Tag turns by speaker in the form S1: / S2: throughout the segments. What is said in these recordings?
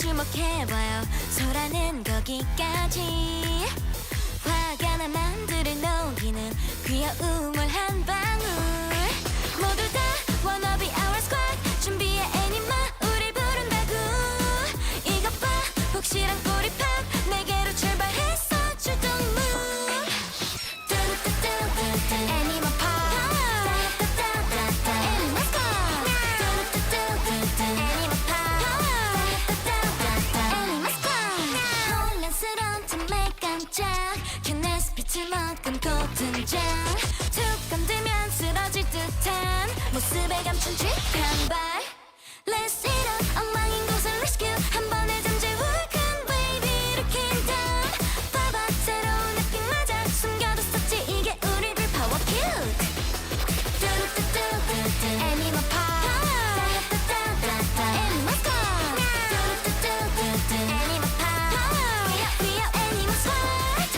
S1: 주목해봐요. 소라는 거기까지. 화가 나 만들을 녹이는 귀여움을 한 방울. 모두 다 wanna be our squad. 준비해 애니마 우릴 부른다고. 이것 봐 혹시랑 꼬리팍 내게로 출발했어 출동무. 애니마 파 애니마 스쿼드. 애니마 파 애니마 스쿼드. 혼란스러운 틈에 깜짝 캔네스 빛을 머금고 등장. 툭 건들면 쓰러질 듯한 모습에 감춘 쥐한 발. Let's hit up 엉망인 곳을 rescue. 한 번에 잠재 울큰 baby를 kingdom. 봐봐 새로운 느낌마저 숨겨뒀었지. 이게 우리들 파워 cute. 애니마 파 애니마 스쿼드. 애니마 파 We are 애니마 스쿼드.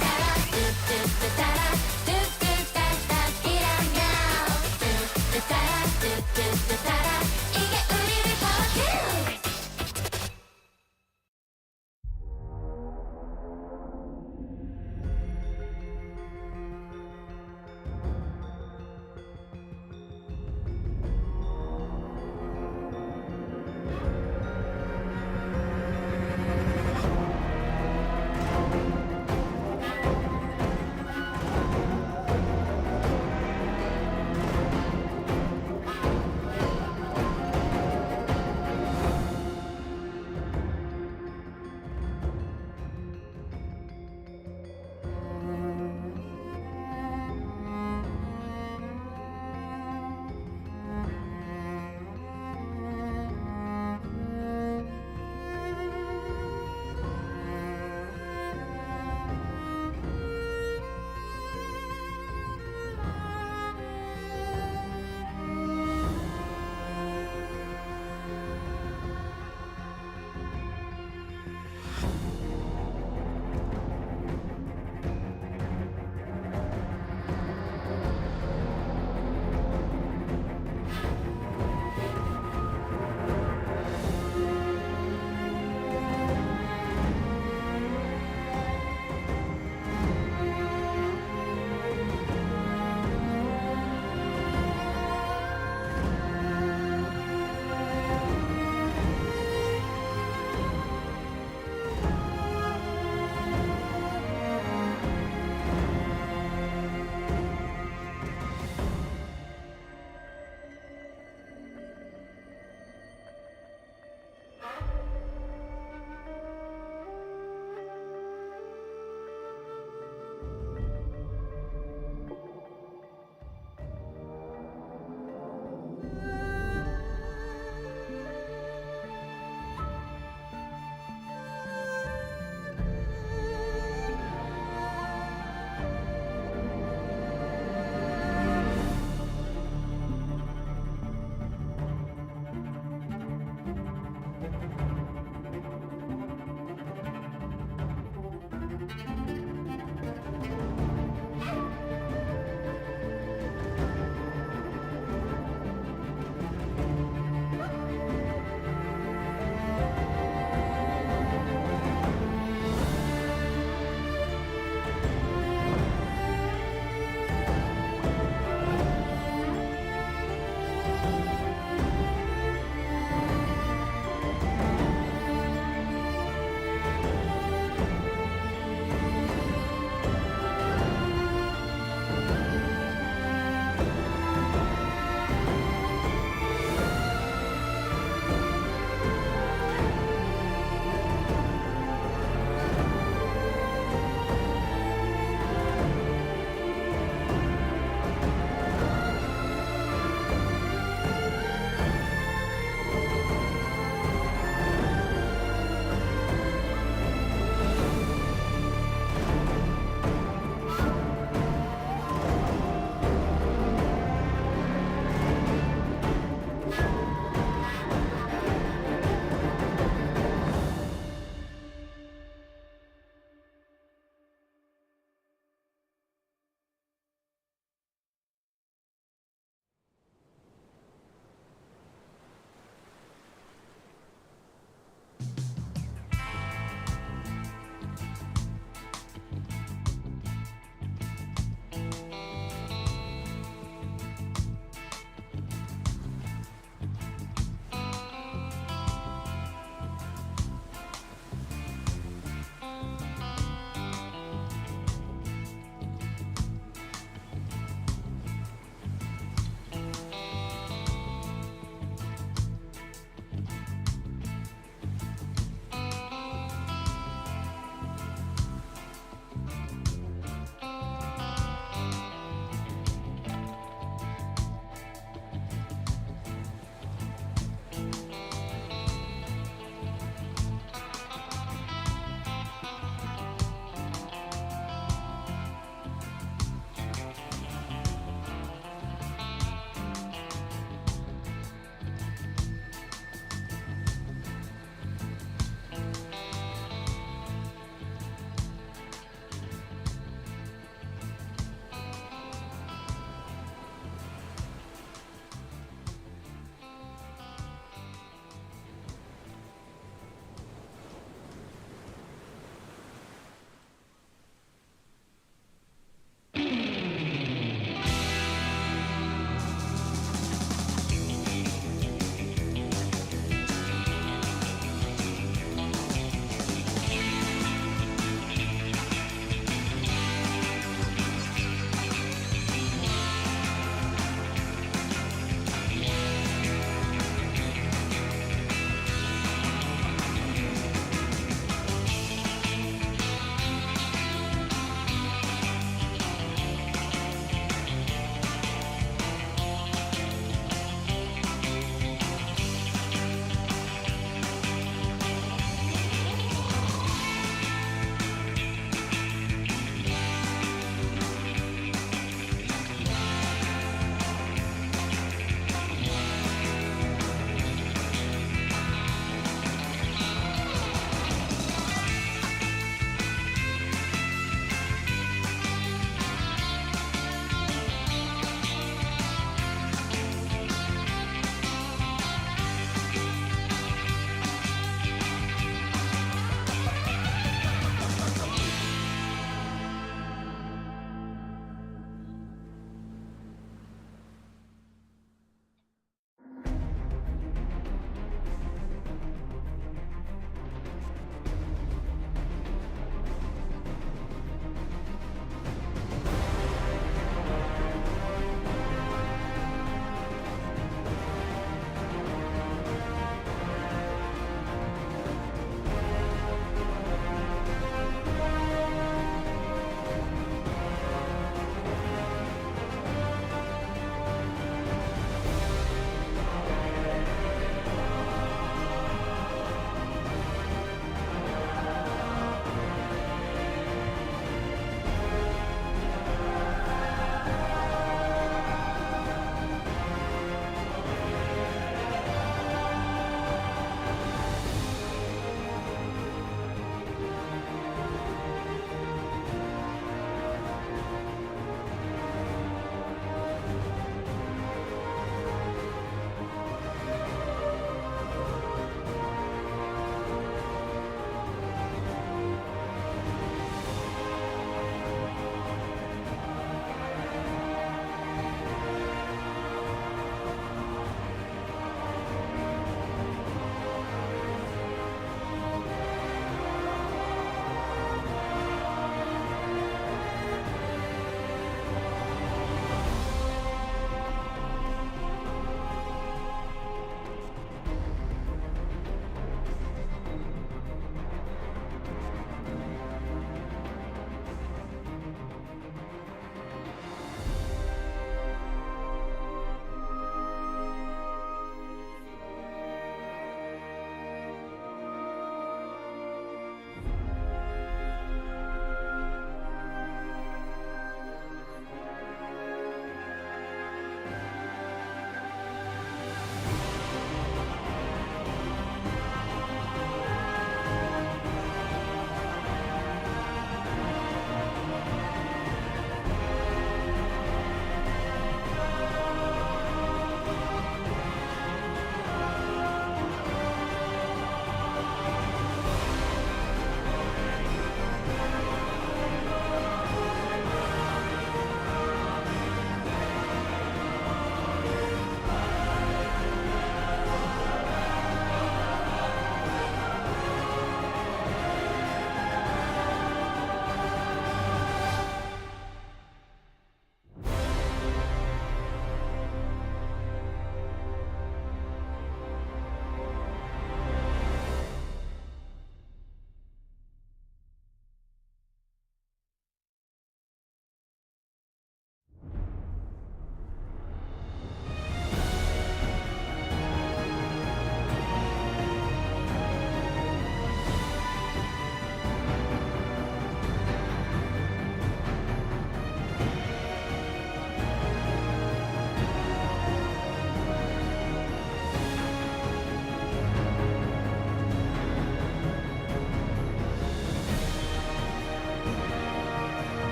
S1: 따라 따라 따라 이라며 따라 따라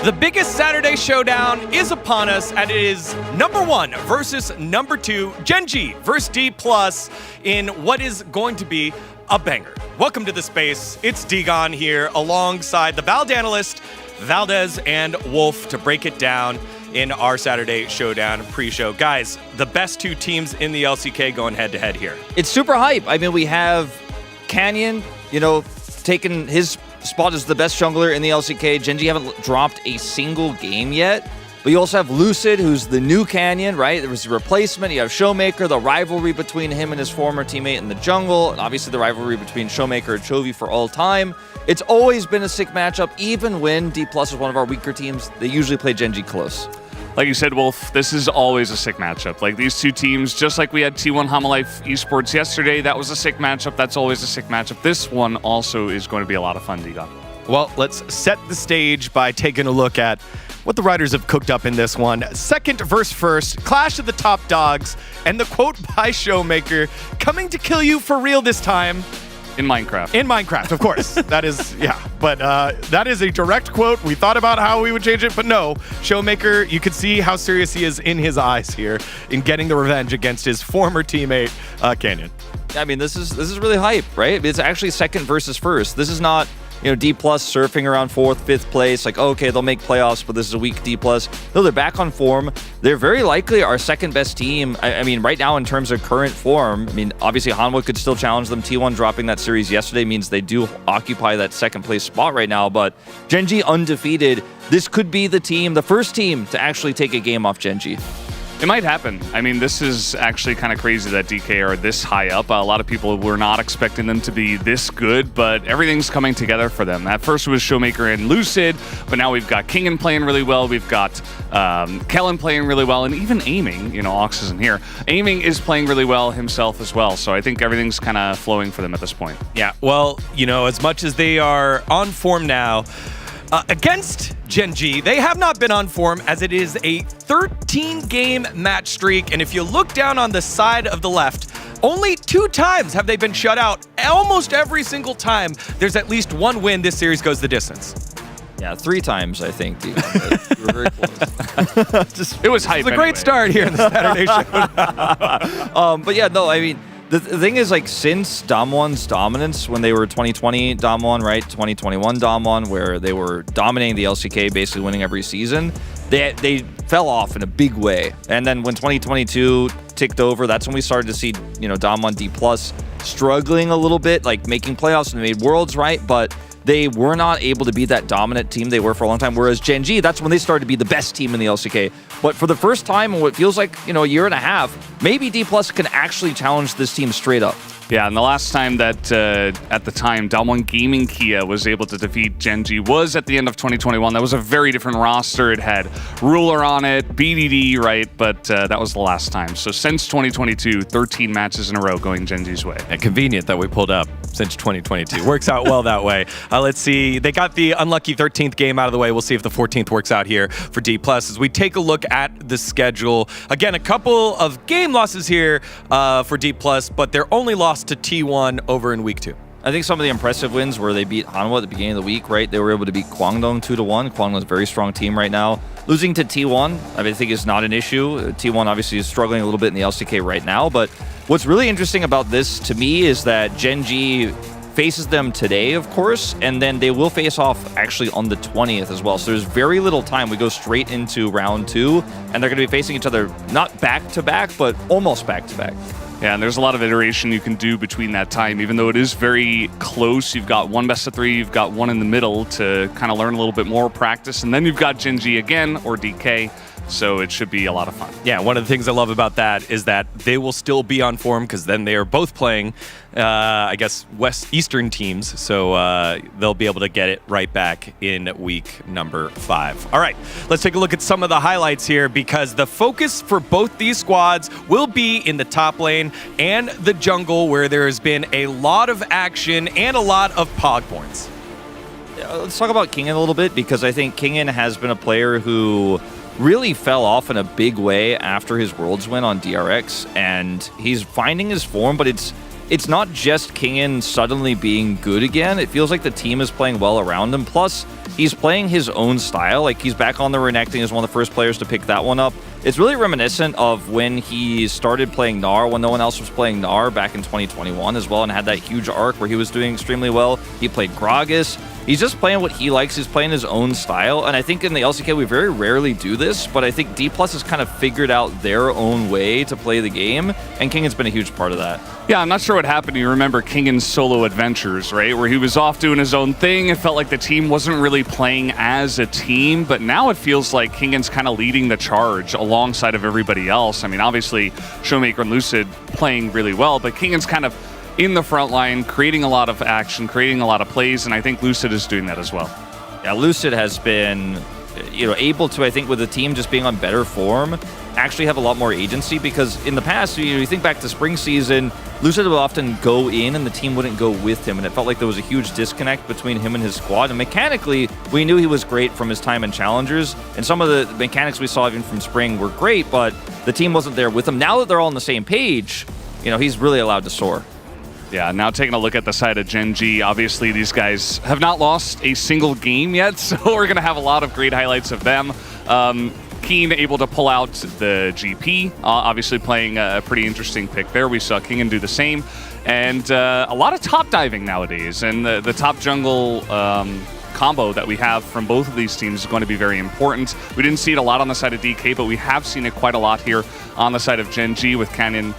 S2: The biggest Saturday showdown is upon us, and it is number 1 versus number 2, Gen.G versus D+, in what is going to be a banger. Welcome to the space. It's Degon here, alongside the Vald analyst, Valdez and Wolf, to break it down in our Saturday showdown pre-show. Guys, the best 2 teams in the LCK going head-to-head here.
S3: It's super hype. I mean, we have Canyon, taking his spot as the best jungler in the LCK. Gen.G haven't dropped a single game yet. But you also have Lucid, who's the new Canyon, right? There was a replacement. You have Showmaker, the rivalry between him and his former teammate in the jungle, and obviously the rivalry between Showmaker and Chovy for all time. It's always been a sick matchup, even when D+ is one of our weaker teams. They usually play Gen.G close.
S4: Like you said, Wolf, this is always a sick matchup. Like these 2 teams, just like we had T1 Homolife Esports yesterday, that was a sick matchup. That's always a sick matchup. This one also is going to be a lot of fun, Degon.
S2: Well, let's set the stage by taking a look at what the Riders have cooked up in this one. Second versus first, clash of the top dogs, and the quote by Showmaker, coming to kill you for real this time.
S4: In Minecraft.
S2: In Minecraft, of course. That is, yeah. But that is a direct quote. We thought about how we would change it, but no. Showmaker, you could see how serious he is in his eyes here in getting the revenge against his former teammate, Canyon.
S3: I mean, this is really hype, right? It's actually second versus first. This is not, D+ surfing around 4th, 5th place. Like, okay, they'll make playoffs, but this is a weak D+. No, they're back on form. They're very likely our second best team. I mean, right now in terms of current form, I mean, obviously Hanwha could still challenge them. T1 dropping that series yesterday means they do occupy that second place spot right now, but Gen.G undefeated. This could be the team, the first team to actually take a game off Gen.G.
S4: It might happen. I mean, this is actually kind of crazy that DK are this high up. A lot of people were not expecting them to be this good, but everything's coming together for them. At first it was Showmaker and Lucid, but now we've got Kingen playing really well. We've got Kellen playing really well, and even Aiming, Ox isn't here. Aiming is playing really well himself as well, so I think everything's kind of flowing for them at this point.
S2: Yeah, well, as much as they are on form now, against Gen.G, they have not been on form, as it is a 13-game match streak. And if you look down on the side of the left, only 2 times have they been shut out. Almost every single time, there's at least 1 win. This series goes the distance.
S3: Yeah, 3 times, I think. You were very close.
S4: It was hype.
S2: It's a great start here in the Saturday show.
S3: But yeah, no, I mean, the thing is, like, since Dom1's dominance, when they were 2020 Dom1, right, 2021 Dom1, where they were dominating the LCK, basically winning every season, they fell off in a big way. And then when 2022 ticked over, that's when we started to see, Dom1 D+ struggling a little bit, like making playoffs, and they made Worlds, right, but they were not able to be that dominant team they were for a long time, whereas Gen.G, that's when they started to be the best team in the LCK. But for the first time in what feels like, a year and a half, maybe D+ can actually challenge this team straight up.
S4: Yeah, and the last time that, at the time, Dom1 Gaming Kia was able to defeat Gen.G was at the end of 2021. That was a very different roster. It had Ruler on it, BDD, right? But that was the last time. So since 2022, 13 matches in a row going Gen.G's way.
S2: And convenient that we pulled up since 2022. Works out well that way. Let's see. They got the unlucky 13th game out of the way. We'll see if the 14th works out here for D+. As we take a look at the schedule, again, a couple of game losses here for D+, but their only loss to T1 over in week 2.
S3: I think some of the impressive wins where they beat Hanwha at the beginning of the week, right? They were able to beat Kwangdong 2-1. Kwangdong's a very strong team right now. Losing to T1, I think is not an issue. T1 obviously is struggling a little bit in the LCK right now, but what's really interesting about this to me is that Gen.G faces them today, of course, and then they will face off actually on the 20th as well. So there's very little time. We go straight into round 2, and they're going to be facing each other not back-to-back, but almost back-to-back.
S4: Yeah, and there's a lot of iteration you can do between that time. Even though it is very close, you've got 1 best of 3, you've got 1 in the middle to kind of learn a little bit more practice, and then you've got Gen.G again, or DK, so it should be a lot of fun.
S2: Yeah, one of the things I love about that is that they will still be on form, because then they are both playing, I guess, Eastern teams, so they'll be able to get it right back in week number 5. All right, let's take a look at some of the highlights here, because the focus for both these squads will be in the top lane and the jungle, where there has been a lot of action and a lot of pog points.
S3: Let's talk about Kingen a little bit, because I think Kingen has been a player who really fell off in a big way after his Worlds win on DRX, and he's finding his form, but it's not just Kingen suddenly being good again. It feels like the team is playing well around him. Plus, he's playing his own style. Like, he's back on the Renekton. He's one of the first players to pick that one up. It's really reminiscent of when he started playing Gnar, when no one else was playing Gnar back in 2021 as well, and had that huge arc where he was doing extremely well. He played Gragas. He's just playing what he likes. He's playing his own style. And I think in the LCK, we very rarely do this, but I think D+ has kind of figured out their own way to play the game, and Kingan's been a huge part of that.
S4: Yeah, I'm not sure what happened. You remember Kingan's solo adventures, right? Where he was off doing his own thing. It felt like the team wasn't really playing as a team, but now it feels like Kingan's kind of leading the charge alongside of everybody else. I mean, obviously, Showmaker and Lucid playing really well, but Kingan's kind of in the front line, creating a lot of action, creating a lot of plays, and I think Lucid is doing that as well.
S3: Yeah, Lucid has been, able to, I think, with the team just being on better form, actually have a lot more agency, because in the past, you think back to spring season, Lucid would often go in and the team wouldn't go with him, and it felt like there was a huge disconnect between him and his squad. And mechanically, we knew he was great from his time in Challengers, and some of the mechanics we saw even from spring were great, but the team wasn't there with him. Now that they're all on the same page, he's really allowed to soar.
S4: Yeah, now taking a look at the side of Gen G, obviously these guys have not lost a single game yet, so we're going to have a lot of great highlights of them. Keen able to pull out the GP, obviously playing a pretty interesting pick there. We saw Kingan do the same, and a lot of top diving nowadays, and the top jungle combo that we have from both of these teams is going to be very important. We didn't see it a lot on the side of DK, but we have seen it quite a lot here on the side of Gen G with Canyon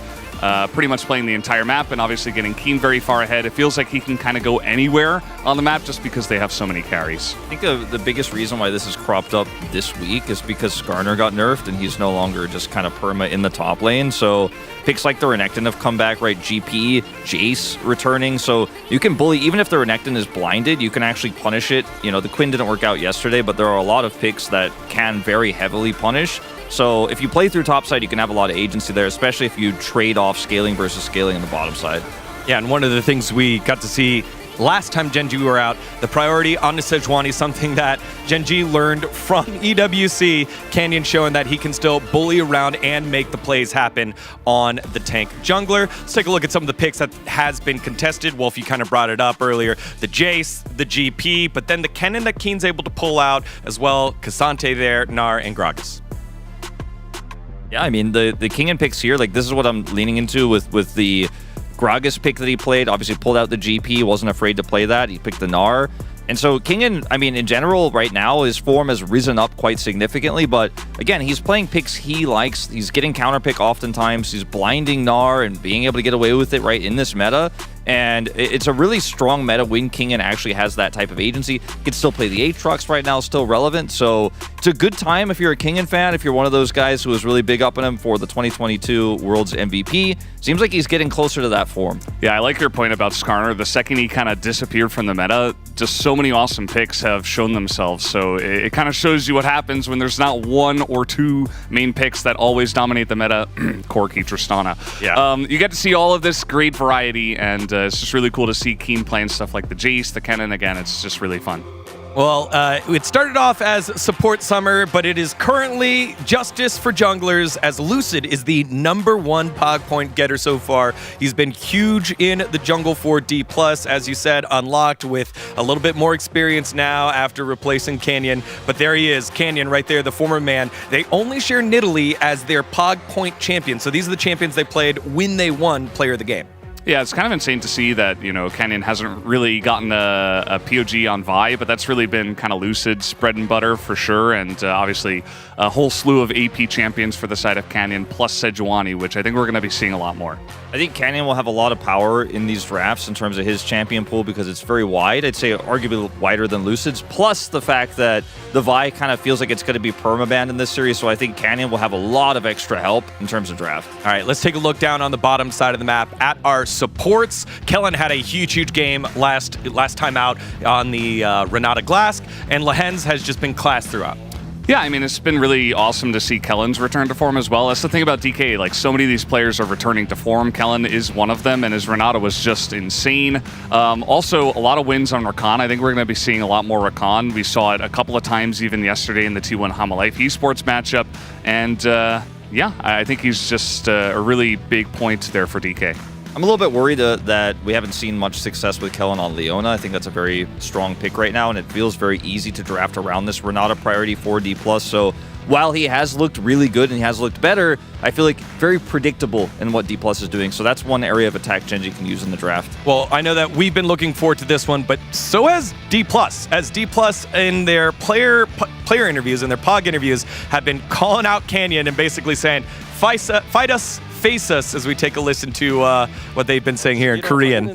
S4: pretty much playing the entire map and obviously getting Keen very far ahead. It feels like he can kind of go anywhere on the map just because they have so many carries.
S3: I think the biggest reason why this has cropped up this week is because Skarner got nerfed and he's no longer just kind of perma in the top lane. So picks like the Renekton have come back, right? GP, Jace returning. So you can bully, even if the Renekton is blinded, you can actually punish it. The Quinn didn't work out yesterday, but there are a lot of picks that can very heavily punish. So if you play through top side, you can have a lot of agency there, especially if you trade off scaling versus scaling on the bottom side.
S2: Yeah, and one of the things we got to see last time Gen G were out, the priority on the Sejuani, something that Gen G learned from EWC. Canyon showing that he can still bully around and make the plays happen on the tank jungler. Let's take a look at some of the picks that has been contested. Wolf, you kind of brought it up earlier. The Jace, the GP, but then the Kennen that Keen's able to pull out as well. Cassante there, Gnar, and Gragas.
S3: Yeah, I mean, the Kingan picks here, like, this is what I'm leaning into with the Gragas pick that he played. Obviously pulled out the GP, wasn't afraid to play that. He picked the Gnar. And so Kingan, I mean, in general, right now, his form has risen up quite significantly. But again, he's playing picks he likes. He's getting counterpick oftentimes. He's blinding Gnar and being able to get away with it right in this meta. And it's a really strong meta when Kingan actually has that type of agency. He can still play the Aatrox right now, still relevant. So it's a good time if you're a Kingan fan, if you're one of those guys who was really big up on him for the 2022 World's MVP. Seems like he's getting closer to that form.
S4: Yeah, I like your point about Skarner. The second he kind of disappeared from the meta, just so many awesome picks have shown themselves. So it kind of shows you what happens when there's not one or two main picks that always dominate the meta. Corki, Tristana.
S2: Yeah.
S4: You get to see all of this great variety, and it's just really cool to see Keen playing stuff like the Jace, the Kennen. Again, it's just really fun.
S2: Well, it started off as support summer, but it is currently justice for junglers, as Lucid is the #1 Pog point getter so far. He's been huge in the jungle for D+, as you said, unlocked with a little bit more experience now after replacing Canyon. But there he is, Canyon right there, the former man. They only share Nidalee as their Pog point champion. So these are the champions they played when they won Player of the Game.
S4: Yeah, it's kind of insane to see that, Canyon hasn't really gotten a POG on Vi, but that's really been kind of Lucid's bread and butter for sure. And obviously a whole slew of AP champions for the side of Canyon, plus Sejuani, which I think we're going to be seeing a lot more.
S3: I think Canyon will have a lot of power in these drafts in terms of his champion pool because it's very wide. I'd say arguably wider than Lucid's, plus the fact that the Vi kind of feels like it's going to be permabanned in this series, so I think Canyon will have a lot of extra help in terms of draft.
S2: All right, let's take a look down on the bottom side of the map at our supports. Kellen had a huge game last time out on the Renata Glask, and Lehens has just been class throughout.
S4: Yeah, I mean, it's been really awesome to see Kellen's return to form as well. That's the thing about DK. Like, so many of these players are returning to form. Kellen is one of them, and his Renata was just insane. Also, a lot of wins on Rakan. I think we're going to be seeing a lot more Rakan. We saw it a couple of times even yesterday in the T1 Hamalife esports matchup. And, yeah, I think he's just a really big point there for DK.
S3: I'm a little bit worried that we haven't seen much success with Kellen on Leona. I think that's a very strong pick right now, and it feels very easy to draft around this. We're not a priority for D+, so while he has looked really good and he has looked better, I feel like very predictable in what D+ is doing. So that's one area of attack Gen.G can use in the draft.
S2: Well, I know that we've been looking forward to this one, but so has D+. As D+ in their player interviews and their POG interviews have been calling out Canyon and basically saying, fight us, face us, as we take a listen to what they've been saying here in Korean.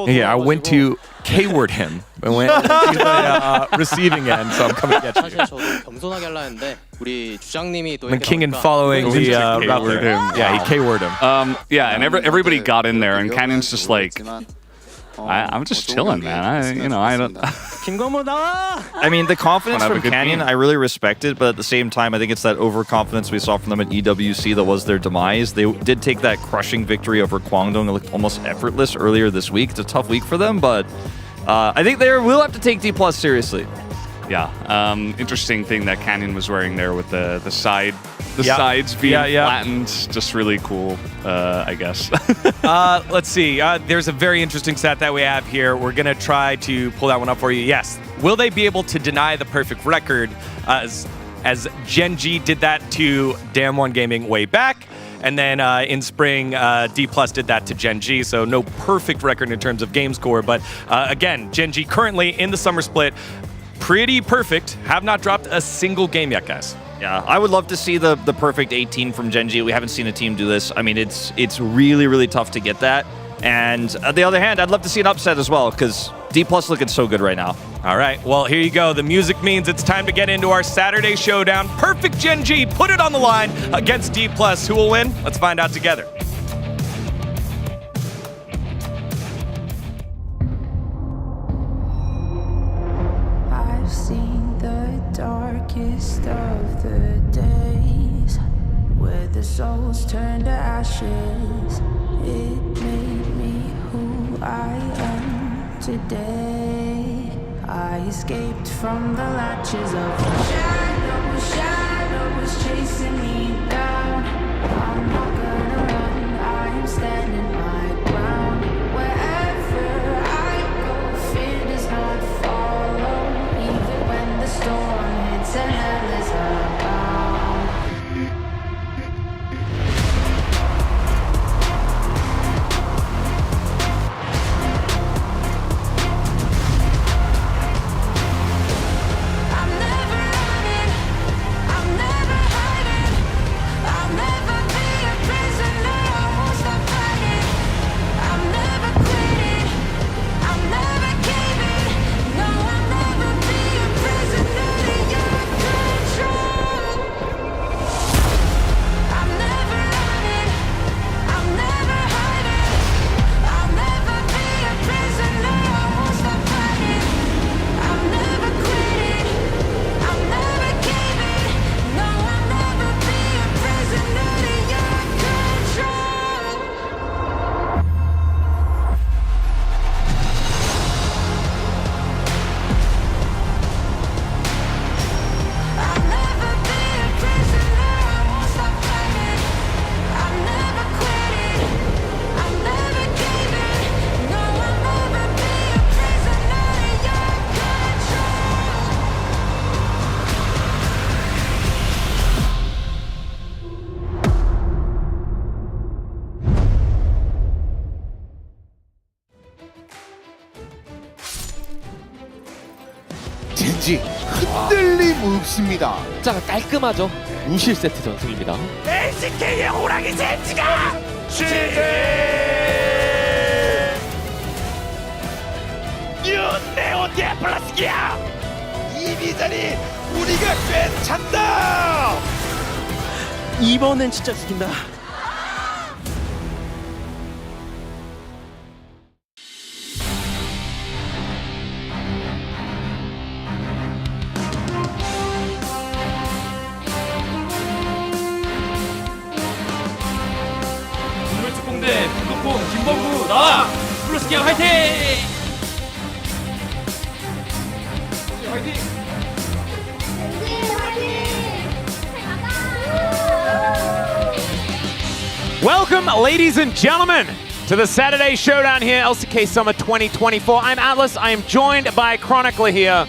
S2: Yeah, I went to K-word him. I went to the receiving end, so I'm coming to get you.
S5: 사실 저도 겸손하게 하려 했는데 우리 주장님이 또
S2: When
S5: 이렇게
S2: King and
S5: 나오니까
S2: following the
S4: K-word
S2: route there.
S4: him.
S2: Yeah, he K-worded him.
S4: Yeah, and everybody got in there, and Canyon's just like, I'm just chilling, man. I don't.
S5: 김건모 나와!
S3: I mean, the confidence
S4: Wanna have
S3: from
S4: a good
S3: Canyon,
S4: game.
S3: I really respect it, but at the same time, I think it's that overconfidence we saw from them at EWC that was their demise. They did take that crushing victory over Kwangdong. It looked almost effortless earlier this week. It's a tough week for them, but I think they will have to take D+ seriously.
S4: Yeah. Interesting thing that Canyon was wearing there with the side. The
S2: Yeah.
S4: sides being
S2: Yeah.
S4: flattened, just really cool, I guess.
S2: Let's see. There's a very interesting stat that we have here. We're going to try to pull that one up for you. Yes. Will they be able to deny the perfect record as Gen.G did that to Damwon Gaming way back? And then in spring, D+ did that to Gen.G, so no perfect record in terms of game score. But again, Gen.G currently in the Summer Split, pretty perfect. Have not dropped a single game yet, guys.
S3: Yeah, I would love to see the perfect 18 from Gen.G. We haven't seen a team do this. I mean, it's really, really tough to get that. And on the other hand, I'd love to see an upset as well, because D+ looking so good right now.
S2: All right, well, here you go. The music means it's time to get into our Saturday showdown. Perfect Gen.G, put it on the line against D+. Who will win? Let's find out together.
S6: I've seen the darkest of the days where the souls turn to ashes. It made me who I am today. I escaped from the latches of the shadows chasing me down. I'm not gonna run, I am standing my ground. Wherever I go, fear does not follow. Even when the storm hits and hell is abound.
S1: I'm never running, I'm never hiding, I'll never be a prisoner, I won't stop fighting. I'm never quitting, I'm never caving, no, I'll never be a prisoner to your control. I'm never running, I'm never hiding, I'll never be a prisoner, I won't stop fighting. I'm never quitting, I'm never caving, no, I'll never be a prisoner to your control. I'll never be a prisoner, I won't stop fighting. I'm never quitting, I'm never caving, no, I'll never be a prisoner to your control.
S7: 젠지 흔들림 없습니다.
S8: 숫자가 깔끔하죠. 무실 세트 전승입니다.
S2: LCK의 호랑이 젠지가
S7: 뉴네오 디플러스기야. 이비전이 우리가 괜찮다.
S8: 이번엔 진짜 죽인다.
S9: 특공대 특공 김범구 나와! 플러스기야 화이팅! 화이팅!
S10: Welcome, ladies and gentlemen, to the Saturday Showdown here, LCK Summer 2024. I'm Atlas. I am joined by Chronicler here,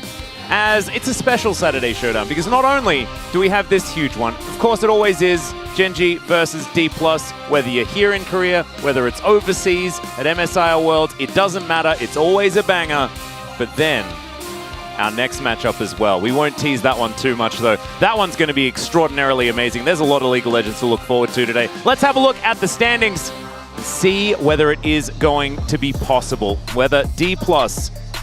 S10: as it's a special Saturday Showdown, because not only do we have this huge one, of course it always is Gen.G versus D+, whether you're here in Korea, whether it's overseas, at MSI or Worlds, it doesn't matter, it's always a banger. But then, our next matchup as well. We won't tease that one too much though. That one's going to be extraordinarily amazing. There's a lot of League of Legends to look forward to today. Let's have a look at the standings and see whether it is going to be possible, whether D+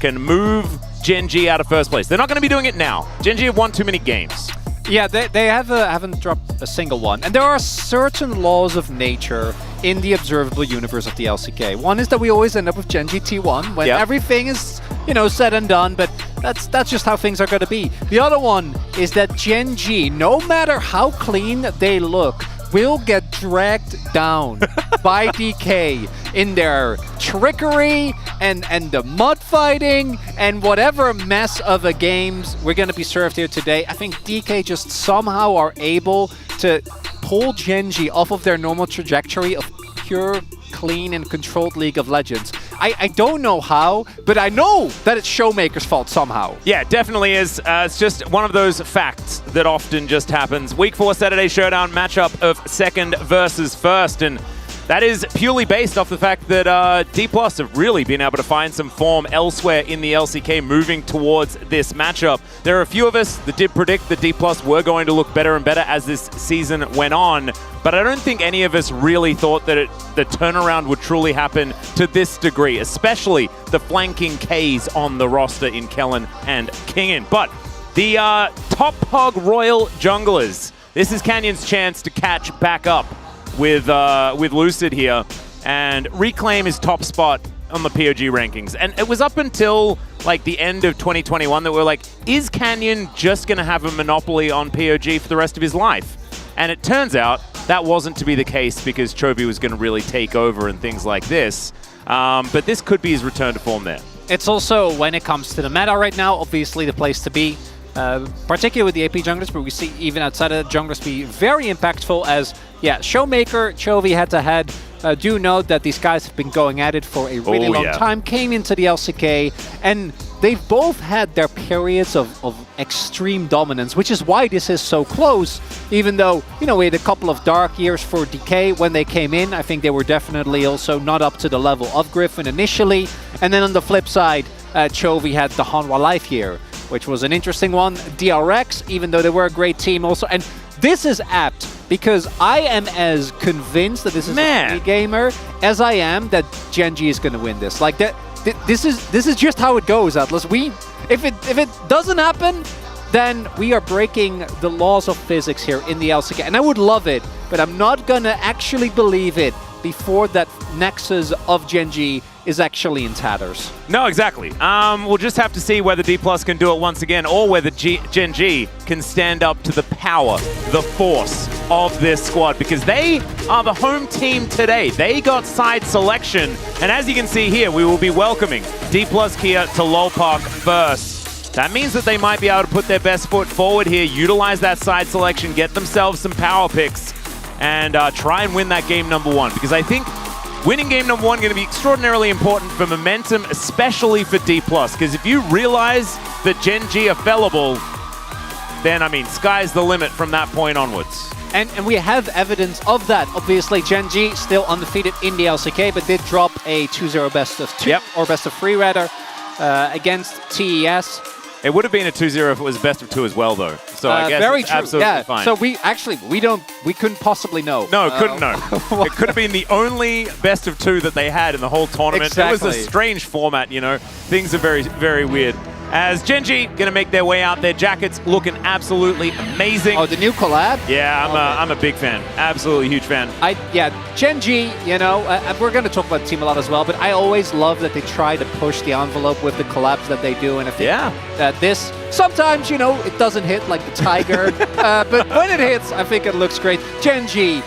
S10: can move Gen.G out of first place. They're not going to be doing it now. Gen.G have won too many games.
S11: Yeah, they haven't dropped a single one. And there are certain laws of nature in the observable universe of the LCK. One is that we always end up with Gen.G T1 when everything is, said and done, but that's just how things are going to be. The other one is that Gen.G, no matter how clean they look, will get dragged down by DK in their trickery and the mud fighting and whatever mess of a games we're going to be served here today. I think DK just somehow are able to pull Gen.G off of their normal trajectory of pure, clean, and controlled League of Legends. I don't know how, but I know that it's Showmaker's fault somehow.
S10: Yeah, it definitely is. It's just one of those facts that often just happens. Week 4 Saturday Showdown matchup of second versus first, and that is purely based off the fact that D+ have really been able to find some form elsewhere in the LCK moving towards this matchup. There are a few of us that did predict that D+ were going to look better and better as this season went on, but I don't think any of us really thought that the turnaround would truly happen to this degree, especially the flanking Ks on the roster in Kellen and Kingen. But the top hog royal junglers, this is Canyon's chance to catch back up with Lucid here and reclaim his top spot on the POG rankings. And it was up until like the end of 2021 that we're like, is Canyon just going to have a monopoly on POG for the rest of his life? And it turns out that wasn't to be the case because Chovy was going to really take over and things like this. But this could be his return to form there.
S11: It's also, when it comes to the meta right now, obviously the place to be. Particularly with the AP junglers, but we see even outside of the junglers be very impactful as, Showmaker, Chovy head-to-head. Do note that these guys have been going at it for a really long time, came into the LCK, and they've both had their periods of extreme dominance, which is why this is so close, even though, we had a couple of dark years for DK when they came in. I think they were definitely also not up to the level of Griffin initially. And then on the flip side, Chovy had the Hanwha Life year, which was an interesting one. DRX, even though they were a great team also. And this is apt because I am as convinced that this is a gamer as I am that Gen.G is going to win this. Like this is just how it goes, Atlas. If it doesn't happen, then we are breaking the laws of physics here in the LCK. And I would love it, but I'm not going to actually believe it before that nexus of Gen.G is actually in tatters.
S10: No, exactly. We'll just have to see whether D+ can do it once again or whether Gen.G can stand up to the power, the force of this squad, because they are the home team today. They got side selection, and as you can see here, we will be welcoming D+ Kia to LoL Park first. That means that they might be able to put their best foot forward here, utilize that side selection, get themselves some power picks, and try and win that game number 1, because I think winning game number 1 is going to be extraordinarily important for momentum, especially for D+, because if you realize that Gen.G are fallible, then, I mean, sky's the limit from that point onwards.
S11: And we have evidence of that. Obviously, Gen.G still undefeated in the LCK, but did drop a 2-0 best of 2, or best of 3 rather, against TES.
S10: It would have been a 2-0 if it was best of 2 as well, though. So I guess
S11: very
S10: it's
S11: true.
S10: absolutely fine.
S11: So we couldn't possibly know.
S10: No, couldn't know. It could have been the only best of 2 that they had in the whole tournament.
S11: Exactly.
S10: It was a strange format, Things are very, very weird. As Gen.G going to make their way out, their jackets looking absolutely amazing.
S11: Oh, the new collab?
S10: Yeah, I'm a big fan. Absolutely huge fan.
S11: Gen.G, we're going to talk about the team a lot as well, but I always love that they try to push the envelope with the collabs that they do. And I think that this, sometimes, it doesn't hit like the Tiger, but when it hits, I think it looks great. Gen.G,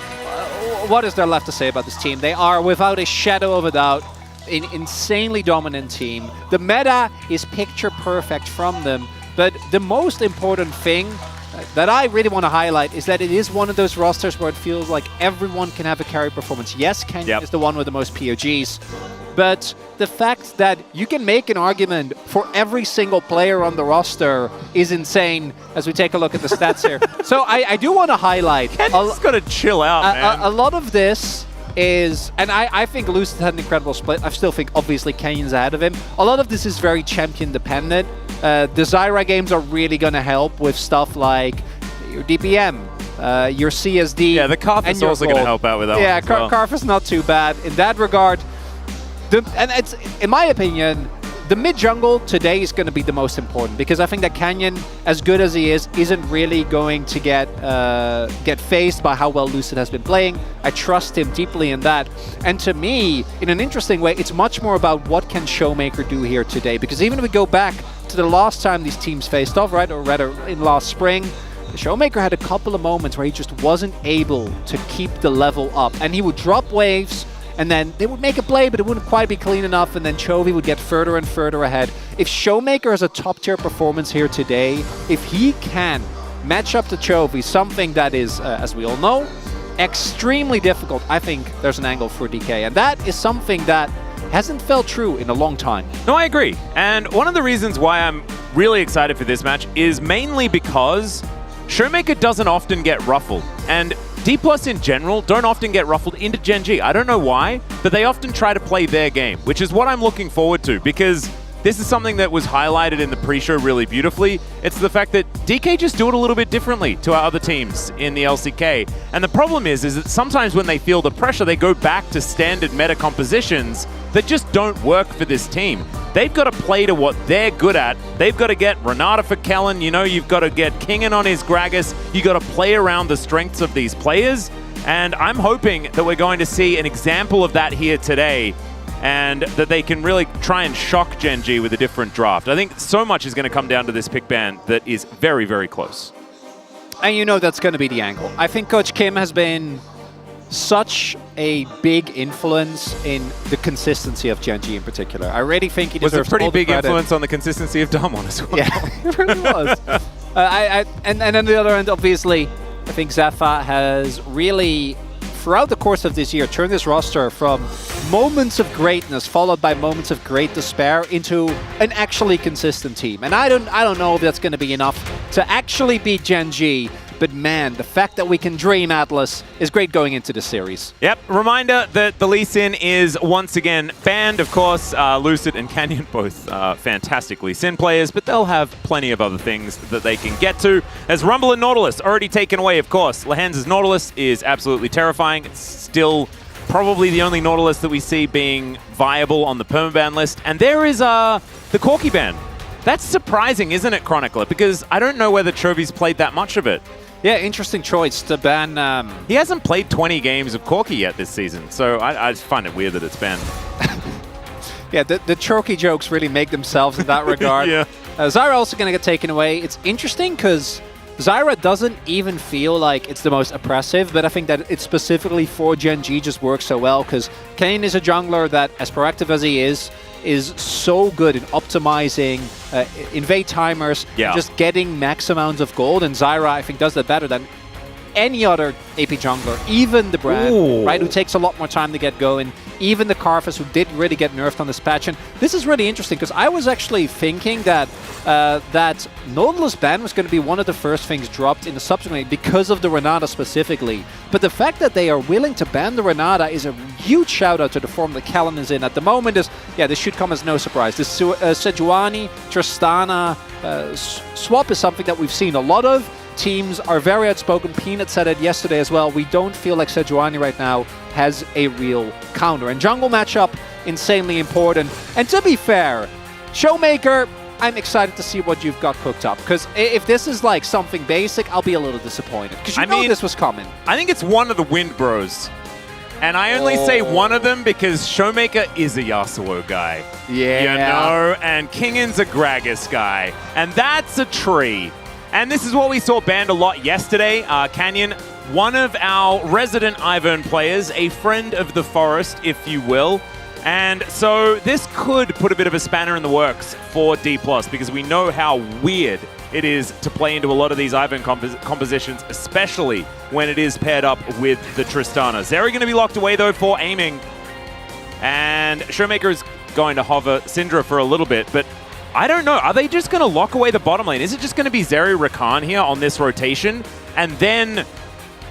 S11: what is there left to say about this team? They are, without a shadow of a doubt, an insanely dominant team. The meta is picture perfect from them, but the most important thing, that I really want to highlight is that it is one of those rosters where it feels like everyone can have a carry performance. Yes, Canyon is the one with the most POGs, but the fact that you can make an argument for every single player on the roster is insane as we take a look at the stats here. So I do want to highlight...
S10: Canyon's got to chill out, man.
S11: A lot of this is, and I think Lucid had an incredible split. I still think obviously Canyon's ahead of him. A lot of this is very champion dependent. The Zyra games are really going to help with stuff like your DPM, your CSD.
S10: Yeah, the Karf is also going to help out with that.
S11: Yeah,
S10: one
S11: Karf is not too bad in that regard. And it's, in my opinion, the mid jungle today is going to be the most important, because I think that Canyon, as good as he is, isn't really going to get faced by how well Lucid has been playing. I trust him deeply in that. And to me, in an interesting way, it's much more about what can Showmaker do here today. Because even if we go back to the last time these teams faced off, right, or rather in last spring, Showmaker had a couple of moments where he just wasn't able to keep the level up. And he would drop waves, and then they would make a play, but it wouldn't quite be clean enough, and then Chovy would get further and further ahead. If Showmaker has a top-tier performance here today, if he can match up to Chovy, something that is, as we all know, extremely difficult, I think there's an angle for DK. And that is something that hasn't felt true in a long time.
S10: No, I agree. And one of the reasons why I'm really excited for this match is mainly because Showmaker doesn't often get ruffled. And D+ in general don't often get ruffled into Gen G. I don't know why, but they often try to play their game, which is what I'm looking forward to, because this is something that was highlighted in the pre-show really beautifully. It's the fact that DK just do it a little bit differently to our other teams in the LCK. And the problem is that sometimes when they feel the pressure, they go back to standard meta compositions that just don't work for this team. They've got to play to what they're good at. They've got to get Renata for Kellen. You know, you've got to get Kingen on his Gragas. You've got to play around the strengths of these players. And I'm hoping that we're going to see an example of that here today, and that they can really try and shock Gen G with a different draft. I think so much is going to come down to this pick ban that is very, very close.
S11: And you know that's going to be the angle. I think Coach Kim has been such a big influence in the consistency of Gen G in particular. I really think he deserves
S10: a pretty
S11: all the
S10: big
S11: credit.
S10: influence on the consistency of Damwon as well.
S11: Yeah, it really was. And on the other end, obviously, I think Zephyr has really, throughout the course of this year, turned this roster from moments of greatness followed by moments of great despair into an actually consistent team. And I don't know if that's going to be enough to actually beat Gen G. But man, the fact that we can dream Atlas is great going into the series.
S10: Yep, reminder that the Lee Sin is once again banned. Of course, Lucid and Canyon, both fantastic Lee Sin players, but they'll have plenty of other things that they can get to. As Rumble and Nautilus already taken away, of course. Lehenz's Nautilus is absolutely terrifying. It's still probably the only Nautilus that we see being viable on the permaban list. And there is the Corki ban. That's surprising, isn't it, Chronicler? Because I don't know whether Chovy's played that much of it.
S11: Yeah, interesting choice to ban...
S10: He hasn't played 20 games of Corki yet this season, so I just find it weird that it's banned.
S11: Yeah, the Chorky jokes really make themselves in that regard.
S10: Yeah.
S11: Zyra also going to get taken away. It's interesting because Zyra doesn't even feel like it's the most oppressive, but I think that it specifically for Gen G just works so well because Kane is a jungler that, as proactive as he is so good in optimizing invade timers, and just getting max amounts of gold, and Zyra, I think, does that better than any other AP jungler, even the Brand, right, who takes a lot more time to get going, even the Karfus, who did really get nerfed on this patch. And this is really interesting, because I was actually thinking that that Nautilus ban was going to be one of the first things dropped in the subsequent because of the Renata specifically. But the fact that they are willing to ban the Renata is a huge shout-out to the form that Kellen is in at the moment. This should come as no surprise. This Sejuani, Tristana swap is something that we've seen a lot of. Teams are very outspoken. Peanut said it yesterday as well. We don't feel like Sejuani right now has a real counter. And jungle matchup, insanely important. And to be fair, Showmaker, I'm excited to see what you've got cooked up. Because if this is like something basic, I'll be a little disappointed. Because you know this was coming.
S10: I think it's one of the Wind Bros. And I only say one of them because Showmaker is a Yasuo guy.
S11: Yeah.
S10: You know? And Kingen's a Gragas guy. And that's a tree. And this is what we saw banned a lot yesterday. Canyon, one of our resident Ivern players, a friend of the forest, if you will. And so this could put a bit of a spanner in the works for D+, because we know how weird it is to play into a lot of these Ivan compositions, especially when it is paired up with the Tristana. Zeri going to be locked away, though, for aiming. And Showmaker is going to hover Syndra for a little bit, but I don't know. Are they just going to lock away the bottom lane? Is it just going to be Zeri Rakan here on this rotation? And then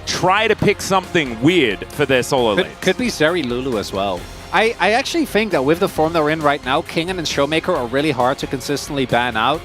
S10: try to pick something weird for their solo lanes?
S11: Could be Zeri Lulu as well. I actually think that with the form that we're in right now, Kingen and Showmaker are really hard to consistently ban out.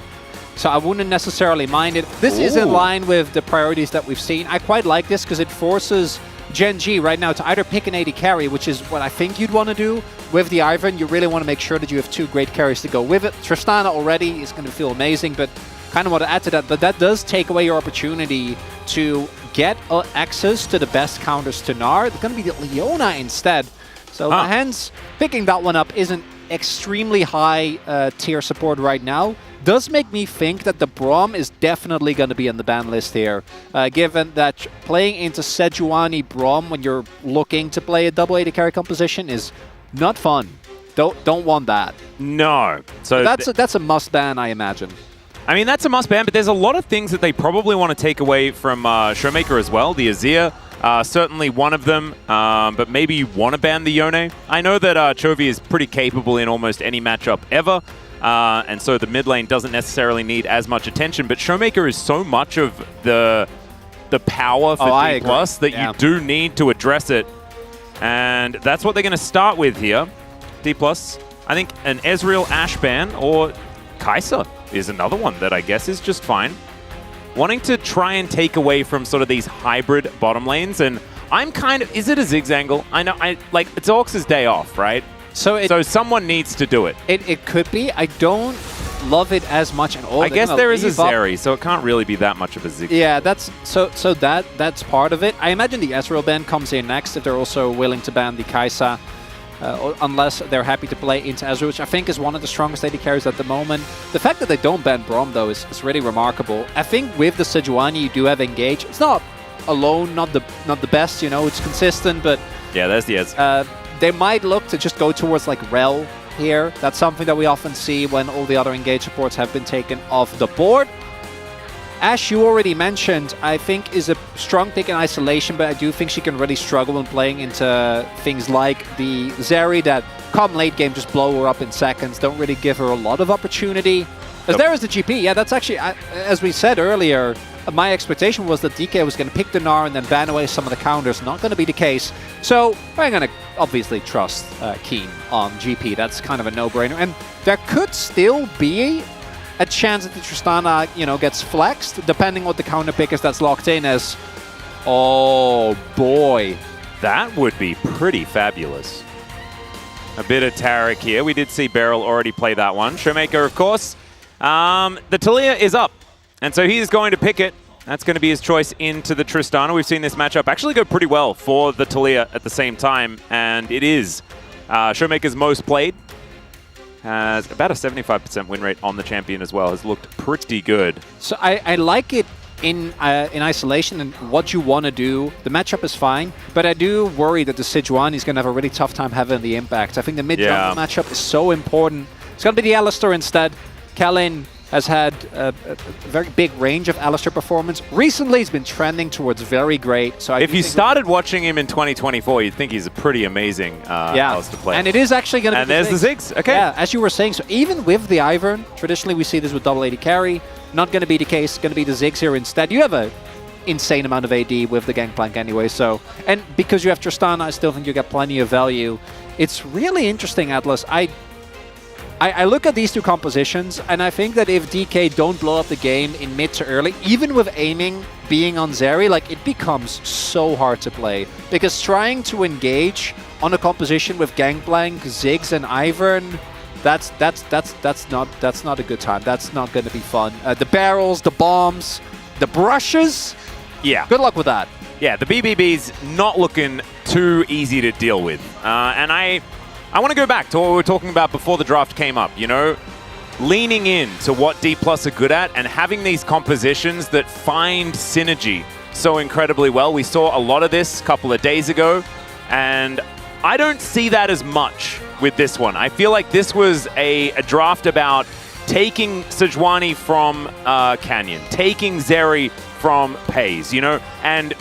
S11: So I wouldn't necessarily mind it. This is in line with the priorities that we've seen. I quite like this because it forces Gen G right now to either pick an AD carry, which is what I think you'd want to do. With the Ivan, you really want to make sure that you have two great carries to go with it. Tristana already is going to feel amazing, but kind of want to add to that. But that does take away your opportunity to get access to the best counters to Gnar. It's going to be the Leona instead. So hence, picking that one up isn't extremely high tier support right now. Does make me think that the Braum is definitely going to be on the ban list here, given that playing into Sejuani Braum when you're looking to play a double AD carry composition is not fun. Don't want that.
S10: No. So
S11: that's a must ban, I imagine.
S10: I mean, that's a must ban, but there's a lot of things that they probably want to take away from Showmaker as well. The Azir, certainly one of them, but maybe you want to ban the Yone. I know that Chovy is pretty capable in almost any matchup ever, and so the mid lane doesn't necessarily need as much attention, but Showmaker is so much of the power for D+ that you do need to address it, and that's what they're going to start with here. D+, I think an Ezreal Ashe ban or Kai'Sa is another one that I guess is just fine. Wanting to try and take away from sort of these hybrid bottom lanes, and I'm kind of, is it a Ziggs angle? I know, like, it's Orcs' day off, right? So someone needs to do it.
S11: It could be. I don't love it as much at all.
S10: I guess there is a Zeri, so it can't really be that much of a Ziggs.
S11: Yeah, that's part of it. I imagine the Ezreal ban comes in next if they're also willing to ban the Kai'Sa. Unless they're happy to play into Ezreal, which I think is one of the strongest AD carries at the moment. The fact that they don't ban Braum, though, is really remarkable. I think with the Sejuani, you do have Engage. It's not alone, not the best, you know, it's consistent, but...
S10: Yeah, there's the Ez.
S11: They might look to just go towards, like, Rel here. That's something that we often see when all the other Engage supports have been taken off the board. Ashe, you already mentioned, I think is a strong pick in isolation, but I do think she can really struggle when playing into things like the Zeri that come late game just blow her up in seconds, don't really give her a lot of opportunity. As there is the GP, yeah, that's actually, as we said earlier, my expectation was that DK was going to pick the Gnar and then ban away some of the counters. Not going to be the case. So I'm going to obviously trust Keen on GP. That's kind of a no-brainer. And there could still be a chance that the Tristana, you know, gets flexed, depending what the counter pick is that's locked in as... Oh, boy.
S10: That would be pretty fabulous. A bit of Taric here. We did see Beryl already play that one. Showmaker, of course. The Talia is up, and so he's going to pick it. That's going to be his choice into the Tristana. We've seen this matchup actually go pretty well for the Talia at the same time, and it is Showmaker's most played. Has about a 75% win rate on the champion as well. Has looked pretty good.
S11: So I like it in isolation and what you want to do. The matchup is fine, but I do worry that the Sejuani is going to have a really tough time having the impact. I think the mid-jungle matchup is so important. It's going to be the Alistar instead. Kalin has had a very big range of Alistar performance. Recently, he's been trending towards very great. So
S10: if you started watching him in 2024, you'd think he's a pretty amazing Alistar player.
S11: And it is actually going to be
S10: And there's the Ziggs. Okay.
S11: Yeah, as you were saying, so even with the Ivern, traditionally we see this with double AD carry. Not going to be the case. Going to be the Ziggs here instead. You have an insane amount of AD with the Gangplank anyway. So, and because you have Tristana, I still think you get plenty of value. It's really interesting, Atlas. I look at these two compositions, and I think that if DK don't blow up the game in mid to early, even with aiming being on Zeri, like, it becomes so hard to play. Because trying to engage on a composition with Gangplank, Ziggs, and Ivern, that's not a good time. That's not going to be fun. The barrels, the bombs, the brushes.
S10: Yeah.
S11: Good luck with that.
S10: Yeah, the BBB's not looking too easy to deal with. And I want to go back to what we were talking about before the draft came up, you know? Leaning in to what D+ are good at and having these compositions that find synergy so incredibly well. We saw a lot of this a couple of days ago, and I don't see that as much with this one. I feel like this was a draft about taking Sejuani from Canyon, taking Zeri from Pays, you know, and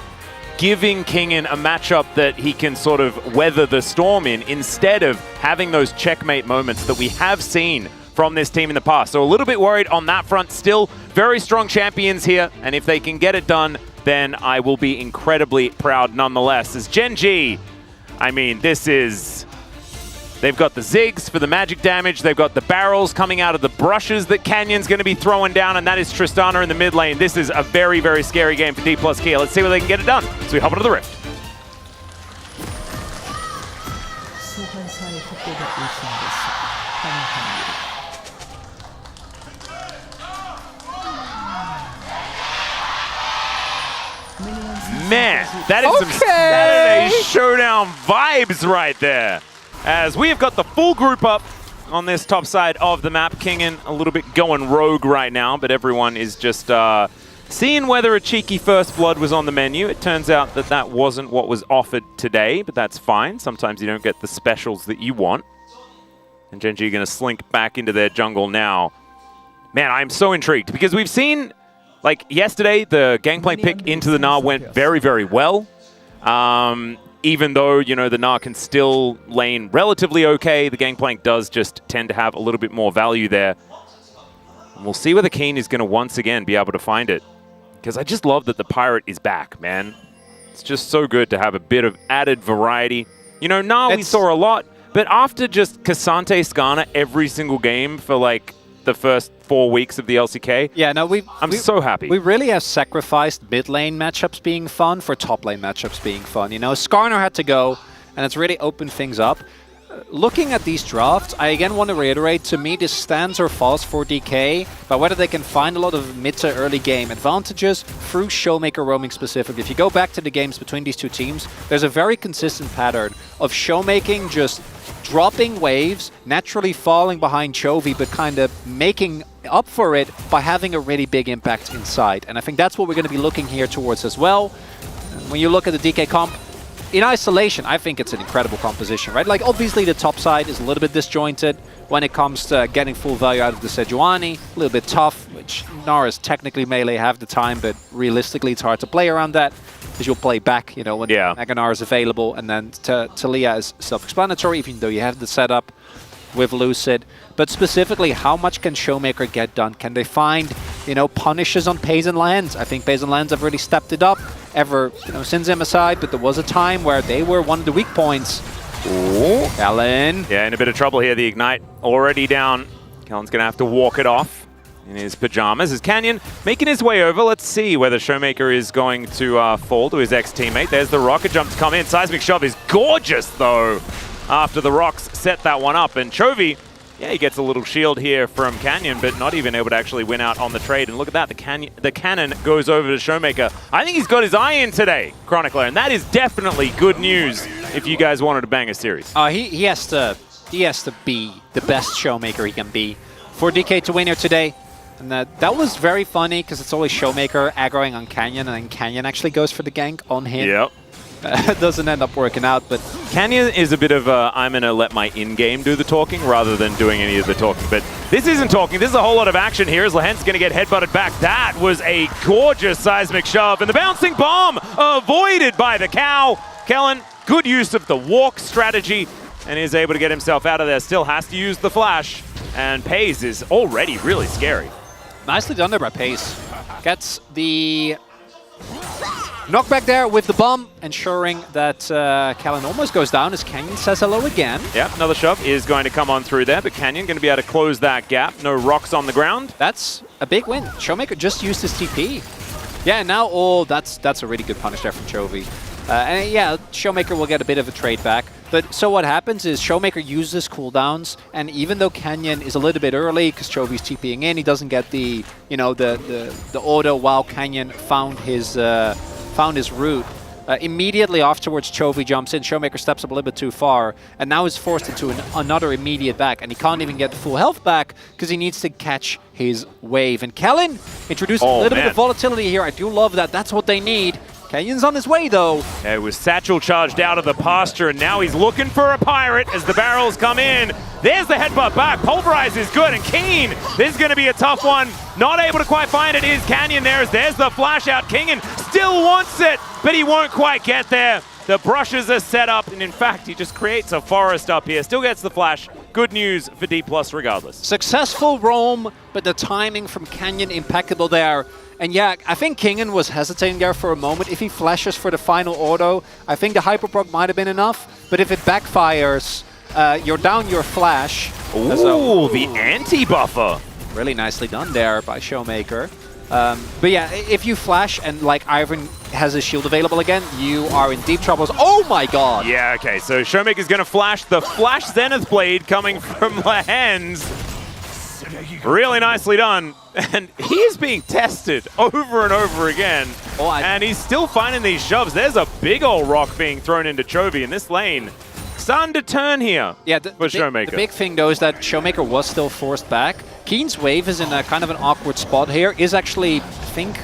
S10: giving Kingen a matchup that he can sort of weather the storm in instead of having those checkmate moments that we have seen from this team in the past. So a little bit worried on that front. Still very strong champions here, and if they can get it done, then I will be incredibly proud nonetheless. As Gen G, I mean, this is... They've got the Ziggs for the magic damage. They've got the barrels coming out of the brushes that Canyon's going to be throwing down, and that is Tristana in the mid lane. This is a very, very scary game for D plus Kia. Let's see whether they can get it done. So we hop into the Rift. Man, that is some Saturday Showdown vibes right there. As we have got the full group up on this top side of the map. Kingen a little bit going rogue right now, but everyone is just seeing whether a cheeky first blood was on the menu. It turns out that that wasn't what was offered today, but that's fine. Sometimes you don't get the specials that you want. And Gen G are going to slink back into their jungle now. Man, I'm so intrigued because we've seen, like yesterday, the Gangplank pick into the Gnar went very, very well. Even though, you know, the Gnar can still lane relatively okay, the Gangplank does just tend to have a little bit more value there. And we'll see whether Keen is going to once again be able to find it. Because I just love that the Pirate is back, man. It's just so good to have a bit of added variety. You know, Gnar we saw a lot, but after just Cassante Skarner every single game for like the first 4 weeks of the LCK.
S11: Yeah, no,
S10: I'm so happy.
S11: We really have sacrificed mid lane matchups being fun for top lane matchups being fun. You know, Skarner had to go, and it's really opened things up. Looking at these drafts, I again want to reiterate, to me this stands or falls for DK, but whether they can find a lot of mid to early game advantages through Showmaker roaming specifically. If you go back to the games between these two teams, there's a very consistent pattern of Showmaking just dropping waves, naturally falling behind Chovy, but kind of making up for it by having a really big impact inside. And I think that's what we're going to be looking here towards as well. When you look at the DK comp, in isolation, I think it's an incredible composition, right? Like, obviously the top side is a little bit disjointed when it comes to getting full value out of the Sejuani. A little bit tough, which Gnar is technically melee half the time, but realistically it's hard to play around that, because you'll play back, you know, when Mega Gnar is available, and then Talia is self-explanatory, even though you have the setup with Lucid. But specifically, how much can Showmaker get done? Can they find, you know, punishes on Pays and Lands? I think Pays and Lands have really stepped it up since him aside, but there was a time where they were one of the weak points. Ooh. Kellen.
S10: Yeah, in a bit of trouble here. The Ignite already down. Kellen's going to have to walk it off in his pajamas. As Canyon making his way over. Let's see whether Showmaker is going to fall to his ex-teammate. There's the rocket jump to come in. Seismic Shove is gorgeous, though, after the rocks set that one up. And Chovy, yeah, he gets a little shield here from Canyon, but not even able to actually win out on the trade. And look at that, the cannon goes over to Showmaker. I think he's got his eye in today, Chronicler, and that is definitely good news if you guys wanted to bang a series.
S11: He has to be the best Showmaker he can be for DK to win here today. And that was very funny because it's always Showmaker aggroing on Canyon, and then Canyon actually goes for the gank on him.
S10: Yep.
S11: It doesn't end up working out, but
S10: Canyon is a bit of a, I'm going to let my in-game do the talking rather than doing any of the talking. But this isn't talking. This is a whole lot of action here as Lehent's going to get headbutted back. That was a gorgeous seismic shove, and the bouncing bomb avoided by the cow. Kellen, good use of the walk strategy, and is able to get himself out of there. Still has to use the flash, and Pays is already really scary.
S11: Nicely done there by Pays. Gets the knockback there with the bomb, ensuring that Kellen almost goes down as Canyon says hello again.
S10: Yep, another shove is going to come on through there, but Canyon going to be able to close that gap. No rocks on the ground.
S11: That's a big win. Showmaker just used his TP. Yeah, now, that's a really good punish there from Chovy. And yeah, Showmaker will get a bit of a trade back. But so what happens is Showmaker uses cooldowns, and even though Canyon is a little bit early because Chovy's TPing in, he doesn't get the the auto while Canyon found his route. Immediately afterwards, Chovy jumps in. Showmaker steps up a little bit too far, and now is forced into another immediate back, and he can't even get the full health back because he needs to catch his wave. And Kellen introduced a little bit of volatility here. I do love that. That's what they need. Kenyon's on his way, though.
S10: It was Satchel charged out of the pasture, and now he's looking for a pirate as the barrels come in. There's the headbutt back. Pulverize is good, and Keen, this is going to be a tough one. Not able to quite find it is Canyon there. There's the flash out. Kingen still wants it, but he won't quite get there. The brushes are set up, and in fact, he just creates a forest up here. Still gets the flash. Good news for D+ regardless.
S11: Successful roam, but the timing from Canyon impeccable there. And yeah, I think Kingen was hesitating there for a moment. If he flashes for the final auto, I think the Hyperproc might have been enough. But if it backfires, you're down your flash.
S10: Ooh, the anti-buffer.
S11: Really nicely done there by Showmaker. But yeah, if you flash and like Ivan has his shield available again, you are in deep troubles. Oh my god!
S10: Yeah, okay, so Showmaker's gonna flash the Flash Zenith Blade coming from Lahens. Really nicely done. And he is being tested over and over again. And he's still finding these shoves. There's a big old rock being thrown into Chovy in this lane. Starting to turn here for Showmaker.
S11: The big thing, though, is that Showmaker was still forced back. Keen's wave is in a kind of an awkward spot here. Is actually, I think,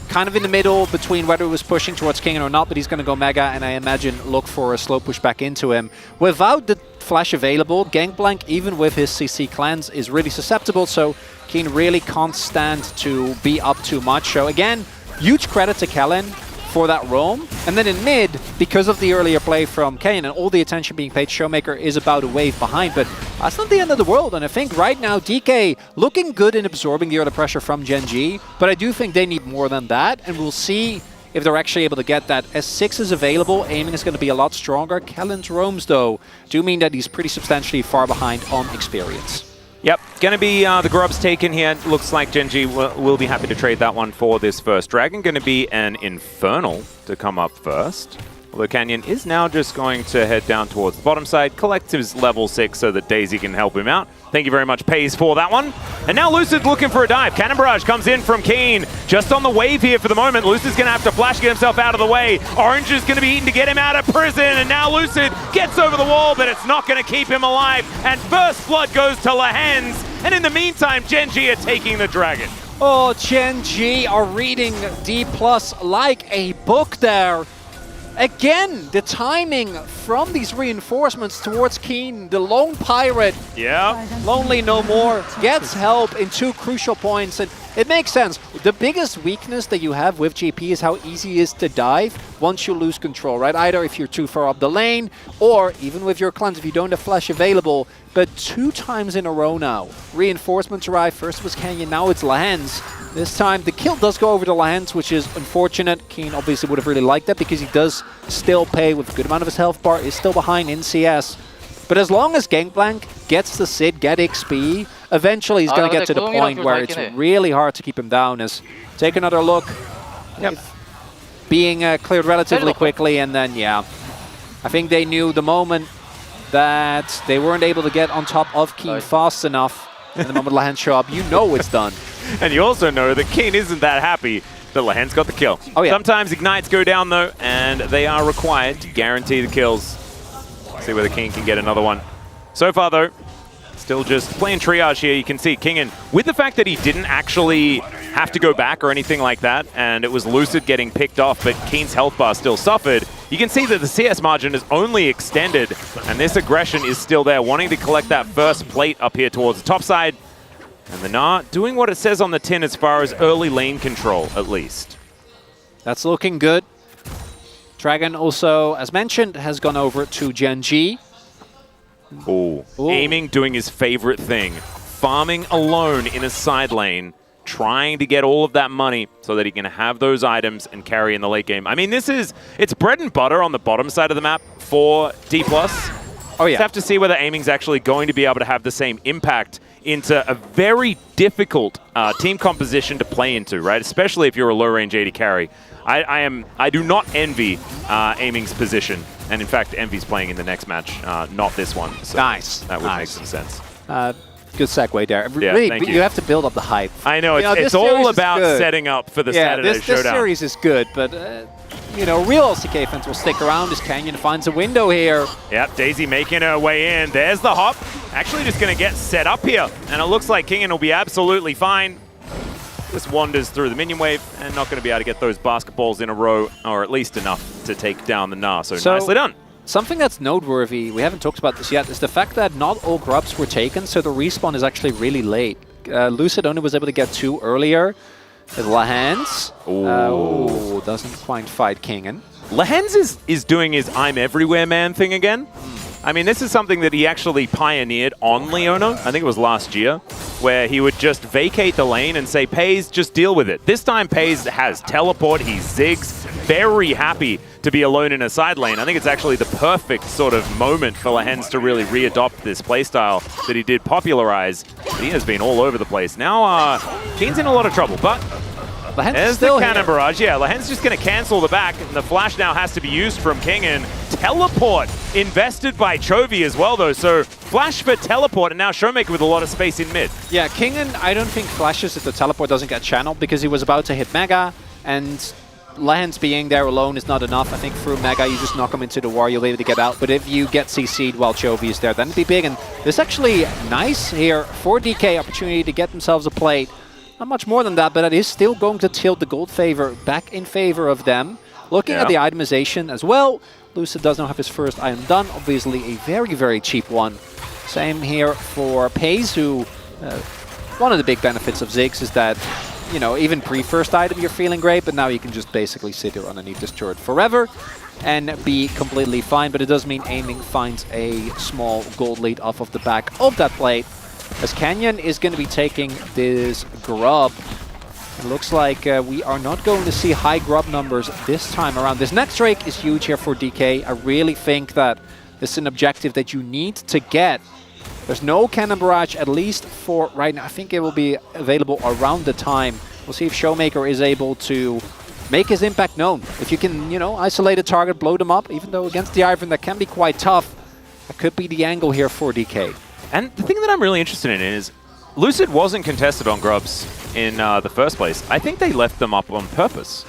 S11: kind of in the middle between whether he was pushing towards Kingen or not, but he's going to go Mega, and I imagine look for a slow push back into him. Without the flash available, Gangplank, even with his CC cleanse, is really susceptible, so Keen really can't stand to be up too much. So again, huge credit to Kellen for that roam. And then in mid, because of the earlier play from Kenyon and all the attention being paid, Showmaker is about a wave behind, but that's not the end of the world. And I think right now, DK looking good in absorbing the early pressure from Gen G, but I do think they need more than that, and we'll see if they're actually able to get that. As 6 is available, aiming is going to be a lot stronger. Kellen's roams, though, do mean that he's pretty substantially far behind on experience.
S10: Yep, going to be the grubs taken here. Looks like Gen G will be happy to trade that one for this first dragon. Going to be an Infernal to come up first. Although Canyon is now just going to head down towards the bottom side, collect his level 6 so that Daisy can help him out. Thank you very much, Pays, for that one. And now Lucid looking for a dive. Cannon Barrage comes in from Keen. Just on the wave here for the moment. Lucid's going to have to flash, get himself out of the way. Orange is going to be eaten to get him out of prison. And now Lucid gets over the wall, but it's not going to keep him alive. And first blood goes to Lahens. And in the meantime, Gen G are taking the dragon.
S11: Oh, Gen G are reading D+ like a book there. Again, the timing from these reinforcements towards Keen, the lone pirate, lonely no more, gets help in 2 crucial points, and it makes sense. The biggest weakness that you have with GP is how easy it is to dive once you lose control, right? Either if you're too far up the lane, or even with your cleanse, if you don't have flash available. But 2 times in a row now, reinforcements arrive. First was Canyon, now it's Lahens. This time the kill does go over to Lahens, which is unfortunate. Keen obviously would have really liked that because he does still pay with a good amount of his health bar, is still behind in CS. But as long as Gangplank gets the Sid, get XP, eventually he's going to get to the point where it's really hard to keep him down. As take another look. Yep. Being cleared relatively quickly, and then I think they knew the moment that they weren't able to get on top of Keen fast enough. And the moment Lahens show up, you know it's done.
S10: And you also know that Keen isn't that happy that Lahens got the kill.
S11: Oh, yeah.
S10: Sometimes Ignites go down, though, and they are required to guarantee the kills. See whether Keen can get another one. So far, though, still just playing triage here. You can see Kingen, with the fact that he didn't actually have to go back or anything like that, and it was Lucid getting picked off, but Keen's health bar still suffered, you can see that the CS margin is only extended, and this aggression is still there, wanting to collect that first plate up here towards the top side. And the Nah doing what it says on the tin as far as early lane control, at least.
S11: That's looking good. Dragon also, as mentioned, has gone over to Gen G.
S10: Ooh. Aiming, doing his favorite thing. Farming alone in a side lane, trying to get all of that money so that he can have those items and carry in the late game. I mean, it's bread and butter on the bottom side of the map for D+.
S11: Oh, yeah.
S10: Just have to see whether Aiming's actually going to be able to have the same impact into a very difficult team composition to play into, right? Especially if you're a low-range AD carry. I do not envy Aiming's position, and in fact, Envy's playing in the next match, not this one. So
S11: nice.
S10: That would make some sense.
S11: Good segue there.
S10: Yeah,
S11: really,
S10: thank you.
S11: You have to build up the hype.
S10: I know, it's all about setting up for the Saturday Showdown.
S11: This series is good, but you know, real LCK fans will stick around as Canyon finds a window here.
S10: Yep, Daisy making her way in. There's the hop. Actually just going to get set up here, and it looks like Kingen will be absolutely fine. just wanders through the minion wave and not going to be able to get those basketballs in a row, or at least enough to take down the Gnar. So nicely done.
S11: Something that's noteworthy, we haven't talked about this yet, is the fact that not all grubs were taken, so the respawn is actually really late. Lucid only was able to get 2 earlier. With Lahans. Doesn't quite fight Kingen.
S10: Lahans is doing his I'm everywhere man thing again. I mean, this is something that he actually pioneered on Leona, I think it was last year, where he would just vacate the lane and say, Pays, just deal with it. This time, Pays has teleport, he zigs, very happy to be alone in a side lane. I think it's actually the perfect sort of moment for Lahens to really readopt this playstyle that he did popularize. He has been all over the place. Now, Keen's in a lot of trouble, but
S11: Lahens
S10: there's
S11: still
S10: the cannon
S11: here.
S10: barrage. Yeah, Lahens just going to cancel the back, and the flash now has to be used from Kingen. Teleport invested by Chovy as well, though. So flash for teleport, and now Showmaker with a lot of space in mid.
S11: Yeah, Kingen, I don't think flashes if the teleport doesn't get channeled because he was about to hit Mega, and Lahens being there alone is not enough. I think through Mega, you just knock him into the war, you'll be able to get out. But if you get CC'd while Chovy is there, then it'd be big. And this actually nice here for DK, opportunity to get themselves a plate. Not much more than that, but it is still going to tilt the gold favor back in favor of them. Looking at the itemization as well, Lucid does not have his first item done. Obviously a very, very cheap one. Same here for Pays, who one of the big benefits of Ziggs is that, you know, even pre-first item you're feeling great, but now you can just basically sit here underneath this turret forever and be completely fine. But it does mean aiming finds a small gold lead off of the back of that plate, as Canyon is going to be taking this grub. It looks like we are not going to see high grub numbers this time around. This next Drake is huge here for DK. I really think that this is an objective that you need to get. There's no cannon barrage, at least for right now. I think it will be available around the time. We'll see if Showmaker is able to make his impact known. If you can, you know, isolate a target, blow them up, even though against the Ivern that can be quite tough. That could be the angle here for DK.
S10: And the thing that I'm really interested in is Lucid wasn't contested on grubs in the first place. I think they left them up on purpose,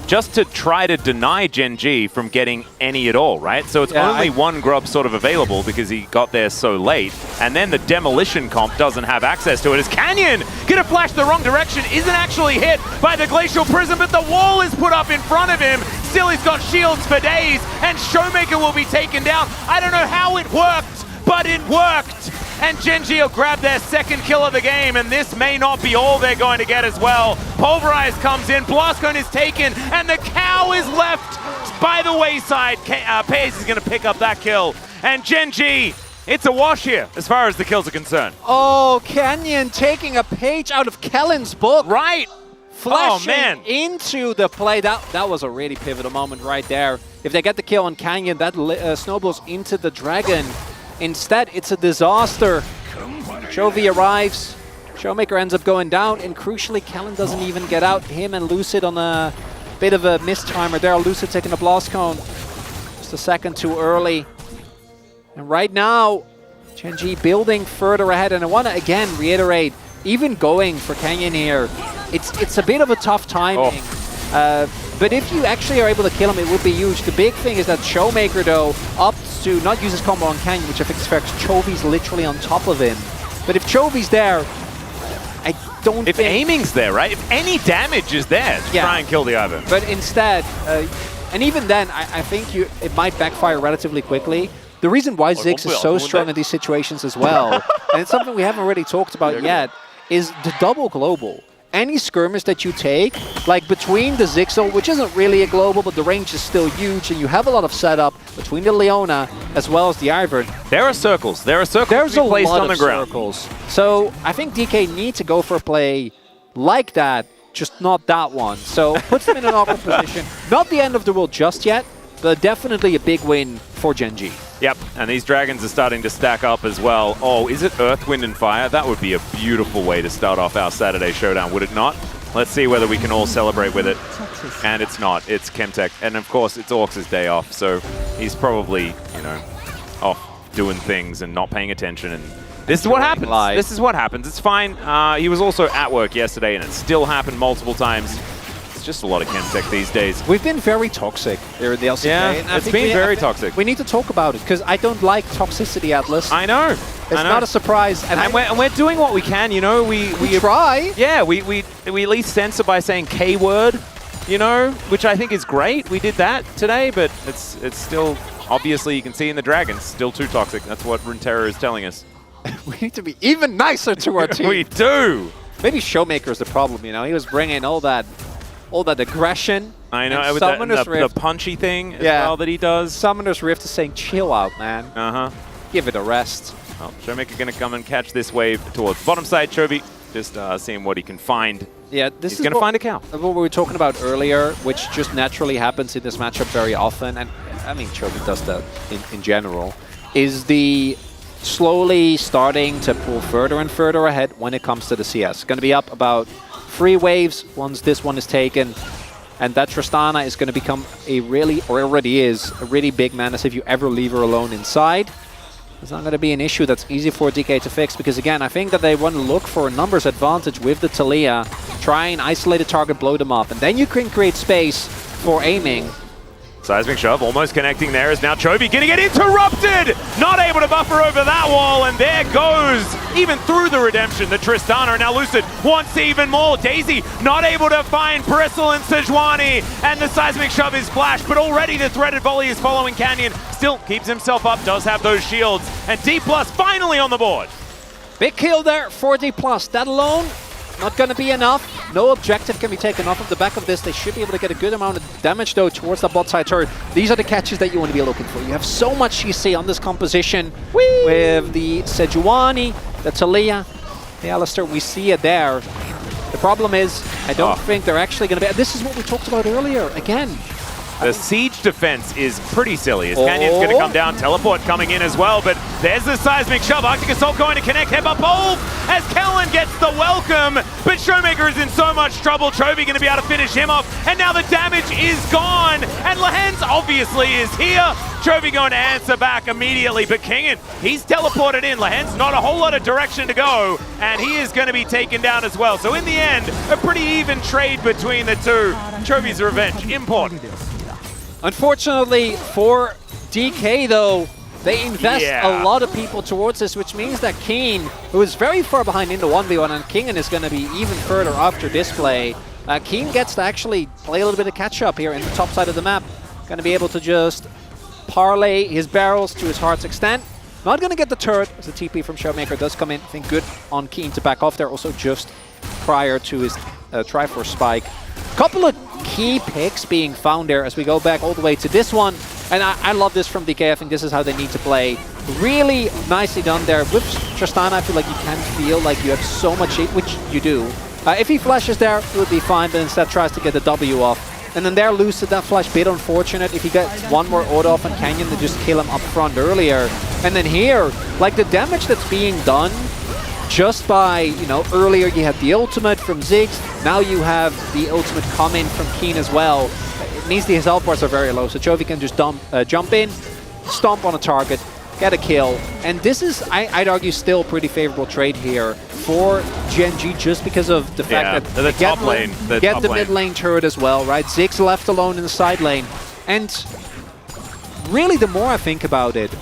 S10: just to try to deny Gen G from getting any at all, right? So it's only one grub sort of available because he got there so late, and then the demolition comp doesn't have access to it. As Canyon gonna flash the wrong direction, isn't actually hit by the Glacial Prism, but the wall is put up in front of him. Still, he's got shields for days, and Showmaker will be taken down. I don't know how it worked, but it worked. And Gen G will grab their second kill of the game, and this may not be all they're going to get as well. Pulverize comes in, Blast Cone is taken, and the cow is left by the wayside. Pays is going to pick up that kill. And Gen G, it's a wash here as far as the kills are concerned.
S11: Oh, Canyon taking a page out of Kellen's book.
S10: Right.
S11: Flashing into the play. That was a really pivotal moment right there. If they get the kill on Canyon, that snowballs into the Dragon. Instead, it's a disaster. Chovy arrives. Showmaker ends up going down, and crucially, Kellen doesn't even get out. Him and Lucid on a bit of a mistimer there. Lucid taking a Blast Cone just a second too early. And right now, Gen G building further ahead. And I want to again reiterate, even going for Canyon here, it's a bit of a tough timing. But if you actually are able to kill him, it would be huge. The big thing is that Showmaker, though, opts to not use his combo on Canyon, which I think is fair, because Chovy's literally on top of him. But if Chovy's there, I don't think...
S10: If aiming's there, right? If any damage is there to try and kill the Ivern.
S11: But instead, and even then, I think it might backfire relatively quickly. The reason why Ziggs is so strong in these situations as well, and it's something we haven't really talked about yet, is the double global. Any skirmish that you take, like between the Ziggs, which isn't really a global, but the range is still huge, and you have a lot of setup between the Leona as well as the Ivern.
S10: There are circles. There are circles
S11: There's a
S10: placed
S11: lot
S10: on the
S11: of
S10: ground.
S11: circles. So I think DK need to go for a play like that, just not that one. So puts them in an awkward position. Not the end of the world just yet, but definitely a big win for Gen G.
S10: Yep, and these dragons are starting to stack up as well. Oh, is it Earth, Wind, and Fire? That would be a beautiful way to start off our Saturday Showdown, would it not? Let's see whether we can all celebrate with it. And it's not. It's Chemtech. And of course, it's Orcs' day off, so he's probably, you know, off doing things and not paying attention. And this is what happens. This is what happens. It's fine. He was also at work yesterday, and it still happened multiple times. It's just a lot of Chemtech these days.
S11: We've been very toxic here in the LCK.
S10: Yeah,
S11: and I
S10: it's
S11: think
S10: been very
S11: I think
S10: toxic.
S11: We need to talk about it because I don't like toxicity, Atlas.
S10: I know.
S11: It's not a surprise. And
S10: we're doing what we can, you know. We
S11: try.
S10: Yeah, we at least censor by saying K word, you know, which I think is great. We did that today, but it's still, obviously you can see in the Dragons, still too toxic. That's what Runeterra is telling us.
S11: We need to be even nicer to our team.
S10: We do.
S11: Maybe Showmaker is the problem, you know. He was bringing all that aggression.
S10: I know,
S11: and
S10: with
S11: Summoner's
S10: the
S11: Rift.
S10: punchy thing as well that he does.
S11: Summoner's Rift is saying, chill out, man.
S10: Uh-huh.
S11: Give it a rest.
S10: Oh, Showmaker going to come and catch this wave towards the bottom side. Chovy just seeing what he can find.
S11: Yeah,
S10: He's going to find a cow.
S11: What we were talking about earlier, which just naturally happens in this matchup very often, and I mean, Chovy does that in general, is the slowly starting to pull further and further ahead when it comes to the CS. Going to be up about 3 waves once this one is taken, and that Tristana is going to become a really, or already is, a really big menace if you ever leave her alone inside. It's not going to be an issue that's easy for DK to fix because, again, I think that they want to look for a numbers advantage with the Taliyah, try and isolate a target, blow them up, and then you can create space for aiming.
S10: Seismic shove, almost connecting there, is now Chovy going to get interrupted! Not able to buffer over that wall, and there goes, even through the redemption, the Tristana. And now Lucid wants even more. Daisy not able to find Bristle and Sejuani, and the Seismic shove is flashed, but already the threaded volley is following Canyon. Still keeps himself up, does have those shields, and D+ finally on the board.
S11: Big kill there for D+. That alone, not going to be enough. No objective can be taken off of the back of this. They should be able to get a good amount of damage, though, towards the bot side turret. These are the catches that you want to be looking for. You have so much CC on this composition with the Sejuani, the Taliyah, the Alistar. We see it there. The problem is, I don't think they're actually going to be... This is what we talked about earlier. Again,
S10: The siege defense is pretty silly as Canyon's going to come down, teleport coming in as well, but there's the Seismic shove. Arctic Assault going to connect, Headbutt Pole as Kellen gets the welcome, but Showmaker is in so much trouble. Chovy going to be able to finish him off, and now the damage is gone, and Lehens obviously is here. Chovy going to answer back immediately, but Kingen, he's teleported in. Lehens not a whole lot of direction to go, and he is going to be taken down as well. So in the end, a pretty even trade between the two. Chovy's revenge, important.
S11: Unfortunately for DK, though, they invest a lot of people towards this, which means that Keen, who is very far behind in the 1v1, and Kingen is going to be even further after display. Keen gets to actually play a little bit of catch-up here in the top side of the map. Going to be able to just parlay his barrels to his heart's extent. Not going to get the turret, as the TP from Showmaker does come in. I think good on Keen to back off there, also just prior to his Triforce spike. Couple of key picks being found there as we go back all the way to this one. And I love this from DK. I think this is how they need to play. Really nicely done there. With Tristana, I feel like you can feel like you have so much heat, which you do. If he flashes there, it would be fine, but instead tries to get the W off. And then there, Lucid, that flash, bit unfortunate. If he gets one more auto off on Canyon, they just kill him up front earlier. And then here, like the damage that's being done, just by, you know, earlier you had the ultimate from Ziggs, now you have the ultimate come in from Keen as well. It means his health bars are very low, so Chovy can just jump in, stomp on a target, get a kill. And this is, I'd argue, still a pretty favorable trade here for Gen G, just because of the fact that
S10: the top lane,
S11: get the mid lane turret as well, right? Ziggs left alone in the side lane. And really, the more I think about it,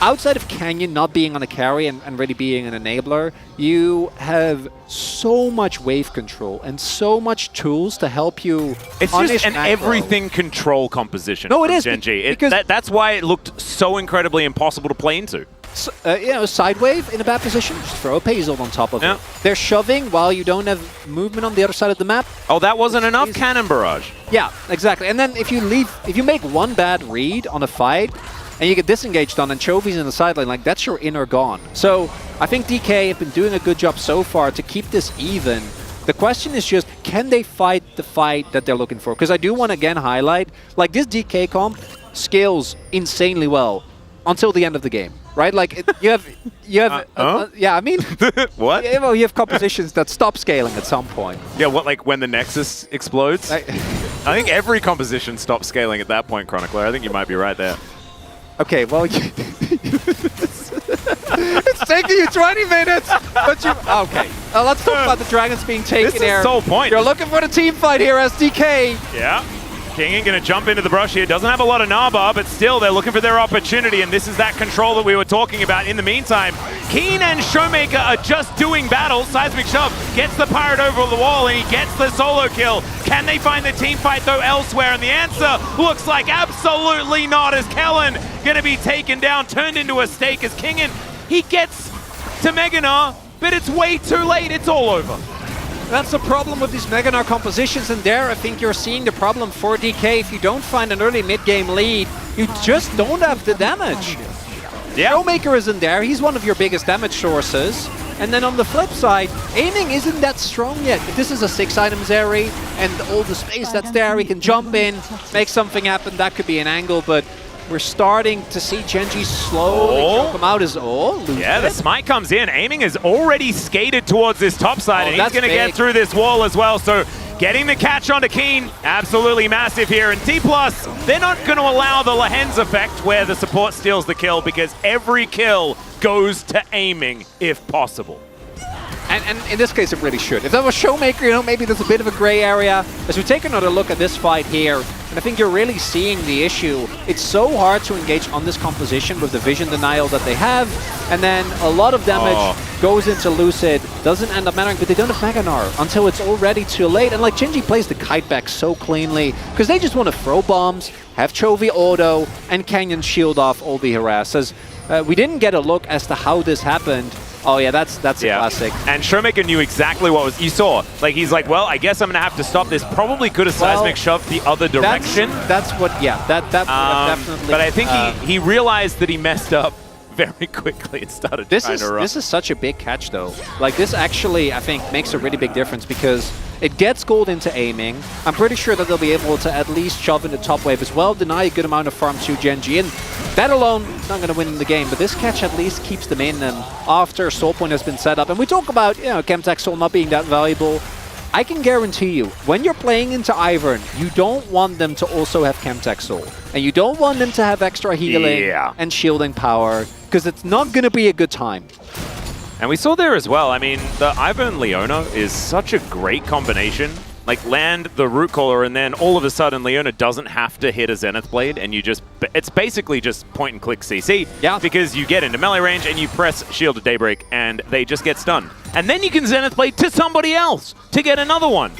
S11: outside of Canyon not being on a carry and really being an enabler, you have so much wave control and so much tools to help you.
S10: It's just an everything control composition.
S11: No, it is.
S10: Gen G. That's why it looked so incredibly impossible to play into.
S11: So, you know, side wave in a bad position, just throw a Pazel on top of it. They're shoving while you don't have movement on the other side of the map.
S10: Oh, that wasn't enough cannon barrage.
S11: Yeah, exactly. And then if you make one bad read on a fight, and you get disengaged on, and Chovy's in the sideline, like, that's your inner gone. So I think DK have been doing a good job so far to keep this even. The question is just, can they fight the fight that they're looking for? Because I do want to again highlight, like, this DK comp scales insanely well until the end of the game, right? Like, you have yeah, I mean,
S10: what?
S11: Yeah, well, you have compositions that stop scaling at some point.
S10: Yeah, what, like when the Nexus explodes? I think every composition stops scaling at that point, Chronicler. I think you might be right there.
S11: Okay, well, it's taking you 20 minutes, but you... Okay, let's talk about the Dragons being taken here.
S10: This is the whole point.
S11: You're looking for the team fight here, SDK.
S10: Yeah. King going to jump into the brush here. Doesn't have a lot of Naba, but still they're looking for their opportunity, and this is that control that we were talking about. In the meantime, Keen and Showmaker are just doing battle. Seismic Shove gets the Pirate over the wall, and he gets the solo kill. Can they find the team fight, though, elsewhere? And the answer looks like absolutely not, as Kellen going to be taken down, turned into a steak as Kingen, he gets to Meganar, but it's way too late. It's all over.
S11: That's the problem with these Meganar compositions, and there I think you're seeing the problem for DK. If you don't find an early mid-game lead, you just don't have the damage.
S10: Yeah.
S11: Showmaker isn't there, he's one of your biggest damage sources. And then on the flip side, aiming isn't that strong yet. If this is a 6-item Zeri, and all the space that's there, he can jump in, make something happen, that could be an angle, but we're starting to see Genji slowly come out as
S10: yeah, the smite comes in. Aiming is already skated towards this top side, and he's going to get through this wall as well. So getting the catch onto Keen, absolutely massive here. And D+, they're not going to allow the Lehens effect where the support steals the kill, because every kill goes to aiming if possible.
S11: And in this case, it really should. If that was Showmaker, you know, maybe there's a bit of a gray area. As we take another look at this fight here, and I think you're really seeing the issue. It's so hard to engage on this composition with the vision denial that they have, and then a lot of damage goes into Lucid, doesn't end up mattering, but they don't have Meganar until it's already too late. And like Genji plays the kite back so cleanly, because they just want to throw bombs, have Chovy auto, and Canyon shield off all the harassers. We didn't get a look as to how this happened. Oh yeah, that's a classic.
S10: And Showmaker knew exactly what was, you saw, like he's like, well, I guess I'm gonna have to stop this. Probably could have seismic shoved the other direction.
S11: That's what, yeah, that definitely.
S10: But I think he realized that he messed up very quickly and started trying to run.
S11: This is such a big catch though. Like this actually, I think, makes a really big difference because it gets gold into aiming. I'm pretty sure that they'll be able to at least shove in the top wave as well, deny a good amount of farm to Genji. And that alone, not going to win the game, but this catch at least keeps them in. And after Soul Point has been set up, and we talk about, you know, Chemtech Soul not being that valuable, I can guarantee you, when you're playing into Ivern, you don't want them to also have Chemtech Soul. And you don't want them to have extra healing and shielding power, because it's not going to be a good time.
S10: And we saw there as well, I mean, the Ivern Leona is such a great combination. Like, land the Root Caller, and then all of a sudden, Leona doesn't have to hit a Zenith Blade, and you just, it's basically just point-and-click CC.
S11: Yeah.
S10: Because you get into melee range, and you press Shield of Daybreak, and they just get stunned. And then you can Zenith Blade to somebody else to get another one.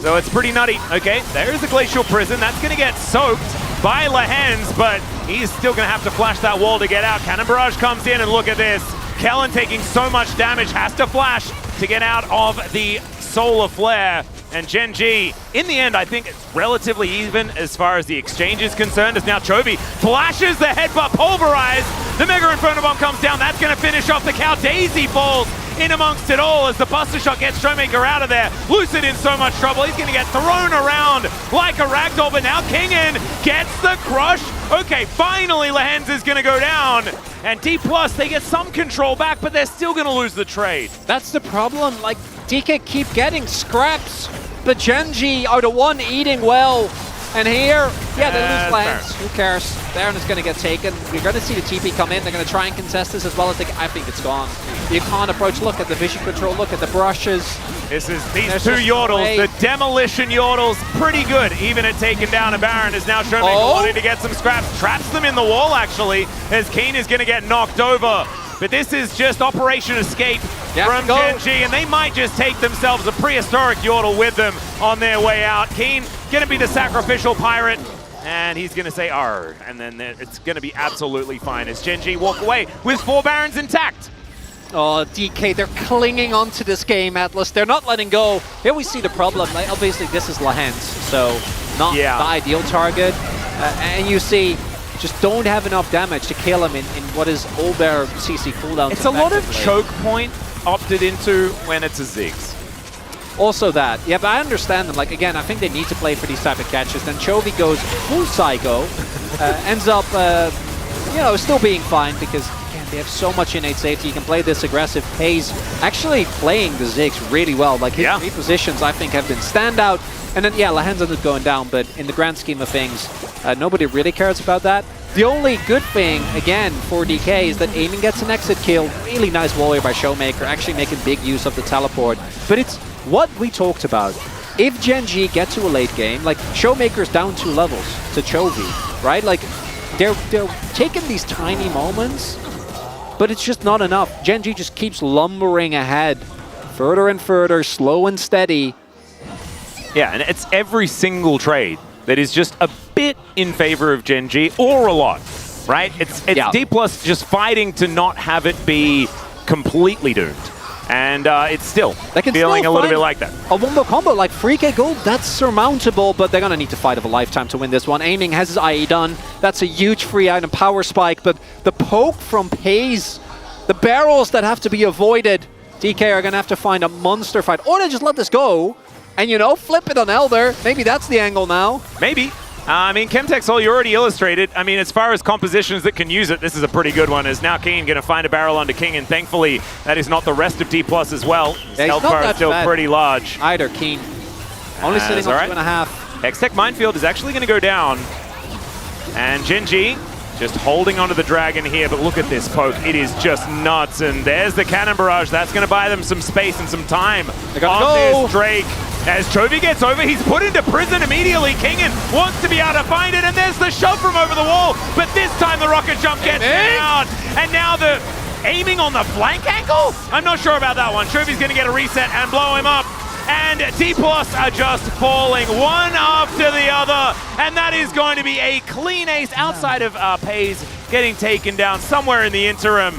S10: So it's pretty nutty. Okay, there's the Glacial Prison. That's going to get soaked by Lehens, but he's still going to have to flash that wall to get out. Cannon Barrage comes in, and look at this. Kellen taking so much damage, has to flash to get out of the Solar Flare. And Genji, in the end, I think it's relatively even as far as the exchange is concerned, as now Chovy flashes the headbutt, pulverize. The Mega Inferno Bomb comes down. That's going to finish off the cow. Daisy falls in amongst it all as the Buster Shot gets Showmaker out of there. Lucid in so much trouble. He's going to get thrown around like a ragdoll, but now Kingen gets the crush. Okay, finally Lehens is going to go down. And D+, they get some control back, but they're still going to lose the trade.
S11: That's the problem. Like, DK keep getting scraps, but Genji are the one eating well. And here, yeah, they lose lands. Who cares? Baron is going to get taken. We're going to see the TP come in. They're going to try and contest this as well as they can. I think it's gone. You can't approach. Look at the vision control. Look at the brushes.
S10: This is these two Yordles, the Demolition Yordles, pretty good, even at taking down a Baron. Is now Showmaker wanting to get some scraps. Traps them in the wall, actually, as Keen is going to get knocked over. But this is just Operation Escape from Genji, and they might just take themselves a prehistoric Yordle with them on their way out. Keen going to be the sacrificial pirate, and he's going to say "arr," and then it's going to be absolutely fine as Genji walk away with 4 Barons intact.
S11: Oh, DK, they're clinging onto this game, Atlas. They're not letting go. Here we see the problem. Like, obviously, this is Lehens, so not the ideal target. And you see, just don't have enough damage to kill him in what is all their CC cooldowns.
S10: It's a lot of choke point opted into when it's a Ziggs.
S11: Also that. Yeah, but I understand them. Like, again, I think they need to play for these type of catches. Then Chovy goes full psycho, ends up, you know, still being fine because, again, they have so much innate safety. You can play this aggressive pace. Actually playing the Ziggs really well. Like, his repositions, I think, have been standout. And then, yeah, Lehens ended up going down, but in the grand scheme of things, nobody really cares about that. The only good thing, again, for DK is that aiming gets an exit kill. Really nice warrior by Showmaker, actually making big use of the teleport. But it's what we talked about. if Gen G get to a late game, like Showmaker's down 2 levels to Chovy, right? Like they're taking these tiny moments, but it's just not enough. Gen G just keeps lumbering ahead, further and further, slow and steady.
S10: Yeah, and it's every single trade that is just a bit in favor of Gen G or a lot, right? It's D Plus just fighting to not have it be completely doomed. And it's still feeling a little bit like that.
S11: A wombo combo like 3k gold, that's surmountable, but they're gonna need to fight of a lifetime to win this one. Aiming has his IE done. That's a huge free item power spike, but the poke from Pays, the barrels that have to be avoided, DK are gonna have to find a monster fight. Or they just let this go and, you know, flip it on Elder. Maybe that's the angle now.
S10: Maybe. I mean, Chemtexol, you already illustrated. I mean, as far as compositions that can use it, this is a pretty good one. Is now Keen going to find a barrel onto King, and thankfully, that is not the rest of D Plus as well. His health bar is still pretty large.
S11: Either Keen. Only sitting on 2.5.
S10: Hextech Minefield is actually going to go down. And Gen G just holding onto the dragon here, but look at this poke. It is just nuts, and there's the cannon barrage. That's going to buy them some space and some time on this Drake. As Chovy gets over, he's put into prison immediately. Kingen wants to be able to find it, and there's the shove from over the wall, but this time the rocket jump gets down, and now the aiming on the flank angle? I'm not sure about that one. Chovy's going to get a reset and blow him up, and D Plus are just falling one after the other, and that is going to be a clean ace outside of Pays getting taken down somewhere in the interim.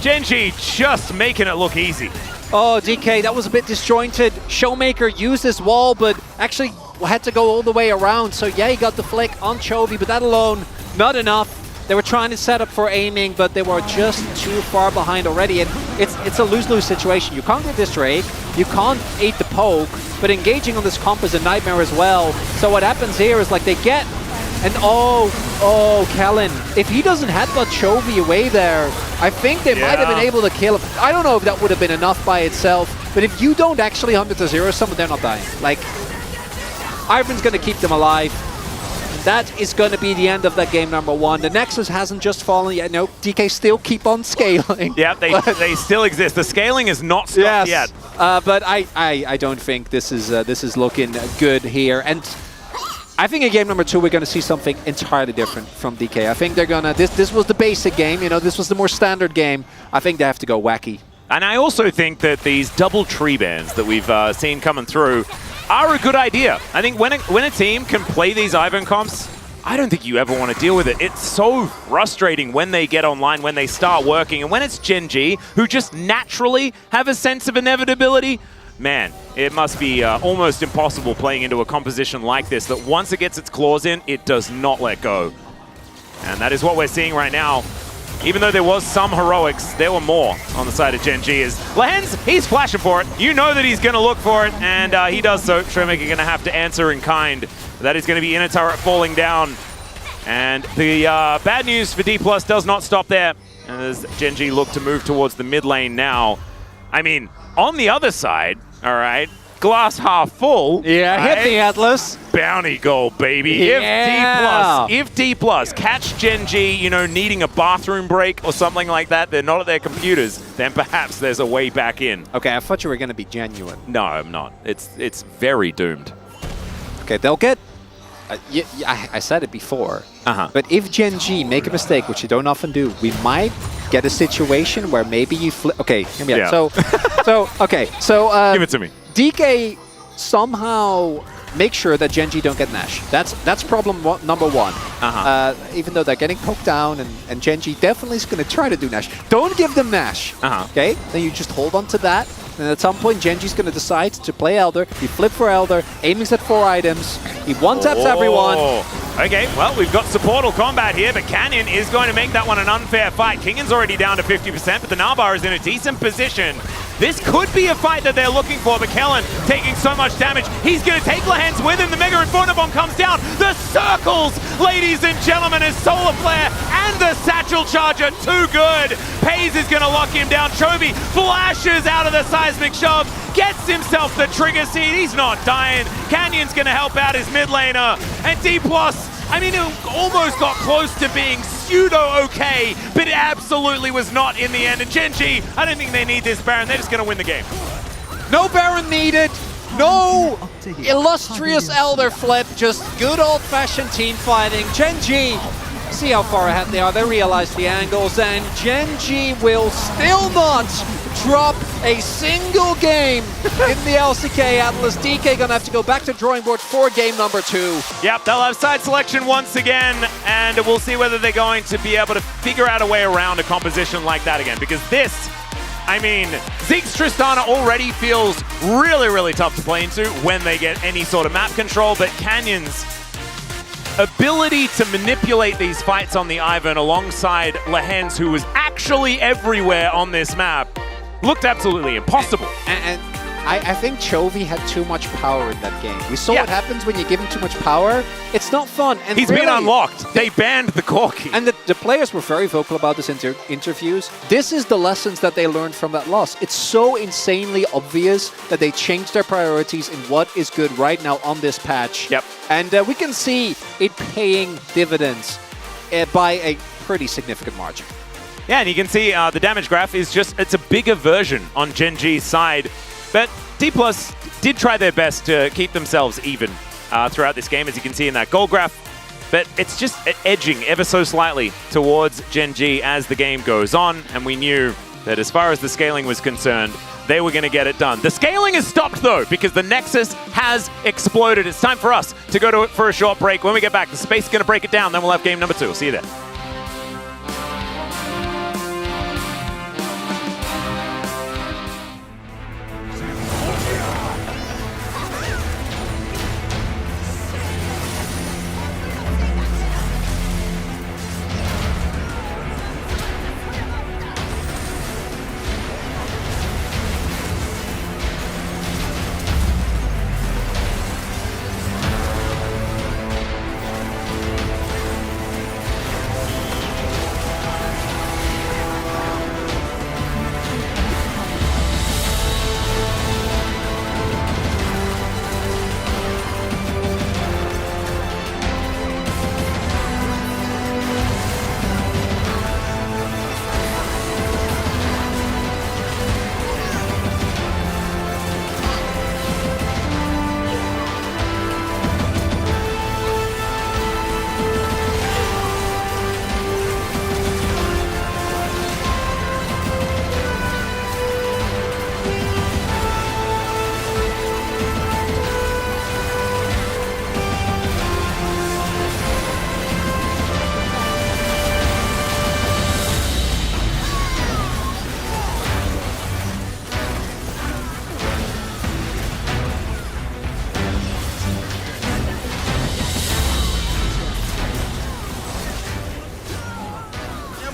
S10: Gen G just making it look easy.
S11: Oh, DK, that was a bit disjointed. Showmaker used his wall, but actually had to go all the way around. So yeah, he got the flick on Chovy, but that alone, not enough. They were trying to set up for aiming, but they were just too far behind already. And it's a lose-lose situation. You can't get this Drake, you can't eat the poke, but engaging on this comp is a nightmare as well. So what happens here is like they get, and Kellen, if he doesn't headbutt Chovy away there, I think they might have been able to kill him. I don't know if that would have been enough by itself, but if you don't actually 100-0 someone, they're not dying. Like, Ivan's going to keep them alive. That is going to be the end of that game number 1. The Nexus hasn't just fallen yet. No, DK still keep on scaling.
S10: Yeah, they still exist. The scaling is not stopped yet.
S11: But I don't think this is looking good here. And I think in game number 2 we're going to see something entirely different from DK. I think they're going to, this was the basic game, you know, this was the more standard game. I think they have to go wacky.
S10: And I also think that these double tree bans that we've seen coming through are a good idea. I think when a team can play these Ivan comps, I don't think you ever want to deal with it. It's so frustrating when they get online, when they start working, and when it's Gen G, who just naturally have a sense of inevitability. Man, it must be almost impossible playing into a composition like this, that once it gets its claws in, it does not let go. And that is what we're seeing right now. Even though there was some heroics, there were more on the side of Gen G. As Lehens, he's flashing for it. You know that he's going to look for it, and he does so. Showmaker going to have to answer in kind. That is going to be in a turret falling down. And the bad news for D Plus does not stop there, as Gen G look to move towards the mid lane now. I mean, on the other side, all right, glass half full.
S11: Yeah,
S10: right?
S11: hit the Atlas.
S10: Bounty goal, baby.
S11: Yeah.
S10: If D Plus catch Gen G, you know, needing a bathroom break or something like that, they're not at their computers, then perhaps there's a way back in.
S11: Okay, I thought you were going to be genuine.
S10: No, I'm not. It's very doomed.
S11: Okay, they'll get... I said it before, but if Gen G make a mistake, which you don't often do, we might get a situation where maybe you flip. Okay, hear me out. So,
S10: give it to me.
S11: DK somehow make sure that Gen G don't get Nash. That's problem number 1. Even though they're getting poked down, and Gen G definitely is going to try to do Nash. Don't give them Nash. Okay, then you just hold on to that. And at some point, Gen G's going to decide to play Elder. He flip for Elder, aiming at 4 items. He one-taps everyone.
S10: Okay, well, we've got supportal combat here, but Canyon is going to make that one an unfair fight. Kingan's already down to 50%, but the Nalbar is in a decent position. This could be a fight that they're looking for, but Kellen taking so much damage. He's going to take Lehens with him. The Mega Inferno Bomb comes down. The circles, ladies and gentlemen, as Solar Flare and the Satchel Charger, too good. Pays is going to lock him down. Chovy flashes out of the seismic shove, gets himself the trigger seed. He's not dying. Canyon's going to help out his mid laner. And D+, I mean, it almost got close to being pseudo-okay, but it absolutely was not in the end. And Gen G, I don't think they need this Baron. They're just going to win the game.
S11: No Baron needed. No illustrious elder flip, just good old-fashioned team fighting. Gen.G, see how far ahead they are. They realize the angles, and Gen.G will still not drop a single game in the LCK Atlas. DK gonna have to go back to drawing board for game number 2.
S10: Yep, they'll have side selection once again, and we'll see whether they're going to be able to figure out a way around a composition like that again. Because this, I mean, Zeke's Tristana already feels really, really tough to play into when they get any sort of map control, but Canyon's ability to manipulate these fights on the Ivern alongside Lehens, who was actually everywhere on this map, looked absolutely impossible.
S11: And I think Chovy had too much power in that game. We saw what happens when you give him too much power. It's not fun. And
S10: he's been unlocked. They banned the Corki.
S11: And the players were very vocal about this in interviews. This is the lessons that they learned from that loss. It's so insanely obvious that they changed their priorities in what is good right now on this patch.
S10: Yep.
S11: And we can see it paying dividends by a pretty significant margin.
S10: Yeah, and you can see the damage graph is just, it's a bigger version on Gen.G's side. But D+ did try their best to keep themselves even throughout this game, as you can see in that goal graph. But it's just edging ever so slightly towards Gen.G as the game goes on. And we knew that as far as the scaling was concerned, they were going to get it done. The scaling is stopped, though, because the Nexus has exploded. It's time for us to go for a short break. When we get back, the Space is going to break it down. Then we'll have game number 2. We'll see you there.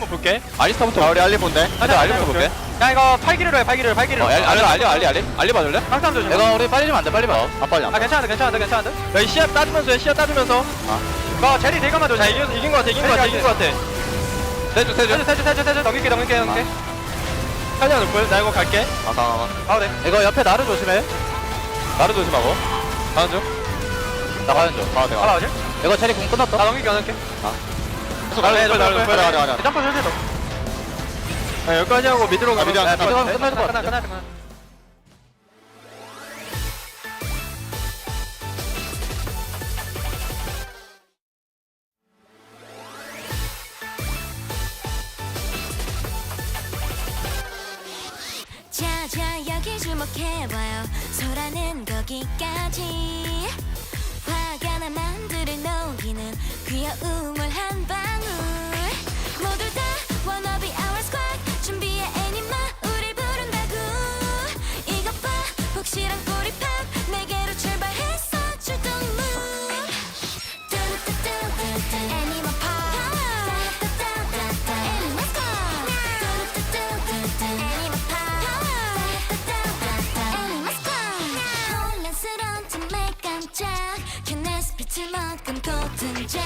S8: 볼게. 알리스타부터. 우리 알리 본데. 알리부터 볼게.
S5: 야 이거 8기를 해 8기를
S8: 알리 봐줄래?
S5: 항상 조심.
S8: 내가 우리 빨리 좀 안 돼. 빨리 봐. 빨리 안 돼.
S5: 괜찮아. 야, 이 시합 따주면서. 이거 제리 대가만 줘. 이긴 거 같아. 세주. 넘길게. 살려 놓고 나 이거 갈게.
S8: 가도 돼. 이거 옆에 나를 조심해. 나를 조심하고. 가는 중. 나 가는 중. 가도 돼.
S5: 가지?
S8: 이거 체리 공 끝났다.
S5: 나 넘길게.
S8: 나를.
S5: 점프 실패도. 여기까지 하고 미드로 가면
S8: 끝날 것 같아.
S1: 자 여기 주목해봐요. 소라는 거기까지. 화가 나 만들을 녹이는 귀여움을 한 방울. 모두 다 wanna be our squad. 준비해 애니마 우릴 부른다고. 이것 봐 혹시란 꼬리팝 내게로 출발했어 출동무. 애니마 팝 애니마 스쿼드. 애니마 팝 혼란스러운 틈에 깜짝 큐네스 빛을 머금 고등장.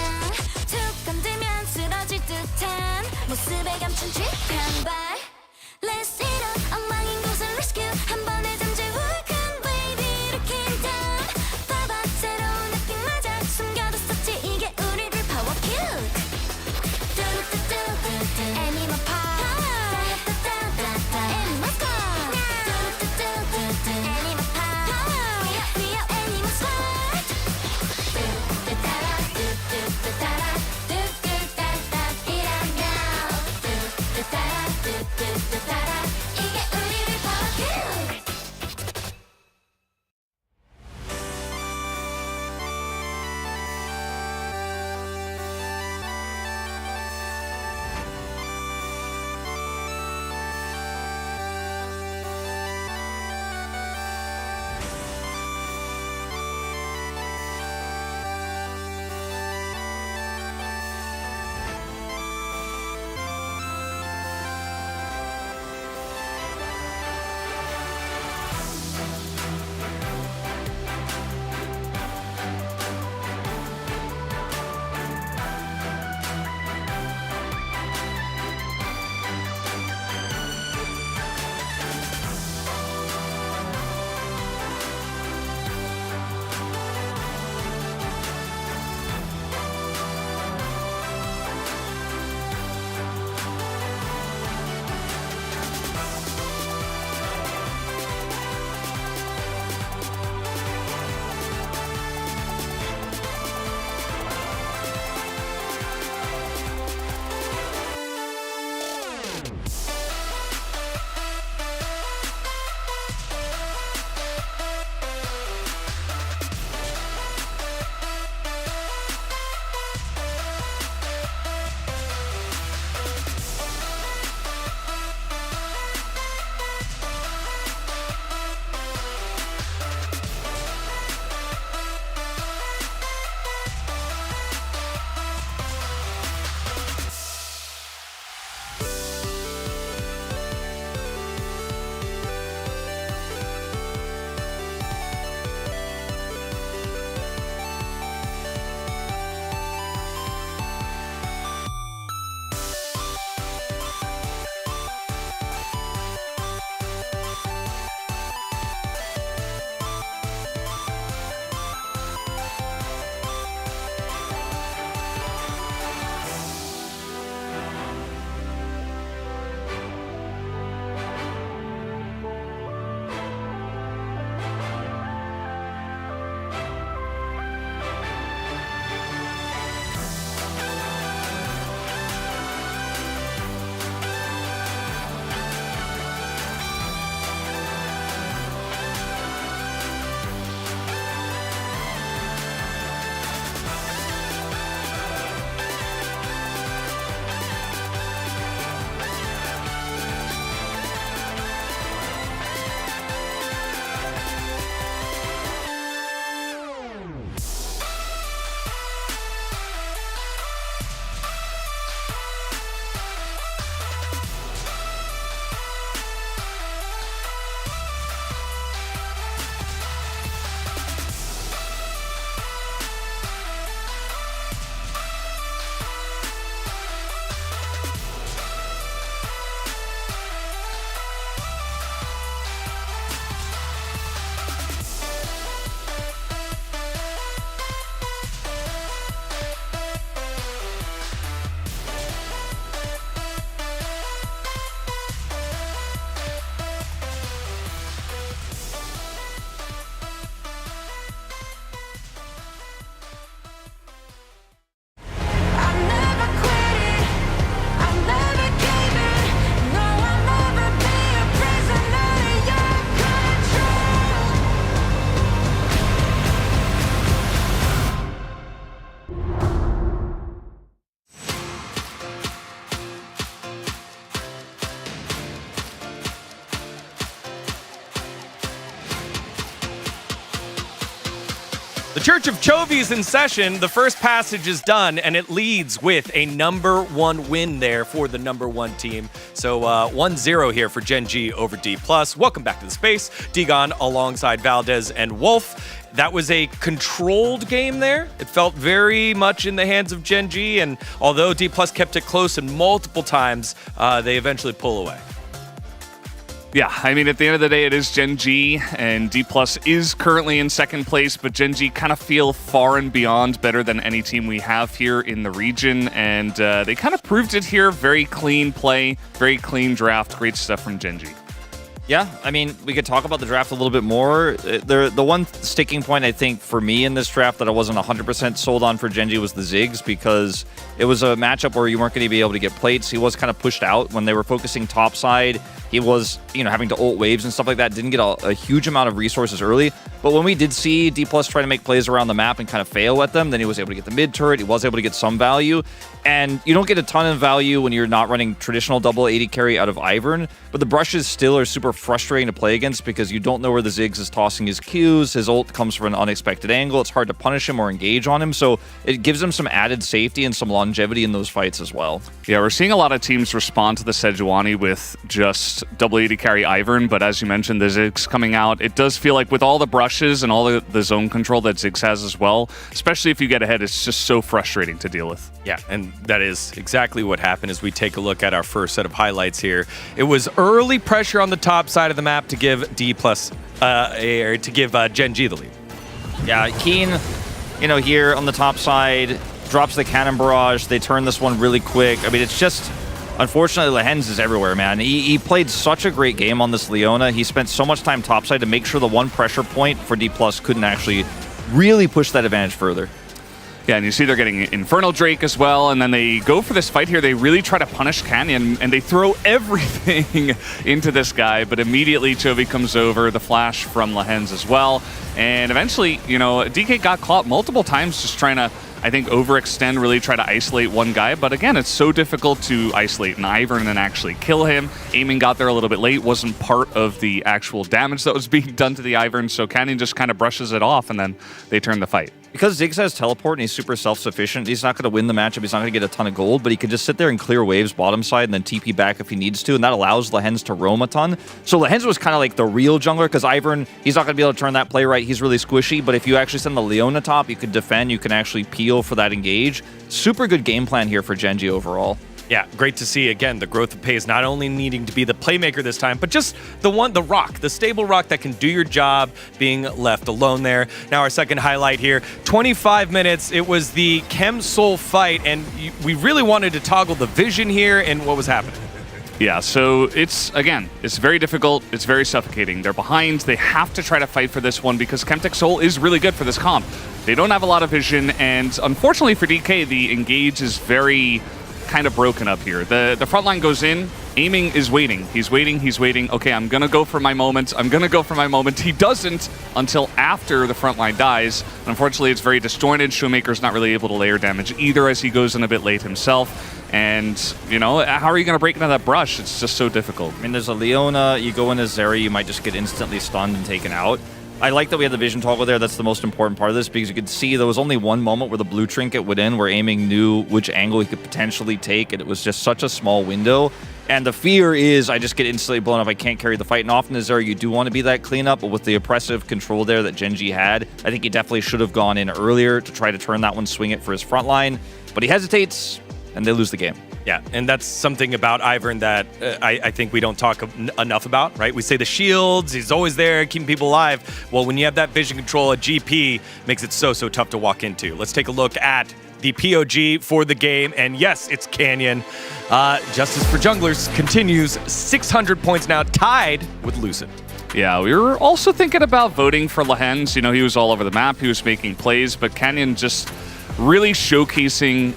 S1: 툭 건들면 쓰러질 듯한 모습에 감춘 쥐한발. Let's eat up 엉망인 곳을 rescue. 한 번에 잠재 울큰 wave 일으킨 다음. 봐봐 새로운 느낌마저 숨겨뒀었지. 이게 우리를 power cute. 애니마 팝 애니마 스쿼드. 애니마 팝
S2: Church of Chovy is in session. The first passage is done, and it leads with a #1 win there for the #1 team. So 1-0 here for Gen G over D+. Welcome back to the space. Digon alongside Valdez and Wolf. That was a controlled game there. It felt very much in the hands of Gen G, and although D+ kept it close and multiple times, they eventually pull away.
S4: Yeah, I mean, at the end of the day, it is Gen G, and D+ is currently in second place, but Gen G kind of feel far and beyond better than any team we have here in the region, and they kind of proved it here. Very clean play, very clean draft. Great stuff from Gen G.
S3: Yeah, I mean, we could talk about the draft a little bit more. The one sticking point, I think, for me in this draft that I wasn't 100% sold on for Gen G was the Ziggs, because it was a matchup where you weren't going to be able to get plates. He was kind of pushed out when they were focusing topside. He was, having to ult waves and stuff like that. Didn't get a huge amount of resources early. But when we did see D+ try to make plays around the map and kind of fail at them, then he was able to get the mid turret. He was able to get some value. And you don't get a ton of value when you're not running traditional double 80 carry out of Ivern. But the brushes still are super frustrating to play against because you don't know where the Ziggs is tossing his Qs. His ult comes from an unexpected angle. It's hard to punish him or engage on him. So it gives him some added safety and some longevity in those fights as well.
S4: Yeah, we're seeing a lot of teams respond to the Sejuani with just double 80 carry Ivern, but as you mentioned, the Ziggs coming out, it does feel like with all the brushes and all the zone control that Ziggs has as well, especially if you get ahead, it's just so frustrating to deal with.
S2: Yeah, and that is exactly what happened as we take a look at our first set of highlights here. It was early pressure on the top side of the map to give D+, to give Gen G the lead.
S3: Yeah, Keen, here on the top side, drops the cannon barrage. They turn this one really quick. I mean, it's just, unfortunately, Lehens is everywhere, man. He played such a great game on this Leona. He spent so much time topside to make sure the one pressure point for D+ couldn't actually really push that advantage further.
S4: Yeah, and you see they're getting Infernal Drake as well, and then they go for this fight here. They really try to punish Canyon, and they throw everything into this guy, but immediately Chovy comes over, the flash from Lehens as well, and eventually, DK got caught multiple times just trying to, I think, overextend, really try to isolate one guy, but again, it's so difficult to isolate an Ivern and actually kill him. Aiming got there a little bit late, wasn't part of the actual damage that was being done to the Ivern, so Canyon just kind of brushes it off, and then they turn the fight.
S3: Because Ziggs has teleport and he's super self-sufficient, he's not going to win the matchup, he's not going to get a ton of gold, but he can just sit there and clear waves bottom side and then TP back if he needs to, and that allows Lehens to roam a ton. So Lehens was kind of like the real jungler, because Ivern, he's not going to be able to turn that play right, he's really squishy, but if you actually send the Leona top, you can defend, you can actually peel for that engage. Super good game plan here for Gen G overall.
S2: Yeah, great to see, again, the growth of Pays not only needing to be the playmaker this time, but just the rock, the stable rock that can do your job being left alone there. Now our second highlight here, 25 minutes, it was the Chem Soul fight, and we really wanted to toggle the vision here and what was happening.
S4: Yeah, so it's very difficult, it's very suffocating. They're behind, they have to try to fight for this one because Chemtech Soul is really good for this comp. They don't have a lot of vision, and unfortunately for DK, the engage is very kind of broken up here. The front line goes in, Aiming is waiting. He's waiting. Okay, I'm gonna go for my moment. He doesn't until after the front line dies. Unfortunately, it's very disjointed. Showmaker's not really able to layer damage either as he goes in a bit late himself. And, how are you gonna break into that brush? It's just so difficult.
S3: I mean, there's a Leona, you go into Zeri, you might just get instantly stunned and taken out. I like that we had the vision toggle there. That's the most important part of this because you could see there was only one moment where the blue trinket went in where Aiming knew which angle he could potentially take, and it was just such a small window. And the fear is I just get instantly blown up. I can't carry the fight. And often as there, you do want to be that cleanup, but with the oppressive control there that Gen G had, I think he definitely should have gone in earlier to try to turn that one, swing it for his front line. But he hesitates, and they lose the game.
S2: Yeah, and that's something about Ivern that I think we don't talk enough about, right? We say the shields, he's always there, keeping people alive. Well, when you have that vision control, a GP makes it so tough to walk into. Let's take a look at the POG for the game, and yes, it's Canyon. Justice for Junglers continues, 600 points now, tied with Lucid.
S4: Yeah, we were also thinking about voting for Lehens. He was all over the map, he was making plays, but Canyon just really showcasing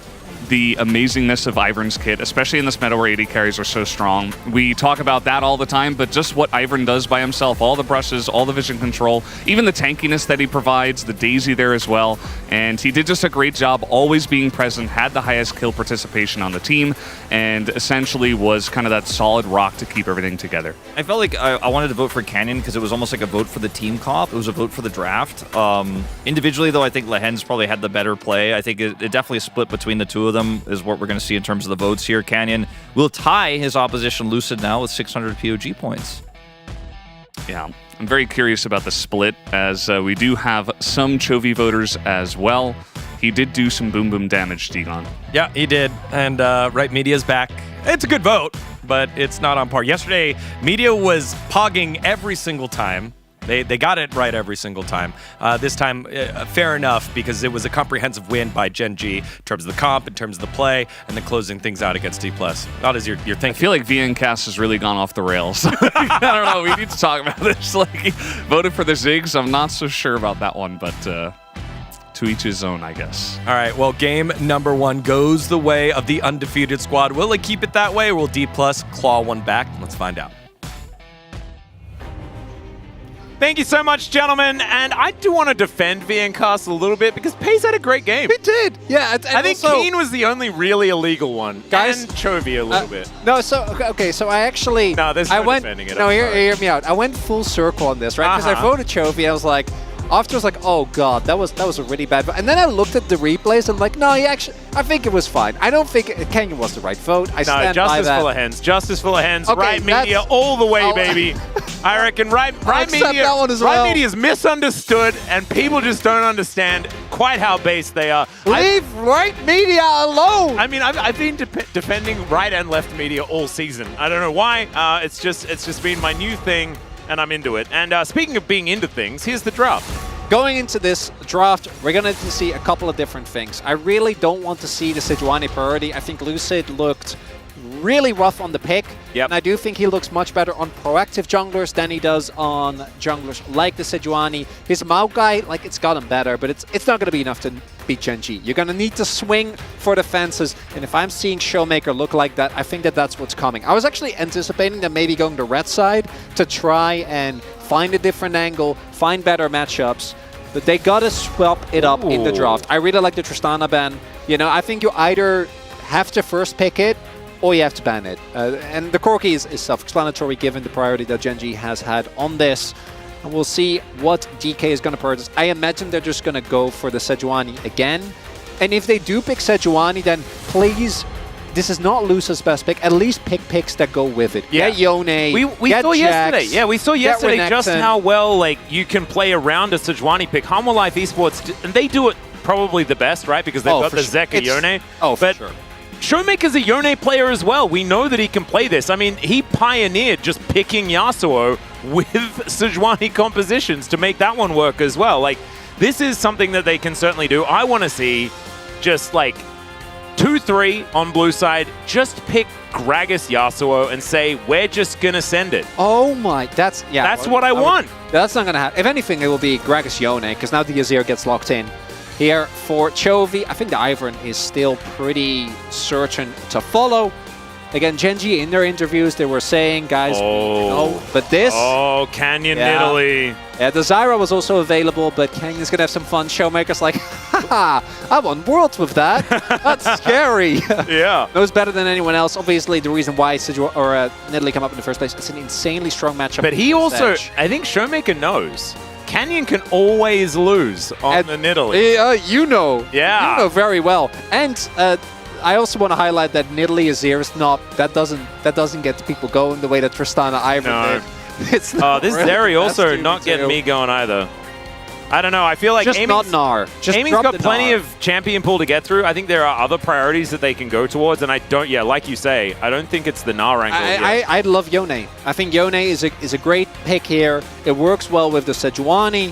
S4: the amazingness of Ivern's kit, especially in this meta where 80 carries are so strong. We talk about that all the time, but just what Ivern does by himself, all the brushes, all the vision control, even the tankiness that he provides, the Daisy there as well, and he did just a great job always being present, had the highest kill participation on the team, and essentially was kind of that solid rock to keep everything together.
S3: I felt like I wanted to vote for Canyon because it was almost like a vote for the team comp. It was a vote for the draft. Individually, though, I think Lehen's probably had the better play. I think it definitely split between the two of them is what we're going to see in terms of the votes here. Canyon will tie his opposition Lucid now with 600 POG points.
S4: Yeah, I'm very curious about the split, as we do have some Chovy voters as well. He did do some boom boom damage, Degon.
S2: Yeah, he did. And Right Media's back. It's a good vote, but it's not on par. Yesterday, Media was pogging every single time. They got it right every single time. This time, fair enough, because it was a comprehensive win by Gen G in terms of the comp, in terms of the play, and then closing things out against D+. Not as you're thinking.
S4: I feel like VNcast has really gone off the rails. I don't know. We need to talk about this. Like, voted for the Ziggs. I'm not so sure about that one, but to each his own, I guess.
S2: All right, well, game number 1 goes the way of the undefeated squad. Will it keep it that way, or will D+ claw one back? Let's find out.
S10: Thank you so much, gentlemen. And I do want to defend VNcast a little bit because Pace had a great game.
S11: He did. Yeah. And
S10: I think
S11: also,
S10: Keen was the only really illegal one.
S11: Guys,
S10: and Chovy a little bit.
S11: No, so okay, so I actually
S10: No, there's
S11: I
S10: no
S11: went
S10: defending it,
S11: no,
S10: I'm
S11: hear,
S10: sorry.
S11: hear me out. I went full circle on this, right? Because I voted Chovy. I was like, after I was like, oh god, that was a really bad vote. And then I looked at the replays and I'm like, no, I think it was fine. I don't think Canyon was the right vote. I
S10: No,
S11: stand by
S10: justice
S11: that.
S10: full of hens. Justice full of hens.
S11: Okay,
S10: Right Media
S11: that's-
S10: all the way,
S11: I'll-
S10: baby. I reckon Right
S11: accept
S10: Media.
S11: that one as
S10: Right
S11: well.
S10: Media is misunderstood, and people just don't understand quite how base they are.
S11: Leave Right Media alone.
S10: I mean, I've been defending right and left media all season. I don't know why. It's just been my new thing, and I'm into it. And speaking of being into things, here's the draft.
S11: Going into this draft, we're going to see a couple of different things. I really don't want to see the Sejuani priority. I think Lucid looked really rough on the pick.
S10: Yep.
S11: And I do think he looks much better on proactive junglers than he does on junglers like the Sejuani. His Mao guy, like, it's gotten better, but it's not going to be enough to beat Gen G. You're going to need to swing for the fences, and if I'm seeing Showmaker look like that, I think that that's what's coming. I was actually anticipating them maybe going to red side to try and find a different angle, find better matchups, but they got to swap it up in the draft. I really like the Tristana ban. You know, I think you either have to first pick it or you have to ban it. And the Corki is self-explanatory given the priority that Gen G has had on this. And we'll see what DK is going to purchase. I imagine they're just going to go for the Sejuani again. And if they do pick Sejuani, then please, this is not Lucid's best pick. At least pick picks that go with it.
S10: Yeah.
S11: Get Yone,
S10: We
S11: get
S10: saw
S11: Jax,
S10: yesterday. Yeah, we saw yesterday
S11: Renekton.
S10: just how well you can play around a Sejuani pick. Humble Life Esports, and they do it probably the best, right? Because they've got
S11: for
S10: the
S11: sure.
S10: Zeka Yone.
S11: Oh, for
S10: but
S11: sure.
S10: Showmaker's a Yone player as well. We know that he can play this. I mean, he pioneered just picking Yasuo with Sejuani compositions to make that one work as well. Like, this is something that they can certainly do. I want to see just like 2-3 on blue side, just pick Gragas Yasuo and say, we're just going to send it.
S11: Oh my, that's
S10: what I want.
S11: That's not going to happen. If anything, it will be Gragas Yone, because now the Azir gets locked in. Here for Chovy, I think the Ivern is still pretty certain to follow. Again, Gen G, in their interviews, they were saying, guys, but this...
S10: Oh, Canyon Italy.
S11: Yeah, the Zyra was also available, but Canyon's going to have some fun. Showmaker's like, haha, I won Worlds with that. That's scary.
S10: Yeah.
S11: Knows better than anyone else. Obviously, the reason why Nidalee came up in the first place, it's an insanely strong matchup.
S10: But he also, I think Showmaker knows, Canyon can always lose on the Nidalee.
S11: You know.
S10: Yeah.
S11: You know very well. And I also want to highlight that Nidalee Azir is not, that doesn't get people going the way that Tristana Ivern did. It's not
S10: this
S11: really
S10: Zeri
S11: the
S10: also
S11: best
S10: not
S11: 2v2.
S10: getting me going either. I don't know. I feel like
S11: Just not Gnar. Just
S10: Amy's
S11: drop
S10: got
S11: the
S10: plenty
S11: Gnar.
S10: of champion pool to get through. I think there are other priorities that they can go towards, and I don't. Yeah, like you say, I don't think it's the Gnar angle.
S11: I love Yone. I think Yone is a great pick here. It works well with the Sejuani.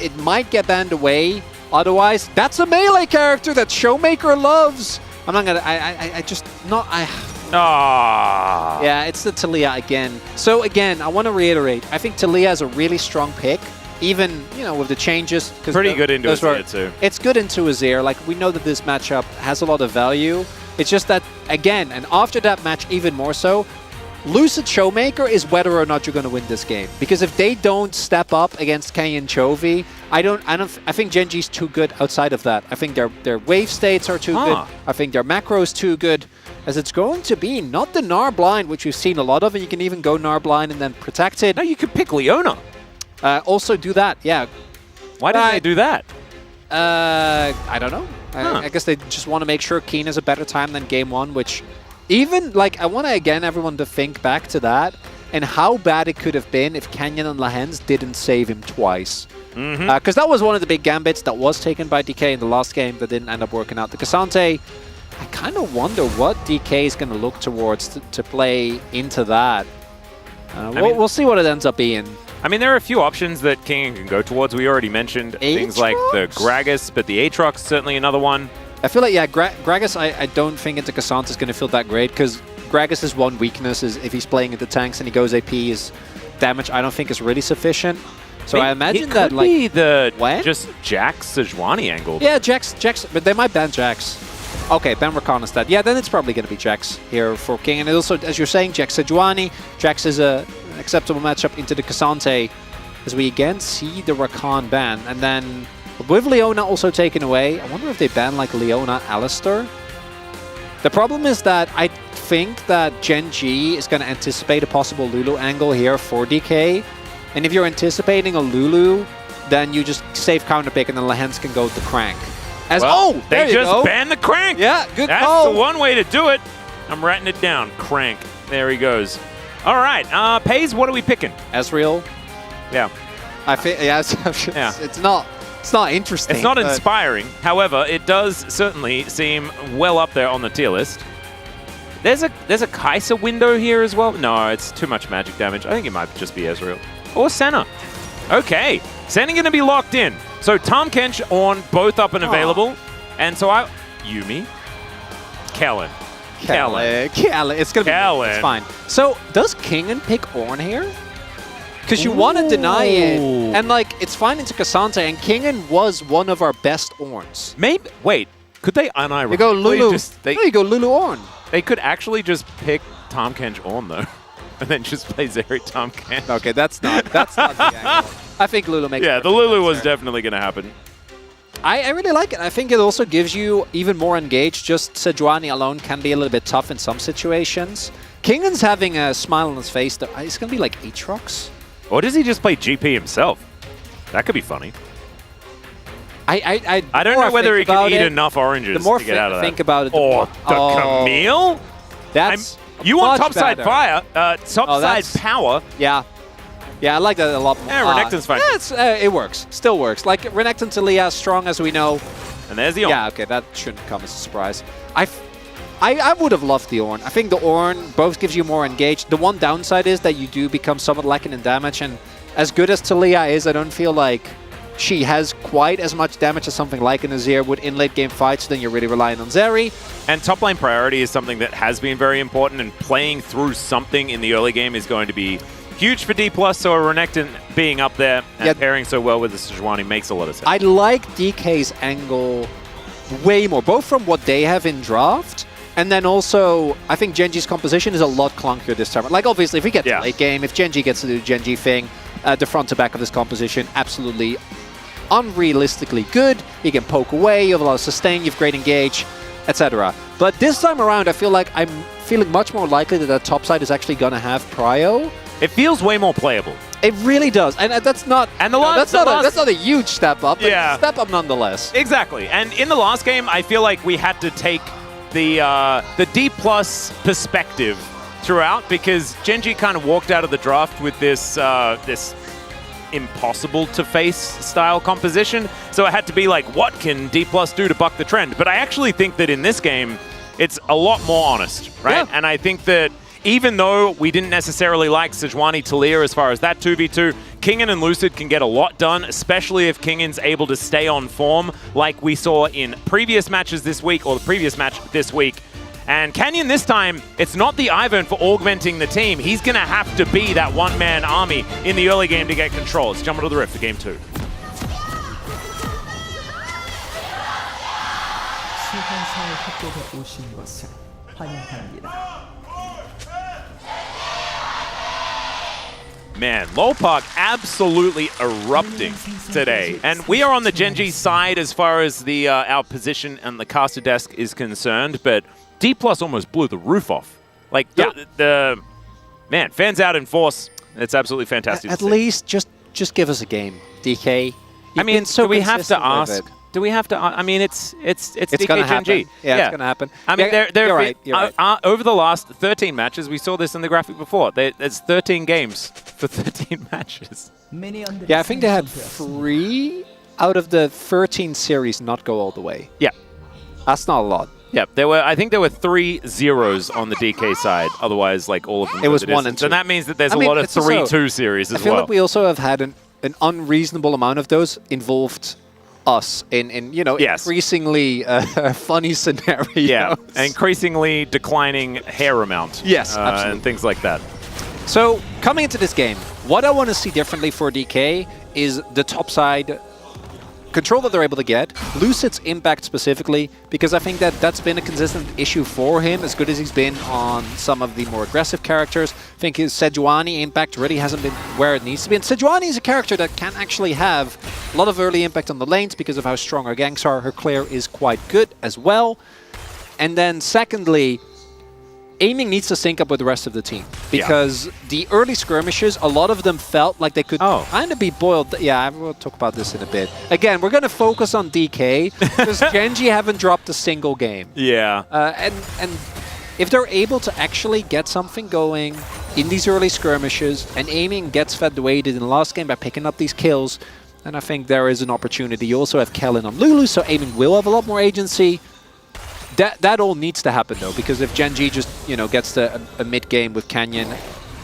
S11: It might get banned away. Otherwise, that's a melee character that Showmaker loves. I'm not gonna. I just not. Yeah, it's the Taliyah again. So again, I want to reiterate. I think Taliyah is a really strong pick. Even, with the changes.
S10: Pretty good into Azir too.
S11: It's good into Azir. Like, we know that this matchup has a lot of value. It's just that, again, and after that match even more so, Lucid Showmaker is whether or not you're going to win this game. Because if they don't step up against Canyon Chovy, I think Gen G's too good outside of that. I think their wave states are too good. I think their macro's too good. as it's going to be not the Gnar blind, which we've seen a lot of, and you can even go Gnar blind and then protect it.
S10: No, you could pick Leona.
S11: Also do that, yeah.
S10: Why didn't they do that?
S11: I don't know. I guess they just want to make sure Keen has a better time than game 1, which even, like, I want to, again, everyone to think back to that and how bad it could have been if Canyon and Lahens didn't save him twice. Because that was one of the big gambits that was taken by DK in the last game that didn't end up working out. The Cassante, I kind of wonder what DK is going to look towards to play into that. We'll see what it ends up being.
S10: I mean, there are a few options that King can go towards. We already mentioned things like the Gragas, but the Aatrox certainly another one.
S11: I feel like, yeah, Gragas, I don't think into Cassante is going to feel that great, because Gragas' one weakness is if he's playing into tanks and he goes AP, his damage I don't think is really sufficient. So I imagine that, like,
S10: be the
S11: when?
S10: just Jax Sejuani angle.
S11: Yeah, Jax, but they might ban Jax. Okay, ban Rakan instead. Yeah, then it's probably going to be Jax here for King. And also, as you're saying, Jax Sejuani. Jax is an acceptable matchup into the Cassante, as we again see the Rakan ban. And then with Leona also taken away, I wonder if they ban like Leona Alistar. The problem is that I think that Gen G is going to anticipate a possible Lulu angle here for DK. And if you're anticipating a Lulu, then you just save counter pick and then Lahens can go with the Crank.
S10: They just banned the Crank.
S11: Yeah, good
S10: That's
S11: call.
S10: the one way to do it. I'm writing it down. Crank. There he goes. All right. Pays, what are we picking?
S11: Ezreal.
S10: Yeah.
S11: I think, yeah, it's not interesting.
S10: It's not inspiring. However, it does certainly seem well up there on the tier list. There's a Kai'Sa window here as well. No, it's too much magic damage. I think it might just be Ezreal. Or Senna. Okay. Senna going to be locked in. So Tahm Kench, Ornn, both up and available. And so Yumi. Kellen.
S11: It's going to be it's fine. So does Kingen pick Ornn here? Because you want to deny it. And, like, it's fine into Cassante, and Kingen was one of our best Ornns.
S10: Maybe. Wait. Could they unironically
S11: You go Lulu.
S10: just...
S11: No, you go Lulu Ornn.
S10: They could actually just pick Tahm Kench Ornn, though. And then just play Zeri Tahm Kench.
S11: Okay, that's not the angle. I think Lulu makes
S10: Yeah, the Lulu was definitely going to happen.
S11: I really like it. I think it also gives you even more engaged. Just Sejuani alone can be a little bit tough in some situations. Kingen's having a smile on his face. Though. It's going to be like Aatrox.
S10: Or does he just play GP himself? That could be funny.
S11: I
S10: don't know whether he can eat enough oranges
S11: the more
S10: to get out of that.
S11: think about it,
S10: Or the Camille?
S11: That's
S10: you want
S11: much
S10: topside
S11: better.
S10: fire, topside power.
S11: Yeah. Yeah, I like that a lot more.
S10: Yeah, Renekton's fine.
S11: Yeah, it works. Still works. Like, Renekton to Leah, strong as we know.
S10: And there's the Ornn.
S11: Yeah, okay, that shouldn't come as a surprise. I would have loved the Ornn. I think the Ornn both gives you more engaged. The one downside is that you do become somewhat lacking in damage, and as good as Talia is, I don't feel like she has quite as much damage as something like an Azir would in late game fights, then you're really relying on Zeri.
S10: And top lane priority is something that has been very important, and playing through something in the early game is going to be huge for D+, so a Renekton being up there and pairing so well with the Sejuani makes a lot of sense.
S11: I like DK's angle way more, both from what they have in draft, and then also, I think Genji's composition is a lot clunkier this time. Like, obviously, if we get to late game, if Genji gets to do the Genji thing, the front to back of this composition, absolutely unrealistically good. You can poke away, you have a lot of sustain, you have great engage, etc. But this time around, I feel like I'm feeling much more likely that that top side is actually going to have prio.
S10: It feels way more playable.
S11: It really does, and that's not. And that's not a huge step up. But step up nonetheless.
S10: Exactly. And in the last game, I feel like we had to take the D+ perspective throughout, because Genji kind of walked out of the draft with this this impossible to face style composition. So it had to be like, what can D+ do to buck the trend? But I actually think that in this game, it's a lot more honest, right? And I think that even though we didn't necessarily like Sejuani Talia as far as that 2v2, Kingen and Lucid can get a lot done, especially if Kingen's able to stay on form like we saw in previous matches this week, or the previous match this week. And Canyon this time, it's not the Ivern for augmenting the team. He's going to have to be that one-man army in the early game to get control. Let's jump into the rift for game 2. Man, Lolpark absolutely erupting today. And we are on the Genji side as far as the our position and the caster desk is concerned, but D Plus almost blew the roof off. Like, man, fans out in force. It's absolutely fantastic.
S11: At least just give us a game, DK.
S10: I mean,
S11: so
S10: do we have to
S11: consistent with
S10: ask?
S11: it.
S10: Do we have to? I mean, it's DK
S11: gonna
S10: Gen
S11: happen.
S10: G.
S11: Yeah, it's gonna happen.
S10: I mean,
S11: Yeah,
S10: they're
S11: you're right, you're right.
S10: over the last 13 matches, we saw this in the graphic before. It's 13 games for 13 matches.
S11: Yeah, I think they had 3 out of the 13 series not go all the way.
S10: Yeah,
S11: That's not a lot.
S10: yeah. I think there were 3 zeros on the DK side. Otherwise, like all of them.
S11: It was
S10: go the
S11: 1 and
S10: distance.
S11: 2.
S10: And that means that there's
S11: I
S10: a
S11: mean,
S10: lot of
S11: it's also-
S10: 3-2 series as
S11: I feel
S10: well.
S11: like we also have had an unreasonable amount of those involved us in
S10: Yes.
S11: increasingly funny scenarios.
S10: Yeah, increasingly declining hair amount.
S11: Yes, absolutely.
S10: and things like that.
S11: So coming into this game, what I want to see differently for DK is the top side control that they're able to get, Lucid's impact specifically, because I think that that's been a consistent issue for him, as good as he's been on some of the more aggressive characters. I think his Sejuani impact really hasn't been where it needs to be. And Sejuani is a character that can actually have a lot of early impact on the lanes because of how strong her ganks are. Her clear is quite good as well. And then secondly, aiming needs to sync up with the rest of the team, because the early skirmishes, a lot of them felt like they could kind of be boiled. Yeah, we'll talk about this in a bit. Again, we're going to focus on DK because Genji haven't dropped a single game.
S10: Yeah.
S11: And if they're able to actually get something going in these early skirmishes, and aiming gets fed the way it did in the last game by picking up these kills, then I think there is an opportunity. You also have Kellen on Lulu, so aiming will have a lot more agency. That all needs to happen though, because if Genji just gets to a mid game with Canyon,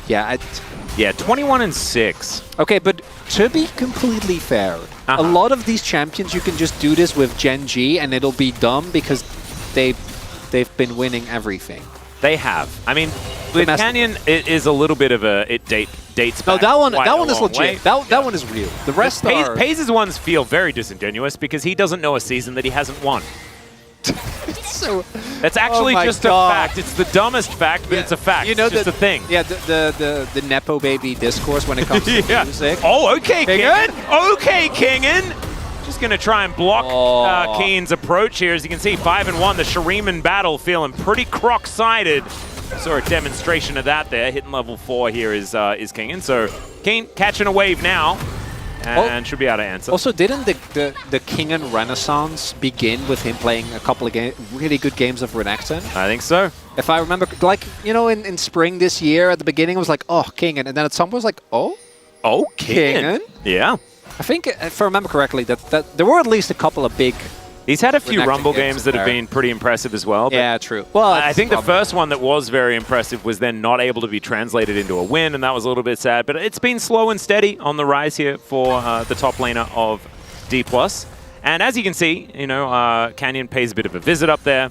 S11: yeah,
S10: 21-6.
S11: Okay, but to be completely fair, a lot of these champions you can just do this with Genji and it'll be dumb because they've been winning everything.
S10: They have. I mean, with Canyon, it is a little bit of it dates back.
S11: No, that
S10: quite
S11: one
S10: a
S11: is
S10: long
S11: legit.
S10: way.
S11: That one is real. The rest are...
S10: Paze's ones feel very disingenuous because he doesn't know a season that he hasn't won.
S11: So,
S10: that's actually just
S11: God.
S10: a fact. It's the dumbest fact, but it's a fact. It's just a thing.
S11: Yeah, the Nepo baby discourse when it comes to music.
S10: Oh, okay, Kingen. Okay, Kingen. Just going to try and block Keen's approach here. As you can see, 5-1, the Shuriman battle feeling pretty croc-sided. Saw a demonstration of that there. Hitting level 4 here is Kingen. So Keen catching a wave now. And should be able to answer.
S11: Also, didn't the Kingen Renaissance begin with him playing a couple of really good games of Renekton?
S10: I think so.
S11: If I remember, like, in spring this year, at the beginning, it was like, oh, Kingen. And then at some point, it was like, oh,
S10: Kingen. Yeah.
S11: I think, if I remember correctly, that there were at least a couple of big...
S10: He's had a few
S11: Renekton
S10: Rumble games that have been pretty impressive as well.
S11: Yeah, true. Well,
S10: I think the first one that was very impressive was then not able to be translated into a win, and that was a little bit sad. But it's been slow and steady on the rise here for the top laner of D+. And as you can see, Canyon pays a bit of a visit up there,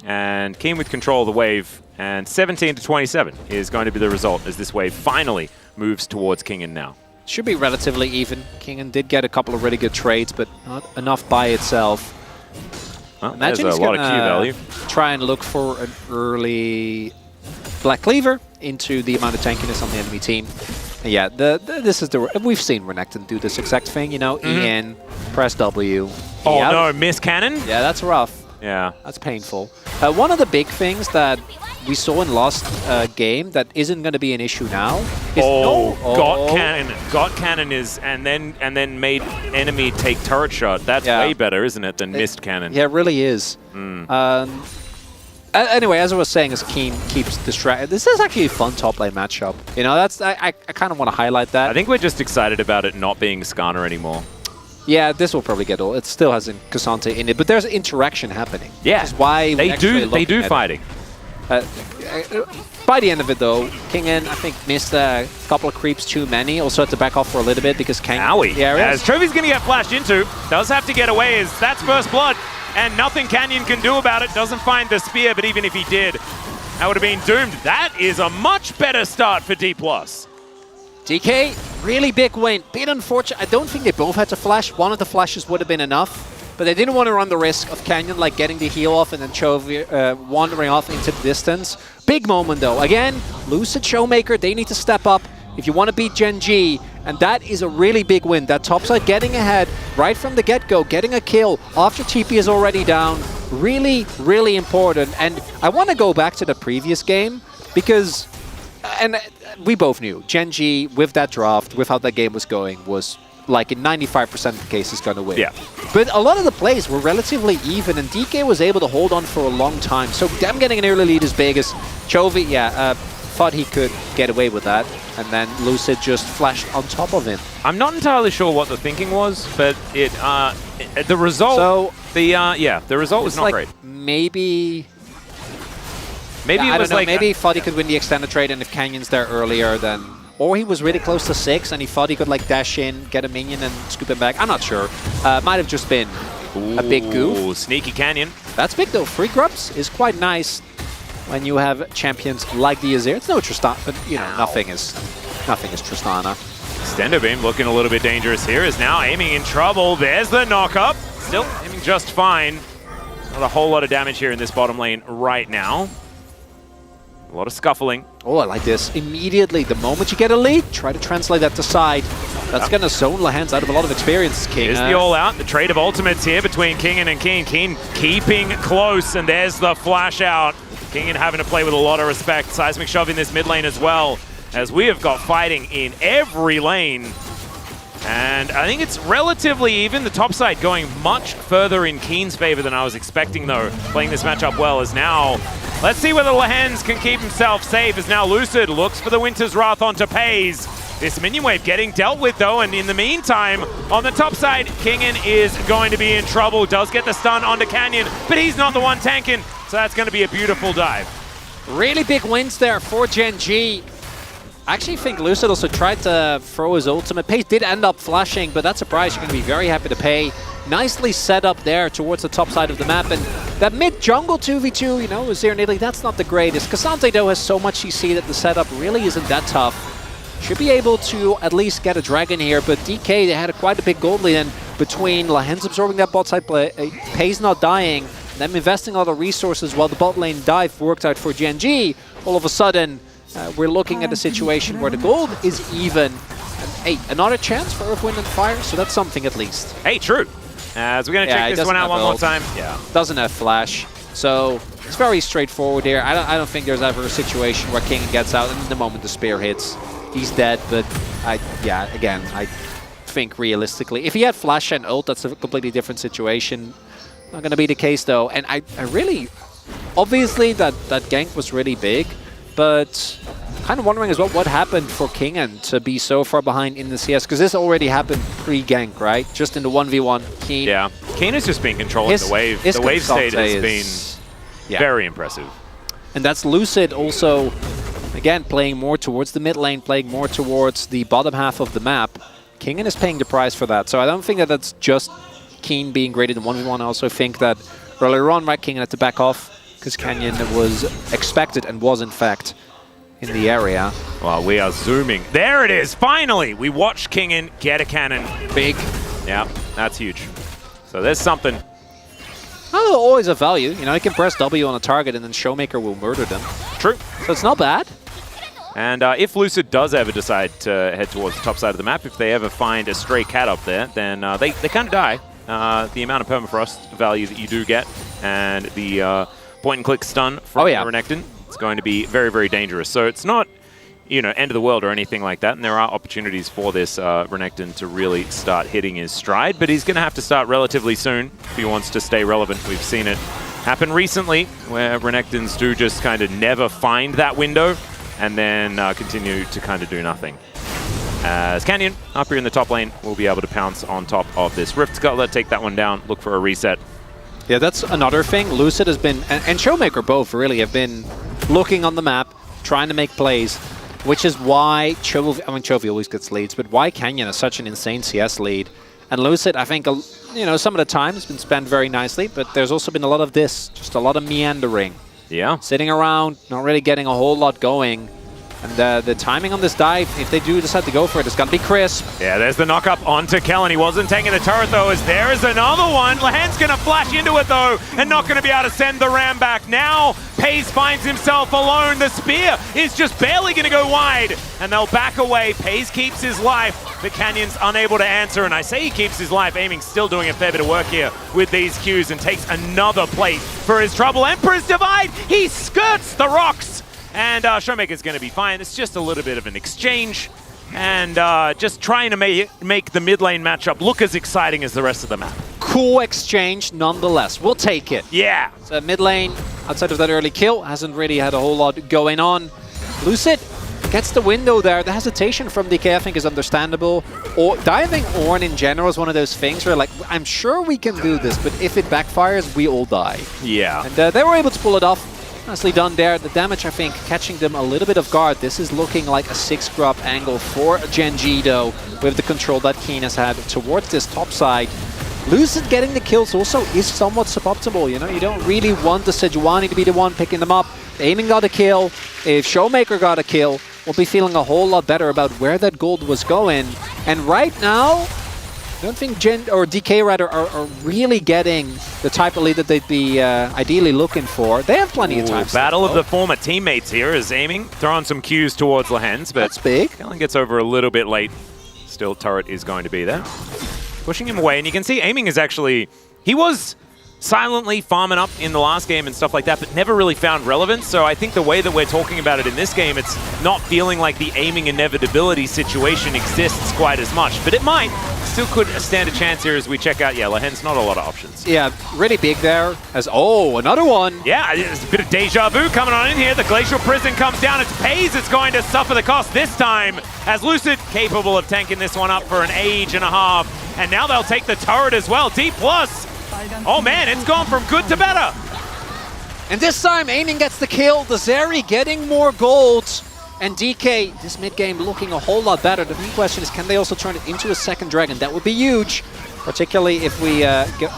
S10: and Keen with control of the wave, and 17-27 is going to be the result as this wave finally moves towards Kingen now.
S11: Should be relatively even. Kingen did get a couple of really good trades, but not enough by itself.
S10: Well,
S11: Imagine
S10: there's
S11: he's
S10: a lot of Q value.
S11: Try and look for an early Black Cleaver into the amount of tankiness on the enemy team. And yeah, this is we've seen Renekton do this exact thing. EN, press W.
S10: Oh no, miss cannon?
S11: Yeah, that's rough.
S10: Yeah,
S11: that's painful. One of the big things that we saw in last game that isn't going to be an issue now is
S10: got cannon is and then made enemy take turret shot. That's way better, isn't it, than missed cannon?
S11: Yeah, it really is. Anyway, as I was saying, as Keen keeps distracted, this is actually a fun top lane matchup. That's I kind of want to highlight that.
S10: I think we're just excited about it not being Skarner anymore.
S11: Yeah, this will probably get old. It still has Cassante in it, but there's interaction happening.
S10: Yeah,
S11: which is why
S10: they do fighting.
S11: By the end of it, though, Kingen, I think, missed a couple of creeps too many. Also had to back off for a little bit because
S10: Owie. As Trophy's going to get flashed into, does have to get away as that's first blood, and nothing Canyon can do about it. Doesn't find the spear, but even if he did, that would have been doomed. That is a much better start for D+.
S11: DK, really big win. Bit unfortunate. I don't think they both had to flash. One of the flashes would have been enough, but they didn't want to run the risk of Canyon like getting the heal off and then Chovy wandering off into the distance. Big moment though. Again, Lucid Showmaker, they need to step up if you want to beat Genji, and that is a really big win. That topside getting ahead right from the get-go, getting a kill after TP is already down. really, really important. And I want to go back to the previous game because, and we both knew, Gen G, with that draft, with how that game was going, was like in 95% of the cases going to win.
S10: Yeah.
S11: But a lot of the plays were relatively even, and DK was able to hold on for a long time. So them getting an early lead is big. As Chovy, thought he could get away with that, and then Lucid just flashed on top of him.
S10: I'm not entirely sure what the thinking was, but the result.
S11: So
S10: the result was not
S11: like
S10: great.
S11: Maybe
S10: Maybe it was like
S11: maybe he thought he could win the extended trade, and if Canyon's there earlier, then. Or he was really close to 6 and he thought he could like dash in, get a minion and scoop him back. I'm not sure. Might have just been a big goof.
S10: Ooh, sneaky Canyon.
S11: That's big though. 3 grubs is quite nice when you have champions like the Azir. It's no Tristan, but you know, nothing is Tristana.
S10: Extender Beam looking a little bit dangerous here, is now aiming in trouble. There's the knock-up. Still aiming just fine. Not a whole lot of damage here in this bottom lane right now. A lot of scuffling.
S11: Oh, I like this. Immediately, the moment you get a lead, try to translate that to side. That's going to zone Lehans out of a lot of experience, King.
S10: Here's the all-out. The trade of ultimates here between Kingen and Keen. Keen keeping close, and there's the flash out. Kingen having to play with a lot of respect. Seismic Shove in this mid lane as well, as we have got fighting in every lane. And I think it's relatively even. The top side going much further in Keen's favor than I was expecting, though. Playing this matchup well is now... Let's see whether Lehans can keep himself safe, as now Lucid looks for the Winter's Wrath onto Pays. This minion wave getting dealt with, though, and in the meantime, on the top side, Kingen is going to be in trouble. Does get the stun onto Canyon, but he's not the one tanking, so that's going to be a beautiful dive.
S11: Really big wins there for Gen G. I actually think Lucid also tried to throw his ultimate. Pace did end up flashing, but that's a price you're going to be very happy to pay. Nicely set up there towards the top side of the map. And that mid-jungle 2v2, you know, Azir and Italy, that's not the greatest. Cassante, though, has so much CC that the setup really isn't that tough. Should be able to at least get a dragon here, but DK, they had quite a big gold lead. And between Lehans absorbing that bot side play, Pace not dying, them investing a lot of resources while the bot lane dive worked out for Gen G, all of a sudden, we're looking at a situation where the gold is even. And, hey, another chance for Earth, Wind, and Fire, so that's something at least.
S10: Hey, true. As we're going to check this one out one more time.
S11: Yeah. Doesn't have flash, so it's very straightforward here. I don't think there's ever a situation where King gets out, and the moment the spear hits, he's dead. But I think realistically, if he had flash and ult, that's a completely different situation. Not going to be the case though. And I really, obviously that gank was really big. But kind of wondering as well what happened for Kingen to be so far behind in the CS, because this already happened pre-gank, right? Just in the 1v1. Keen.
S10: Yeah, Keen has just been controlling the wave. The wave state has been very impressive.
S11: And that's Lucid also, again, playing more towards the mid lane, playing more towards the bottom half of the map. Kingen is paying the price for that. So I don't think that that's just Keen being graded in 1v1. I also think that earlier on, right, Kingen had to back off, because Canyon was expected and was, in fact, in the area.
S10: Well, we are zooming. There it is! Finally! We watched Kingen get a cannon.
S11: Big.
S10: Yeah, that's huge. So there's something.
S11: Oh, always a value. You know, you can press W on a target and then Showmaker will murder them.
S10: True.
S11: So it's not bad.
S10: And if Lucid does ever decide to head towards the top side of the map, if they ever find a stray cat up there, then they kind of die. The amount of permafrost value that you do get, and the point-and-click stun from Renekton, it's going to be very, very dangerous. So it's not, you know, end of the world or anything like that, and there are opportunities for this Renekton to really start hitting his stride, but he's going to have to start relatively soon if he wants to stay relevant. We've seen it happen recently, where Renektons do just kind of never find that window, and then continue to kind of do nothing. As Canyon, up here in the top lane, will be able to pounce on top of this Rift Scuttler, take that one down, look for a reset.
S11: Yeah, that's another thing. Lucid has been, and Showmaker both really have been looking on the map, trying to make plays, which is why Chovy always gets leads, but why Canyon is such an insane CS lead. And Lucid, I think, you know, some of the time has been spent very nicely, but there's also been a lot of this, just a lot of meandering.
S10: Yeah.
S11: Sitting around, not really getting a whole lot going. And the timing on this dive, if they do decide to go for it, it's going to be crisp.
S10: Yeah, there's the knock-up onto Kellen. He wasn't taking the turret, though, as there is another one. Lahan's going to flash into it, though, and not going to be able to send the ram back. Now, Paze finds himself alone. The spear is just barely going to go wide, and they'll back away. Paze keeps his life, but Canyon's unable to answer, and I say he keeps his life. Aiming's still doing a fair bit of work here with these Qs and takes another plate for his trouble. Emperor's Divide, he skirts the rocks. And Showmaker's going to be fine. It's just a little bit of an exchange. And just trying to make the mid lane matchup look as exciting as the rest of the map.
S11: Cool exchange nonetheless. We'll take it.
S10: Yeah.
S11: So mid lane, outside of that early kill, hasn't really had a whole lot going on. Lucid gets the window there. The hesitation from DK, I think, is understandable. Or diving Ornn in general is one of those things where, like, I'm sure we can do this, but if it backfires, we all die.
S10: Yeah.
S11: And they were able to pull it off. Nicely done there. The damage, I think, catching them a little bit off guard. This is looking like a 6-grub angle for Gen G, though, with the control that Keen has had towards this top side. Lucid getting the kills also is somewhat suboptimal, you know? You don't really want the Sejuani to be the one picking them up. Aiming got a kill. If Showmaker got a kill, we'll be feeling a whole lot better about where that gold was going. And right now, I don't think DK rather are really getting the type of lead that they'd be ideally looking for. They have plenty of time.
S10: Battle of the former teammates here is Aiming, throwing some Qs towards Lahens, but
S11: that's big.
S10: Kellen gets over a little bit late. Still, turret is going to be there. Pushing him away, and you can see Aiming is actually, he was silently farming up in the last game and stuff like that, but never really found relevance. So I think the way that we're talking about it in this game, it's not feeling like the Aiming inevitability situation exists quite as much, but it might. Still could stand a chance here as we check out, yeah, Lahen's not a lot of options.
S11: Yeah, really big there. As another one.
S10: Yeah, there's a bit of deja vu coming on in here. The Glacial Prison comes down. It's Paze that's going to suffer the cost this time, as Lucid capable of tanking this one up for an age and a half. And now they'll take the turret as well. D+. Oh man, it's gone from good to better.
S11: And this time, Aiming gets the kill. The Zeri getting more gold. And DK, this mid-game looking a whole lot better. The main question is, can they also turn it into a second dragon? That would be huge, particularly if we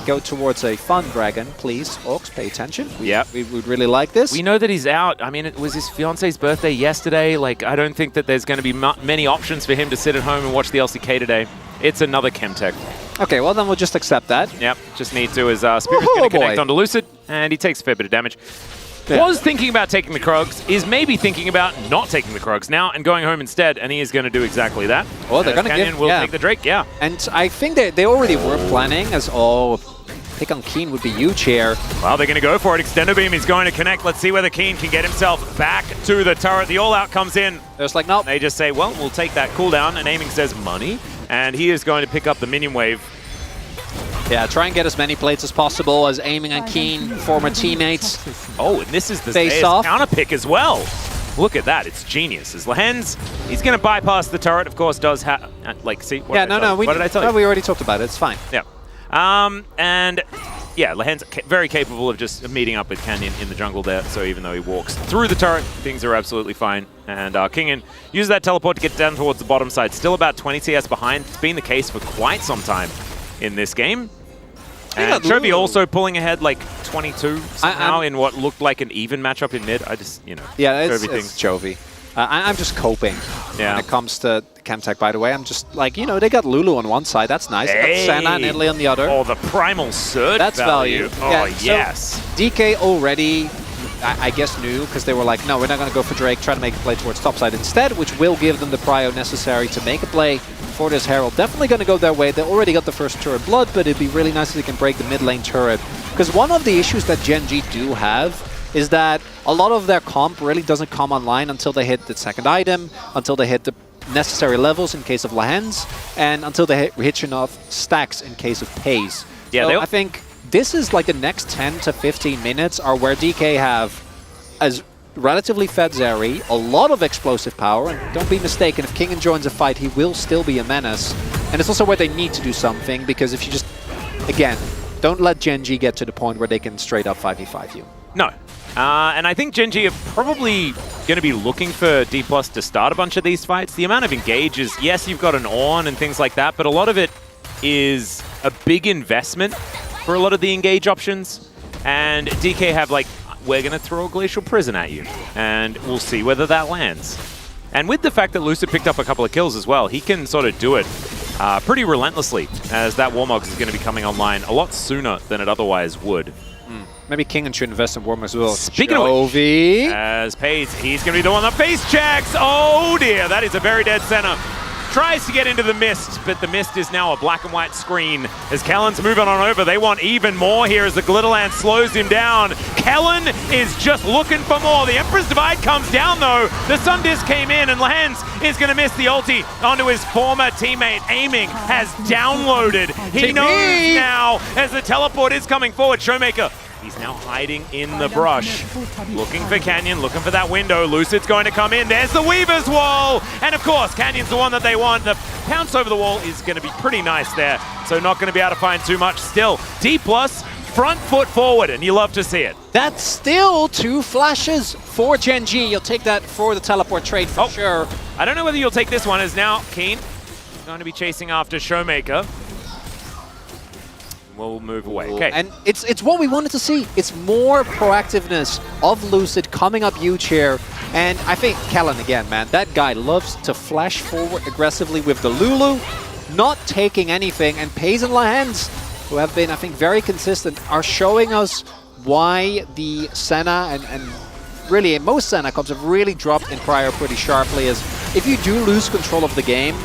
S11: go towards a fun dragon. Please, Ox, pay attention. We would really like this.
S10: We know that he's out. I mean, it was his fiance's birthday yesterday. Like, I don't think that there's going to be many options for him to sit at home and watch the LCK today. It's another Chemtech.
S11: Okay, well then we'll just accept that.
S10: Yep, just need to. His Spirit's going to connect onto Lucid, and he takes a fair bit of damage. Yeah. Was thinking about taking the Krogs, is maybe thinking about not taking the Krogs now and going home instead, and he is going to do exactly that.
S11: Oh, they're going to
S10: Canyon will take the Drake, yeah.
S11: And I think they already were planning as, pick on Keen would be huge here.
S10: Well, they're going to go for it. Extender Beam is going to connect. Let's see whether Keen can get himself back to the turret. The all-out comes in.
S11: There's like, nope.
S10: They just say, well, we'll take that cooldown, and Aiming says money, and he is going to pick up the minion wave.
S11: Yeah, try and get as many plates as possible as Aiming and Keen, former teammates.
S10: Oh, and this is the
S11: face off
S10: counter pick as well. Look at that, it's genius. As Lahen's, he's going to bypass the turret, of course, does have, like, see? What did I tell you?
S11: We already talked about it, it's fine.
S10: Yeah. And yeah, Lahen's very capable of just meeting up with Canyon in the jungle there, so even though he walks through the turret, things are absolutely fine. And Kingen uses that teleport to get down towards the bottom side, still about 20 CS behind. It's been the case for quite some time in this game. And Chovy also pulling ahead like 22 somehow in what looked like an even matchup in mid. I just, you know.
S11: Yeah, it's Chovy. I'm just coping when it comes to Chemtech, by the way. I'm just like, you know, they got Lulu on one side. That's nice. They got Senna and Italy on the other.
S10: Oh, the Primal Surge
S11: That's value.
S10: Oh,
S11: Yeah,
S10: yes.
S11: So DK already, I guess, knew, because they were like, no, we're not going to go for Drake, try to make a play towards topside instead, which will give them the prio necessary to make a play for this Herald. Definitely going to go their way. They already got the first turret blood, but it'd be really nice if they can break the mid lane turret. Because one of the issues that Gen G do have is that a lot of their comp really doesn't come online until they hit the second item, until they hit the necessary levels in case of Lahen's, and until they hit enough stacks in case of Paze.
S10: Yeah,
S11: so I think this is like the next 10 to 15 minutes are where DK have as relatively fed Zeri, a lot of explosive power, and don't be mistaken, if Kingen joins a fight, he will still be a menace. And it's also where they need to do something, because if you just, again, don't let Gen G get to the point where they can straight up 5v5 you.
S10: No. And I think Gen G are probably going to be looking for D+ to start a bunch of these fights. The amount of engages, yes, you've got an Ornn and things like that, but a lot of it is a big investment for a lot of the engage options. And DK have like, we're going to throw a Glacial Prison at you, and we'll see whether that lands. And with the fact that Lucid picked up a couple of kills as well, he can sort of do it pretty relentlessly, as that Warmog is going to be coming online a lot sooner than it otherwise would.
S11: Maybe King should invest in Warm as well.
S10: Speaking of which, as Pace, he's going to be the one that face checks. Oh dear, that is a very dead center. Tries to get into the mist, but the mist is now a black and white screen. As Kellen's moving on over, they want even more here as the Glitterland slows him down. Kellen is just looking for more. The Emperor's Divide comes down though. The Sun Disc came in and Lens is going to miss the ulti onto his former teammate. Aiming has downloaded. He knows now as the teleport is coming forward. Showmaker, he's now hiding in the brush. Looking for Canyon, looking for that window. Lucid's going to come in. There's the Weaver's Wall. And of course, Canyon's the one that they want. The pounce over the wall is going to be pretty nice there. So not going to be able to find too much still. D+, front foot forward, and you love to see it.
S11: That's still 2 flashes for Gen G. You'll take that for the teleport trade for sure.
S10: I don't know whether you'll take this one, as now Keen going to be chasing after Showmaker. We'll move away. Okay.
S11: And it's what we wanted to see. It's more proactiveness of Lucid coming up huge here. And I think Kellen again, man, that guy loves to flash forward aggressively with the Lulu, not taking anything. And Paze and Lahens, who have been, I think, very consistent, are showing us why the Senna and really most Senna comps have really dropped in prior pretty sharply. As if you do lose control of the game,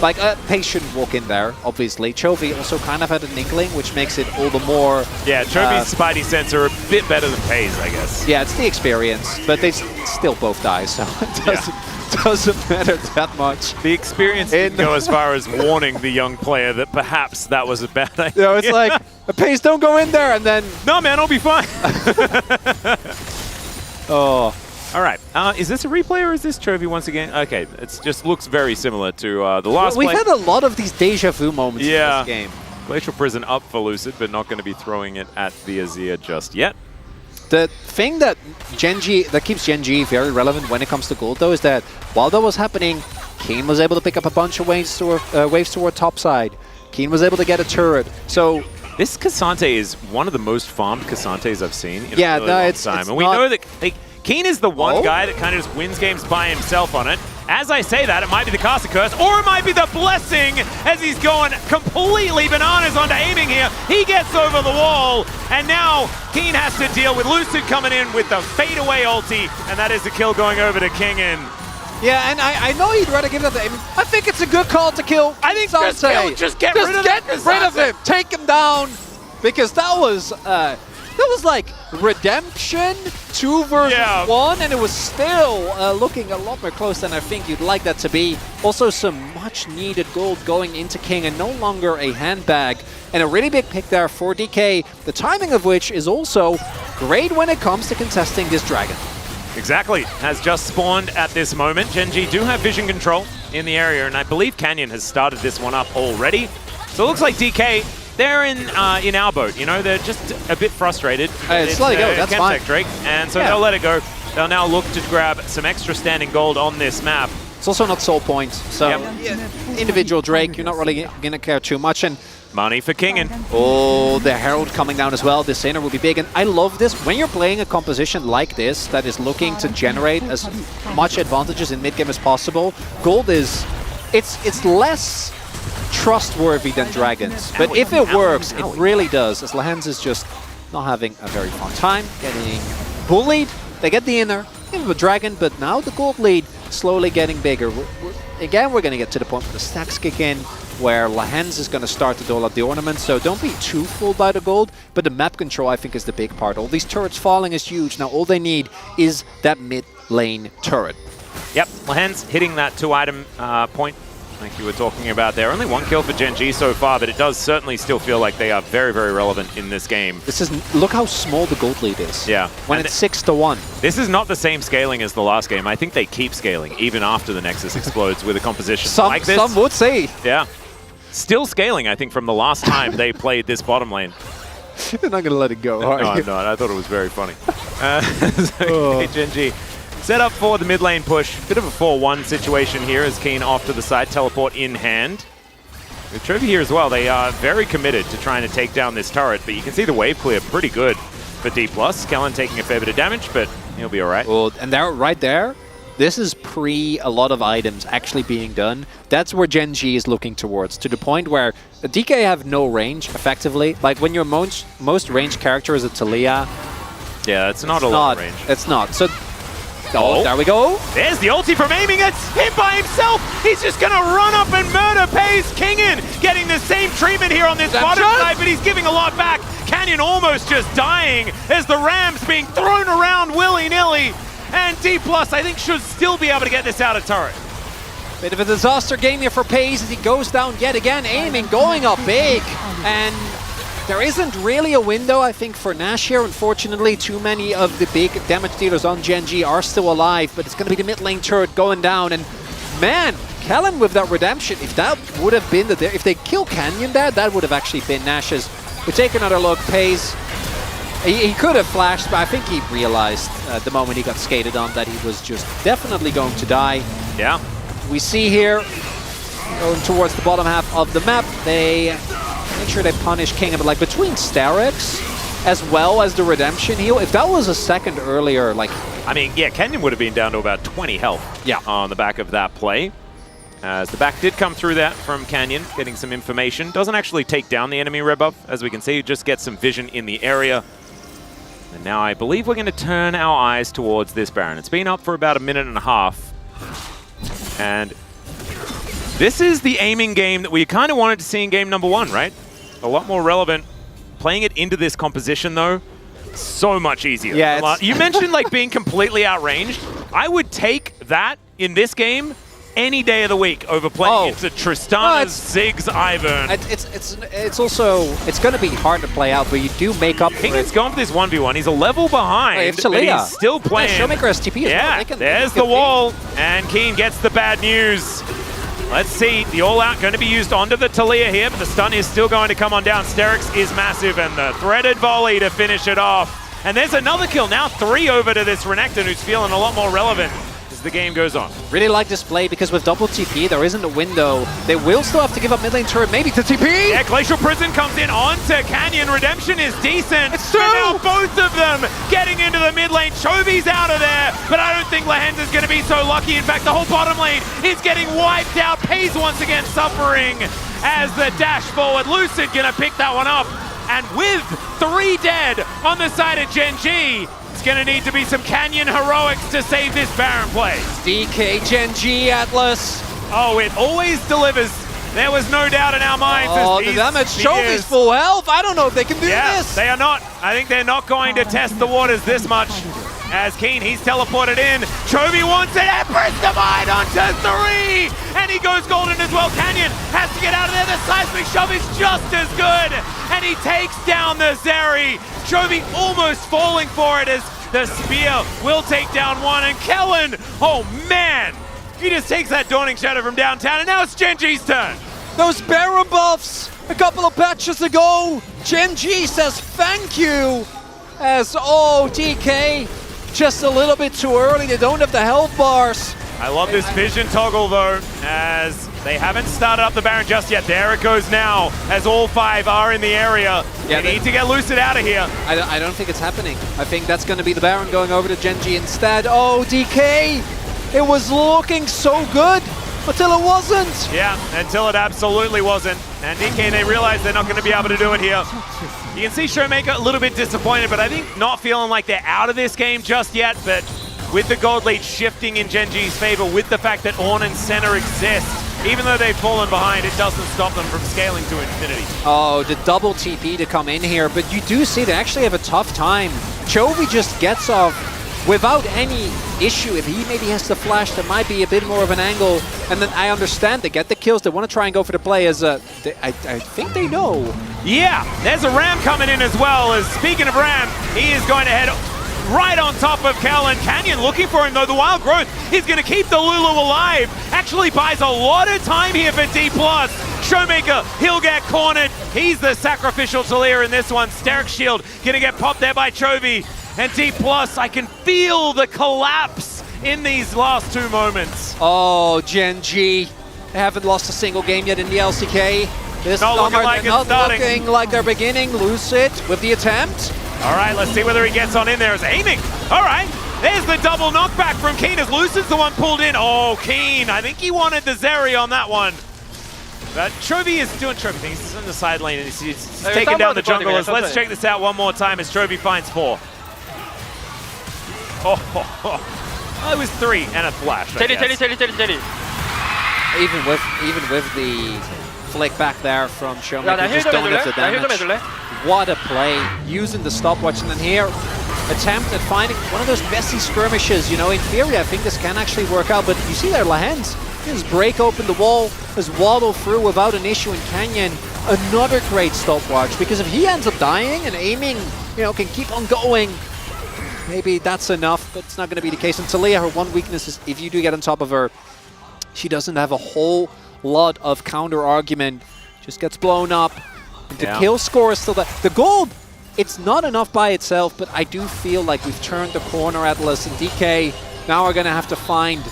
S11: like, Pace shouldn't walk in there, obviously. Chovy also kind of had an inkling, which makes it all the more...
S10: Yeah, Chovy's Spidey sense are a bit better than Pace, I guess.
S11: Yeah, it's the experience, but they still both die, so it doesn't matter that much.
S10: The experience didn't go as far as warning the young player that perhaps that was a bad idea.
S11: You know, it's like, Pace, don't go in there, and then...
S10: No, man, I'll be fine.
S11: Oh...
S10: All right. Is this a replay or is this Chovy once again? Okay, it just looks very similar to the last
S11: We've
S10: play.
S11: had a lot of these deja vu moments in this game.
S10: Glacial Prison up for Lucid, but not going to be throwing it at the Azir just yet.
S11: The thing that keeps Gen G very relevant when it comes to gold, though, is that while that was happening, Keen was able to pick up a bunch of waves toward top side. Keen was able to get a turret. So
S10: this Cassante is one of the most farmed Cassantes I've seen in a really long time.
S11: it's
S10: and we know that Keen is the one guy that kind of just wins games by himself on it. As I say that, it might be the Caster Curse, or it might be the Blessing, as he's going completely bananas onto aiming here. He gets over the wall, and now Keen has to deal with Lucid coming in with the fadeaway ulti, and that is the kill going over to Kingin.
S11: Yeah, and I know he'd rather give that to him. I think it's a good call to kill.
S10: I think just get rid of
S11: him. Take him down, because that was like redemption 2 versus 1, and it was still looking a lot more close than I think you'd like that to be. Also, some much needed gold going into King, and no longer a handbag. And a really big pick there for DK, the timing of which is also great when it comes to contesting this dragon.
S10: Exactly. Has just spawned at this moment. Gen G do have vision control in the area, and I believe Canyon has started this one up already. So it looks like DK, they're in our boat, you know, they're just a bit frustrated.
S11: Just let it go, that's fine.
S10: Drake, and so they'll let it go. They'll now look to grab some extra standing gold on this map.
S11: It's also not soul points, so individual Drake, you're not really going to care too much. And
S10: money for Kingin.
S11: Oh, the Herald coming down as well. This Saner will be big, and I love this. When you're playing a composition like this that is looking to generate as much advantages in mid-game as possible, gold is... It's less trustworthy than dragons, but if it works, it really does, as Lahens is just not having a very fun time, getting bullied. They get the inner, give a dragon, but now the gold lead slowly getting bigger. Again, we're going to get to the point where the stacks kick in, where Lahens is going to start to dole out the ornaments, so don't be too fooled by the gold, but the map control, I think, is the big part. All these turrets falling is huge. Now all they need is that mid lane turret.
S10: Yep, Lahens hitting that 2-item point like you were talking about there. Only 1 kill for Gen G so far, but it does certainly still feel like they are very, very relevant in this game.
S11: Look how small the gold lead is.
S10: Yeah.
S11: When it's 6-1.
S10: This is not the same scaling as the last game. I think they keep scaling even after the Nexus explodes with a composition like this.
S11: Some would say.
S10: Yeah. Still scaling, I think, from the last time they played this bottom lane.
S11: You're not going to let it go, are
S10: you? No,
S11: you?
S10: I'm not. I thought it was very funny. Okay, Gen G. Set up for the mid lane push. Bit of a 4-1 situation here as Keen off to the side, teleport in hand. With Chovy here as well, they are very committed to trying to take down this turret, but you can see the wave clear pretty good for D+. Kellen taking a fair bit of damage, but he'll be all right.
S11: Well, and they're right there. this is pre a lot of items actually being done. That's where Gen G is looking towards, to the point where the DK have no range, effectively. Like, when your most ranged character is a Taliyah,
S10: Yeah, it's not a lot of range.
S11: it's not. So, oh, there we go.
S10: There's the ulti from aiming. It's him by himself. He's just going to run up and murder Pays Kingen. Getting the same treatment here on this bottom side, but he's giving a lot back. Canyon almost just dying as the Rams being thrown around willy-nilly. And D+, I think, should still be able to get this out of turret.
S11: Bit of a disaster game here for Pays as he goes down yet again, aiming, going up big. And there isn't really a window, I think, for Nash here. Unfortunately, too many of the big damage dealers on Gen G are still alive, but it's going to be the mid lane turret going down. And man, Kellen with that redemption, if that would have been if they kill Canyon there, that would have actually been Nash's. We take another look. Pays, he could have flashed, but I think he realized the moment he got skated on that he was just definitely going to die.
S10: Yeah.
S11: We see here, going towards the bottom half of the map, they make sure they punish King, but like between Sterix as well as the redemption heal, if that was a second earlier, like...
S10: I mean, yeah, Canyon would have been down to about 20 health on the back of that play. As the back did come through that from Canyon, getting some information. Doesn't actually take down the enemy red buff, as we can see, just gets some vision in the area. And now I believe we're going to turn our eyes towards this Baron. It's been up for about a minute and a half. And this is the aiming game that we kind of wanted to see in game number 1, right? A lot more relevant. Playing it into this composition, though, so much easier.
S11: Yeah,
S10: you mentioned like being completely outranged. I would take that in this game any day of the week over playing into Tristana's, Ziggs, Ivern.
S11: It's also, it's going to be hard to play out, but you do make up for it.
S10: Kingan's gone for this 1v1. He's a level behind, but he's still playing.
S11: Yeah, Showmaker has TP as well.
S10: Yeah, there's the wall, and Keen gets the bad news. Let's see, the all-out going to be used onto the Taliyah here, but the stun is still going to come on down. Sterix is massive, and the threaded volley to finish it off. And there's another kill, now 3 over to this Renekton, who's feeling a lot more relevant as the game goes on.
S11: Really like this play because with double TP, there isn't a window. They will still have to give up mid lane turret, maybe to TP!
S10: Yeah, Glacial Prison comes in onto Canyon. Redemption is decent. It's true! And now both of them getting into the mid lane. Chovy's out of there, but I don't think Lehends is going to be so lucky. In fact, the whole bottom lane is getting wiped out. Pays once again suffering as the dash forward. Lucid going to pick that one up. And with 3 dead on the side of Gen G, it's going to need to be some Canyon heroics to save this Baron play.
S11: DK Gen G Atlas.
S10: Oh, it always delivers. There was no doubt in our minds.
S11: Oh, the damage. Chovy's full health. I don't know if they can do this.
S10: They are not. I think they're not going to test the waters this much. As Keen, he's teleported in. Chovy wants it. Empress Divide onto 3. And he goes golden as well. Canyon has to get out of there. The seismic shove is just as good. And he takes down the Zeri. Chovy almost falling for it as the spear will take down one. And Kellen, oh man, he just takes that Dawning Shadow from downtown. And now it's Gen G's turn.
S11: Those Baron buffs a couple of patches ago. Gen G says thank you. As, DK, just a little bit too early. They don't have the health bars.
S10: I love this vision toggle, though, as they haven't started up the Baron just yet. There it goes now, as all 5 are in the area. Yeah, they need to get Lucid out of here.
S11: I don't think it's happening. I think that's going to be the Baron going over to Gen G instead. Oh, DK, it was looking so good until it wasn't.
S10: Yeah, until it absolutely wasn't. And DK, they realize they're not going to be able to do it here. You can see Showmaker a little bit disappointed, but I think not feeling like they're out of this game just yet. But with the gold lead shifting in Gen G's favor, with the fact that Ornn and Senna exist, even though they've fallen behind, it doesn't stop them from scaling to infinity.
S11: Oh, the double TP to come in here, but you do see they actually have a tough time. Chovy just gets off without any issue. If he maybe has to flash, there might be a bit more of an angle. And then I understand they get the kills. They want to try and go for the play as I think they know.
S10: Yeah, there's a Ram coming in as well. As speaking of Ram, he is going to head right on top of Kellen. Canyon looking for him though. The Wild Growth is going to keep the Lulu alive. Actually buys a lot of time here for D+. Showmaker, he'll get cornered. He's the sacrificial Taliyah in this one. Sterix shield going to get popped there by Chovy. And D+, I can feel the collapse in these last 2 moments.
S11: Oh, Gen G. They haven't lost a single game yet in the LCK. This
S10: not looking like it's starting.
S11: Looking like they're beginning. Lucid with the attempt.
S10: All right, let's see whether he gets on in there. Is aiming. All right, There's the double knockback from Keen as Lucid's the one pulled in. Oh, Keen, I think he wanted the Zeri on that one. But Chovy is doing Chovy things. He's on the side lane and he's taking down the junglers. Let's check this out one more time as Chovy finds 4. Oh, it was 3 and a flash. I guess.
S5: 제리.
S11: Even with the flick back there from Showmaker,
S5: 나 힐
S11: just
S5: 좀
S11: don't
S5: 해줄래?
S11: have the
S5: 나 힐 좀
S11: damage.
S5: 해줄래?
S11: What a play, using the stopwatch, and then here, attempt at finding one of those messy skirmishes. You know, in theory, I think this can actually work out, but you see there, Lahens just break open the wall, just waddle through without an issue, and Canyon, another great stopwatch, because if he ends up dying and aiming, you know, can keep on going, maybe that's enough, but it's not going to be the case. And Talia, her one weakness is if you do get on top of her, she doesn't have a whole lot of counter argument, just gets blown up. And the kill score is still there. The gold, it's not enough by itself, but I do feel like we've turned the corner, Atlas, and DK now are going to have to find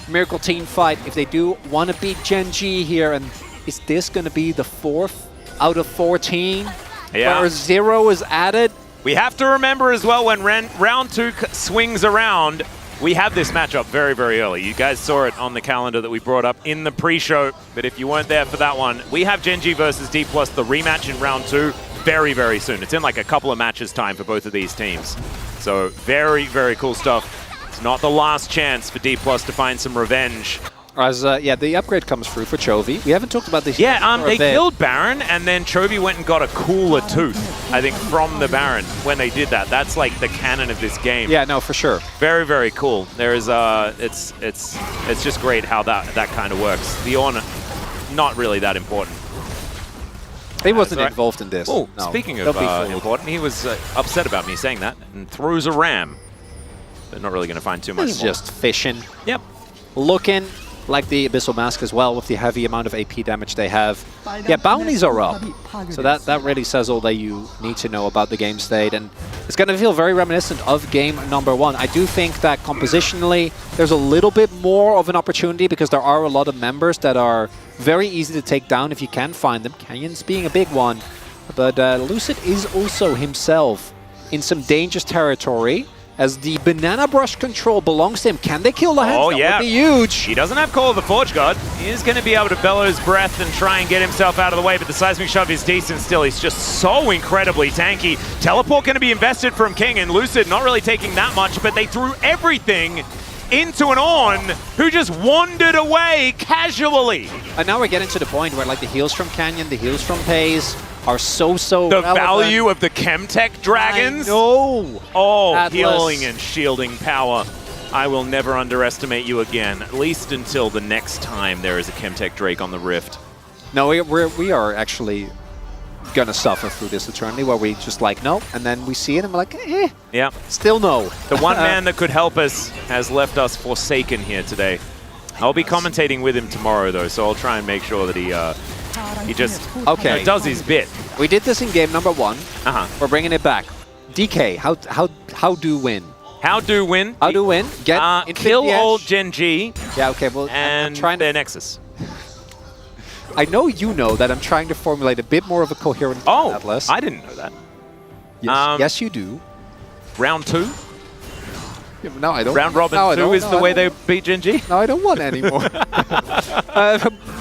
S11: Miracle Team fight if they do want to beat Gen G here. And is this going to be the 4th out of 14?
S10: Yeah.
S11: Where 0 is added?
S10: We have to remember as well when round 2 swings around, we have this matchup very, very early. You guys saw it on the calendar that we brought up in the pre-show, but if you weren't there for that one, we have Gen G versus D+, the rematch in round 2, very, very soon. It's in like a couple of matches time for both of these teams. So very, very cool stuff. It's not the last chance for D+ to find some revenge.
S11: As yeah, the upgrade comes through for Chovy. We haven't talked about this.
S10: Yeah,
S11: for a
S10: they
S11: bit.
S10: killed Baron, and then Chovy went and got a cooler tooth, I think, from the Baron when they did that. That's like the canon of this game.
S11: Yeah, no, for sure.
S10: Very, very cool. There is it's just great how that kind of works. The Ornn, not really that important.
S11: He wasn't
S10: right.
S11: involved in this.
S10: Oh,
S11: no.
S10: speaking
S11: Don't
S10: of
S11: be fooled.
S10: important, he was upset about me saying that and throws a ram. They're not really going to find too much
S11: This is
S10: more.
S11: just fishing.
S10: Yep.
S11: Looking like the Abyssal Mask as well with the heavy amount of AP damage they have. Yeah, bounties are up. So that really says all that you need to know about the game state. And it's going to feel very reminiscent of game number 1. I do think that compositionally there's a little bit more of an opportunity because there are a lot of members that are very easy to take down if you can find them. Canyon's being a big one. But Lucid is also himself in some dangerous territory. As the Banana Brush control belongs to him. Can they kill the hands?
S10: Oh,
S11: That
S10: yeah.
S11: would be huge.
S10: He doesn't have Call of the Forge God. He is going to be able to bellow his breath and try and get himself out of the way, but the Seismic Shove is decent still. He's just so incredibly tanky. Teleport going to be invested from King, and Lucid not really taking that much, but they threw everything into an Ornn who just wandered away casually.
S11: And now we're getting to the point where like the heals from Canyon, the heals from Pays are so
S10: The
S11: relevant.
S10: value of the Chemtech dragons.
S11: No.
S10: Oh,
S11: Atlas.
S10: healing and shielding power. I will never underestimate you again, at least until the next time there is a Chemtech Drake on the Rift.
S11: No, we are actually gonna suffer through this eternally where we just like no, and then we see it and we're like, eh,
S10: Yeah.
S11: still no.
S10: The one man that could help us has left us forsaken here today. I'll be commentating with him tomorrow though, so I'll try and make sure that he just
S11: Okay.
S10: does his bit.
S11: We did this in game number 1. We're bringing it back. DK, how do win?
S10: How do win?
S11: How do win? Get Infinity
S10: kill
S11: Edge.
S10: old Gen G
S11: Yeah, okay, well, I'm
S10: and
S11: trying to.
S10: their Nexus.
S11: I know you know that I'm trying to formulate a bit more of a coherent Atlas.
S10: I didn't know that.
S11: Yes, yes, you do.
S10: Round 2?
S11: No, I don't.
S10: Round Robin
S11: no,
S10: 2 is the way they beat Gen G?
S11: No, I don't want any more.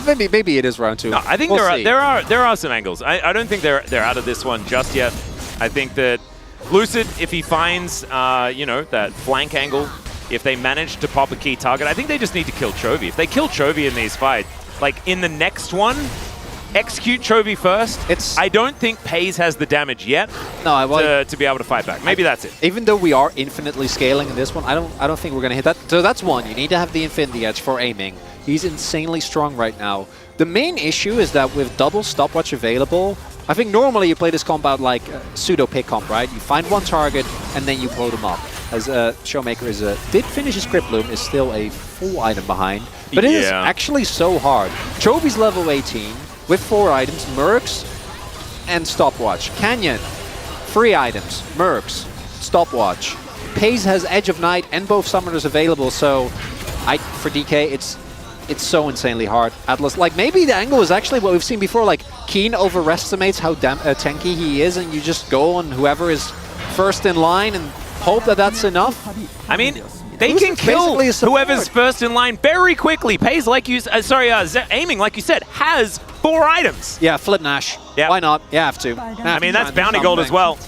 S11: Maybe it is round 2.
S10: No, I think
S11: We'll
S10: there
S11: see.
S10: are some angles. I don't think they're out of this one just yet. I think that Lucid, if he finds you know, that flank angle, if they manage to pop a key target, I think they just need to kill Chovy. If they kill Chovy in these fights, like in the next one, execute Chovy first. I don't think Pays has the damage yet to be able to fight back. Maybe that's it.
S11: Even though we are infinitely scaling in this one, I don't think we're gonna hit that. So that's one. You need to have the Infinity Edge for aiming. He's insanely strong right now. The main issue is that with double stopwatch available, I think normally you play this combat like pseudo pick comp, right? You find one target and then you blow them up. As Showmaker did finish his Crypt Bloom, is still a full item behind. But it is actually so hard. Chovy's level 18 with 4 items, Mercs and stopwatch. Canyon, 3 items, Mercs, stopwatch. Pays has Edge of Night and both summoners available, so for DK it's so insanely hard. Atlas, like maybe the angle is actually what we've seen before, like Keen overestimates how tanky he is and you just go on whoever is first in line and hope that that's enough.
S10: I mean, they
S11: Who's
S10: can kill
S11: basically a support?
S10: whoever's first in line very quickly. Pays, like you aiming, like you said, has 4 items.
S11: Yeah, flip Nash.
S10: Yeah.
S11: Why not? You have to.
S10: I mean, that's bounty gold as well.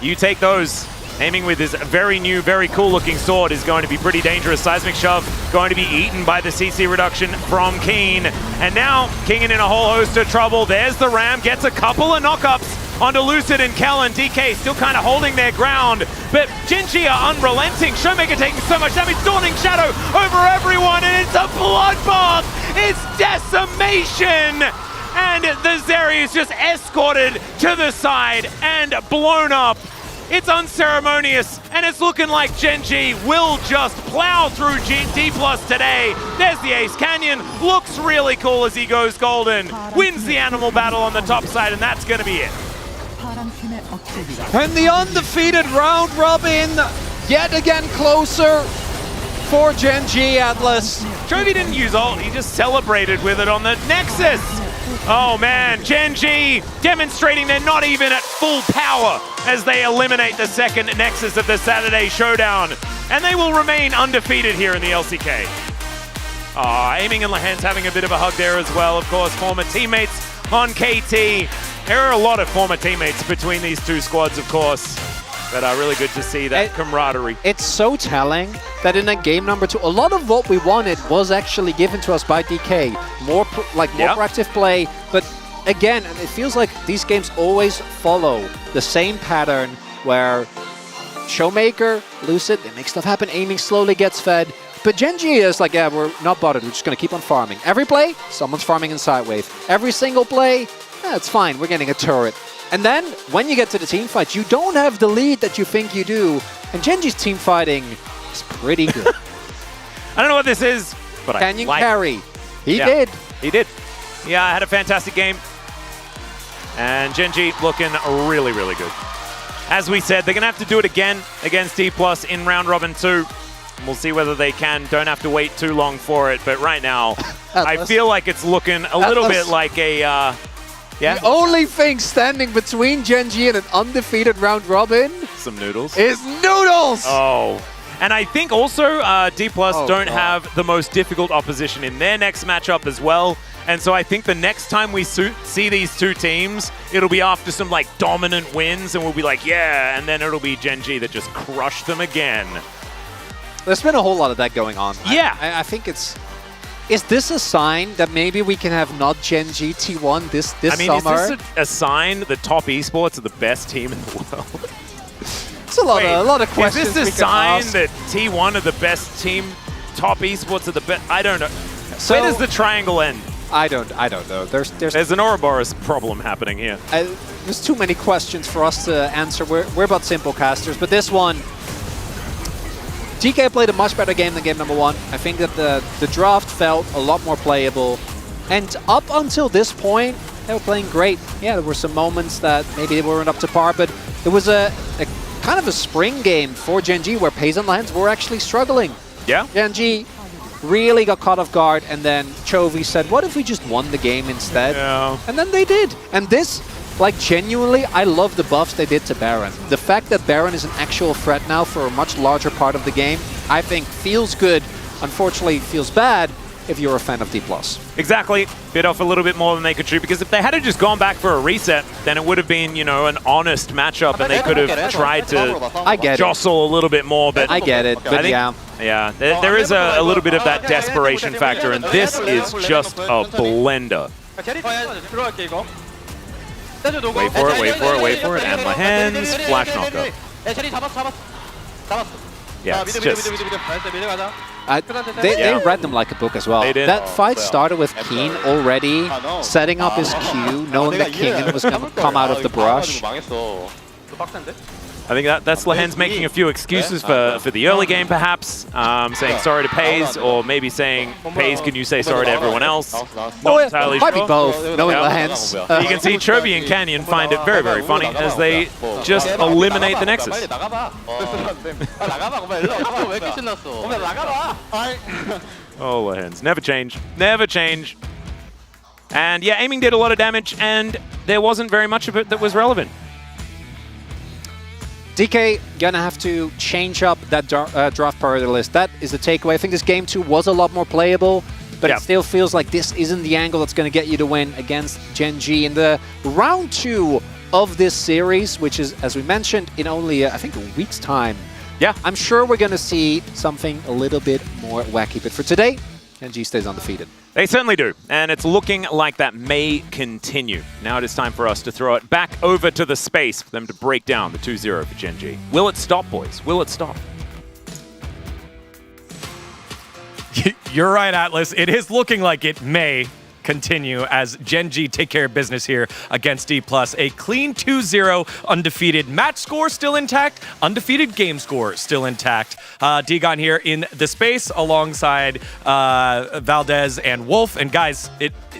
S10: You take those. Aiming with his very new, very cool-looking sword is going to be pretty dangerous. Seismic Shove going to be eaten by the CC reduction from Keen. And now, Kingen in a whole host of trouble. There's the Ram, gets a couple of knockups onto Lucid and Kellen. DK still kind of holding their ground, but Genji are unrelenting. Showmaker taking so much damage, Dawning Shadow over everyone, and it's a bloodbath! It's decimation! And the Zeri is just escorted to the side and blown up. It's unceremonious, and it's looking like Genji will just plow through D+ today. There's the Ace Canyon, looks really cool as he goes golden, wins the animal battle on the top side, and that's gonna be it.
S11: And the undefeated round robin yet again closer for Genji Atlas.
S10: Chovy didn't use ult, he just celebrated with it on the Nexus. Oh man, Genji demonstrating they're not even at full power as they eliminate the second Nexus of the Saturday Showdown. And they will remain undefeated here in the LCK. Aiming and Lahan's having a bit of a hug there as well, of course, former teammates on KT. There are a lot of former teammates between these two squads, of course. But really good to see that camaraderie.
S11: It's so telling that in that game number 2, a lot of what we wanted was actually given to us by DK. More proactive play, but again, it feels like these games always follow the same pattern where Showmaker, Lucid, they make stuff happen, aiming slowly gets fed. But Genji is like, yeah, we're not bothered, we're just going to keep on farming. Every play, someone's farming in Sidewave. Every single play, it's fine, we're getting a turret. And then, when you get to the team fight, you don't have the lead that you think you do. And Genji's team fighting is pretty good.
S10: I don't know what this is, but
S11: Canyon
S10: I like
S11: carry. He did.
S10: He did. Yeah, I had a fantastic game. And Genji looking really, really good. As we said, they're going to have to do it again against D+ in round robin 2. We'll see whether they can. Don't have to wait too long for it. But right now, I feel like it's looking a little bit like a...
S11: The only thing standing between Genji and an undefeated round robin
S10: some noodles
S11: is noodles!
S10: Oh. And I think also D+ don't have the most difficult opposition in their next matchup as well. And so I think the next time we see these two teams, it'll be after some like dominant wins and we'll be like, yeah, and then it'll be Genji that just crushed them again.
S11: There's been a whole lot of that going on.
S10: Yeah.
S11: I think it's... Is this a sign that maybe we can have not Genji T1 this summer?
S10: Is this a sign that top esports are the best team in the world?
S11: It's a lot of questions.
S10: Is this a sign that T1 are the best team, top esports are the best? I don't know.
S11: So,
S10: where does the triangle end?
S11: I don't know.
S10: There's an Ouroboros problem happening here.
S11: There's too many questions for us to answer. We're about simple casters, but this one, DK played a much better game than game number 1. I think that the draft felt a lot more playable. And up until this point, they were playing great. Yeah, there were some moments that maybe they weren't up to par, but it was a kind of a spring game for Genji where Pays and Lands were actually struggling.
S10: Yeah.
S11: Genji really got caught off guard, and then Chovy said, what if we just won the game instead?
S10: Yeah.
S11: And then they did. And this, like, genuinely, I love the buffs they did to Baron. The fact that Baron is an actual threat now for a much larger part of the game, I think feels good. Unfortunately, feels bad if you're a fan of D+.
S10: Exactly. Bit off a little bit more than they could chew, because if they had just gone back for a reset, then it would have been, you know, an honest matchup, and they could have tried to jostle a little bit more. But
S11: I get it, but
S10: yeah, there is a little bit of that desperation factor, and this is just a blender. Wait for it, and Lahan's flash knockup. Yeah, it's just...
S11: They read them like a book as well.
S10: They did.
S11: That fight started with Keen already setting up his Q, knowing that Kingen was going to come out of the brush.
S10: I think that's Lahan's making a few excuses for the early game, perhaps, saying sorry to Pays, or maybe saying, Pays, can you say sorry to everyone else? Not entirely
S11: might
S10: sure.
S11: be both, knowing Lahan's.
S10: You can see Chovy and Canyon find it very, very funny as they just eliminate the Nexus. Oh, Lahan's. Never change. Never change. And yeah, aiming did a lot of damage, and there wasn't very much of it that was relevant.
S11: DK gonna have to change up that draft priority list. That is the takeaway. I think this game 2 was a lot more playable, but
S10: Yeah.
S11: it still feels like this isn't the angle that's going to get you to win against Gen G in the round 2 of this series, which is, as we mentioned, in only, I think, a week's time.
S10: Yeah.
S11: I'm sure we're going to see something a little bit more wacky, but for today, Gen G stays undefeated.
S10: They certainly do, and it's looking like that may continue. Now it is time for us to throw it back over to the space for them to break down the 2-0 for Gen G. Will it stop, boys? Will it stop?
S2: You're right, Atlas. It is looking like it may continue as Gen G take care of business here against D+. A clean 2-0, undefeated match score still intact, undefeated game score still intact. Digon here in the space alongside Valdez and Wolf. And guys,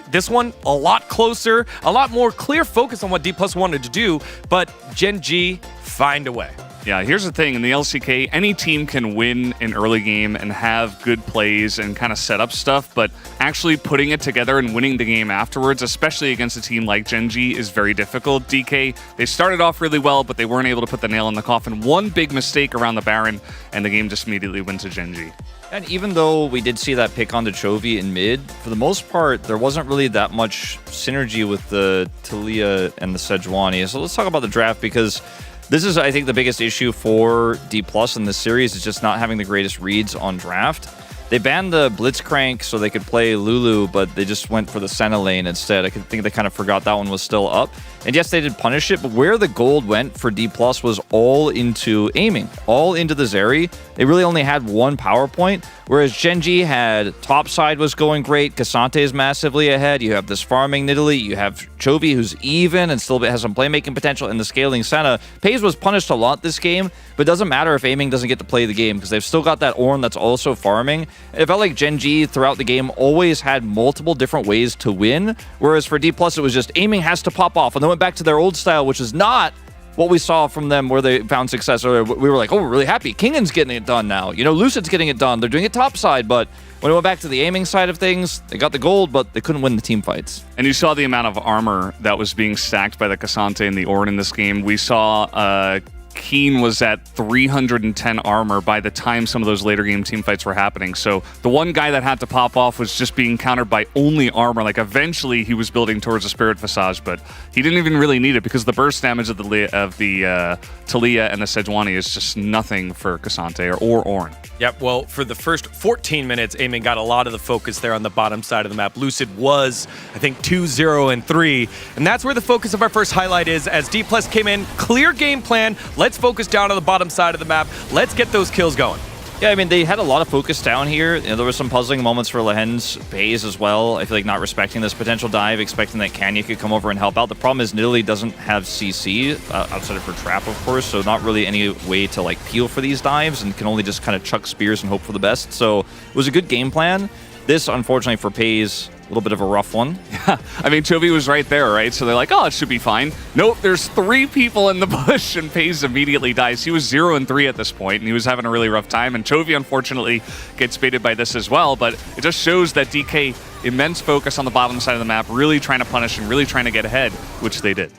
S2: this one a lot closer, a lot more clear focus on what D+ wanted to do, but Gen G find a way.
S4: Yeah, here's the thing. In the LCK, any team can win an early game and have good plays and kind of set up stuff, but actually putting it together and winning the game afterwards, especially against a team like Gen G, is very difficult. DK, they started off really well, but they weren't able to put the nail in the coffin. One big mistake around the Baron, and the game just immediately went to Gen G.
S3: And even though we did see that pick onto Chovy in mid, for the most part, there wasn't really that much synergy with the Talia and the Sejuani. So let's talk about the draft, because this is, I think, the biggest issue for D+ in this series is just not having the greatest reads on draft. They banned the Blitzcrank so they could play Lulu, but they just went for the Senna lane instead. I think they kind of forgot that one was still up. And yes, they did punish it, but where the gold went for D+ was all into aiming, all into the Zeri. They really only had one power point, whereas Gen G had topside was going great, Cassante is massively ahead, you have this farming Nidalee, you have Chovy who's even and still has some playmaking potential, and the scaling Senna. Pays was punished a lot this game, but it doesn't matter if aiming doesn't get to play the game because they've still got that Ornn that's also farming. It felt like Gen G throughout the game always had multiple different ways to win, whereas for D+, it was just aiming has to pop off, and they went back to their old style, which is not what we saw from them where they found success earlier. We were like, oh, we're really happy. Kingan's getting it done now. You know, Lucid's getting it done. They're doing it topside, but when it went back to the aiming side of things, they got the gold, but they couldn't win the team fights.
S4: And you saw the amount of armor that was being stacked by the Cassante and the Ornn in this game. We saw Keen was at 310 armor by the time some of those later game team fights were happening. So the one guy that had to pop off was just being countered by only armor. Like eventually he was building towards a Spirit Visage, but he didn't even really need it because the burst damage of the Talia and the Sejuani is just nothing for Cassante or Ornn.
S2: Yep, well, for the first 14 minutes, Aiming got a lot of the focus there on the bottom side of the map. Lucid was, I think, 2-0 and 3, and that's where the focus of our first highlight is as D+ came in, clear game plan, let's focus down on the bottom side of the map, let's get those kills going.
S3: Yeah, I mean, they had a lot of focus down here. You know, there were some puzzling moments for Lehen's Baze as well. I feel like not respecting this potential dive, expecting that Kanya could come over and help out. The problem is Nidalee doesn't have CC outside of her trap, of course, so not really any way to like peel for these dives and can only just kind of chuck spears and hope for the best. So it was a good game plan. This, unfortunately, for Pays, a little bit of a rough one.
S4: Yeah, I mean, Chovy was right there, right? So they're like, oh, it should be fine. Nope, there's 3 people in the bush, and Pays immediately dies. He was 0 and 3 at this point, and he was having a really rough time. And Chovy, unfortunately, gets baited by this as well. But it just shows that DK, immense focus on the bottom side of the map, really trying to punish and really trying to get ahead, which they did.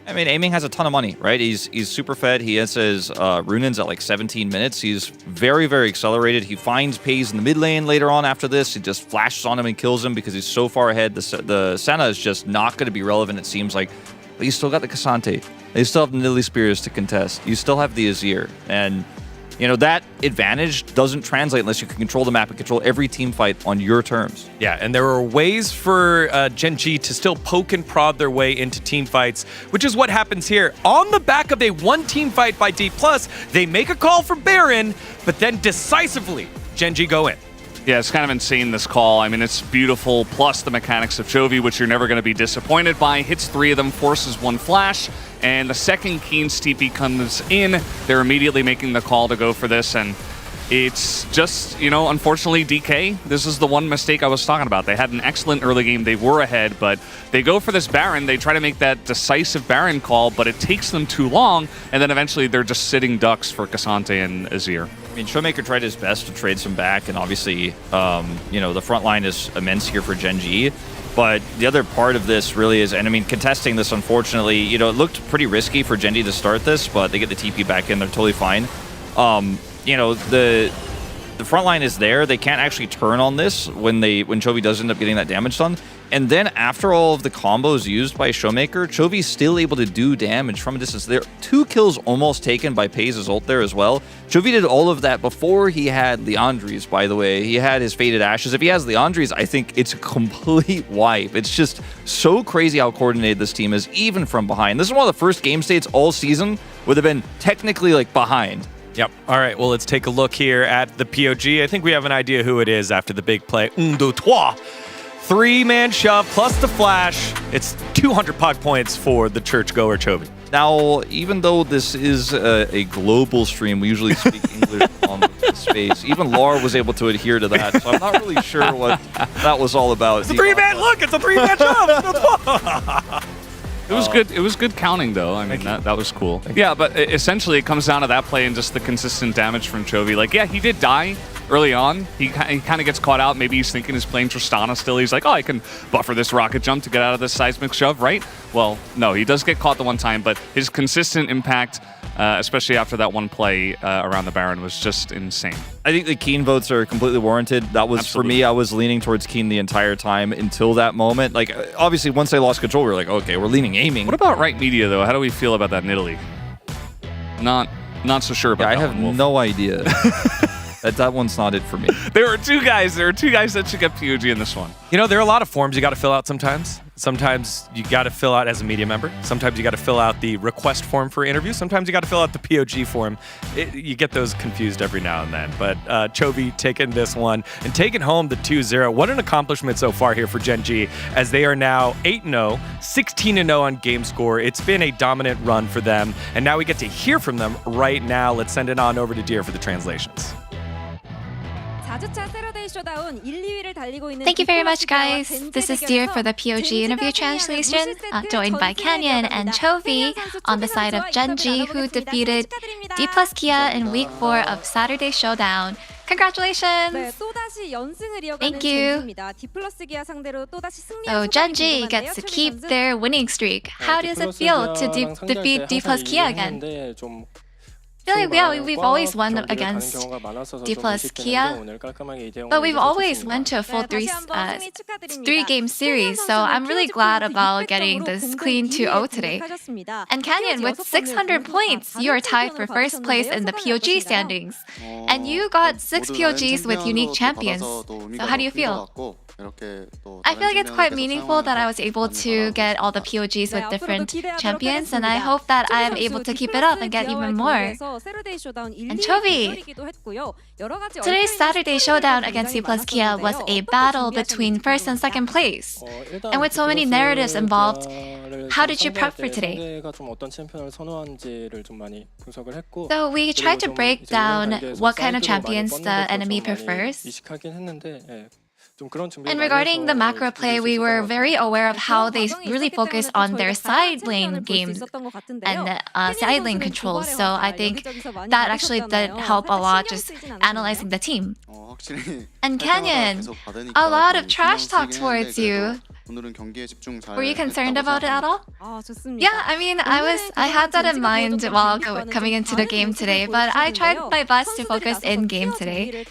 S3: I mean, Aiming has a ton of money, right? He's super fed. He has his Runins at like 17 minutes. He's very, very accelerated. He finds Pays in the mid lane later on after this. He just flashes on him and kills him because he's so far ahead. The Senna is just not going to be relevant, it seems like. But you still got the Cassante. You still have the Nidalee Spears to contest. You still have the Azir. And, you know, that advantage doesn't translate unless you can control the map and control every team fight on your terms.
S2: Yeah, and there are ways for Gen G to still poke and prod their way into team fights, which is what happens here. On the back of a one team fight by D+, they make a call for Baron, but then decisively, Gen G go in.
S4: Yeah, it's kind of insane, this call. I mean, it's beautiful, plus the mechanics of Chovy, which you're never going to be disappointed by. Hits 3 of them, forces 1 flash, and the second Keen's TP comes in. They're immediately making the call to go for this, and it's just, you know, unfortunately, DK, this is the one mistake I was talking about. They had an excellent early game. They were ahead, but they go for this Baron. They try to make that decisive Baron call, but it takes them too long, and then eventually they're just sitting ducks for Cassante and Azir.
S3: I mean, Showmaker tried his best to trade some back, and obviously, the front line is immense here for Gen G. But the other part of this really is, and I mean, contesting this, unfortunately, it looked pretty risky for Gen G to start this, but they get the TP back in, they're totally fine. The front line is there. They can't actually turn on this when Chovy does end up getting that damage done. And then after all of the combos used by Showmaker, Chovy's still able to do damage from a distance. There 2 kills almost taken by Paze's ult there as well. Chovy did all of that before he had Leandri's, by the way. He had his Faded Ashes. If he has Leandri's, I think it's a complete wipe. It's just so crazy how coordinated this team is, even from behind. This is one of the first game states all season where they've been technically behind.
S2: Yep. All right, well, let's take a look here at the POG. I think we have an idea who it is after the big play. 1, 2, 3. 3-man shove plus the flash. It's 200 pod points for the churchgoer Chovy.
S3: Now, even though this is a global stream, we usually speak English on the space. Even Laura was able to adhere to that, so I'm not really sure what that was all about.
S2: It's a 3-man look. It's a 3-man shove.
S4: It was good. It was good counting, though. I mean, that was cool. Yeah, but essentially it comes down to that play and just the consistent damage from Chovy. Yeah, he did die early on. He kind of gets caught out. Maybe he's thinking he's playing Tristana still. He's like, oh, I can buffer this rocket jump to get out of this seismic shove, right? Well, no, he does get caught the one time, but his consistent impact, especially after that one play around the Baron, was just insane.
S3: I think the Keen votes are completely warranted. That was, for me, I was leaning towards Keen the entire time until that moment. Obviously, once they lost control, we were like, okay, we're leaning aiming.
S4: What about right media, though? How do we feel about that in Italy? Not so sure about that.
S3: I have no idea. That one's not it for me.
S4: There were two guys that should get POG in this one.
S2: There are a lot of forms you got to fill out sometimes. Sometimes you got to fill out as a media member. Sometimes you got to fill out the request form for interview. Sometimes you got to fill out the POG form. You get those confused every now and then. But Chovy taking this one and taking home the 2-0. What an accomplishment so far here for Gen G, as they are now 8-0, 16-0 on game score. It's been a dominant run for them, and now we get to hear from them right now. Let's send it on over to Deer for the translations.
S1: Thank you very much, guys. This is Deer for the POG interview translation, joined by Canyon and Chovy on the side of Gen G, who defeated D+ Kia in week 4 of Saturday Showdown. Congratulations! Thank you. So Gen G gets to keep their winning streak. How does it feel to defeat D+ Kia again? I feel like we've always won against D+ Kia, but we've always went to a full three-game series, so I'm really glad about getting this clean 2-0 today. And Canyon, with 600 points, you are tied for first place in the POG standings. And you got 6 POGs with unique champions. So how do you feel? I feel like it's quite meaningful that I was able to get all the POGs with different champions, and I hope that I am able to keep it up and get even more. And Chovy, today's Saturday Showdown against D+ Kia was a battle between first and second place. And with so many narratives involved, how did you prep for today? So we tried to break down what kind of champions the enemy prefers. And regarding the macro play, we were very aware of how they really focus on their side lane games and side lane controls. So I think that actually did help a lot, just analyzing the team. And Canyon, a lot of trash talk towards you. Were you concerned about it at all? Yeah, I mean, I had that in mind while coming into the game today, but I tried my best to focus in game today.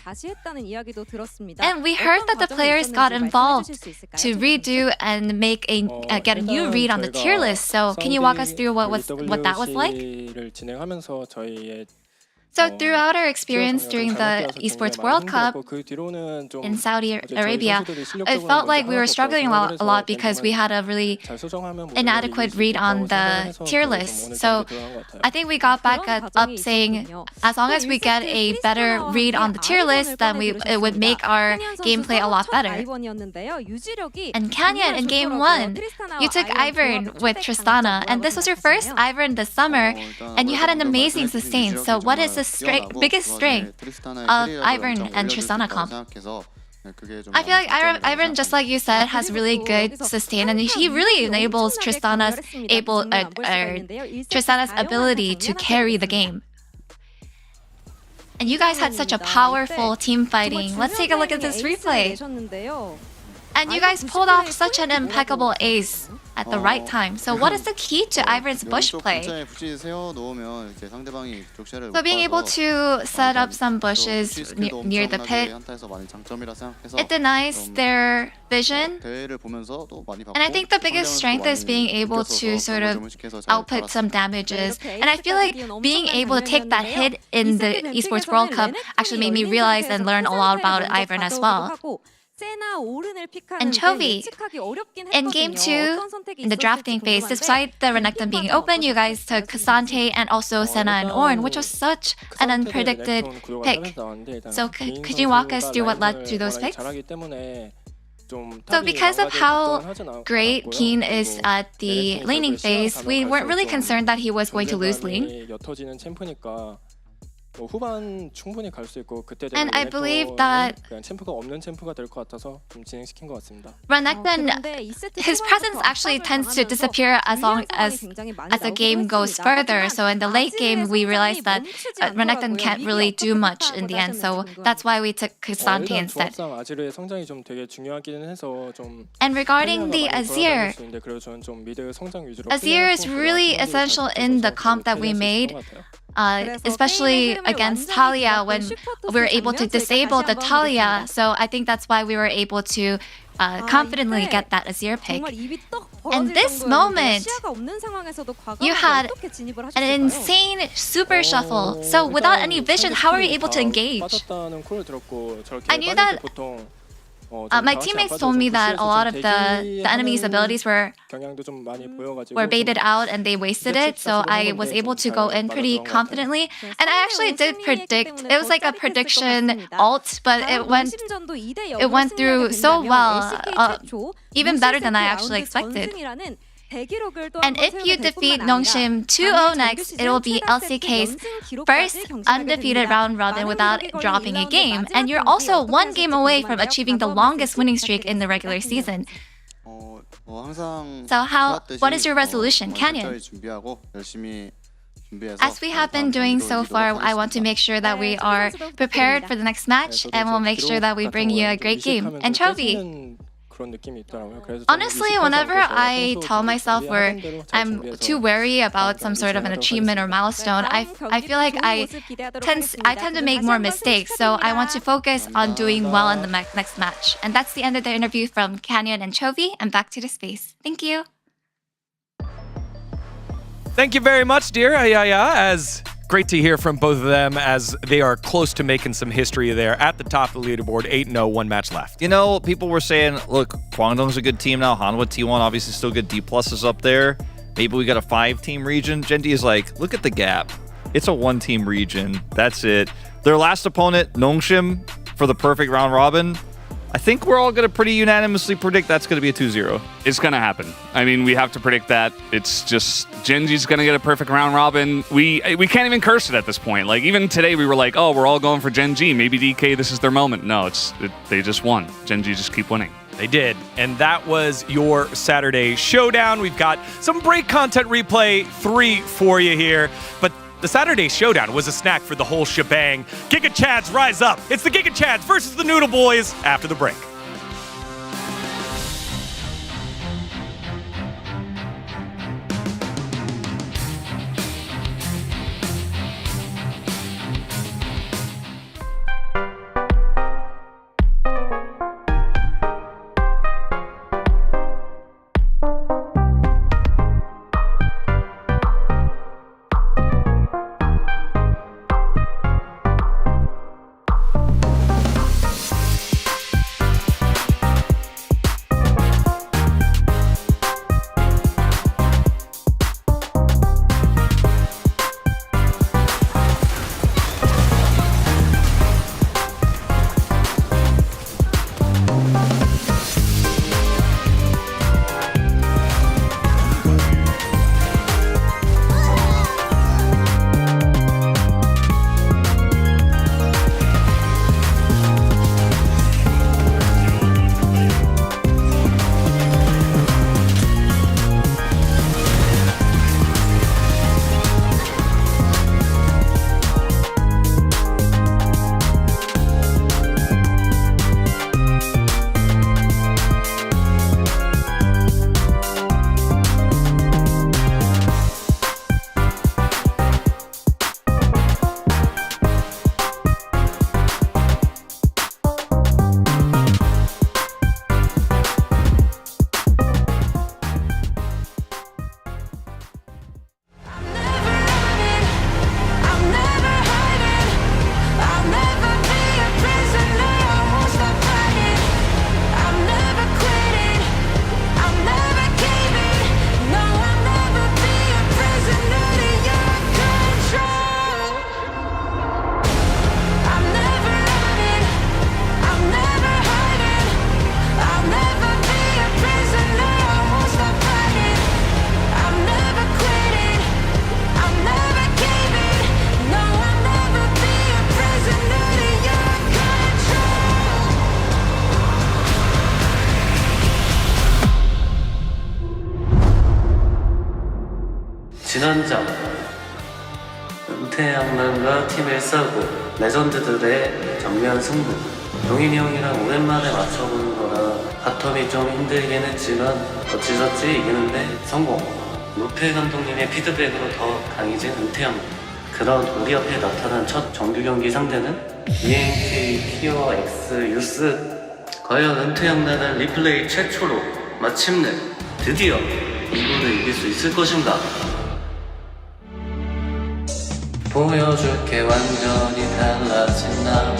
S1: And we heard that the players got involved to redo and make get a new read on the tier list. So can you walk us through what that was like? So throughout our experience during the Esports World Cup in Saudi Arabia, it felt like we were struggling a lot because we had a really inadequate read on the tier list. So I think we got back up saying, as long as we get a better read on the tier list, then it would make our gameplay a lot better. And Canyon, in Game 1, you took Ivern with Tristana, and this was your first Ivern this summer, and you had an amazing sustain. So what is the biggest strength of Ivern and Tristana comp? I feel like Ivern, just like you said, has really good sustain, and he really enables Tristana's ability to carry the game. And you guys had such a powerful team fighting. Let's take a look at this replay. And you guys pulled off such an impeccable ace at the right time. So what is the key to Ivern's bush play? So being able to set up some bushes near the pit, it denies their vision. And I think the biggest strength is being able to sort of output some damages. And I feel like being able to take that hit in the Esports World Cup actually made me realize and learn a lot about Ivern as well. And Chovy, in Game 2, in the drafting phase, despite the Renekton being open, you guys took Cassante and also Senna and Ornn, which was such an unpredicted pick. So could you walk us through what led to those picks? So because of how great Keen is at the laning phase, we weren't really concerned that he was going to lose lane. And I believe that Renekton, his presence actually tends to disappear as long as the game goes further. So in the late game, we realized that Renekton can't really do much in the end. So that's why we took Cassante instead. And regarding the Azir, Azir is really essential in the comp that we made. Especially against Talia when we were able to disable the Talia. So I think that's why we were able to confidently get that Azir pick. And this moment, you had an insane super shuffle. So without any vision, how are you able to engage? I knew that my teammates told me that a lot of the enemy's abilities were baited out and they wasted it, so I was able to go in pretty confidently. And I actually did predict, it was like a prediction ult, but it went through so well, even better than I actually expected. And if you defeat Nongshim 2-0 next, it will be LCK's first undefeated round robin without dropping a game. And you're also one game away from achieving the longest winning streak in the regular season. So what is your resolution, Canyon? As we have been doing so far, I want to make sure that we are prepared for the next match, and we'll make sure that we bring you a great game. And Chovy, honestly, whenever I tell myself I'm too wary about some sort of an achievement or milestone, I feel like I tend to make more mistakes. So I want to focus on doing well in the next match. And that's the end of the interview from Canyon and Chovy. And back to the space. Thank you.
S2: Thank you very much, dear. As great to hear from both of them as they are close to making some history there at the top of the leaderboard, 8-0, one match left.
S3: You know, people were saying, look, Guangdong's a good team now. Hanwha T1 obviously still good. D+ is up there. Maybe we got a 5-team region. Gen D is like, look at the gap. It's a 1-team region. That's it. Their last opponent, Nongshim, for the perfect round robin. I think we're all going to pretty unanimously predict that's going to be a 2-0.
S4: It's going to happen. I mean, we have to predict that. It's just Genji's going to get a perfect round robin. We can't even curse it at this point. Like, even today we were like, oh, we're all going for Genji. Maybe DK, this is their moment. No, they just won. Genji just keep winning.
S2: They did. And that was your Saturday showdown. We've got some break content replay 3 for you here. But the Saturday Showdown was a snack for the whole shebang. Giga Chads rise up. It's the Giga Chads versus the Noodle Boys after the break.
S12: 진원정 은퇴양만과 팀을 싸고 레전드들의 정면 승부. 용인이 형이랑 오랜만에 맞춰보는 거라 바텀이 좀 힘들긴 했지만 어찌저찌 이기는데 성공. 루페 감독님의 피드백으로 더 강해진 은퇴양. 그런 우리 옆에 나타난 첫 정규 경기 상대는 ENK 키어 X 유스. 과연 은퇴양 나는 리플레이 최초로 마침내 드디어 이거를 이길 수 있을 것인가? 보여줄게 완전히 달라진 나.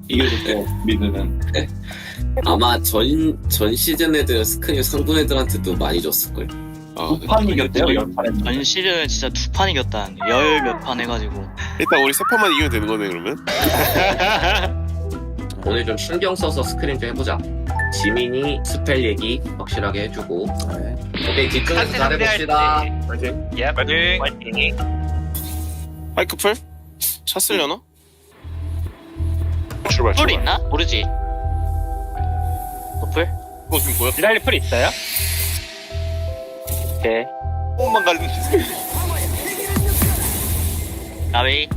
S13: 이겨줄 거 미드는 아마 전 시즌 애들 스크림 상분 애들한테도 많이 줬을걸.
S14: 두 판 이겼대요,
S15: 10판. 전 시즌 진짜 2판 이겼다. 10몇 판 해가지고.
S14: 일단 우리 3판만 이기면 되는 거네 그러면?
S13: 오늘 좀 신경 써서 스크림 좀 해보자. 지민이 스펠 얘기 확실하게 해주고. 오케이, 뒷쪽에서 잘해봅시다.
S14: 파이팅.
S5: 예,
S14: 파이팅.
S5: 파이팅.
S14: 마이크 풀? 찼으려나?
S15: 풀 있나? 모르지. 풀?
S14: 이거 지금 뭐야?
S5: 미랄리 풀 있어요? 오케이.
S14: 조금만 갈리면
S15: 나웨이.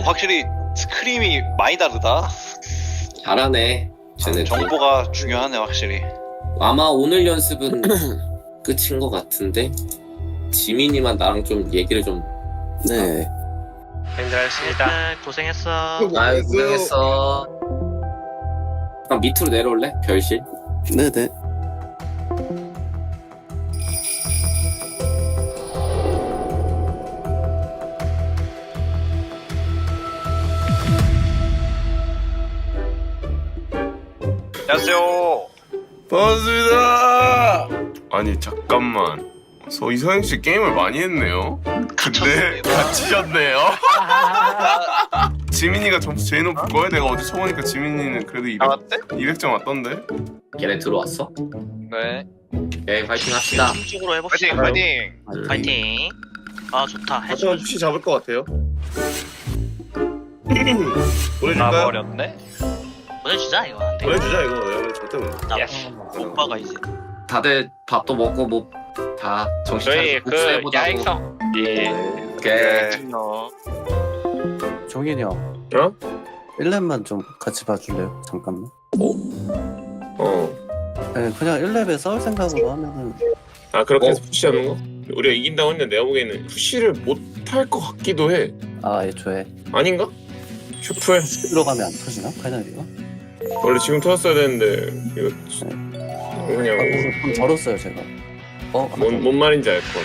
S14: 확실히 스크림이 많이 다르다.
S13: 잘하네. 쟤네
S14: 정보가 중요하네 확실히.
S13: 아마 오늘 연습은 끝인 것 같은데 지민이만 나랑 좀 얘기를 좀. 네.
S5: 힘들었습니다.
S15: 고생했어.
S13: 아유 고생했어. 그럼 밑으로 내려올래? 별실? 네네.
S14: 안녕하세요.
S7: 반갑습니다. 아니 잠깐만. 이서영 씨 게임을 많이 했네요. 근데 갇히셨네요. 지민이가 점수 제일 높을 거야. 내가 어제 쳐보니까 지민이는 그래도 200점 왔던데.
S13: 걔네 들어왔어?
S5: 네.
S13: 네, 파이팅 합시다.
S15: 쪽으로 해봅시다.
S14: 파이팅.
S15: 파이팅. 아 좋다.
S7: 하지만 푸시 잡을 것 같아요.
S5: 나
S7: 보내줄까요?
S5: 버렸네.
S15: 보내주자 이거 안 돼.
S7: 보내주자 이거. 내가 절대 못.
S15: 나
S5: 예스.
S15: 오빠가 이제.
S13: 다들 밥도 먹고 뭐 다 정신
S5: 저희
S13: 차리고
S5: 그
S13: 복수해보자고.
S5: 야행성. 예.
S13: 오케이.
S12: 종현이 형.
S7: 어?
S12: 1렙만 좀 같이 봐줄래요? 잠깐만.
S7: 어.
S12: 네, 그냥 1렙에 싸울 생각으로 하면은.
S7: 아 그렇게 해서 푸시하는 거? 우리가 이긴다고 했는데 내가 보기에는 푸시를 못할 것 같기도 해.
S12: 아, 애초에
S7: 아닌가? 슈플
S12: 들어가면 안 터지나? 페널티가?
S7: 원래 지금 터졌어야 되는데 이거 그냥
S12: 좀 절었어요, 제가.
S7: 뭔 말인지 알 것 같아.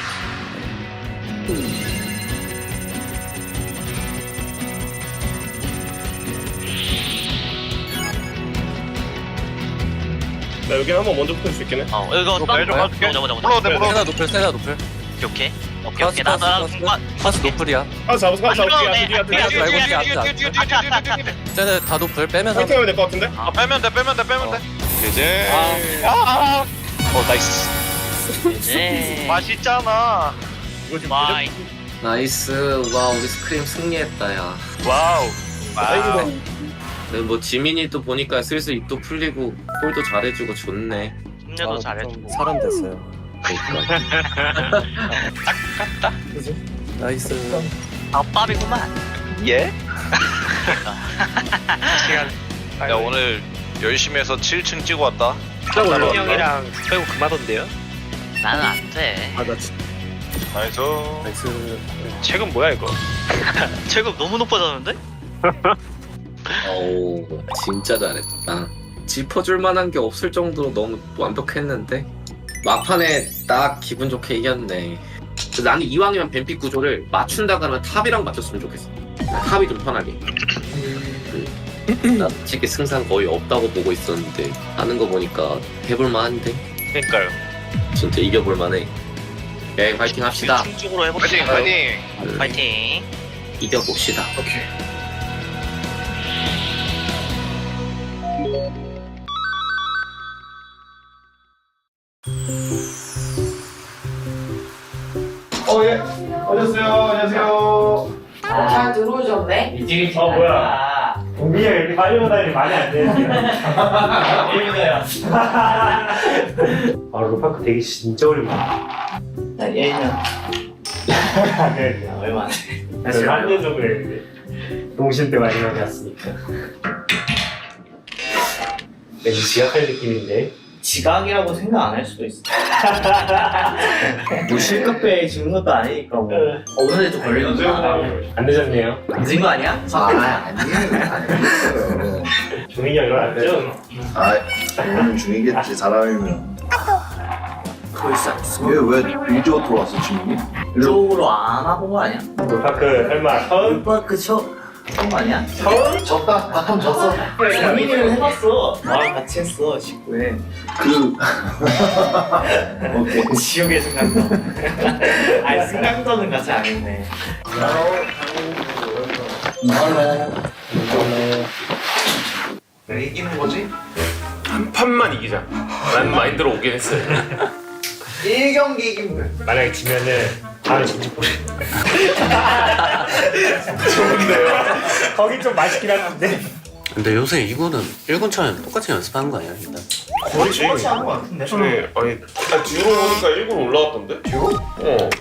S7: 나 여기 한번 먼저 붙을 수 있긴 해.
S15: 이거 보자.
S12: 세나 노플, 세나 노플.
S15: 오케이. 나
S12: 파스 노플이야.
S7: 아 잡았어.
S12: 쟤네 다 노플 빼면서.
S7: 파이팅 하면 될 것 같은데?
S5: 빼면 돼.
S14: 이제
S5: 나이스.
S15: 이제.
S5: 맛있잖아.
S7: 이거 지금
S15: 와이.
S13: 나이스. 와 우리 스크림 승리했다 야.
S5: 와우.
S13: 네, 뭐 지민이도 보니까 슬슬 입도 풀리고 홀도 잘해주고 좋네.
S15: 힘내도 잘해주고.
S12: 사람 됐어요. 나이스.
S15: 밥밥이구만.
S5: 예?
S14: 야 오늘 열심히 해서 7층 찍어 왔다.
S5: 정훈이 형이랑 빼고 그만던데요?
S15: 나는 안 돼.
S14: 나이스.
S5: 최근 뭐야 이거?
S15: 체급 너무 높아졌는데?
S13: 어우 진짜 잘했다. 짚어줄 만한 게 없을 정도로 너무 완벽했는데 막판에 딱 기분 좋게 이겼네. 그래서 나는 이왕이면 뱀픽 구조를 맞춘다고 하면 탑이랑 맞췄으면 좋겠어. 탑이 좀 편하게. 나 솔직히 승산 거의 없다고 보고 있었는데 하는 거 보니까 해볼만한데.
S5: 그러니까요.
S13: 진짜 이겨볼만해. 네, 파이팅 합시다.
S15: 쪽으로 해봅시다.
S14: 파이팅.
S15: 파이팅.
S13: 이겨봅시다.
S7: 오케이.
S16: 예. 오셨어요. 안녕하세요.
S17: 잘 들어오셨네?
S16: 뭐야. 동민이 형 이렇게 빨리 오다니 많이 안 되는데. 로파크 되게 진짜 오랜만이야.
S17: 1년.
S16: 얼마 안 돼. 사실 한 년 정도 됐는데. 동신 때 마지막에 왔으니까. 왠지 지각할 느낌인데.
S17: 지각이라고 생각 안 할 수도 있어. 뭐 실급배에 주는 것도 아니니까 뭐. 오늘도 좀 걸리는 거야.
S16: 안 늦었네요.
S17: 늦은 거 아니야?
S16: 아니에요. 종민이 형 일어났죠?
S18: 오늘 중이겠지 사람이면.
S17: 벌써
S18: 얘왜 비디오 들어왔어 지금?
S17: 이쪽으로 안 하고 거 아니야?
S16: 로파크 설마 처음?
S17: 로파크 처음 아니야?
S18: 처음? 졌다. 바텀 졌어.
S17: 정민이는 해봤어. 나랑 같이 했어 19회.
S18: 오케이.
S17: 지옥의 순간도. 아니 순간도는 같이 안 했네.
S5: 왜 이기는 거지? 한 판만 이기자. 라는 마인드로 오긴 했어요.
S17: 1경기 이기면
S16: 만약에 지면은 다음에 진짜 보내.
S5: 좋은데요?
S16: 거기 좀 맛있긴 한데.
S12: 근데 요새 이거는 1군처럼 똑같이 연습하는 거 아니야 일단?
S5: 거의 똑같이 하는 거 같은데? 네, 아니 뒤로 오니까 1군 올라왔던데? 뒤로?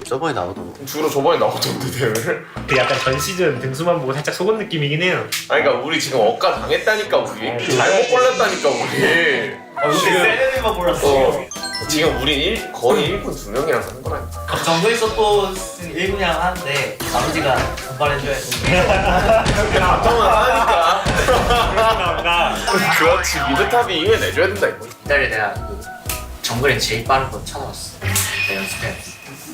S12: 저번에 나오던데.
S5: 뒤로 저번에 나오던데 대회를?
S16: 그 약간 전 시즌 등수만 보고 살짝 속은 느낌이긴 해요.
S5: 아니 그러니까 우리 지금 억까 당했다니까 우리 잘못 골랐다니까 우리
S17: 지금 세레미만 몰랐어.
S5: 지금 우리 거의 1군 2명이랑 하는 거라니까
S17: 정부에서 또 1군이랑 하는데 아버지가 분발해줘야 돼.
S5: 바텀은 하니까 그렇지 미드탑이 이겨 내줘야 된다 이거
S17: 기다려 내가 그 정글에 제일 빠른 거 찾아왔어. 내가 연습해.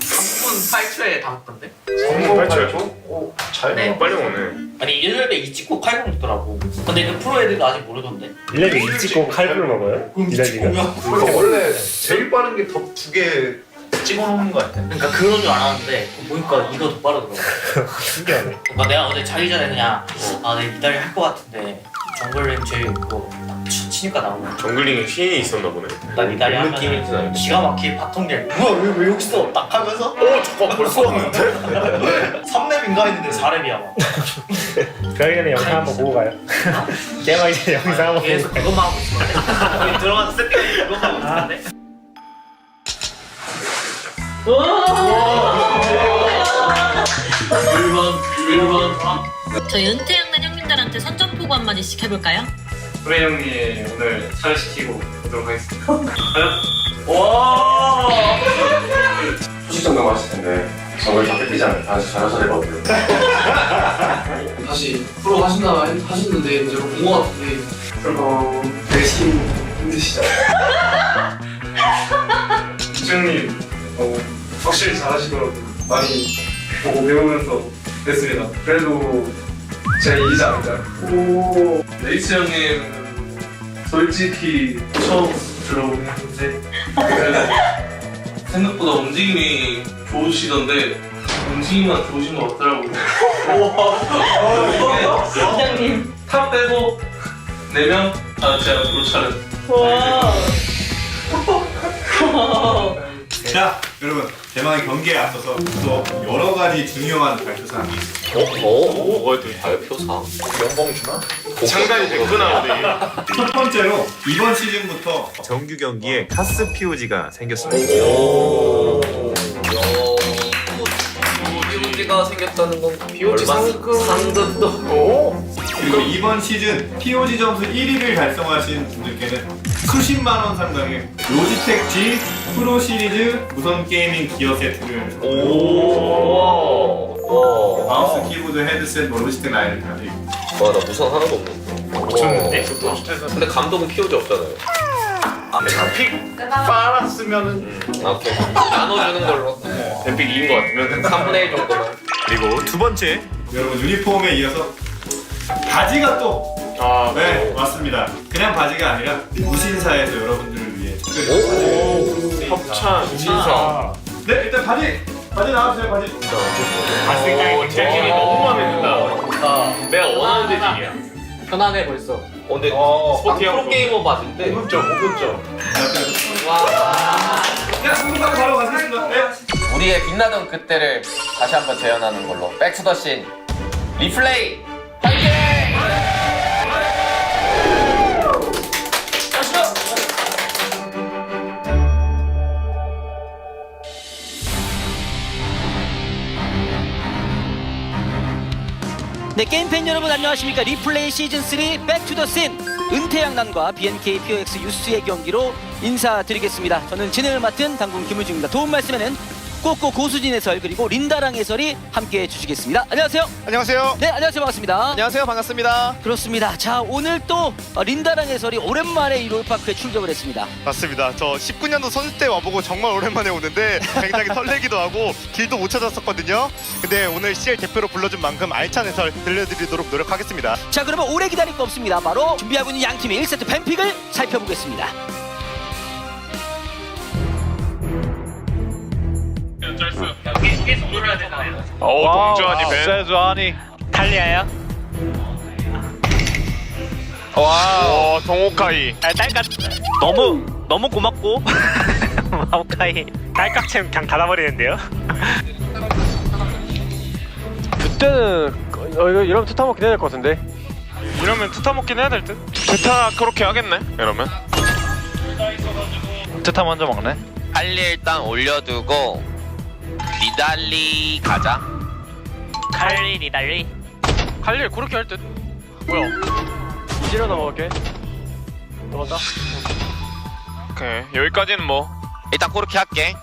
S17: 3분 8초에 다 먹던데?
S5: 3분 8초야? 오, 잘
S17: 네.
S5: 빨리 오네
S17: 아니 1렙에 2 찍고 8분 있더라고. 근데 그 프로 애들도 아직 모르던데?
S16: 1렙에 2 찍고 칼불 먹어요? 기다리가?
S18: 원래 제일 빠른 게 더 2개 찍어놓는 거 같아.
S17: 그러니까 그런 줄 알았는데 보니까 이거 더 빠르더라고.
S16: 신기하네.
S17: 그러니까 내가 어제 자기 전에 그냥 내가 미달리 할 것 같은데 정글님 제일 그거 딱 치니까 나오네.
S5: 정글링에 신이 있었나 보네
S17: 나 미달리 하면 기가 막히게 바통길 뭐야 왜 여기 있어? 딱 하면서
S5: 잠깐 벌써 왔는데?
S17: 3렙인가 했는데 4렙이야 막.
S16: 그러기 전에 영상 한번 보고 가요. 게임하기 전에 영상 한번
S17: 계속
S16: 보고 가요.
S17: 그것만 하고 있어. 거기 들어가서 세팅하기 그것만 하고 있었는데.
S1: 저 은퇴양난 형님들한테 선전포고 한마디씩 해볼까요?
S9: 프레 형님 오늘 잘시키고 오도록 하겠습니다.
S7: 소식 정도 하실 텐데 정글 다 뺏기잖아요. 다시 잘하셔야 되거든요.
S9: 다시 프로 하시는데 이제 본 것 같은데 열심히 힘드시죠? 이정님 확실히 잘하시더라고요. 많이 보고 배우면서 됐습니다. 그래도 제가 이기지 않을까요? 레이스 형님 솔직히 처음 들어오는데 생각보다 움직임이 좋으시던데 움직임만 좋으신 것 같더라고요.
S17: 원장님
S9: 탑 빼고 4명 다 제가 프로 차는.
S19: 자, 여러분 대망의 경기에 앞서서 또 여러 가지 중요한 발표사항이 있습니다.
S5: 뭐가 또 발표상? 연봉 주나? 상당히 됐구나 우리
S19: 첫 번째로 이번 시즌부터 정규 경기에 카스 POG가 생겼습니다.
S13: POG가 생겼다는 건
S5: POG
S13: 상금도.
S19: 그리고 이번 시즌 POG 점수 1위를 달성하신 분들께는 수십만 원 상당의 로지텍 G 프로 시리즈 무선 게이밍 기어 세트를 마우스, 키보드, 헤드셋, 로지텍 라인까지.
S5: 와나 무선 하나도 없는데
S16: 좋은데?
S5: 근데 감독은 POG 없잖아요 픽 빨았으면은 오케이 나눠주는 걸로 뱀픽 이긴 거 같으면 3분의 1 정도만
S19: 그리고 두 번째, 여러분 유니폼에 이어서 바지가 또 네, 왔습니다. 그냥 바지가 아니라 무신사에서 여러분들을 위해
S5: 협찬 무신사
S19: 네, 일단 바지 나와주세요. 바지.
S5: 재질이 너무 마음에 든다 내가 원하는 재질이야
S17: 편하네 벌써.
S5: 근데
S13: 스포티형 프로게이머 바지인데
S5: 고급져
S13: 와.
S19: 야, 바로 가겠습니다. 네.
S17: 우리 우리의 빛나던 그때를 다시 한번 재현하는 걸로 백투더씬 리플레이 파이팅!
S20: 네, 게임팬 여러분 안녕하십니까. 리플레이 시즌3 백투더씬 은퇴양난과 BNK POX 유스의 경기로 인사드리겠습니다. 저는 진행을 맡은 당군 김우중입니다. 도움 말씀에는 꼬꼬 고수진 해설 그리고 린다랑 해설이 함께 해주시겠습니다. 안녕하세요.
S21: 안녕하세요.
S20: 네, 안녕하세요. 반갑습니다.
S21: 안녕하세요. 반갑습니다.
S20: 그렇습니다. 자, 오늘 또 린다랑 해설이 오랜만에 이 롤파크에 출격을 했습니다.
S21: 맞습니다. 저 19년도 선수 때 와보고 정말 오랜만에 오는데 굉장히 설레기도 하고 길도 못 찾았었거든요. 근데 오늘 CL 대표로 불러준 만큼 알찬 해설 들려드리도록 노력하겠습니다.
S20: 자, 그러면 오래 기다릴 거 없습니다. 바로 준비하고 있는 양 팀의 1세트 뱀픽을 살펴보겠습니다.
S5: 계속 놀아야 되나요?
S21: 동주환이 벤.
S5: 세주환이 탈리아요?
S21: 와, 동호카이.
S5: 딸깍 너무 고맙고 마오카이 딸깍챔 그냥 닫아버리는데요?
S22: 그때는 이거 이러면 투타 먹긴 해야 될 것 같은데.
S21: 이러면 투타 먹긴 해야 될 듯? 투타 그렇게 하겠네. 이러면. 투타 먼저 먹네.
S23: 칼리 일단 올려두고 니달리 가자.
S5: 칼리 니달리?
S21: 칼리 그렇게 할 듯? 뭐야?
S22: 이지로 넘어갈게. 넘어간다.
S21: 오케이, 여기까지는 뭐.
S23: 일단 그렇게 할게.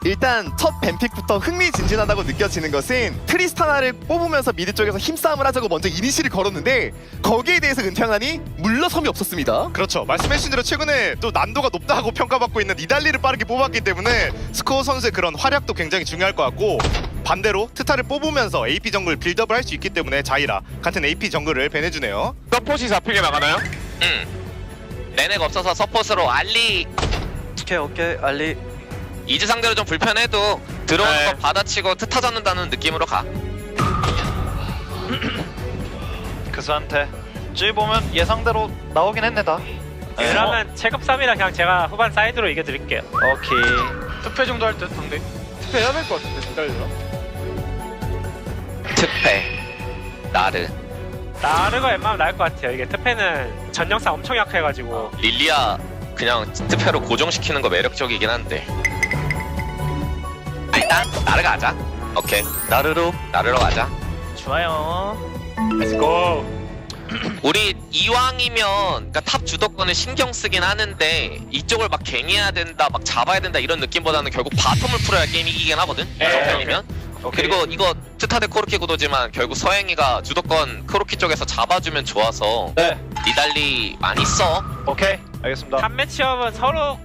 S21: 일단 첫 뱀픽부터 흥미진진하다고 느껴지는 것은 트리스타나를 뽑으면서 미드 쪽에서 힘싸움을 하자고 먼저 이니시를 걸었는데 거기에 대해서 은퇴양난이 물러섬이 없었습니다. 그렇죠. 말씀해주신 대로 최근에 또 난도가 높다고 평가받고 있는 니달리를 빠르게 뽑았기 때문에 스코어 선수의 그런 활약도 굉장히 중요할 것 같고, 반대로 트타를 뽑으면서 AP 정글 빌드업을 할 수 있기 때문에 자이라 같은 AP 정글을 밴해주네요. 서폿이 잡히게 나가나요?
S23: 응. 레넥 없어서 서폿으로 알리.
S21: 오케이 알리.
S23: 이즈 상대로 좀 불편해도 들어오는 거 받아치고 트타 잡는다는 느낌으로 가.
S21: 그수한테 찌 보면 예상대로 나오긴 했네 다.
S5: 그러면 체급 3이라 그냥 제가 후반 사이드로 이겨드릴게요.
S21: 오케이. 투패 정도 할 듯 상대. 투패 해야 될 것 같은데 기다려라.
S23: 특패 나르.
S5: 나르가 웬만하면 나을 것 같아요. 이게 특패는 전령사 엄청 약해가지고.
S23: 릴리아 그냥 특패로 고정시키는 거 매력적이긴 한데. 일단 나르가 가자. 오케이. 나르로 가자.
S5: 좋아요. 렛츠고.
S23: 우리 이왕이면 그러니까 탑 주도권을 신경 쓰긴 하는데 이쪽을 막 갱해야 된다, 막 잡아야 된다 이런 느낌보다는 결국 바텀을 풀어야 게임 이기긴 하거든. 정편이면. 그리고 이거 트타 대 코르키 구도지만 결국 서행이가 주도권 코르키 쪽에서 잡아주면 좋아서 니달리 많이 써.
S21: 오케이. 알겠습니다.
S5: 한 매치업은 서로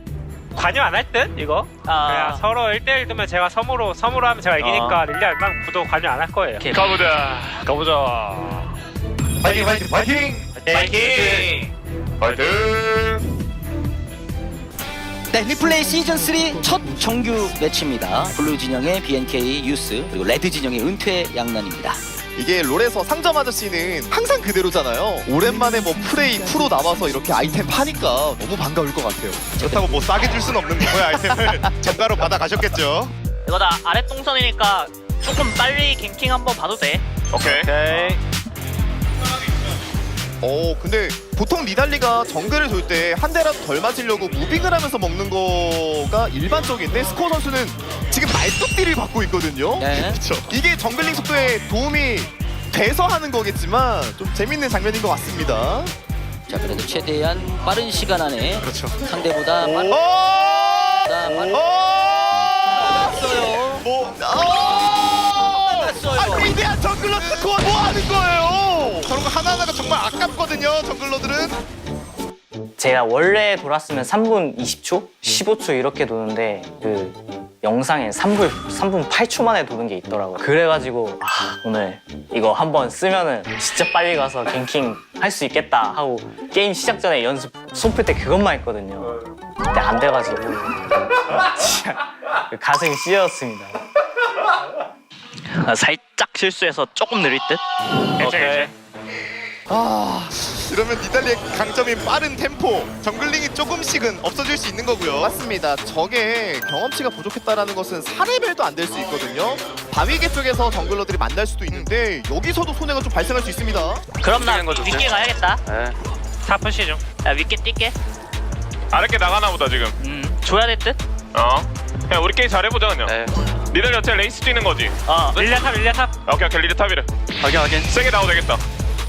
S5: 관여 안 할 듯? 이거? 그냥 서로 1대1 두면 제가 섬으로 하면 제가 이기니까 릴리아 웬만하면 구도 관여 안 할 거예요.
S21: 가보자. 파이팅 파이팅 파이팅.
S20: 네, 리플레이 시즌3 첫 정규 매치입니다. 블루 진영의 BNK 유스 그리고 레드 진영의 은퇴양난입니다.
S21: 이게 롤에서 상점 아저씨는 항상 그대로잖아요. 오랜만에 뭐 프로 나와서 이렇게 아이템 파니까 너무 반가울 것 같아요. 그렇다고 뭐 싸게 줄 수는 없는 거고요. 아이템을 정가로 받아 가셨겠죠.
S24: 이거 나 아래 동선이니까 조금 빨리 갱킹 한번 봐도 돼.
S21: 오케이. 근데 보통 니달리가 정글을 돌 때 한 대라도 덜 맞으려고 무빙을 하면서 먹는 거가 일반적인데 스코어 선수는 지금 말뚝딜을 받고 있거든요. 그렇죠. 이게 정글링 속도에 도움이 돼서 하는 거겠지만 좀 재밌는 장면인 것 같습니다.
S20: 자, 그래도 최대한 빠른 시간 안에 상대보다 빠른
S21: 위대한 정글러 스코어 뭐 하는 거예요? 저런 거 하나하나가 정말 아깝거든요, 정글러들은.
S25: 제가 원래 돌았으면 3분 20초? 15초 이렇게 도는데 그 영상에 3분 8초 만에 도는 게 있더라고요. 그래가지고 오늘 이거 한번 쓰면은 진짜 빨리 가서 갱킹 할 수 있겠다 하고 게임 시작 전에 연습 손풀 때 그것만 했거든요. 근데 안 돼가지고 진짜 가슴이 찢어졌습니다.
S24: 살짝 실수해서 조금 느릴 듯.
S21: 오케이. 이러면 니달리의 강점인 빠른 템포, 정글링이 조금씩은 없어질 수 있는 거고요. 맞습니다. 저게 경험치가 부족했다라는 것은 4레벨도 안 될 수 있거든요. 바위계 쪽에서 정글러들이 만날 수도 있는데 여기서도 손해가 좀 발생할 수 있습니다.
S24: 그럼 나 윗게 가야겠다.
S21: 네.
S24: 다 푸시 중. 야 윗게 뛸게.
S3: 아랫게 나가나 보다 지금.
S24: 줘야 될 듯?
S3: 그냥 우리끼리 잘해보자 그냥. 니들 여태 레이스 뛰는 거지?
S24: 릴리아 탑 릴리아 탑.
S3: 오케이 리드 탑이래.
S12: 확인.
S3: 세게 나와도 되겠다.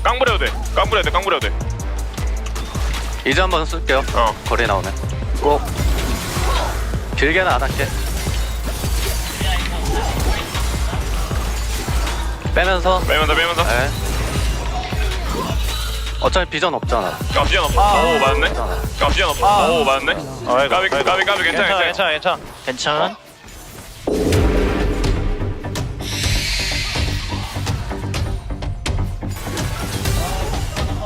S3: 깡부려도 돼. 깡부려도 돼.
S12: 이제 한번 쓸게요. 거리 나오면. 꼭. 길게는 안 할게. 빼면서.
S3: 네.
S12: 어차피 비전 없잖아.
S3: 비전 없어. 오 맞네. 비전 없어. 오 맞네. 까비 괜찮아.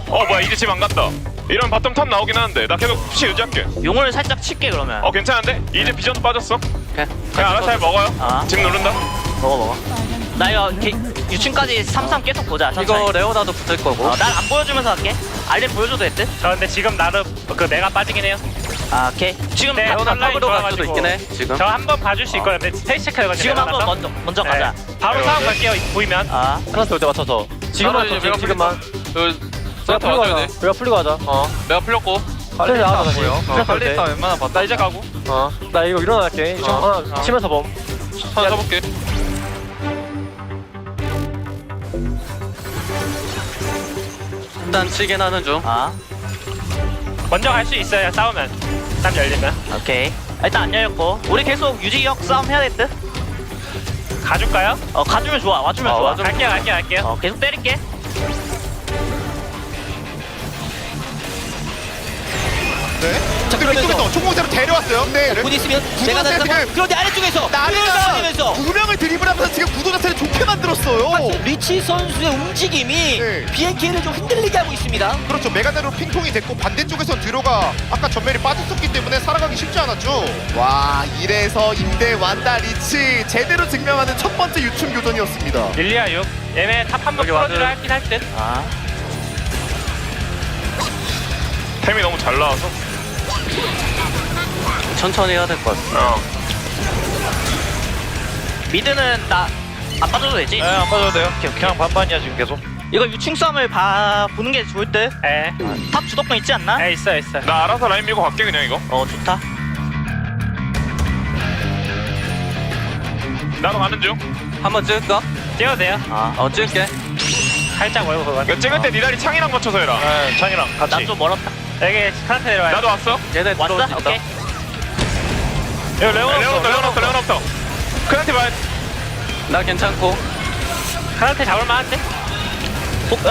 S3: 뭐야 이제 집 안 갔다. 이런 바텀 탑 나오긴 하는데 나 계속 푸시 유지할게.
S24: 용을 살짝 칠게 그러면.
S3: 괜찮은데? 이제 비전도 빠졌어.
S12: 오케이.
S3: 그냥 알아서 잘 먹어요. 집 누른다.
S24: 먹어. 나 이거 유충까지 3-3 계속 보자. 천천히.
S12: 이거 레오나도 붙을 거고.
S24: 난 안 보여주면서 할게. 알림 보여줘도 될 듯?
S16: 저 근데 지금 나름 그 내가 빠지긴 해요.
S24: 오케이. 지금
S12: 레오나 탑으로 갈 수도 있긴 해. 지금.
S16: 저 한 번 봐줄 수 있거든요. 근데 스테이지 체크해가지고
S24: 지금 한번 먼저 가자.
S16: 바로 상황 갈게요. 보이면.
S12: 클라스 올 때 맞춰서. 지금만
S3: 내가 풀고 돼.
S12: 내가 풀리고 하자.
S3: 내가 풀렸고.
S12: 빨리 나와 다시.
S3: 빨리 있다 웬만하면 봤다. 나 이제 가고.
S12: 나 이거 일어날게. 하나 치면서 범.
S3: 하나 써볼게.
S12: 일단 치긴 하는 중.
S16: 먼저 갈 수 있어요. 싸우면. 딱 열리면.
S24: 오케이. 일단 안 열렸고. 우리 계속 유지력 싸움 해야 될 듯?
S16: 가줄까요?
S24: 가주면 좋아. 와주면 좋아.
S16: 갈게요.
S24: 계속 때릴게.
S21: 네. 자, 그러면서 총공세로 데려왔어요. 네.
S20: 곧 있으면 내가 나서 그런데 아래쪽에서
S21: 나르가 2명을 드리블하면서 지금 구도 자체를 좋게 만들었어요.
S20: 리치 선수의 움직임이 BNK를 좀 흔들리게 하고 있습니다.
S21: 그렇죠. 메가대로 핑퐁이 됐고 반대쪽에서 드로가 아까 전멸이 빠졌었기 때문에 살아가기 쉽지 않았죠. 와, 이래서 임대 완다 리치 제대로 증명하는 첫 번째 유충 교전이었습니다.
S16: 릴리아 6. 얘네 탑 한번 풀어주려 할긴 할 듯.
S3: 템이 너무 잘 나와서.
S12: 천천히 해야 될 것 같아.
S24: 미드는 나 안 빠져도 되지?
S3: 안 빠져도 돼요. 그냥 반반이야 지금 계속.
S24: 이거 유충 싸움을 보는 게 좋을 듯? 탑 주도권 있지 않나?
S16: 있어.
S3: 나 알아서 라인 밀고 갈게 그냥 이거.
S24: 좋다.
S3: 나도 가는 중.
S12: 한번 찍을까?
S16: 뛰어도 돼요.
S12: 찍을게.
S16: 살짝 멀고 그거.
S3: 이거 찍을 때 니달이 창이랑 맞춰서 해라. 창이랑 같이.
S24: 난 좀 멀었다.
S16: 여기 카한테 내려와요.
S3: 나도 왔어.
S12: 얘네
S24: 왔어?
S12: 들어올 수 있다.
S24: 오케이.
S3: 이거 레오나부터. 크한테 봐야.
S12: 나 괜찮고.
S16: 카한테 잡을만한데?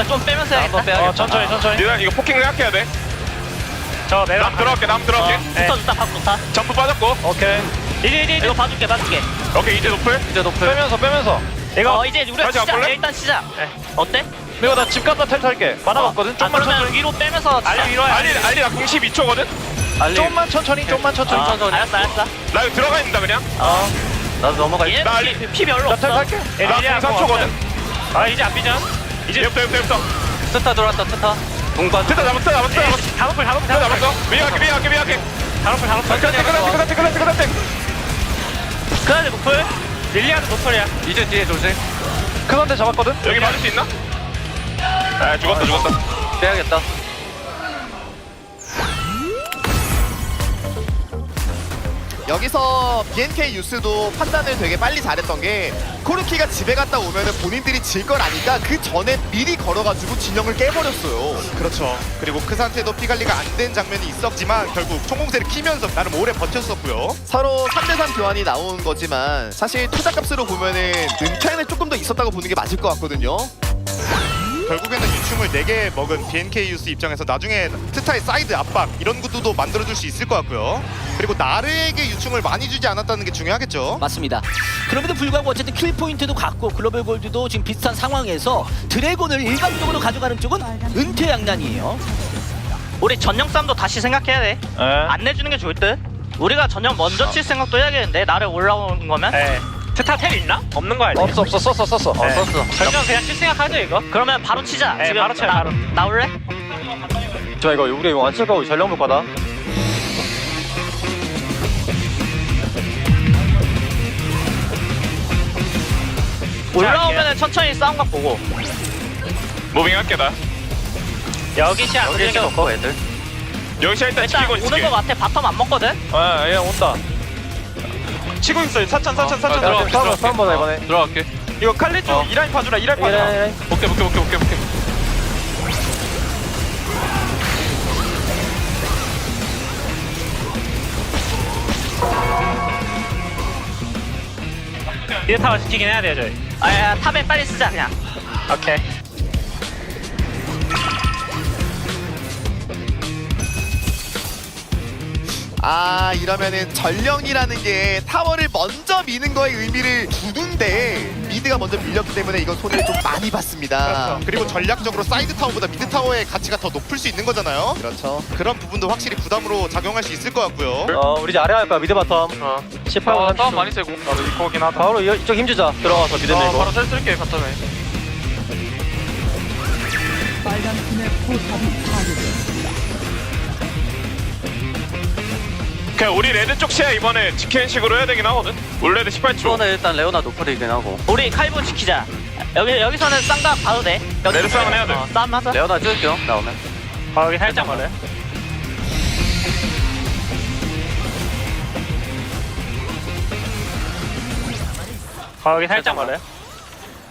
S24: 좀 빼면서 해야겠다.
S16: 천천히.
S3: 니달 이거 포킹 생각해야 돼.
S16: 저 내가
S3: 남 들어갈게.
S24: 좋다. 밥 좋다.
S3: 점프 빠졌고.
S16: 오케이. 이제.
S24: 이거 봐줄게.
S3: 오케이 이제 높을.
S16: 빼면서. 이거
S24: 이제 우리가
S3: 다시 안 볼래?
S24: 일단 시작. 어때?
S3: 이거 나 집 갔다 텔 탈게. 만화가 없거든.
S24: 좀만 그러면 위로 빼면서
S16: 알리 위로 해.
S3: 알리 나 92초거든.
S16: 좀만 천천히.
S24: 알았어.
S3: 나 이거 들어가 있는다 그냥.
S12: 나도 넘어가.
S24: 얘는
S3: 나 알리.
S24: 피 별로 없어.
S3: 나 3초거든.
S16: 이제 안 삐져.
S3: 이제 옆부터.
S12: 스타 들어왔다. 스타. 동반.
S3: 됐다 잡았어.
S16: 다음풀.
S3: 잡았어. 미안하게. 끝났대.
S16: 그다음에 노플. 릴리아도 노플이야.
S12: 이제 뒤에 조심.
S3: 그건데 잡았거든. 여기 맞을 수 있나? 죽었다.
S12: 빼야겠다.
S21: 여기서 BNK 유스도 판단을 되게 빨리 잘했던 게 코르키가 집에 갔다 오면은 본인들이 질 걸 아니까 그 전에 미리 걸어가지고 진영을 깨버렸어요. 그렇죠. 그리고 크산테도 피관리가 안 된 장면이 있었지만 결국 총공세를 키면서 나름 오래 버텼었고요. 서로 3대3 교환이 나온 거지만 사실 투자값으로 보면은 은퇴는 조금 더 있었다고 보는 게 맞을 것 같거든요. 결국에는 유충을 4개 먹은 BNK 유스 입장에서 나중에 트타의 사이드 압박 이런 구도도 만들어줄 수 있을 것 같고요. 그리고 나르에게 유충을 많이 주지 않았다는 게 중요하겠죠.
S20: 맞습니다. 그럼에도 불구하고 어쨌든 킬 포인트도 같고 글로벌 골드도 지금 비슷한 상황에서 드래곤을 일방적으로 가져가는 쪽은 은퇴양난이에요.
S24: 우리 전령 싸움도 다시 생각해야 돼. 안 내주는 게 좋을 듯. 우리가 전령 먼저 칠 생각도 해야겠는데 나를 올라오는 거면.
S16: 스타 텔 있나? 없는 거 아니야?
S3: 없어. 썼어.
S16: 전령 그냥 칠 생각하죠 이거.
S24: 그러면 바로 치자.
S16: 바로 쳐요.
S24: 나올래?
S22: 저 이거 우리 용 안 쓸 거고 전령 볼 거다.
S24: 올라오면은 천천히 싸움각 보고.
S3: 무빙 할게 나.
S24: 여기 시야 안 들리는 게 좋고 애들.
S3: 여기 시야 일단 지키고
S24: 오는 거 같아. 바텀 안 먹거든.
S22: 얘 온다.
S3: 치고 있어요. 사천
S22: 싸움 보자 이번에.
S3: 들어갈게. 이거 칼리 쪽 이라인 봐주라. 이라인 봐주라. 오케이.
S24: 미드 타워 지키긴 해야 돼요 저희. 아야 탑에 빨리 쓰자 그냥. 오케이.
S21: 이러면은 전령이라는 게 타워를 먼저 미는 거에 의미를 두는데 미드가 먼저 밀렸기 때문에 이건 손해를 좀 많이 봤습니다.
S4: 그렇죠. 그리고 전략적으로 사이드 타워보다 미드 타워의 가치가 더 높을 수 있는 거잖아요.
S21: 그렇죠.
S4: 그런 부분도 확실히 부담으로 작용할 수 있을 것 같고요.
S22: 우리 이제 아래 할 거야 미드 바텀. 18번.
S3: 싸움 많이 세고. 나도 이거긴 하다.
S22: 바로 이쪽 힘주자. 들어가서 미드 밀고.
S3: 바로 셀 쓸게 바텀에.
S6: 빨간 팀의 포탑이 파괴되었습니다.
S3: 그냥 우리 레드 쪽 시야 이번에 지키는 식으로 해야 되긴 하거든. 우리 레드 18초.
S12: 이번에 일단 레오나 노플이긴 하고.
S24: 우리 칼부 지키자. 여기서는 쌍각 봐도 돼.
S3: 레드 싸움은 해야 돼.
S24: 싸움 하자.
S12: 레오나 찍을게요. 나오면.
S24: 여기 살짝 걸래. 여기 살짝 걸래.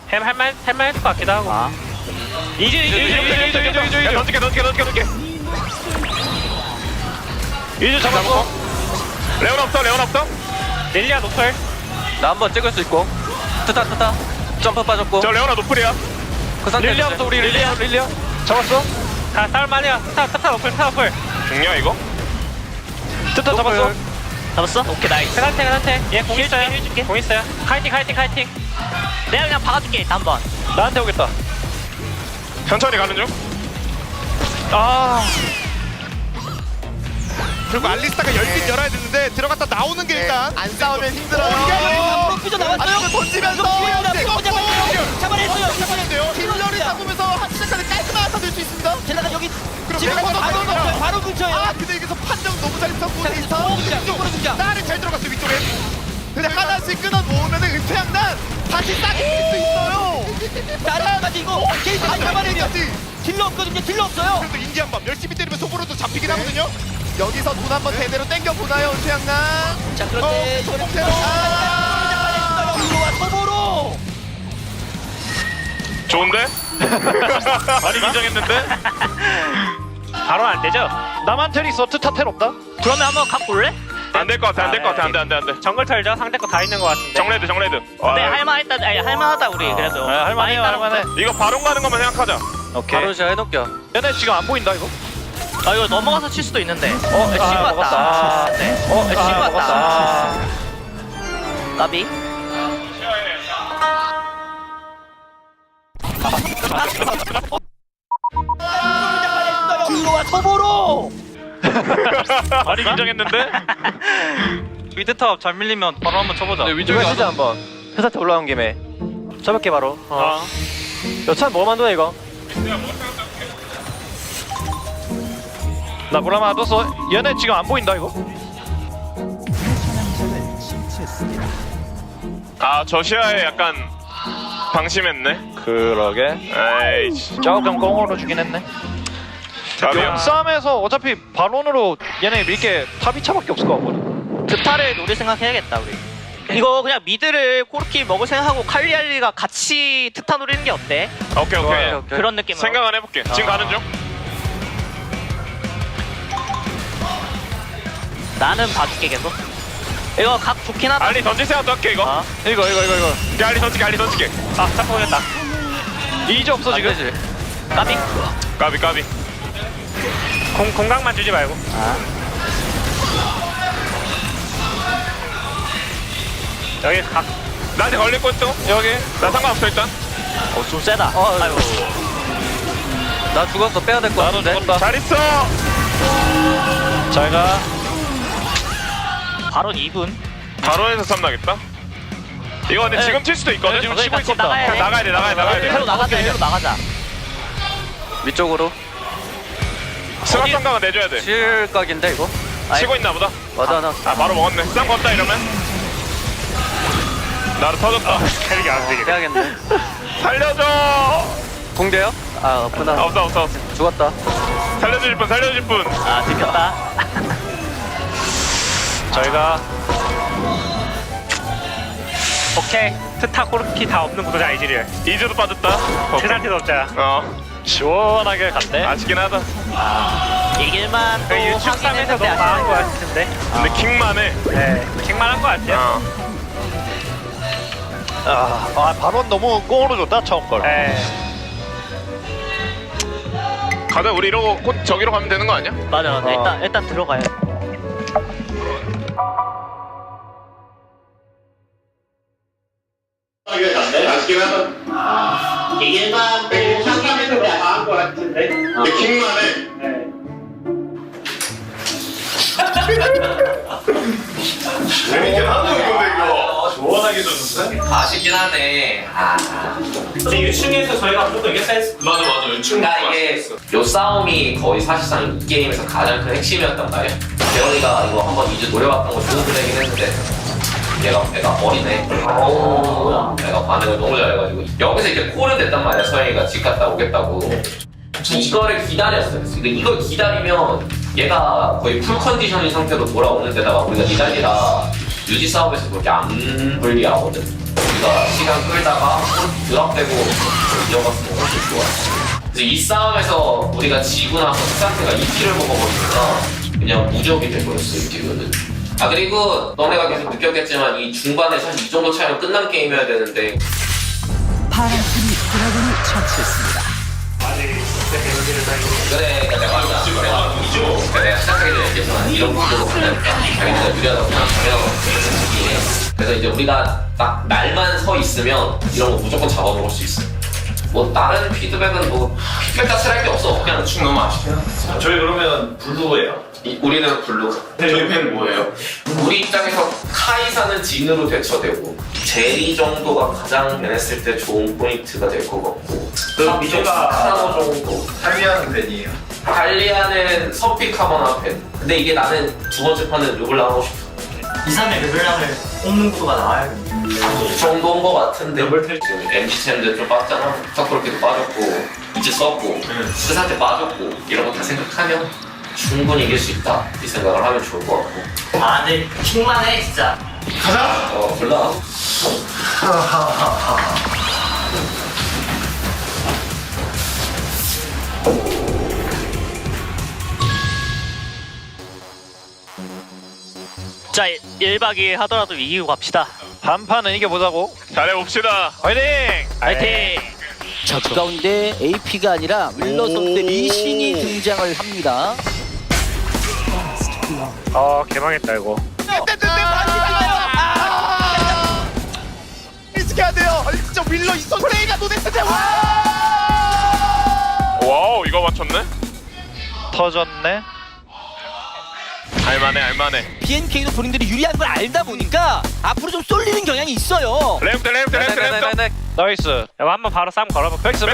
S24: 할만 했을 것 같기도 하고. 이즈. 던질게. 이즈 잡았고.
S3: 레온 없어.
S24: 릴리아 노플.
S12: 나 한번 찍을 수 있고. 트타. 점프 빠졌고.
S3: 저 레오나 노플이야.
S12: 그 상태.
S24: 릴리아부터 우리 릴리아. 잡았어? 다 싸울만해요. 스타 노플.
S3: 죽냐 이거?
S24: 트타 잡았어? 오케이 나이스. 그한테. 얘공 있어요. 해줄게. 공 있어요. 카이팅. 내가 그냥 박아줄게 일단 한번.
S3: 나한테 오겠다. 천천히 가는 중.
S4: 그리고 알리스타가 열긴 열어야 되는데 들어갔다 나오는 게 일단
S21: 안 싸우면 힘들어요.
S6: 앞으로 삐져나왔어요.
S21: 던지면서
S6: 잡아냈어요.
S21: 힐러를 잡으면서 한 시간까지 깔끔하게 사줄 수 있습니다.
S6: 젤라가 여기
S21: 지금
S6: 바로 근처에요.
S21: 근데 여기서 판정 너무 잘 잡고
S6: 등장.
S4: 딸이 잘 들어갔어 위쪽에.
S21: 근데 하나씩 끊어 모으면은 은퇴양난 다시 싹 이길 수 있어요.
S6: 나라까지 이거 케이스 잡아내면 딜러 없거든요. 딜러 없어요.
S4: 그래도 인디 한번 열심히 때리면 속으로도 잡히긴 하거든요.
S21: 여기서 돈 한번 제대로 땡겨 보나요, 은퇴양난?
S6: 자 그런데 이거와 소보로.
S3: 좋은데? 많이 긴장했는데?
S24: 바로 안 되죠?
S3: 나만 텔 있어. 트타 텔 없다.
S24: 그러면 한번 각 볼래?
S3: 안 될 것 같아. 안 돼.
S24: 정글 털죠? 상대 거 다 있는 것 같은데.
S3: 정레드.
S24: 근데 할만하다 우리 그래도.
S3: 할만해. 이거 바론 가는 것만 생각하자.
S12: 오케이. 바로 시작 해놓을게요.
S3: 얘네 지금 안 보인다 이거.
S24: 이거 넘어가서 칠 수도 있는데. 애쉬
S22: 먹었다.
S24: 같다. 애쉬 같다. 까비.
S6: 이거와 소보로.
S3: 많이 긴장했는데?
S24: 미드 타워 잘 밀리면 바로 한번 쳐보자.
S22: 이거 시작 한번. 회사한테 올라온 김에. 잡을게 바로. 여찬 뭐 만드네 이거?
S3: 나 보라마 뒀어. 얘네 지금 안 보인다 이거. 저 시야에 약간 방심했네.
S22: 그러게.
S3: 에이씨.
S22: 조금 꽁으로 주긴 했네.
S3: 싸움에서 어차피 바론으로 얘네 밀게 탑2차밖에 없을 것 같거든.
S24: 드타를 노릴 생각해야겠다 우리. 이거 그냥 미드를 코르키 먹을 생각하고 칼리알리가 같이 드타 노리는 게 어때?
S3: 오케이.
S24: 그런 느낌으로.
S3: 생각은 해볼게. 지금 가는 중.
S24: 나는 봐줄게 계속. 이거 각 좋긴 하다.
S3: 알리 던질 생각도 할게 이거. 이거. 알리 던질게.
S24: 잡고 오겠다.
S3: 이제 없어 지금. 까비.
S24: 공각만 주지 말고. 여기 각.
S3: 나한테 걸릴 거 있어? 여기. 나 상관없어 일단.
S24: 좀 세다. 아이고.
S12: 나 죽었어. 빼야 될 거 같은데.
S3: 나도 죽었다. 잘 있어. 잘 가.
S24: 바로 2분.
S3: 바론에서 쌈 나겠다. 이거 근데 지금 칠 수도 있거든. 지금 치고 있거든. 나가야 돼.
S24: 새로 나가자.
S12: 위쪽으로.
S3: 스마트 상강은 내줘야 돼.
S22: 실각인데 이거?
S3: 치고 있나 보다.
S22: 맞아.
S3: 아 바로 먹었네. 쌍 걷다 이러면. 나를 터졌다. 캐릭이 안 되게.
S22: 해야겠네.
S3: 살려줘.
S22: 공대요? 아 없구나.
S3: 없어.
S22: 죽었다.
S3: 살려주실 분.
S22: 아 들켰다.
S3: 저희가
S16: 오케이. 스타 코르키 다 없는 구도자 이즈리얼.
S3: 이즈도 빠졌다.
S16: 세상티도 없자.
S3: 시원하게 갔네. 아쉽긴 하다.
S22: 이길만 또
S16: 유축 3에서 너무 망한 거 같은데.
S3: 근데 킹만 해.
S16: 네, 킹만 한 거 같아요.
S3: 바로 너무 꽁으로 줬다 처음 걸. 가자 우리 이러고 곧 저기로 가면 되는 거 아니야?
S22: 맞아. 일단 들어가요.
S3: 아쉽긴 하다.
S22: 이길만 또
S3: 상담에서 너무 망한 거 같은데. 킹만 해. 재밌긴 하네 근데 이거. 시원하게 줬는데?
S5: 아쉽긴 하네.
S16: 근데 유충에서 저희가 좀 더 이겼어야 했어.
S3: 맞아 유충.
S5: 그러니까 이게 요 싸움이 거의 사실상 이 게임에서 가장 큰 핵심이었단 말이야. 재원이가 이거 한번 이제 노려봤던 거 좋은 플레이긴 했는데 얘가 어리네. 내가 반응을 너무 잘해가지고 여기서 이제 콜은 됐단 말이야. 서영이가 집 갔다 오겠다고. 이거를 기다렸어요. 이걸 기다리면 얘가 거의 풀 컨디션인 상태로 돌아오는 데다가 우리가 니달리라 유지 싸움에서 그렇게 안 불리하거든. 우리가 시간 끌다가 드랍되고 이어갔으면 훨씬 좋아. 그래서 이 싸움에서 우리가 지고 나서 상태가 2킬을 먹어버리니까 그냥 무적이 돼버렸어 이 딜은. 아 그리고 너네가 계속 느꼈겠지만 이 중반에 사실 이 정도 차이로 끝난 게임이어야 되는데
S2: 파란팀이 드래곤을 처치했습니다.
S5: 그래 내가 시작하기 전에 얘기했지만 이런 구도로 간다니까 자기네가 유리하다고 당연하고 그래서 이제 우리가 딱 날만 서 있으면 이런 거 무조건 잡아먹을 수 있어. 뭐 다른 피드백은 뭐 피드백 자체를 할 게 없어. 그냥
S3: 축 너무 아쉽긴 하다. 저희 그러면 블루예요.
S5: 우리는 블루.
S3: 저희 팬 뭐예요?
S5: 우리 입장에서 카이사는 진으로 대처되고 제리 정도가 가장 변했을 때 좋은 포인트가 될 것 같고 카노 정도.
S18: 탈리아는 팬이에요.
S5: 탈리아는 선픽하거나 팬. 근데 이게 나는 두 번째 판은 르블랑 하고 싶어.
S17: 2-3에 르블랑을 뽑는 구도가 나와요.
S5: 그 정도인 것 같은데 지금 MG챔도 좀 빠졌잖아. 스타크로키도 빠졌고 이제 썼고 스사한테 빠졌고 이런 거 다 생각하면 충분히 이길 수 있다 이 생각을 하면 좋을 것 같고.
S17: 아 근데 킹만 해 진짜.
S5: 가자! 몰라.
S22: 자 1박 2일 하더라도 이기고 갑시다.
S3: 한 판은 이겨보자고. 잘해봅시다. 화이팅!
S22: 화이팅!
S20: 자, 그 가운데 AP가 아니라 윌러 선수의 리신이 등장을 합니다.
S16: 개망했다 이거.
S21: 리스크해야 돼요. 진짜 윌러 있어. 플레이가 노데스네.
S3: 와우 이거 맞췄네? 터졌네? 알만해.
S20: BNK도 본인들이 유리한 걸 알다 보니까 앞으로 좀 쏠리는 경향이 있어요.
S3: 램프.
S16: 나이스. 이거 한번 바로 싸움 걸어볼까?
S3: 백스.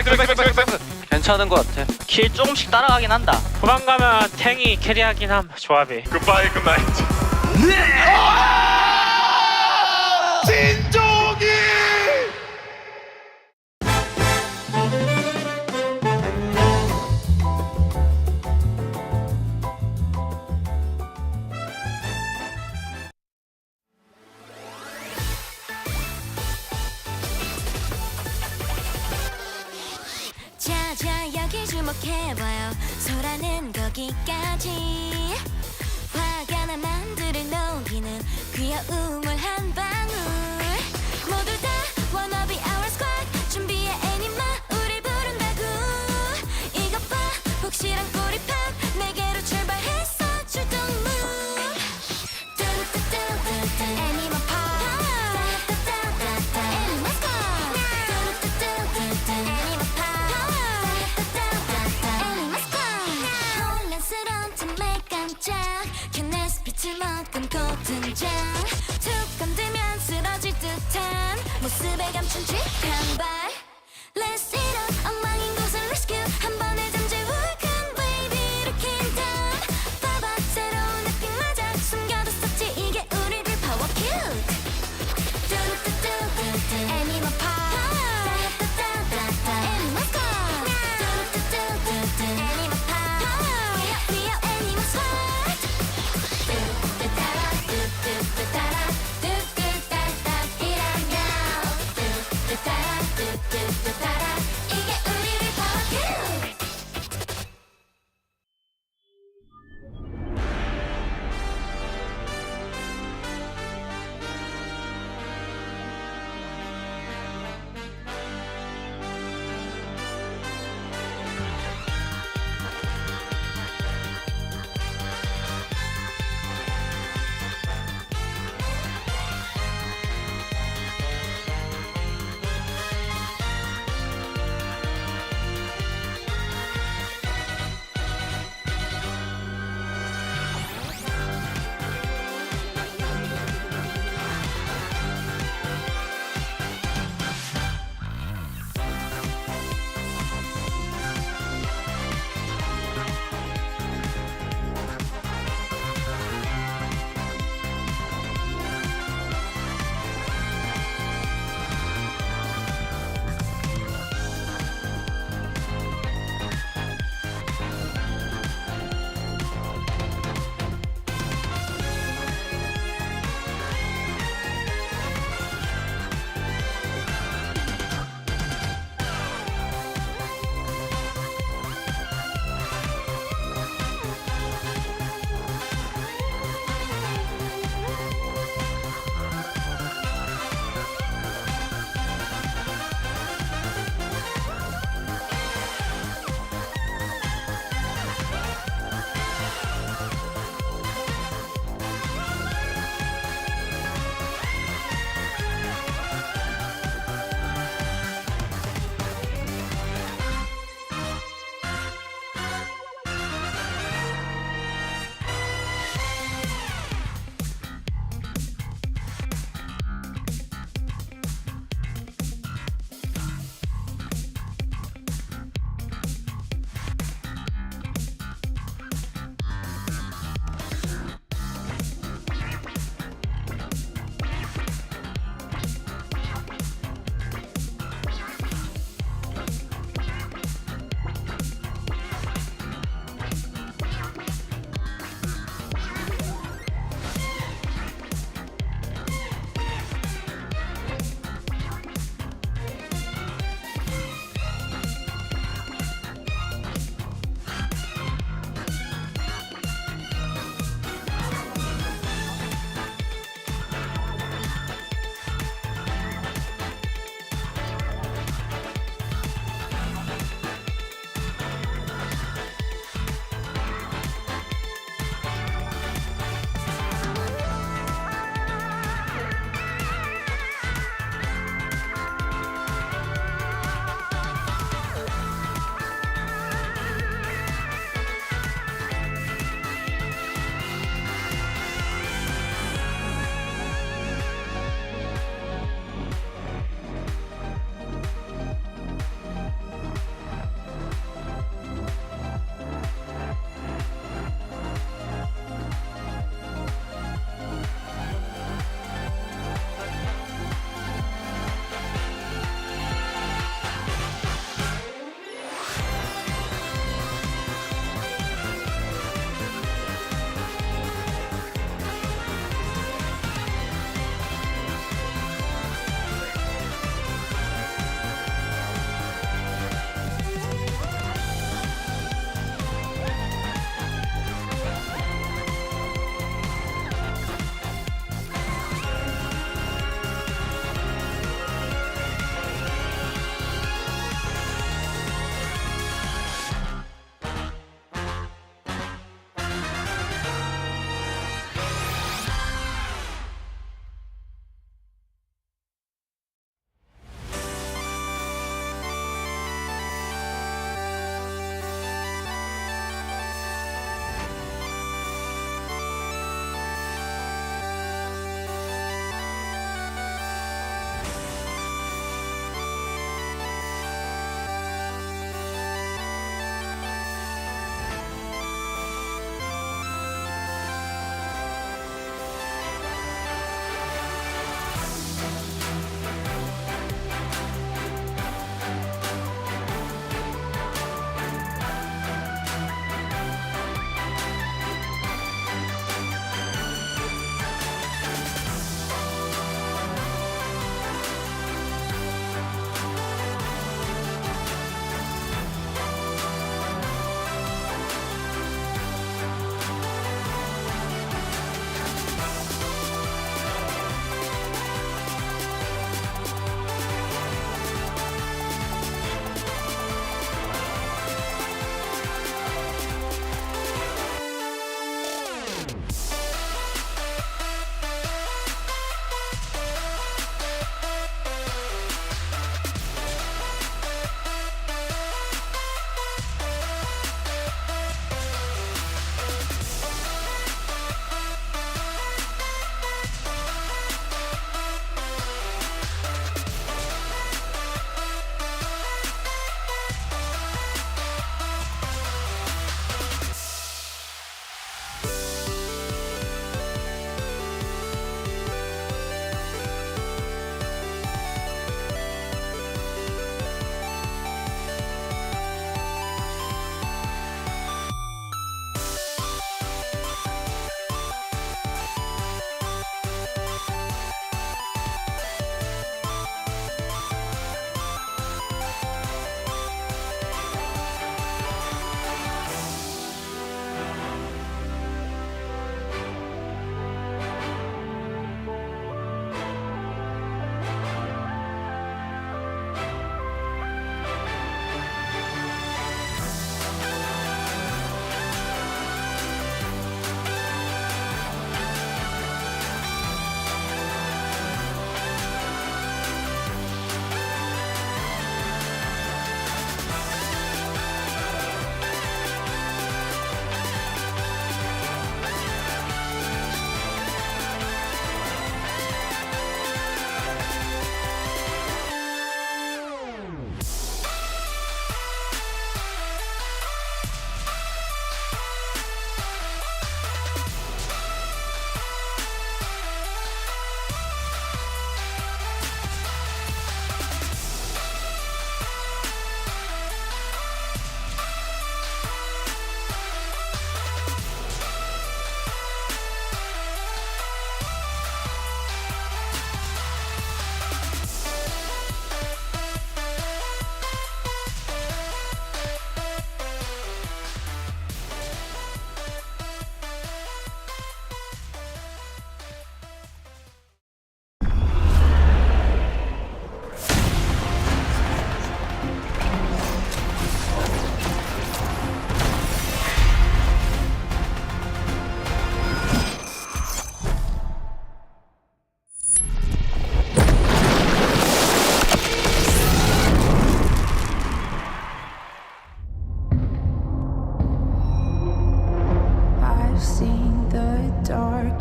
S22: 괜찮은 것 같아. 킬 조금씩 따라가긴 한다.
S16: 후반 가면 탱이 캐리하긴 함 조합이.
S3: 굿바이 굿나이트.
S21: 진종이.
S1: 자자 여기 주목해봐요. 소라는 거기까지. 화가 나 만두를 녹이는 귀여움을 한 방울. 모두 다 wanna be our squad. 준비해 애니마 우리 부른다고. 이것 봐 혹시란 꼬리팝 내게로 출발했어 출동 move. 뚜루뚜뚜뚜뚜 애니마 파워. 따따따따따 애니마 스쿼드. 뚜루뚜뚜뚜뚜 애니마 파워. 따따따따따 애니마 스쿼드. 혼란스러운 틈에 깜짝 캔네스 빛을 머금고 등장. 툭 건들면 쓰러질 듯한 모습에 감춘 쥐한 발. Let's hit up 엉망인 곳을 rescue 한 번에 잠재울 큰 wave 일으킨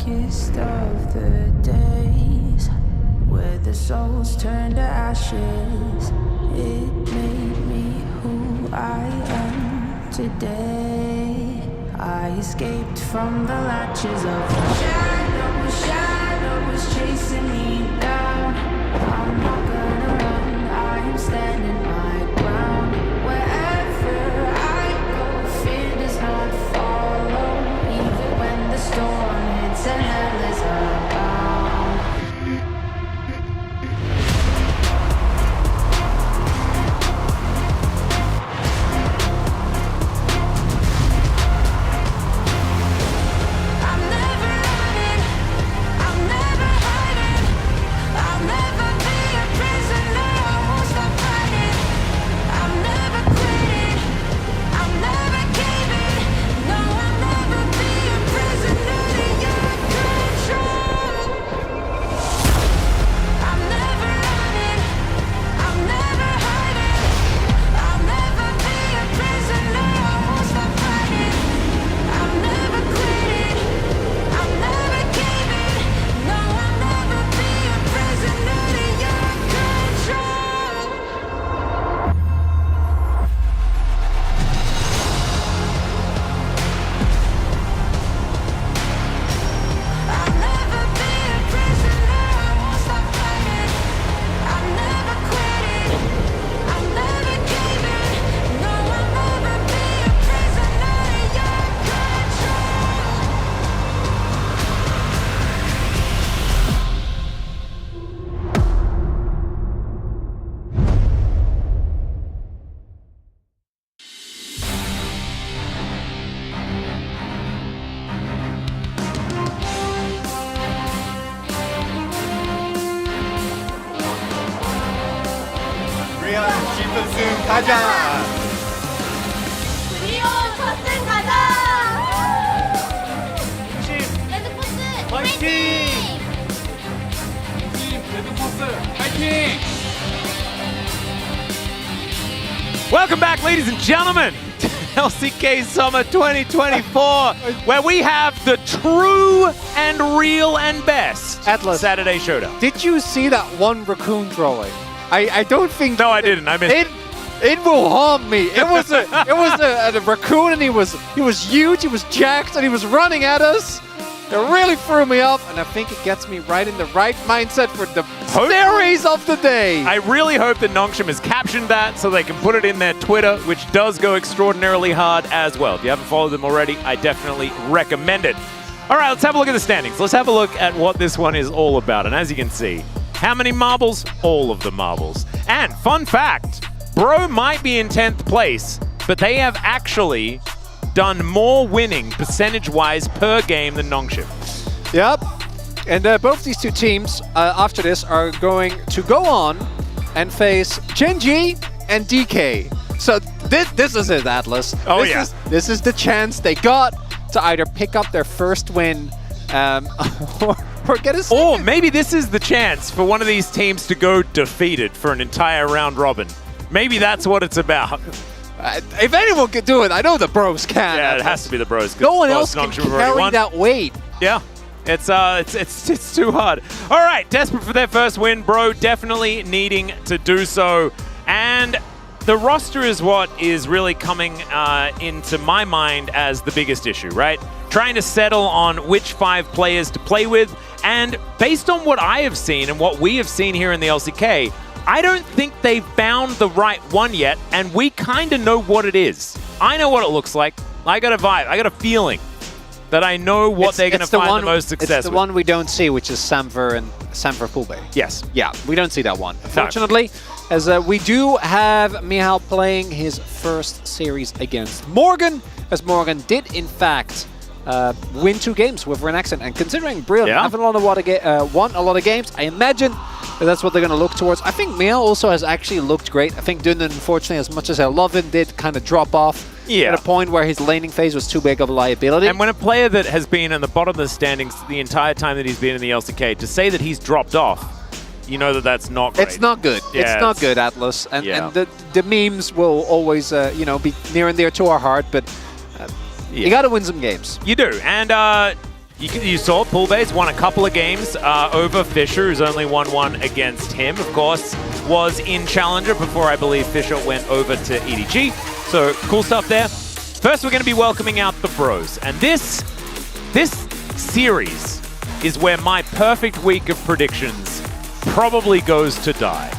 S8: darkest of the days, where the souls turn to ashes. It made me who I am today. I escaped from the latches of the shadows chasing me down. I'm not gonna run, I am standing my ground. Wherever I go, fear does not follow, even when the storm hits and hell is abound. I'm never running, I'm never hiding, I'll never be a prisoner, I won't stop fighting. I'm never quitting, I'm never caving, no, I'll never be a prisoner to your control. I'm never running, I'm never hiding, I'll never be a prisoner, I won't stop fighting. I'm never quitting, I'm never caving, no, I'll never be a prisoner to your control. I'll never be a prisoner, I won't stop fighting. I'm never quitting, I'm never caving, no, I'll never be a prisoner to your control.
S19: 리얼 시즌 가자.
S1: 드디어 첫승 가자. 레드포스 파이팅!
S10: Welcome back, ladies and gentlemen, to LCK Summer 2024, where we have the true and real and best
S11: Atlas.
S10: Saturday Showdown.
S11: Did you see that one raccoon throwing? I don't think.
S10: No, I didn't. I missed it.
S11: It will haunt me. It was a raccoon, and he was huge. He was jacked, and he was running at us. It really threw me off, and I think it gets me right in the right mindset for the series of the day.
S10: I really hope that Nongshim has captioned that so they can put it in their Twitter, which does go extraordinarily hard as well. If you haven't followed them already, I definitely recommend it. All right, let's have a look at the standings. Let's have a look at what this one is all about. And as you can see, how many marbles? All of the marbles. And fun fact, Bro might be in 10th place, but they have actually done more winning percentage-wise per game than Nongshim.
S11: Yep. And both these two teams, after this, are going to go on and face Genji and DK. So this is it, Atlas.
S10: Oh,
S11: This is the chance they got to either pick up their first win or get a second.
S10: Or maybe this is the chance for one of these teams to go defeated for an entire round robin. Maybe that's what it's about.
S11: If anyone could do it, I know the Bros can.
S10: Yeah, it has to be the Bros.
S11: No one else can carry that weight.
S10: Yeah, it's too hard. All right, desperate for their first win, Bro definitely needing to do so. And the roster is what is really coming into my mind as the biggest issue, right? Trying to settle on which 5 players to play with. And based on what I have seen and what we have seen here in the LCK, I don't think they've found the right one yet, and we kind of know what it is. I know what it looks like. I got a vibe. I got a feeling that I know what they're going to find the most success with.
S11: It's the one we don't see, which is Samver and Samver Pulbe.
S10: Yes.
S11: Yeah, we don't see that one, unfortunately, as we do have Mihal playing his first series against Morgan, as Morgan did, in fact, win 2 games with Renaxen. And considering Brilliant haven't won a lot of games, I imagine that's what they're going to look towards. I think Mihal also has actually looked great. I think Dunden, unfortunately, as much as I love him, did kind of drop off at a point where his laning phase was too big of a liability.
S10: And when a player that has been in the bottom of the standings the entire time that he's been in the LCK, to say that he's dropped off, you know that that's not great.
S11: It's not good.
S10: Yeah,
S11: it's not good, Atlas. And the memes will always, be near and dear to our heart, but you got to win some games.
S10: You do. And You saw Poolbase won a couple of games over Fisher, who's only won one against him. Of course, was in Challenger before I believe Fisher went over to EDG. So cool stuff there. First, we're going to be welcoming out the bros. And this series is where my perfect week of predictions probably goes to die.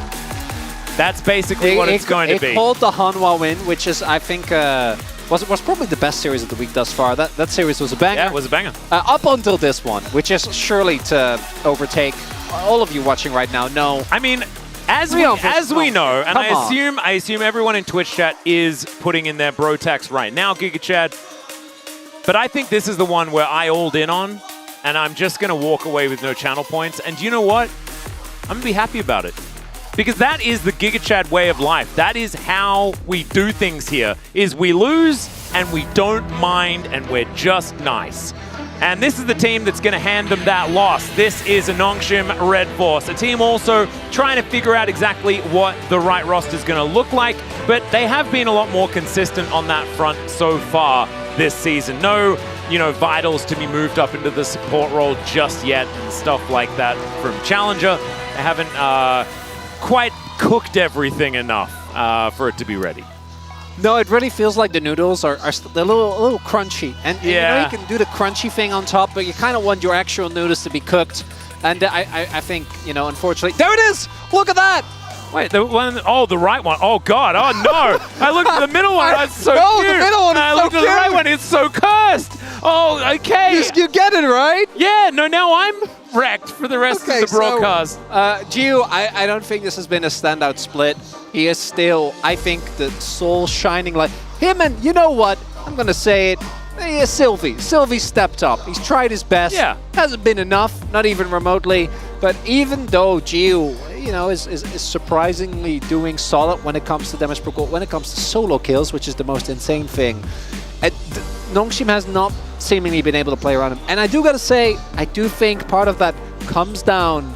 S10: That's basically what it's going to be.
S11: It called the Hanwha win, which is, I think, was probably the best series of the week thus far. That series was a banger.
S10: Yeah, it was a banger.
S11: Up until this one, which is surely to overtake all of you watching right now. No,
S10: I mean, as we know, and I assume everyone in Twitch chat is putting in their bro tax right now, Giga Chad. But I think this is the one where I alled in on, and I'm just going to walk away with no channel points. And you know what? I'm going to be happy about it. Because that is the Giga Chad way of life. That is how we do things here, is we lose and we don't mind and we're just nice. And this is the team that's going to hand them that loss. This is a Nongshim Red Force, a team also trying to figure out exactly what the right roster is going to look like, but they have been a lot more consistent on that front so far this season. No, Vitals to be moved up into the support role just yet and stuff like that from Challenger. They haven't quite cooked everything enough for it to be ready.
S11: No, it really feels like the noodles are they're a little crunchy. And you can do the crunchy thing on top, but you kind of want your actual noodles to be cooked. And I think, unfortunately... There it is! Look at that!
S10: Wait, the one... Oh, the right one. Oh, God. Oh, no. I looked at the middle one. That's so cute.
S11: The middle one is
S10: I looked at the right one. It's so cursed. Oh, okay.
S11: You get it, right?
S10: Yeah. No, now I'm wrecked for the rest of the broadcast.
S11: Gio, I don't think this has been a standout split. He is still, I think, the soul shining light. Him and, you know what? I'm going to say it. Sylvie. Sylvie stepped up. He's tried his best.
S10: Yeah.
S11: Hasn't been enough, not even remotely. But even though Gio, is surprisingly doing solid when it comes to damage per goal, when it comes to solo kills, which is the most insane thing, Nongshim has not seemingly been able to play around him. And I do gotta say, I do think part of that comes down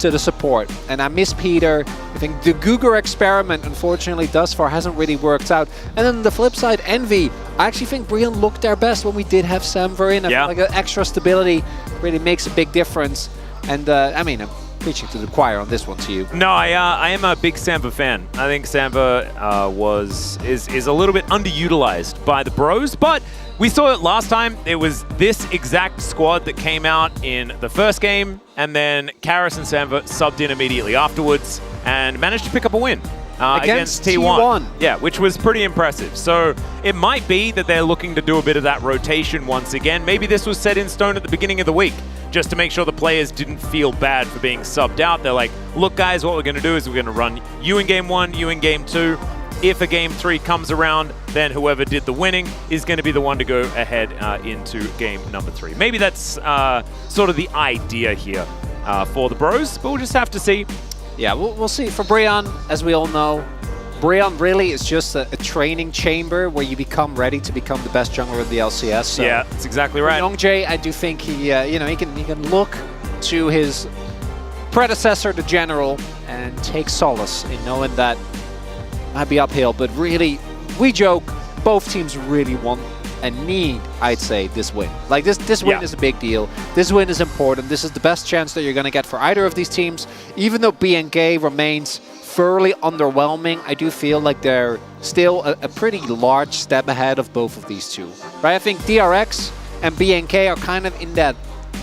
S11: to the support. And I miss Peter. I think the Guger experiment, unfortunately, thus far hasn't really worked out. And then on the flip side, Envy. I actually think Brian looked their best when we did have Samver in. I feel like extra stability really makes a big difference. And I'm preaching to the choir on this one to you.
S10: No, I am a big Samver fan. I think Samver is a little bit underutilized by the bros, but we saw it last time. It was this exact squad that came out in the first game, and then Karis and Samver subbed in immediately afterwards and managed to pick up a win against T1. Yeah, which was pretty impressive. So it might be that they're looking to do a bit of that rotation once again. Maybe this was set in stone at the beginning of the week, just to make sure the players didn't feel bad for being subbed out. They're like, look guys, what we're going to do is we're going to run you in game 1, you in game 2. If a game 3 comes around, then whoever did the winning is going to be the one to go ahead into game number 3. Maybe that's sort of the idea here for the bros, but we'll just have to see.
S11: Yeah, we'll see. For Brian, as we all know, Brian really is just a training chamber where you become ready to become the best jungler of the LCS. So
S10: yeah, that's exactly right.
S11: Nongjae, I do think he can look to his predecessor, the General, and take solace in knowing that might be uphill. But really, we joke, both teams really want and need, I'd say, this win. Like this win is a big deal. This win is important. This is the best chance that you're going to get for either of these teams. Even though BNK remains fairly underwhelming, I do feel like they're still a pretty large step ahead of both of these two. Right? I think DRX and BNK are kind of in that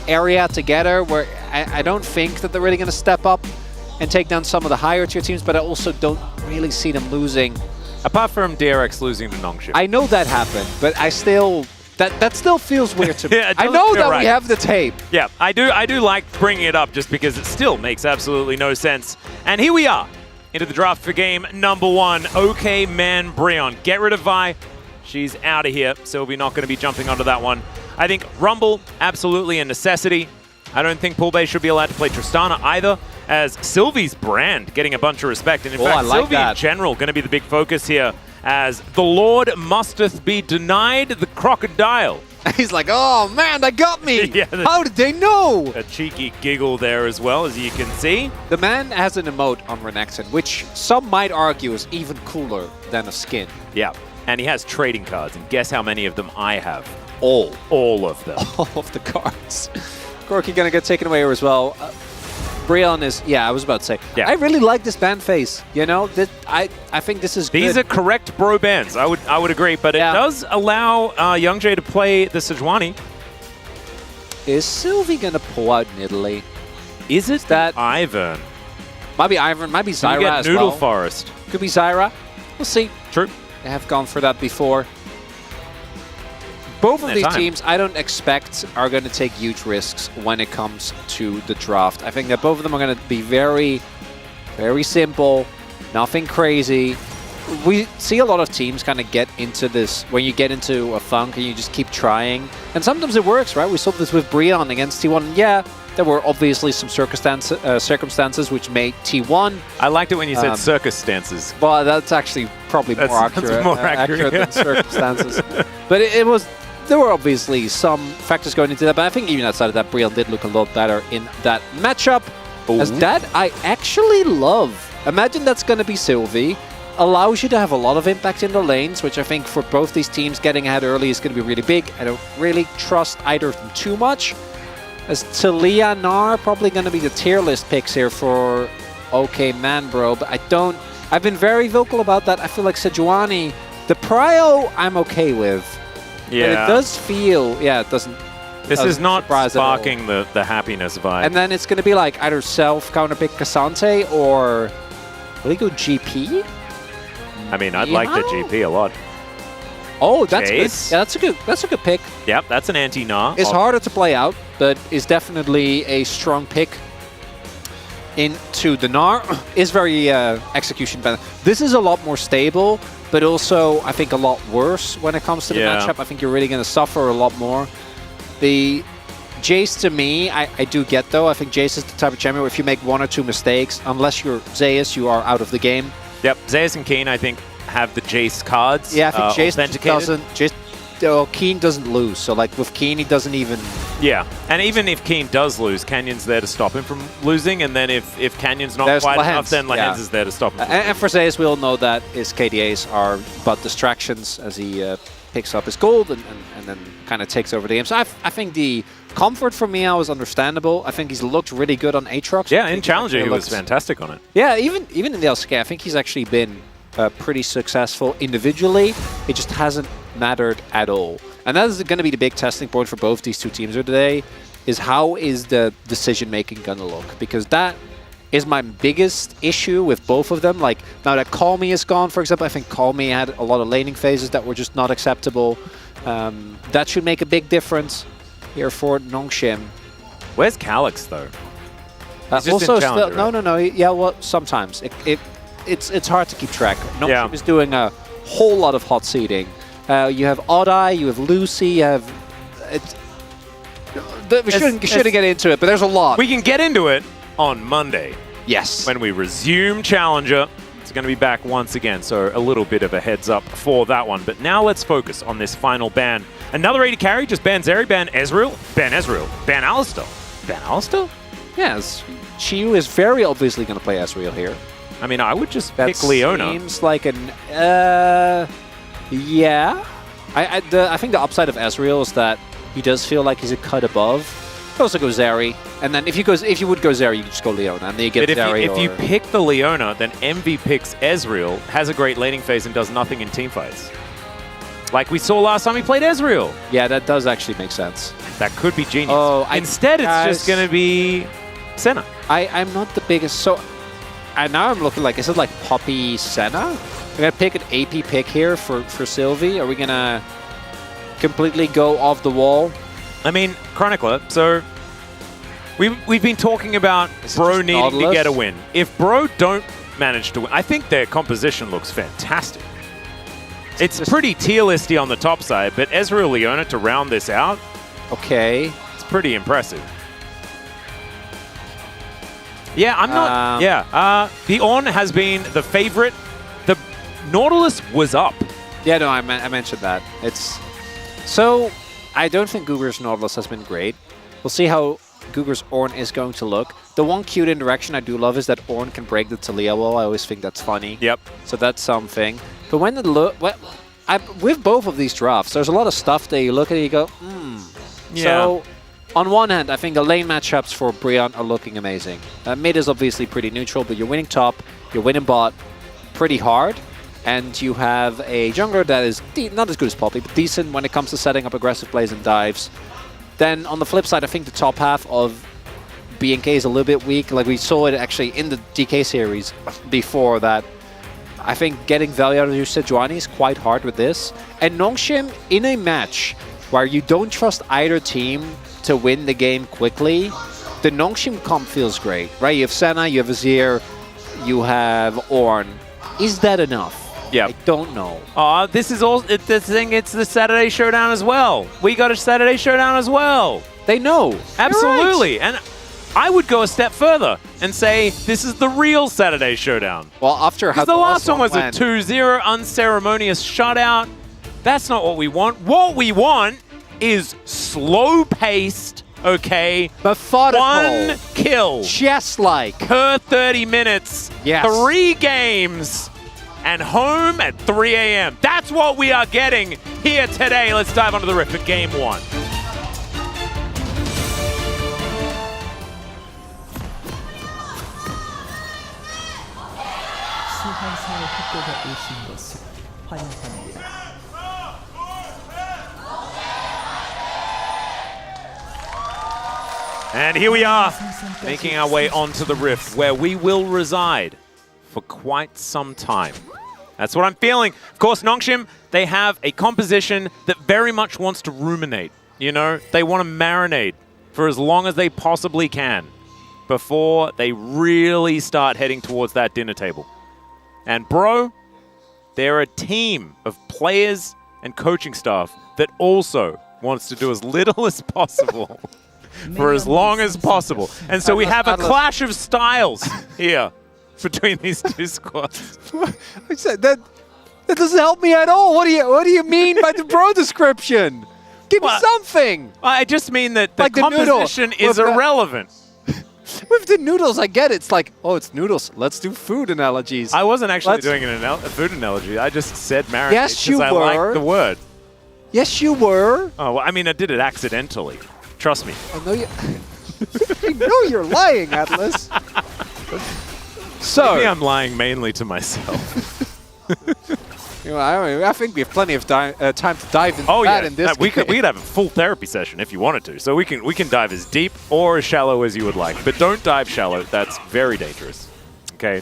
S11: area together where I don't think that they're really going to step up and take down some of the higher tier teams, but I also don't really see them losing.
S10: Apart from DRX losing to Nongshim.
S11: I know that happened, but I still... That still feels weird to me.
S10: Yeah,
S11: I know that we have the tape.
S10: Yeah, I do like bringing it up just because it still makes absolutely no sense. And here we are, into the draft for game number 1. OK Man Brion. Get rid of Vi. She's out of here. Sylvie not going to be jumping onto that one. I think Rumble, absolutely a necessity. I don't think Poolbase should be allowed to play Tristana either, as Sylvie's brand getting a bunch of respect. And in fact, Sylvie in general going to be the big focus here, as the Lord musteth be denied the crocodile.
S11: He's like, oh man, they got me.
S10: Yeah,
S11: how did they know?
S10: A cheeky giggle there as well, as you can see.
S11: The man has an emote on Renekton, which some might argue is even cooler than a skin.
S10: Yeah, and he has trading cards, and guess how many of them I have?
S11: all
S10: of them.
S11: All of the cards. Gorky gonna get taken away here as well. Brion is, yeah, I was about to say.
S10: Yeah.
S11: I really like this ban phase. You know, that I think this is
S10: These
S11: good.
S10: are correct bro bans. I would agree, but it does allow Young Jay to play the Sejuani.
S11: Is Sylvie gonna pull out Nidalee?
S10: Is it that Ivern?
S11: Might be Ivern, might be Zyra
S10: get
S11: as
S10: Noodle
S11: well.
S10: Forest.
S11: Could be Zyra. We'll see.
S10: True.
S11: They have gone for that before. Both of
S10: Their
S11: these
S10: time.
S11: teams, I don't expect, are going to take huge risks when it comes to the draft. I think that both of them are going to be very, very simple, nothing crazy. We see a lot of teams kind of get into this, when you get into a funk and you just keep trying. And sometimes it works, right? We saw this with Brion against T1. Yeah, there were obviously some circumstances which made T1.
S10: I liked it when you said circumstances.
S11: Well, that's actually probably more accurate,
S10: more accurate.
S11: than circumstances. But it was... There were obviously some factors going into that, but I think even outside of that, Brion did look a lot better in that matchup. As that, I actually love. Imagine that's going to be Sylvie. Allows you to have a lot of impact in the lanes, which I think for both these teams, getting ahead early is going to be really big. I don't really trust either of them too much. As Talia, Gnar, probably going to be the tier list picks here for OK Man Bro, but I don't... I've been very vocal about that. I feel like Sejuani, the Prio, I'm okay with.
S10: Yeah.
S11: But it does feel, yeah, it doesn't.
S10: This is not
S11: surprise at all.
S10: sparking the happiness vibe.
S11: And then it's going to be like either self counter pick Cassante or will he go GP?
S10: I mean, I'd like the GP a lot.
S11: Oh, that's
S10: Jace?
S11: good. Yeah, that's a good pick.
S10: Yep, that's an anti-Gnar.
S11: It's harder to play out, but is definitely a strong pick into the Gnar. Is very execution better. This is a lot more stable, but also I think a lot worse when it comes to the matchup. I think you're really going to suffer a lot more. The Jace, to me, I do get though. I think Jace is the type of champion where if you make one or two mistakes, unless you're Zeus, you are out of the game.
S10: Yep, Zeus and Keen, I think, have the Jace cards.
S11: Yeah, I think Jace
S10: authenticated.
S11: Keen doesn't lose. So like with Keen, he doesn't even...
S10: Yeah, and even if Keen does lose, Canyon's there to stop him from losing, and then if Canyon's not
S11: There's
S10: quite
S11: Lehens,
S10: enough, then Lehens
S11: yeah.
S10: is there to stop him.
S11: And for Zeus, we all know that his KDAs are but distractions as he picks up his gold and then kind of takes over the game. So I think the comfort for Meow is understandable. I think he's looked really good on Aatrox.
S10: Yeah, in Challenger he was fantastic on it.
S11: Yeah, even in the LCK, I think he's actually been pretty successful individually. It just hasn't mattered at all. And that is going to be the big testing point for both these two teams here today, is how is the decision-making going to look? Because that is my biggest issue with both of them. Like, now that Call Me is gone, for example, I think Call Me had a lot of laning phases that were just not acceptable. That should make a big difference here for Nongshim.
S10: Where's Calyx, though? He's just
S11: Also,
S10: in Challenger,
S11: still, no. Yeah, well, sometimes. It's hard to keep track. Nongshim is doing a whole lot of hot seeding. You have Oddeye, you have Lucy, you have... we shouldn't get into it, but there's a lot.
S10: We can get into it on Monday.
S11: Yes.
S10: When we resume Challenger. It's going to be back once again, so a little bit of a heads up for that one. But now let's focus on this final ban. Another 80 carry, just ban Zeri, ban Ezreal, ban Alistar. Ban Alistar?
S11: Yes. Chiyu is very obviously going to play Ezreal here.
S10: I mean, I would just pick Leona.
S11: Seems like an... yeah. I think the upside of Ezreal is that he does feel like he's a cut above. You could also go Zeri, and then if you would go Zeri, you just go Leona, and then you get Zeri.
S10: If you pick the Leona, then Envy picks Ezreal, has a great laning phase, and does nothing in teamfights. Like we saw last time he played Ezreal.
S11: Yeah, that does actually make sense.
S10: That could be genius.
S11: Oh,
S10: Instead, it's just going to be Senna.
S11: I'm not the biggest, so... And now I'm looking like, is it like Poppy Senna? We're going to pick an AP pick here for Sylvie. Are we going to completely go off the wall?
S10: I mean, Chronicler, so we've been talking about Bro needing to get a win. If Bro don't manage to win, I think their composition looks fantastic. It's pretty tier listy on the top side, but Ezreal Leona to round this out,
S11: okay,
S10: it's pretty impressive. Yeah, I'm not... yeah, the On has been the favorite. The Nautilus was up.
S11: Yeah, no, I mentioned that. It's... So, I don't think Guger's Nautilus has been great. We'll see how Guger's Ornn is going to look. The one cute interaction I do love is that Ornn can break the Talia wall. I always think that's funny.
S10: Yep.
S11: So that's something. But when with both of these drafts, there's a lot of stuff that you look at and you go,
S10: Yeah.
S11: So, on one hand, I think the lane matchups for Brion are looking amazing. Mid is obviously pretty neutral, but you're winning top, you're winning bot pretty hard, and you have a jungler that is not as good as Poppy, but decent when it comes to setting up aggressive plays and dives. Then, on the flip side, I think the top half of BNK is a little bit weak. Like, we saw it actually in the DK series before that. I think getting value out of your Sejuani is quite hard with this. And Nongshim, in a match where you don't trust either team to win the game quickly, the Nongshim comp feels great, right? You have Senna, you have Azir, you have Ornn. Is that enough?
S10: Yeah.
S11: I don't know.
S10: This is all the thing. It's the Saturday Showdown as well. We got a Saturday Showdown as well.
S11: They know.
S10: Absolutely. And I would go a step further and say this is the real Saturday Showdown.
S11: Well, after how
S10: the last one was a 2-0 unceremonious shutout. That's not what we want. What we want is slow-paced, okay?
S11: Methodical.
S10: One kill.
S11: Chess-like.
S10: Per 30 minutes.
S11: Yes. 3
S10: games. And home at 3 a.m. That's what we are getting here today. Let's dive onto the rift for game 1.
S2: 수환사의 학교가 오신 것을 환영합니다.
S10: And here we are, making our way onto the rift, where we will reside for quite some time. That's what I'm feeling. Of course, Nongshim, they have a composition that very much wants to ruminate. You know, they want to marinate for as long as they possibly can before they really start heading towards that dinner table. And bro, they're a team of players and coaching staff that also wants to do as little as possible for as long as possible. And so we have a clash of styles here between these two squads.
S11: That doesn't help me at all. What do you mean by the bro description? Give me something.
S10: I just mean that the
S11: Like the
S10: composition
S11: noodle.
S10: is irrelevant.
S11: With the noodles, I get it. It's like, oh, it's noodles. Let's do food analogies.
S10: I wasn't actually doing a food analogy. I just said marinate
S11: Yes, you
S10: because I
S11: were.
S10: like the word.
S11: Yes, you were.
S10: Oh, well, I mean, I did it accidentally. Trust me.
S11: I know you. I know you're lying, Atlas. So
S10: maybe I'm lying mainly to myself.
S11: You know, I think we have plenty of time to dive into that in this.
S10: We could have a full therapy session if you wanted to. So we can dive as deep or as shallow as you would like, but don't dive shallow. That's very dangerous. Okay,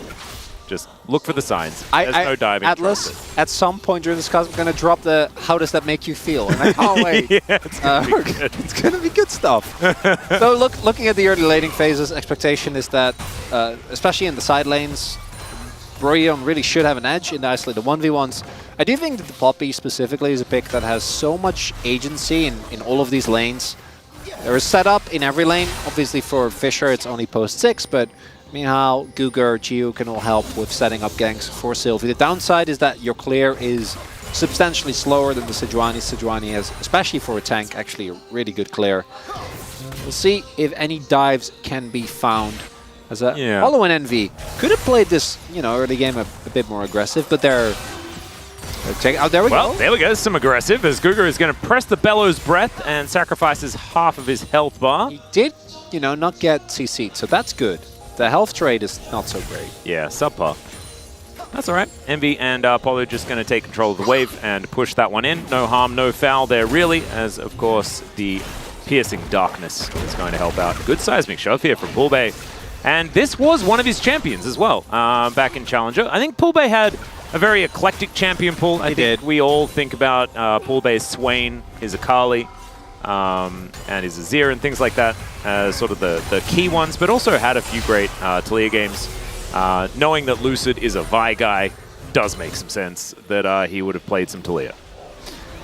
S10: just look for the signs. There's no diving.
S11: Atlas, at some point during this class, I'm gonna drop the "How does that make you feel?" and I can't wait.
S10: Yeah, it's gonna be good.
S11: It's gonna be good stuff. So looking at the early laning phases, expectation is that, especially in the side lanes, Brion really should have an edge in the isolated 1v1s. I do think that the Poppy specifically is a pick that has so much agency in all of these lanes. There is setup in every lane. Obviously for Fisher it's only post 6, but Mihal, Guger, Chiyu can all help with setting up ganks for Sylvie. The downside is that your clear is substantially slower than the Sejuani. Sejuani has, especially for a tank, actually a really good clear. We'll see if any dives can be found. As Hollow and Envy could have played this, early game a bit more aggressive, but they're there we go.
S10: Well, there we go. Some aggressive as Guger is going to press the Bellows Breath and sacrifices half of his health bar.
S11: He did, not get CC'd, so that's good. The health trade is not so great.
S10: Yeah, subpar. That's all right. Envy and Apollo just going to take control of the wave and push that one in. No harm, no foul there, really, as, of course, the Piercing Darkness is going to help out. Good seismic shove here from Poolbay. And this was one of his champions as well, back in Challenger. I think Poolbay had a very eclectic champion pool. I think we all think about Poolbay's Swain, his Akali, and his Azir and things like that as sort of the key ones, but also had a few great Taliyah games. Knowing that Lucid is a Vi guy does make some sense that he would have played some Taliyah.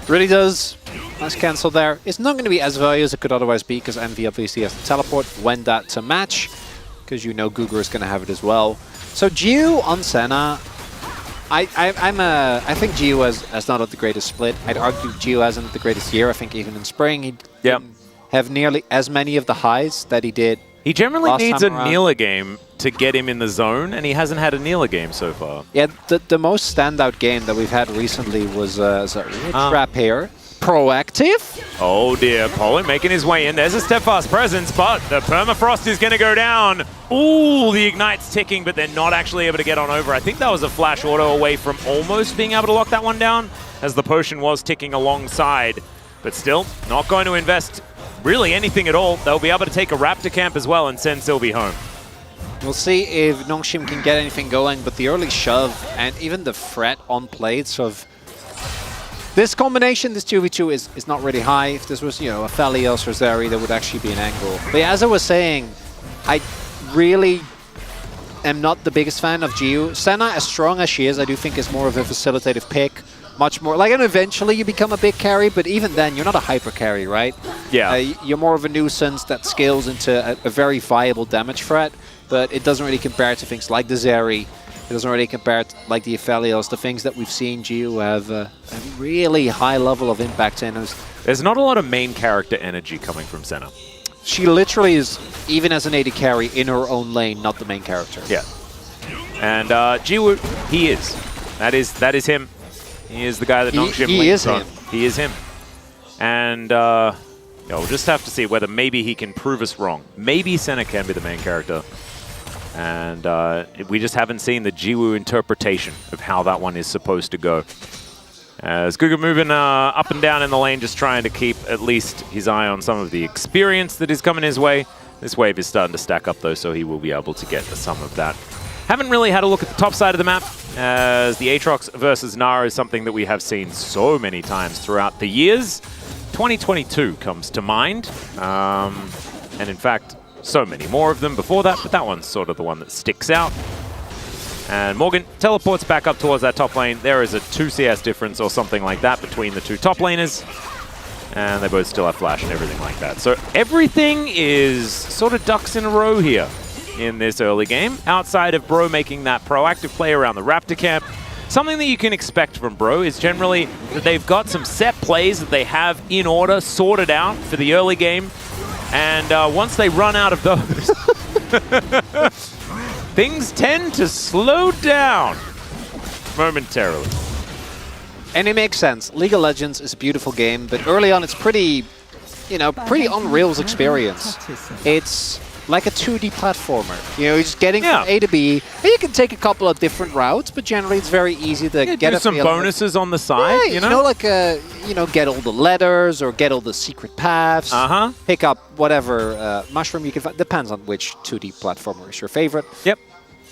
S11: Really does. Nice cancel there. It's not going to be as value as it could otherwise be because Envy obviously has to teleport when that to match, because Guger is going to have it as well. So Jiu on Senna, I think Jiu has not had the greatest split. I'd argue Jiu hasn't had the greatest year. I think even in spring he didn't have nearly as many of the highs that he did
S10: He generally
S11: last
S10: needs a
S11: time around.
S10: kneeler game to get him in the zone, and he hasn't had a kneeler game so far.
S11: Yeah, the most standout game that we've had recently was Trap here. Proactive.
S10: Oh dear, Polo making his way in. There's a steadfast presence, but the permafrost is going to go down. Ooh, the Ignite's ticking, but they're not actually able to get on over. I think that was a flash auto away from almost being able to lock that one down, as the potion was ticking alongside. But still, not going to invest really anything at all. They'll be able to take a Raptor camp as well and send Sylvie home.
S11: We'll see if Nongshim can get anything going, but the early shove and even the fret on plates of this combination, this 2v2 is not really high. If this was, you know, a Felios or Zeri, there would actually be an angle. But yeah, as I was saying, I really am not the biggest fan of Jiu. Senna, as strong as she is, I do think is more of a facilitative pick. Much more, like, and eventually you become a big carry, but even then, you're not a hyper carry, right?
S10: Yeah.
S11: You're more of a nuisance that scales into a very viable damage threat, but it doesn't really compare to things like the Zeri. It doesn't really compare to, like, the Aphelios, the things that we've seen Jiu have a really high level of impact in.
S10: There's not a lot of main character energy coming from Senna.
S11: She literally is, even as an AD carry, in her own lane, not the main character.
S10: Yeah. And Jiwoo, he is. That is him. He is the guy that Nongshim leans on. He is him. And yeah, we'll just have to see whether maybe he can prove us wrong. Maybe Senna can be the main character. And we just haven't seen the Jiwoo interpretation of how that one is supposed to go. As Guga moving up and down in the lane, just trying to keep at least his eye on some of the experience that is coming his way. This wave is starting to stack up though, so he will be able to get some of that. Haven't really had a look at the top side of the map, as the Aatrox versus Nara is something that we have seen so many times throughout the years. 2022 comes to mind, and in fact, so many more of them before that, but that one's sort of the one that sticks out. And Morgan teleports back up towards that top lane. There is a 2 CS difference or something like that between the two top laners, and they both still have flash and everything like that. So everything is sort of ducks in a row here in this early game, outside of Bro making that proactive play around the Raptor camp. Something that you can expect from Bro is generally that they've got some set plays that they have in order, sorted out for the early game. And once they run out of those, things tend to slow down momentarily.
S11: And it makes sense. League of Legends is a beautiful game, but early on it's pretty, you know, pretty on rails experience. It's like a 2D platformer. You know, you're just getting from A to B, and you can take a couple of different routes, but generally it's very easy to get
S10: do some bonuses on the side,
S11: yeah, you know, like you know, get all the letters or get all the secret paths. Pick up whatever mushroom you can find. Depends on which 2D platformer is your favorite.
S10: Yep.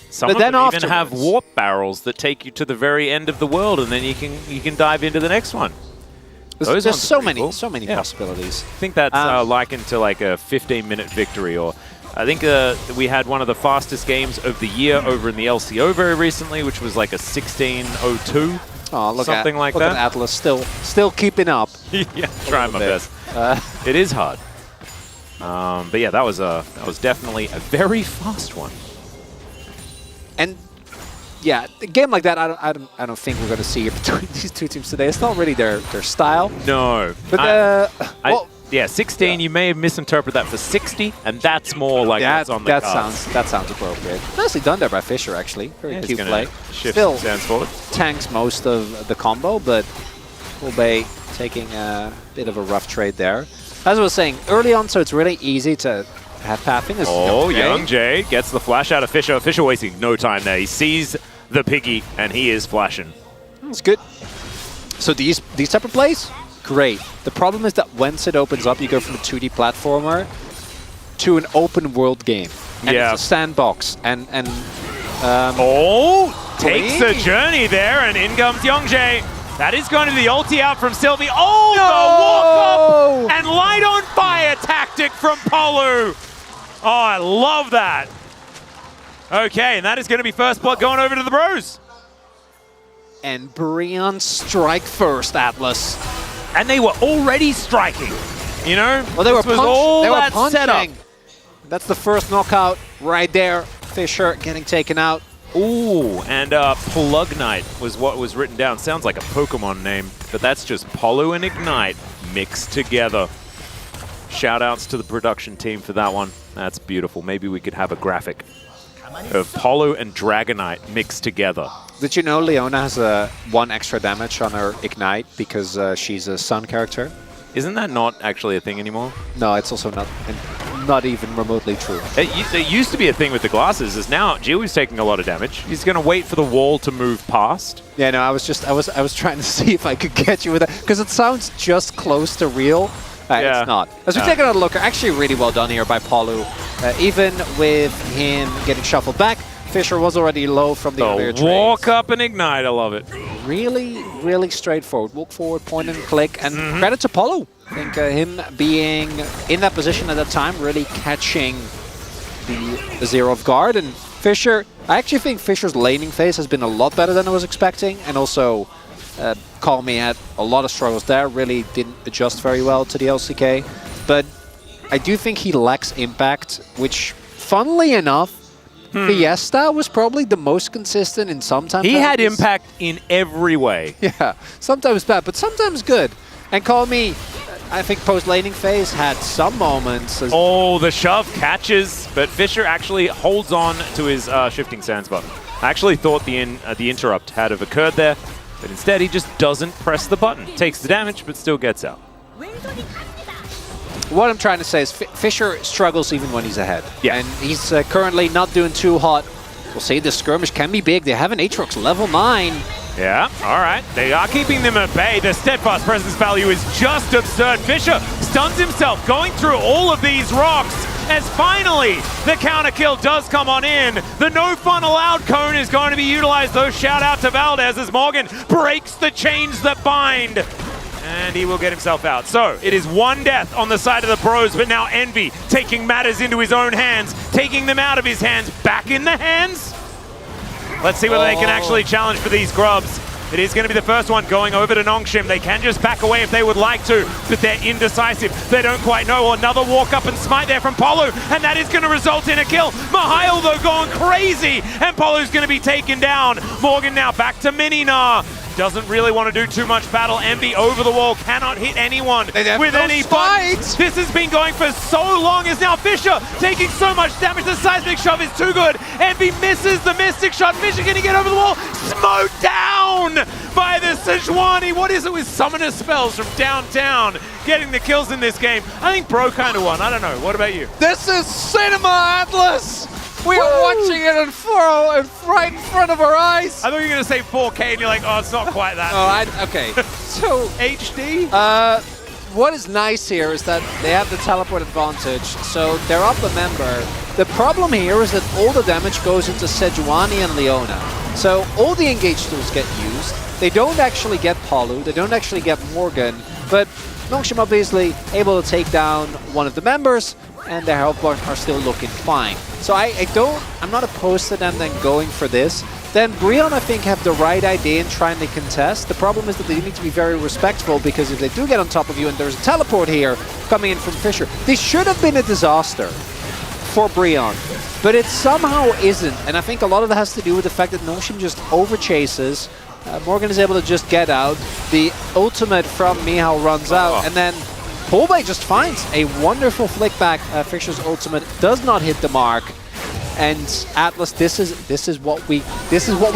S10: Some
S11: but
S10: of
S11: then
S10: them even have warp barrels that take you to the very end of the world, and then you can dive into the next one.
S11: There's so many possibilities.
S10: I think that's likened to like a 15-minute victory, or I think we had one of the fastest games of the year over in the LCO very recently, which was like a 16:02.
S11: Oh, look
S10: something like
S11: look
S10: that.
S11: At Atlas still keeping up.
S10: Yeah, trying my best. It is hard. But yeah, that was definitely a very fast one.
S11: And yeah, a game like that, I don't think we're going to see it between these two teams today. It's not really their style.
S10: No.
S11: But
S10: well, yeah, 16. You may have misinterpreted that for 60, and that's more like what's on the cards.
S11: That sounds appropriate. Nicely done there by Fisher, actually. Very cute play.
S10: Still forward.
S11: Tanks most of the combo, but Bay taking a bit of a rough trade there. As I was saying early on, so it's really easy to have pathing.
S10: Oh, Young Jay gets the flash out of Fisher. Fisher wasting no time there. He sees the piggy, and he is flashing.
S11: That's good. So these type of plays, great. The problem is that once it opens up, you go from a 2D platformer to an open world game. And it's a sandbox. And
S10: takes the journey there, and in comes Young Jay. That is going to be the ulti out from Sylvie. Oh, the walk up and light on fire tactic from Polu. Oh, I love that. Okay, and that is going to be first blood going over to the Bros.
S11: And Brion strike first, Atlas.
S10: And they were already striking, you know?
S11: Well, they were punching.
S10: Setup.
S11: That's the first knockout right there. Fisher getting taken out.
S10: Ooh, and Plug Knight was what was written down. Sounds like a Pokemon name, but that's just Polu and Ignite mixed together. Shout outs to the production team for that one. That's beautiful. Maybe we could have a graphic of Polo and Dragonite mixed together.
S11: Did you know Leona has 1 extra damage on her Ignite because she's a sun character?
S10: Isn't that not actually a thing anymore?
S11: No, it's also not even remotely true.
S10: It used to be a thing with the glasses. Is now Jiwoo's taking a lot of damage. He's going to wait for the wall to move past.
S11: Yeah, no, I was trying to see if I could get you with that because it sounds just close to real.
S10: Yeah.
S11: It's not. As we take another look, actually really well done here by Palu. Even with him getting shuffled back, Fisher was already low from the earlier trades.
S10: Walk up and ignite, I love it.
S11: Really, really straightforward. Walk forward, point and click, and credit to Palu. I think him being in that position at that time, really catching the zero off guard. And Fisher, I actually think Fisher's laning phase has been a lot better than I was expecting, and also Call Me had a lot of struggles there, really didn't adjust very well to the LCK. But I do think he lacks impact, which, funnily enough, Fiesta was probably the most consistent in sometimes.
S10: He had impact in every way.
S11: Yeah, sometimes bad, but sometimes good. And Call Me, I think post-laning phase had some moments.
S10: Oh, the shove catches, but Fisher actually holds on to his shifting sands button. I actually thought the interrupt had have occurred there, but instead he just doesn't press the button. Takes the damage, but still gets out.
S11: What I'm trying to say is Fisher struggles even when he's ahead.
S10: Yeah.
S11: And he's currently not doing too hot. We'll see, the skirmish can be big. They have an Aatrox level 9.
S10: Yeah, all right. They are keeping them at bay. The steadfast presence value is just absurd. Fisher stuns himself going through all of these rocks as finally the counter kill does come on in. The no fun allowed cone is going to be utilized, though. Shout out to Valdez as Morgan breaks the chains that bind. And he will get himself out. So it is 1 death on the side of the Bros, but now Envy taking matters into his own hands, taking them out of his hands, back in the hands. Let's see whether they can actually challenge for these grubs. It is going to be the first one going over to Nongshim. They can just back away if they would like to, but they're indecisive. They don't quite know. Another walk up and smite there from Polo, and that is going to result in a kill. Mihail, though, going crazy, and Polo's going to be taken down. Morgan now back to Mininar. Doesn't really want to do too much battle. Envy over the wall, cannot hit anyone with any fights. This has been going for so long. Is now Fisher taking so much damage. The seismic shove is too good. Envy misses the mystic shot. Fisher going to get over the wall. Smoked down by the Sejuani. What is it with summoner spells from downtown getting the kills in this game? I think Bro kind of won. I don't know. What about you?
S11: This is cinema, Atlas! We are watching it right in front of our eyes.
S10: I thought you were going to say 4K and you're like, oh, it's not quite that.
S11: Okay. So
S10: HD?
S11: What is nice here is that they have the teleport advantage, so they're up a member. The problem here is that all the damage goes into Sejuani and Leona. So all the engage tools get used. They don't actually get Palu, they don't actually get Morgan, but Nongshim obviously able to take down one of the members, and their health bars are still looking fine. So I'm not opposed to them then going for this. Then Brion, I think, have the right idea in trying to contest. The problem is that they need to be very respectful, because if they do get on top of you and there's a teleport here coming in from Fisher, this should have been a disaster for Brion. But it somehow isn't, and I think a lot of that has to do with the fact that Nongshim just over-chases. Morgan is able to just get out. The ultimate from Mihal runs out, and then Polbay just finds a wonderful flick back. Fisher's ultimate does not hit the mark, and Atlas, this is what we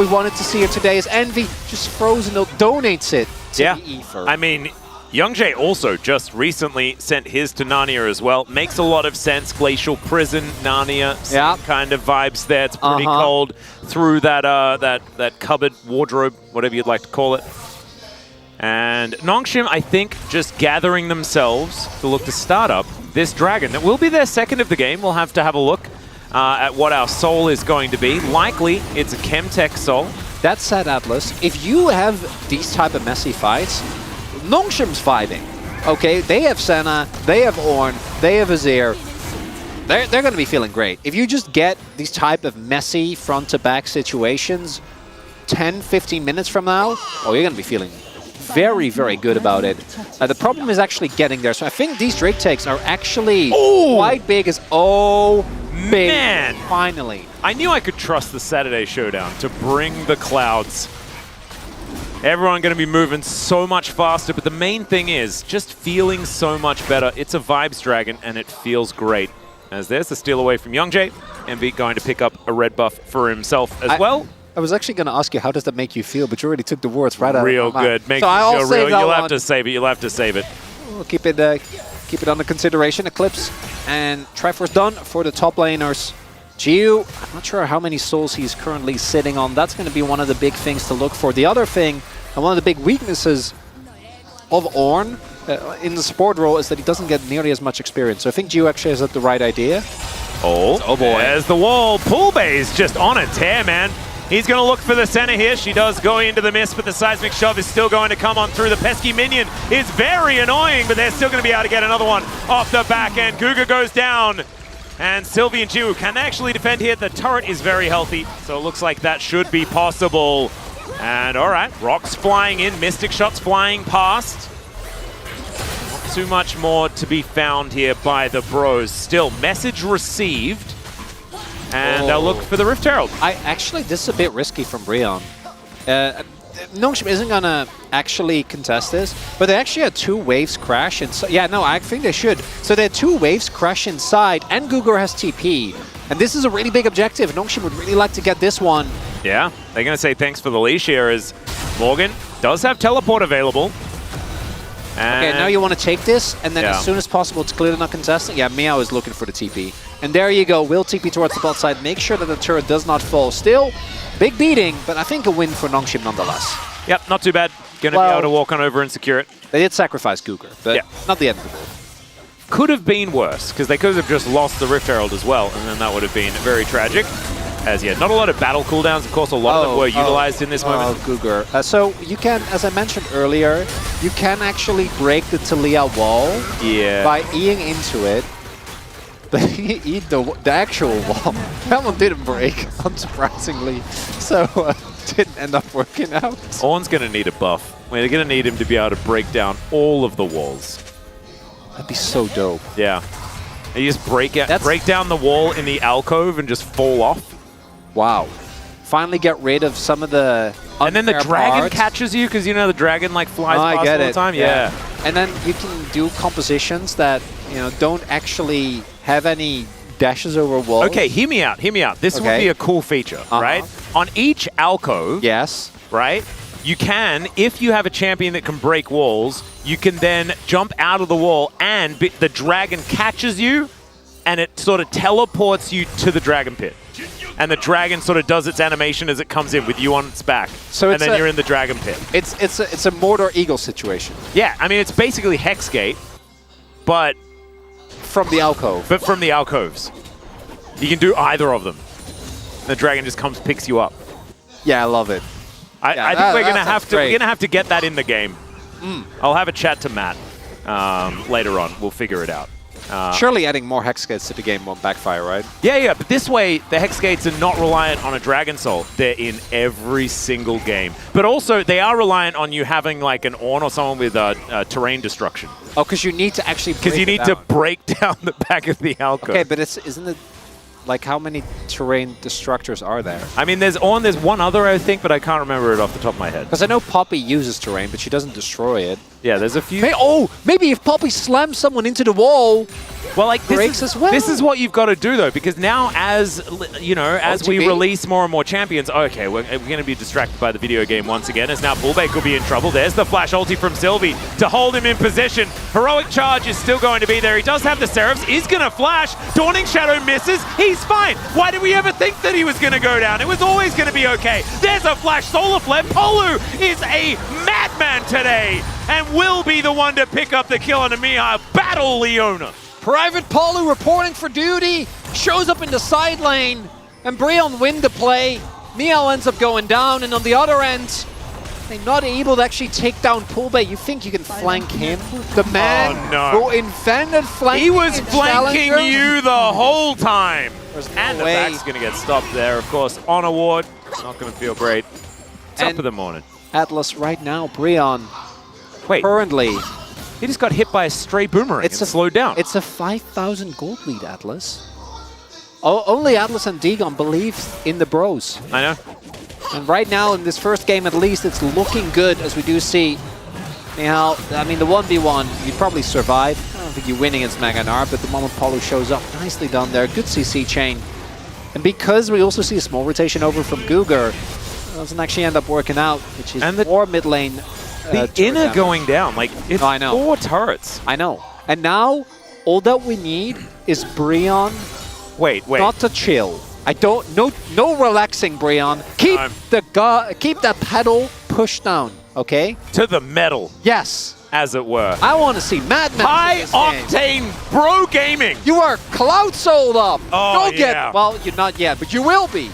S11: wanted to see here today. Is Envy just frozen, donates it to the Ether.
S10: I mean, Youngjae also just recently sent his to Narnia as well. Makes a lot of sense. Glacial Prison, Narnia, same kind of vibes there. It's pretty cold through that that cupboard, wardrobe, whatever you'd like to call it. And Nongshim, I think, just gathering themselves to look to start up this dragon. That will be their second of the game. We'll have to have a look at what our soul is going to be. Likely, it's a Chemtech soul.
S11: That said, Atlas, if you have these type of messy fights, Nongshim's fighting. Okay, they have Senna, they have Ornn, they have Azir. They're going to be feeling great. If you just get these type of messy front-to-back situations 10, 15 minutes from now, you're going to be feeling very, very good about it. The problem is actually getting there. So I think these Drake takes are actually quite big as big.
S10: Man!
S11: Finally.
S10: I knew I could trust the Saturday Showdown to bring the clouds. Everyone going to be moving so much faster, but the main thing is just feeling so much better. It's a Vibes Dragon, and it feels great. As there's the steal away from Youngjae. MV going to pick up a red buff for himself as well.
S11: I was actually going to ask you, how does that make you feel? But you already took the words right out
S10: Real
S11: of my
S10: good.
S11: mouth.
S10: Make
S11: So I'll
S10: you feel
S11: save
S10: real.
S11: that
S10: You'll
S11: one.
S10: have to save it. You'll have to save it.
S11: We'll keep it under consideration. Eclipse and Triforce done for the top laners. Jiu, I'm not sure how many souls he's currently sitting on. That's going to be one of the big things to look for. The other thing, and one of the big weaknesses of Ornn in the support role is that he doesn't get nearly as much experience. So I think Jiu actually has the right idea.
S10: Oh boy. There's the wall. Poolbay's just on a tear, man. He's going to look for the center here. She does go into the mist, but the seismic shove is still going to come on through. The pesky minion is very annoying, but they're still going to be able to get another one off the back end. Guga goes down, and Sylvie and Jiu can actually defend here. The turret is very healthy, so it looks like that should be possible. And all right, rocks flying in, mystic shots flying past. Not too much more to be found here by the bros. Still, message received. And they'll look for the Rift Herald.
S11: Actually, this is a bit risky from Breon. Nongshim isn't going to actually contest this, but they actually had 2 waves crash inside. Yeah, no, I think they should. So they had 2 waves crash inside, and Gugur has TP. And this is a really big objective. Nongshim would really like to get this one.
S10: Yeah, they're going to say thanks for the leash here as Morgan does have teleport available. And
S11: okay, now you want to take this, and then as soon as possible to clear the not contesting. Yeah, Meow is looking for the TP. And there you go, will TP towards the bot side, make sure that the turret does not fall. Still, big beating, but I think a win for Nongshim nonetheless.
S10: Yep, not too bad. Going to be able to walk on over and secure it.
S11: They did sacrifice Gugur, but not the end of the ball.
S10: Could have been worse, because they could have just lost the Rift Herald as well, and then that would have been very tragic. As yet, not a lot of battle cooldowns. Of course, a lot of them were utilized in this moment.
S11: Gugur. So you can, as I mentioned earlier, you can actually break the Talia wall by Eing into it. But eat the actual wall. That one didn't break, unsurprisingly. So didn't end up working out.
S10: Ornn's going to need a buff. We're going to need him to be able to break down all of the walls.
S11: That'd be so dope.
S10: Yeah. And you just break down the wall in the alcove and just fall off.
S11: Wow. Finally get rid of some of the
S10: and then the dragon
S11: parts.
S10: catches you, because you know the dragon like flies past all the time. Yeah.
S11: And then you can do compositions that, you know, don't actually have any dashes over walls.
S10: Okay, hear me out. Hear me out. This would be a cool feature, right? On each alcove, right? You can, if you have a champion that can break walls, you can then jump out of the wall and the dragon catches you, and it sort of teleports you to the dragon pit. And the dragon sort of does its animation as it comes in with you on its back.
S11: So
S10: and then you're in the dragon pit.
S11: It's a Mordor Eagle situation.
S10: Yeah, I mean, it's basically Hexgate, but
S11: from the alcove.
S10: But from the alcoves. You can do either of them. The dragon just comes, picks you up.
S11: Yeah, I love it.
S10: I think we're gonna have to get that in the game. I'll have a chat to Matt later on. We'll figure it out.
S11: Surely adding more Hex Gates to the game won't backfire, right?
S10: Yeah, but this way, the Hex Gates are not reliant on a Dragon Soul. They're in every single game. But also, they are reliant on you having like an Ornn or someone with terrain destruction.
S11: Oh, because you need to actually break
S10: to break down the back of the alcove.
S11: Okay, but isn't it... Like, how many terrain destructors are there?
S10: I mean, there's one other, I think, but I can't remember it off the top of my head.
S11: Because I know Poppy uses terrain, but she doesn't destroy it.
S10: Yeah, there's a few.
S11: Hey, maybe if Poppy slams someone into the wall,
S10: well, like
S11: breaks as well.
S10: This is what you've got to do, though, because now as we release more and more champions, okay, we're going to be distracted by the video game once again, as now Poolbay could be in trouble. There's the flash ulti from Sylvie to hold him in position. Heroic Charge is still going to be there. He does have the Seraphs. He's going to flash. Dawning Shadow misses. He's fine. Why did we ever think that he was going to go down? It was always going to be okay. There's a flash Solar Flare. Polu is a madman today and will be the one to pick up the kill on Amiha. Battle Leona.
S11: Private Polu reporting for duty, shows up in the side lane, and Breon win the play. Miao ends up going down, and on the other end, they're not able to actually take down Poolbay. You think you can flank him? The man who invented flanking.
S10: He was flanking
S11: Challenger?
S10: you the whole time. And the
S11: way.
S10: back's going to get stopped there, of course. On award, not going to feel great. Top of the morning.
S11: Atlas right now, Breon.
S10: Wait.
S11: Currently.
S10: He just got hit by a stray boomerang and slowed down.
S11: It's a 5,000 gold lead, Atlas. Only Atlas and Dagon believe in the bros.
S10: I know.
S11: And right now, in this first game at least, it's looking good as we do see Mihal. I mean, the 1v1, you'd probably survive. I don't think you win against Maganar, but the moment Polu shows up, nicely done there. Good CC chain. And because we also see a small rotation over from Guger, it doesn't actually end up working out, which is more mid lane.
S10: The inner
S11: damage.
S10: going down, like, it's
S11: I know.
S10: 4 turrets.
S11: I know. And now, all that we need is Breon.
S10: Wait.
S11: Not to chill. No relaxing, Breon. Keep that pedal pushed down, okay?
S10: To the metal.
S11: Yes.
S10: As it were.
S11: I want to see madness.
S10: High octane bro gaming.
S11: You are cloud sold up.
S10: Oh,
S11: Don't get, well, you're not yet, but you will be.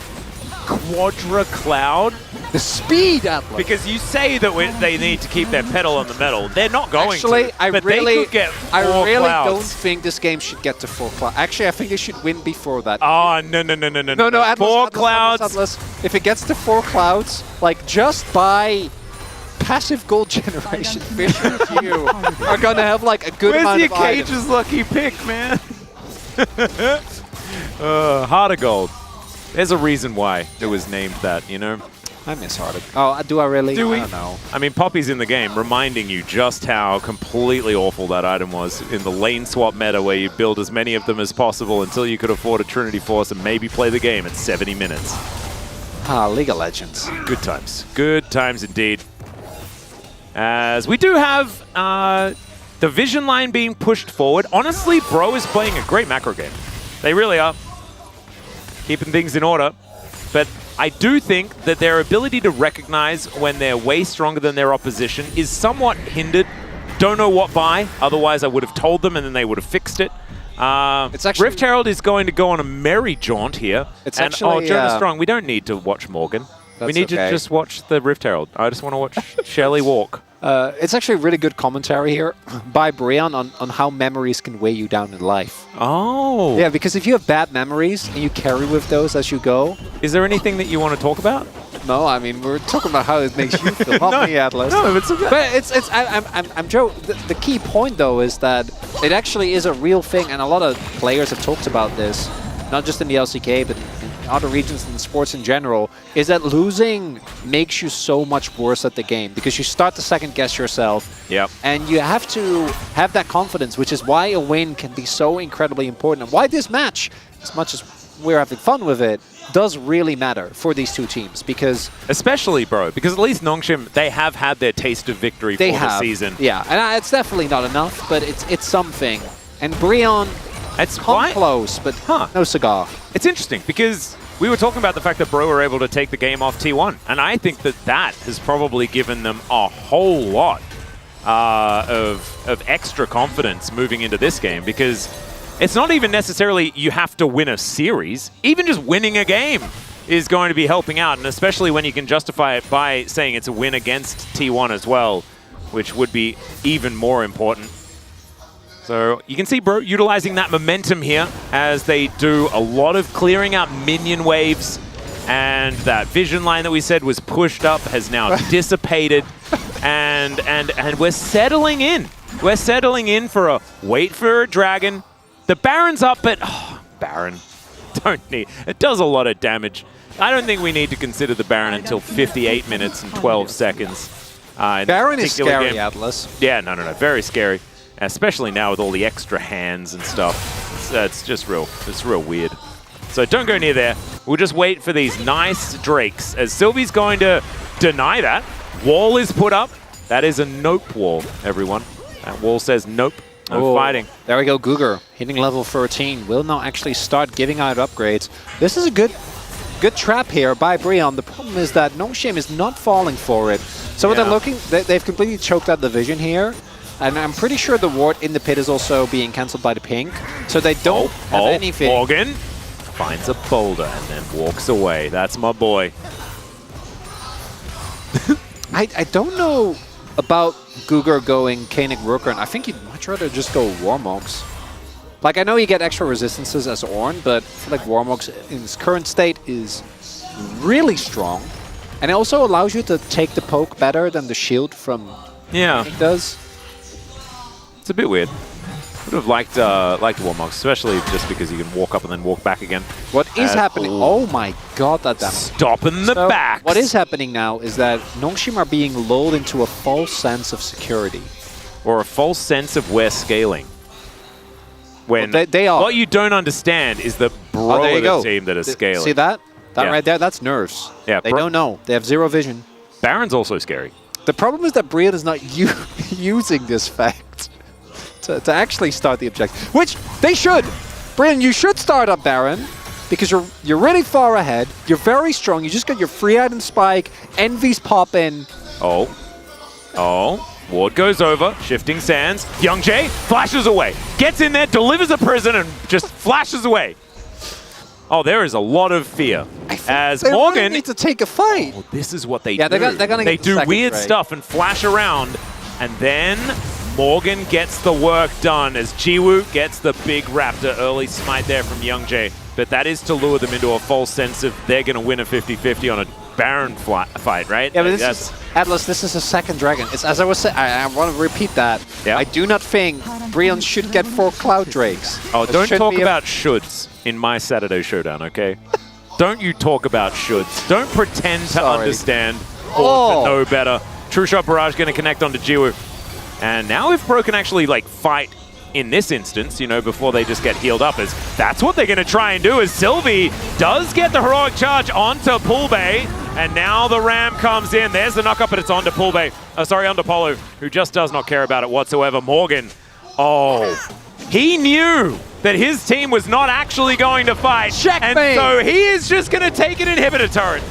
S10: Quadra cloud.
S11: The speed, Atlas.
S10: Because you say that they need to keep their pedal on the metal. They're not going
S11: Actually,
S10: to. But they could get 4
S11: don't
S10: clouds.
S11: think this game should get to 4 clouds. Actually, I think they should win before that.
S10: Oh, no.
S11: No, Atlas,
S10: 4 clouds.
S11: Atlas. If it gets to 4 clouds, like just by passive gold generation, Fisher and you are going to have like a good amount of
S10: Where's your Cage's lucky pick, man? Heart of Gold. There's a reason why it was named that, you know?
S11: I miss Heart of Gold. Oh, do I really?
S10: Do we?
S11: I don't know.
S10: I mean, Poppy's in the game, reminding you just how completely awful that item was in the lane swap meta where you build as many of them as possible until you could afford a Trinity Force and maybe play the game at 70 minutes.
S11: Ah, League of Legends.
S10: Good times. Good times indeed. As we do have the vision line being pushed forward. Honestly, Bro is playing a great macro game. They really are. Keeping things in order. But I do think that their ability to recognize when they're way stronger than their opposition is somewhat hindered. Don't know what by. Otherwise, I would have told them and then they would have fixed it.
S11: It's actually,
S10: Rift Herald is going to go on a merry jaunt here.
S11: It's
S10: and,
S11: actually,
S10: Jonah Strong, we don't need to watch Morgan. We need
S11: okay.
S10: to just watch the Rift Herald. I just want to watch Shelly walk.
S11: It's actually really good commentary here by Breon on how memories can weigh you down in life.
S10: Oh.
S11: Yeah, because if you have bad memories and you carry with those as you go.
S10: Is there anything that you want to talk about?
S11: No, I mean, we're talking about how it makes you feel, not me, Atlas.
S10: No, it's okay.
S11: But I'm Joe. The key point, though, is that it actually is a real thing, and a lot of players have talked about this, not just in the LCK, but in other regions and sports in general, is that losing makes you so much worse at the game because you start to second guess yourself.
S10: Yep.
S11: And you have to have that confidence, which is why a win can be so incredibly important. And why this match, as much as we're having fun with it, does really matter for these two teams because...
S10: Especially, bro, because at least Nongshim, they have had their taste of victory for the season.
S11: Yeah, and it's definitely not enough, but it's something. And Breon...
S10: It's
S11: come close, but no cigar.
S10: It's interesting because we were talking about the fact that Bro were able to take the game off T1, and I think that that has probably given them a whole lot of extra confidence moving into this game because it's not even necessarily you have to win a series. Even just winning a game is going to be helping out, and especially when you can justify it by saying it's a win against T1 as well, which would be even more important. So you can see Bro utilizing that momentum here as they do a lot of clearing out minion waves, and that vision line that we said was pushed up has now dissipated, and we're settling in. We're settling in for a wait for a dragon. The Baron's up, but Baron, don't need. It does a lot of damage. I don't think we need to consider the Baron until 58 minutes and 12 seconds.
S11: Baron is scary, Atlas.
S10: Yeah, no, very scary. Especially now with all the extra hands and stuff. It's just it's real weird. So don't go near there. We'll just wait for these nice drakes as Sylvie's going to deny that. Wall is put up. That is a nope wall, everyone. That wall says nope, no fighting.
S11: There we go, Guger hitting level 13. Will now actually start giving out upgrades. This is a good trap here by Breon. The problem is that Nongshim is not falling for it. So what they're looking, they've completely choked out the vision here. And I'm pretty sure the ward in the pit is also being cancelled by the pink. So they don't have anything.
S10: Morgan finds a boulder and then walks away. That's my boy.
S11: I don't know about Guger going Koenig Rooker. I think you'd much rather just go Warmogs. Like, I know you get extra resistances as Ornn, but I feel like Warmogs in its current state is really strong. And it also allows you to take the poke better than the shield from Koenig does.
S10: It's a bit weird. Would have liked Warmox, especially just because you can walk up and then walk back again.
S11: What is happening? Oh my god, that damage.
S10: Stopping the backs.
S11: What is happening now is that Nongshim are being lulled into a false sense of security.
S10: Or a false sense of where scaling. When
S11: they are.
S10: What you don't understand is the Bro
S11: there you
S10: of the
S11: go.
S10: team that is scaling.
S11: See that? That
S10: Yeah.
S11: right there, that's nerves.
S10: Yeah,
S11: They don't know. They have zero vision.
S10: Baron's also scary.
S11: The problem is that Brian is not using this fact to actually start the objective, which they should. Brian, you should start up Baron because you're really far ahead. You're very strong. You just got your free item spike. Envy's pop in.
S10: Oh. Ward goes over, shifting sands. Young Jay flashes away, gets in there, delivers a prison, and just flashes away. Oh, there is a lot of fear. As
S11: They
S10: Morgan
S11: really need to take a fight.
S10: Well, this is what they
S11: Yeah,
S10: do.
S11: they're gonna
S10: They
S11: get the
S10: do
S11: second
S10: weird
S11: trade.
S10: stuff and flash around, and then Morgan gets the work done as Jiwoo gets the big Raptor early smite there from Young Jay. But that is to lure them into a false sense of they're going to win a 50-50 on a Baron fight, right?
S11: Yeah, but this is, Atlas, this is a second dragon. It's as I was saying, I want to repeat that.
S10: Yeah.
S11: I do not think Brion should get 4 Cloud Drakes.
S10: Oh,
S11: There
S10: don't
S11: should
S10: talk
S11: be a-
S10: about shoulds in my Saturday Showdown, okay? Don't you talk about shoulds. Don't pretend to
S11: Sorry.
S10: understand or to know better. True Shot Barrage going to connect onto Jiwoo. And now if Bro can actually, like, fight in this instance, you know, before they just get healed up, as that's what they're going to try and do, as Sylvie does get the heroic charge onto Poolbay, and now the Ram comes in. There's the knock-up, but it's onto Poolbay. Onto Polo, who just does not care about it whatsoever. Morgan, he knew that his team was not actually going to fight, and so he is just going to take an inhibitor turret.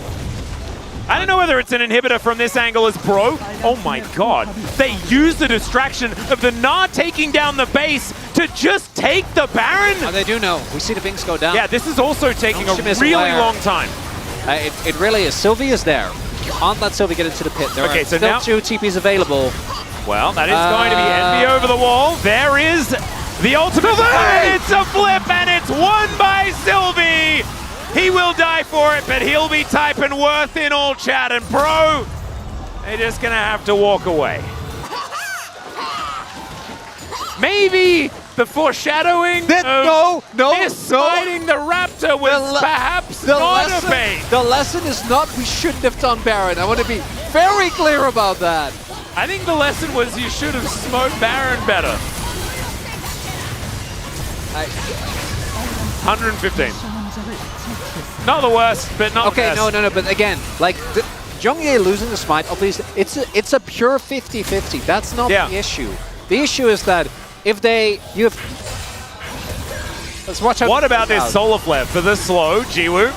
S10: I don't know whether it's an inhibitor from this angle as Bro. Oh my god. They use the distraction of the Gnar taking down the base to just take the Baron.
S11: Oh, they do know. We see the Binks go down.
S10: Yeah, this is also taking a
S11: Nongshim is
S10: really
S11: aware.
S10: long time.
S11: It really is. Sylvie is there. You can't let Sylvie get into the pit. There
S10: Okay,
S11: are
S10: so
S11: still
S10: now
S11: 2 TPs available.
S10: Well, that is going to be Envy over the wall. There is the ultimate. And it's a flip, and it's won by Sylvie. He will die for it, but he'll be typing worth in all chat. And Bro, they're just going to have to walk away. Maybe the foreshadowing of misfighting the Raptor was perhaps not a bait.
S11: The lesson is not we shouldn't have done Baron. I want to be very clear about that.
S10: I think the lesson was you should have smoked Baron better. 115. Not the worst, but not the best.
S11: No, but again, like Zhongye losing the smite, obviously it's a pure 50-50. That's not the issue. The issue is that if let's watch out.
S10: What about this solar flare for the slow Jiwoo?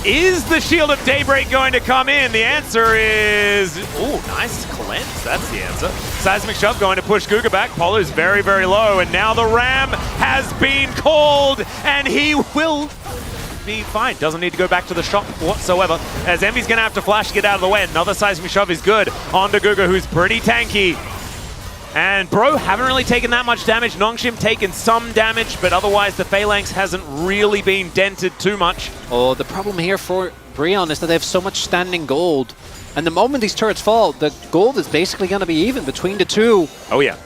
S10: Is the Shield of Daybreak going to come in? The answer is, ooh, nice cleanse. That's the answer. Seismic Shove going to push Guga back. Polo's very, very low, and now the Ram has been called, and he will be fine. Doesn't need to go back to the shop whatsoever, as Envy's going to have to flash to get out of the way. Another Seismic Shove is good onto Guga, who's pretty tanky. And Bro haven't really taken that much damage. Nongshim taken some damage, but otherwise the Phalanx hasn't really been dented too much.
S11: Oh, the problem here for Brion is that they have so much standing gold. And the moment these turrets fall, the gold is basically going to be even between the two.
S10: Oh, yeah.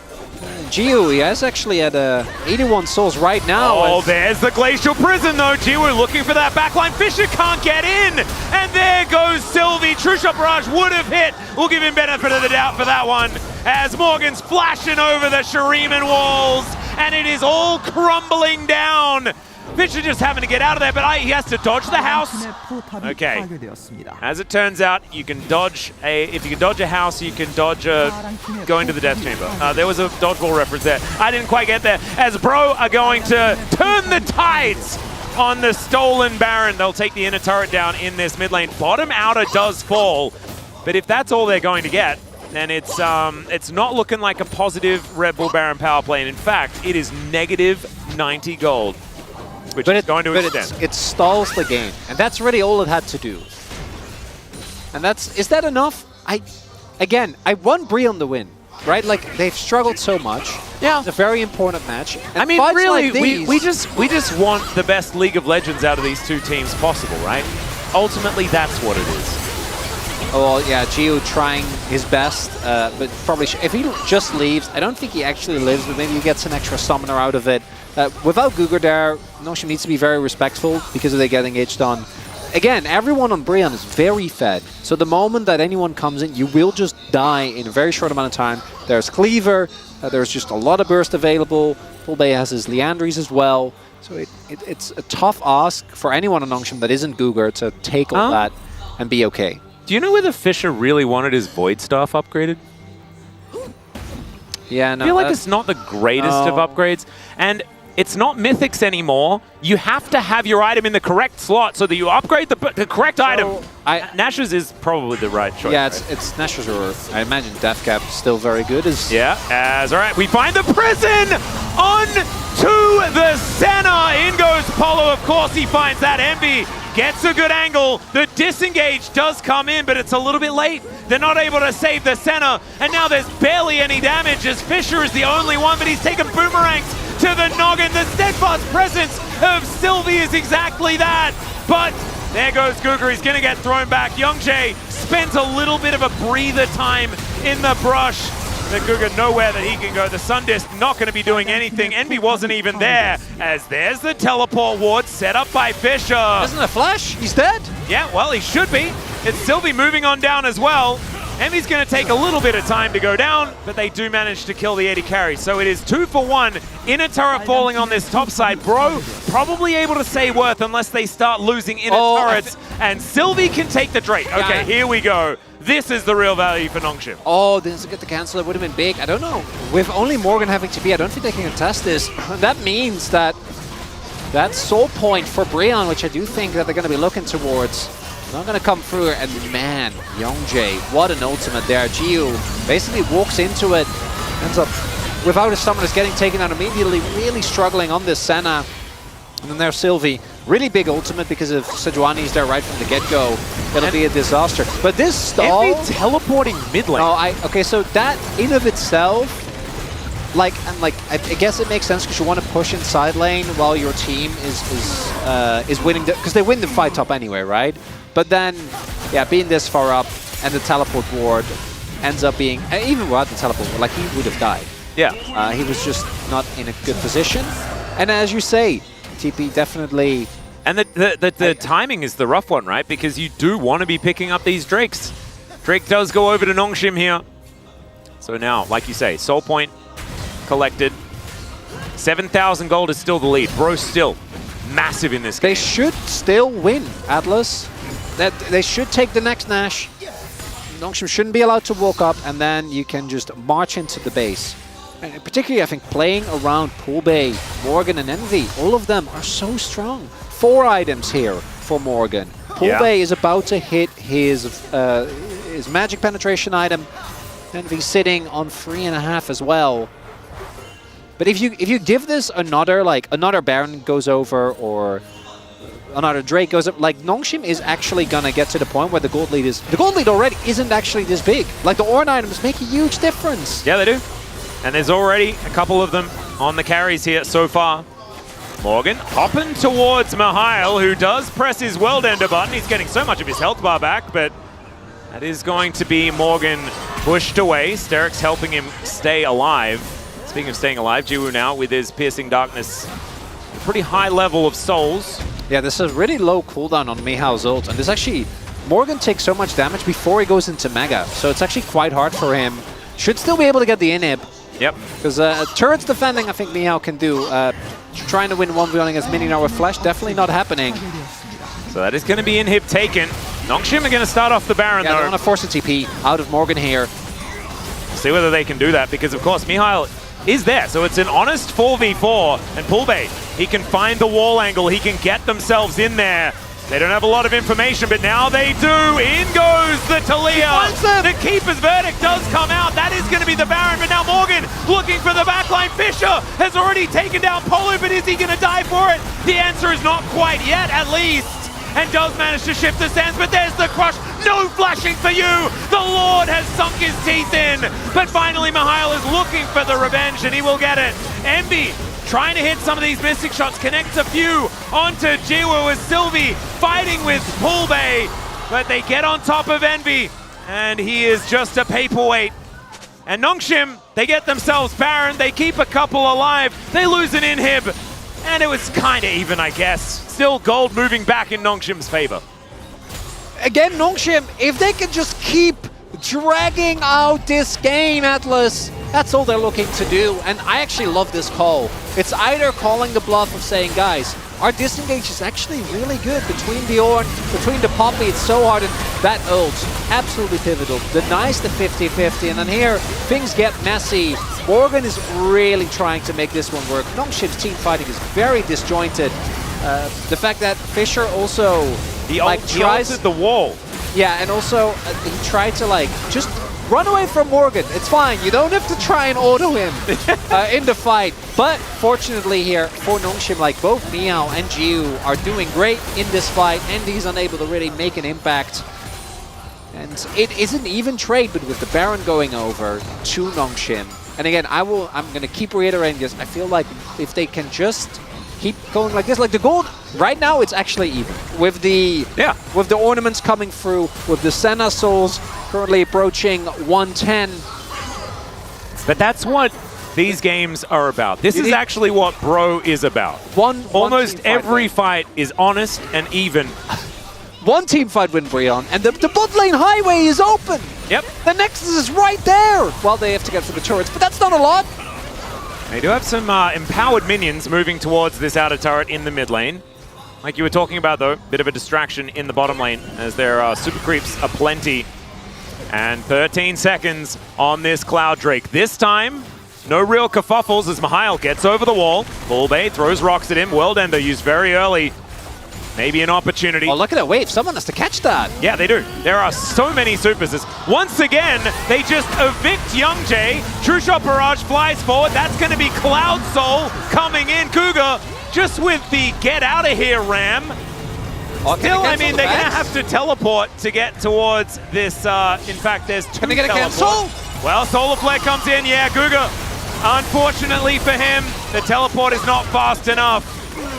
S11: Jiwoo, he is actually at 81 souls right now.
S10: Oh, there's the Glacial Prison, though. Jiwoo looking for that backline. Fisher can't get in. And there goes Sylvie. True Shot Barrage would have hit. We'll give him benefit of the doubt for that one, as Morgan's flashing over the Shuriman walls, and it is all crumbling down. Fisher just having to get out of there, but he has to dodge the house. Okay. As it turns out, you can dodge if you can dodge a house, you can dodge going to the death chamber. There was a dodgeball reference there. I didn't quite get there. As Bro are going to turn the tides on the stolen Baron. They'll take the inner turret down in this mid lane. Bottom outer does fall, but if that's all they're going to get, then it's not looking like a positive Red Bull Baron power play. And in fact, it is negative 90 gold. Which is going to extend.
S11: It stalls the game, and that's really all it had to do. And is that enough? I want Brion to win, right? Like, they've struggled so much. Yeah. It's a very important match. And
S10: I mean,
S11: fights
S10: really,
S11: like these,
S10: we just want the best League of Legends out of these two teams possible, right? Ultimately, that's what it is.
S11: Oh, well, yeah, Gio trying his best, but probably if he just leaves, I don't think he actually lives, but maybe he gets an extra summoner out of it. Without Gugur there, Noshim needs to be very respectful because they get engaged on. Again, everyone on Brion is very fed, so the moment that anyone comes in, you will just die in a very short amount of time. There's Cleaver, there's just a lot of burst available. Poolbay has his Leandries as well, so it's a tough ask for anyone on Nongshim that isn't Gugur to take all that and be okay.
S10: Do you know whether Fisher really wanted his Void Staff upgraded?
S11: Yeah, no.
S10: I feel like it's not the greatest of upgrades, and it's not Mythics anymore. You have to have your item in the correct slot so that you upgrade the correct item. Nash's is probably the right choice.
S11: Yeah, it's Nash's, or I imagine Deathcap still very good.
S10: Yeah, all right. We find the prison on to the center. In goes Polo. Of course, he finds that. Envy gets a good angle. The disengage does come in, but it's a little bit late. They're not able to save the center, and now there's barely any damage as Fisher is the only one, but he's taken boomerangs to the noggin. The steadfast presence of Sylvie is exactly that. But there goes Gugur. He's going to get thrown back. Youngjae spent a little bit of a breather time in the brush. The Gugur nowhere that he can go. The Sundisk not going to be doing anything. Envy wasn't even there, as there's the teleport ward set up by Fisher.
S11: Isn't it a flash? He's dead?
S10: Yeah, well, he should be. It's Sylvie moving on down as well. Envy's going to take a little bit of time to go down, but they do manage to kill the AD carry. So it is 2 for 1. Inner turret falling on this top side. Bro probably able to say worth unless they start losing inner turrets. And Sylvie can take the Drake. Okay, here we go. This is the real value for Nongshim.
S11: Oh, didn't get the cancel. It would have been big. I don't know. With only Morgan having TP, I don't think they can contest this. That means that that soul point for Brion, which I do think that they're going to be looking towards, not going to come through. And man, Youngjae, what an ultimate there. Gio basically walks into it, ends up without his summoners getting taken out immediately, really struggling on this Senna. And then there's Sylvie. Really big ultimate because if Sejuani's there right from the get-go, it'll be a disaster. But this stall...
S10: Envy teleporting mid lane.
S11: Okay, so that in of itself, I guess it makes sense because you want to push inside lane while your team is winning, because they win the fight top anyway, right? But then, yeah, being this far up and the teleport ward ends up being, even without the teleport ward, like he would have died.
S10: Yeah.
S11: He was just not in a good position. And as you say, TP definitely...
S10: And the timing is the rough one, right? Because you do want to be picking up these Drakes. Drake does go over to Nongshim here. So now, like you say, Soul Point collected. 7,000 gold is still the lead. Bro still massive in this game.
S11: They should still win, Atlas. They should take the next Nash. Nongshim shouldn't be allowed to walk up, and then you can just march into the base. And particularly, I think, playing around Poolbay, Morgan, and Envy, all of them are so strong. 4 items here for Morgan. Poolbay is about to hit his magic penetration item. Envy sitting on 3.5 as well. But if you give this another Baron goes over or another Drake goes up, like Nongshim is actually gonna get to the point where the gold lead already isn't actually this big. Like the Ornn items make a huge difference.
S10: Yeah, they do. And there's already a couple of them on the carries here so far. Morgan hopping towards Mihail, who does press his World Ender button. He's getting so much of his health bar back, but that is going to be Morgan pushed away. Sterik's helping him stay alive. Speaking of staying alive, Jiwoo now with his Piercing Darkness, a pretty high level of souls.
S11: Yeah, this is really low cooldown on Mihail's ult, and this actually, Morgan takes so much damage before he goes into Mega, so it's actually quite hard for him. Should still be able to get the inhib.
S10: Yep.
S11: Because turrets defending, I think Mihail can do. Trying to win 1v1 against Mininar with Flash, definitely not happening.
S10: So that is going to be inhib taken. Nongshim are going to start off the Baron, though.
S11: They want to force a TP out of Morgan here.
S10: See whether they can do that, because of course Mihail is there. So it's an honest 4v4, and Poolbay, he can find the wall angle, he can get themselves in there. They don't have a lot of information, but now they do. In goes the Talia. The Keeper's Verdict does come out. That is going to be the Baron, but now Morgan looking for the backline. Fisher has already taken down Polo, but is he going to die for it? The answer is not quite yet, at least. And does manage to shift the sands, but there's the crush. No flashing for you. The Lord has sunk his teeth in. But finally, Mihail is looking for the revenge, and he will get it. Envy trying to hit some of these mystic shots, connects a few onto Jiwoo as Sylvie fighting with Poolbay, but they get on top of Envy. And he is just a paperweight. And Nongshim, they get themselves Baron. They keep a couple alive. They lose an inhib. And it was kind of even, I guess. Still gold moving back in Nongshim's favor.
S11: Again, Nongshim, if they can just keep dragging out this game, Atlas, that's all they're looking to do. And I actually love this call. It's either calling the bluff of saying, guys, our disengage is actually really good between the Ornn, between the Poppy, it's so hard, and that ult, absolutely pivotal. Denies the 50-50, and then here, things get messy. Morgan is really trying to make this one work. Nongshim's team fighting is very disjointed. The fact that Fisher also
S10: he tries at the wall.
S11: Yeah, and also he tried to just run away from Morgan. It's fine. You don't have to try and auto him in the fight. But fortunately here for Nongshim, both Meow and Jiu are doing great in this fight, and he's unable to really make an impact. And it isn't even trade, but with the Baron going over to Nongshim. And again, I'm going to keep reiterating this. I feel like if they can just keep going like this, the gold right now, it's actually even with the ornaments coming through, with the Senna souls currently approaching 110.
S10: But that's what these games are about. This is actually what Bro is about. Almost every fight is honest and even.
S11: One team fight win Breon, and the bot lane highway is open.
S10: Yep.
S11: The Nexus is right there. Well, they have to get through the turrets, but that's not a lot.
S10: They do have some empowered minions moving towards this outer turret in the mid lane. Like you were talking about, though, bit of a distraction in the bottom lane as their super creeps aplenty. And 13 seconds on this Cloud Drake. This time, no real kerfuffles as Mihail gets over the wall. Bullbay throws rocks at him. Worldender used very early. Maybe an opportunity.
S11: Oh, look at that wave. Someone has to catch that.
S10: Yeah, they do. There are so many supers. Once again, they just evict Young Jay. True Shot Barrage flies forward. That's going to be Cloud Soul coming in. Cougar just with the get out of here ram. Still, I mean, they're going to have to teleport to get towards this. In fact, there's two
S11: Can they get a cancel?
S10: Well, Solar Flare comes in. Yeah, Cougar. Unfortunately for him, the teleport is not fast enough.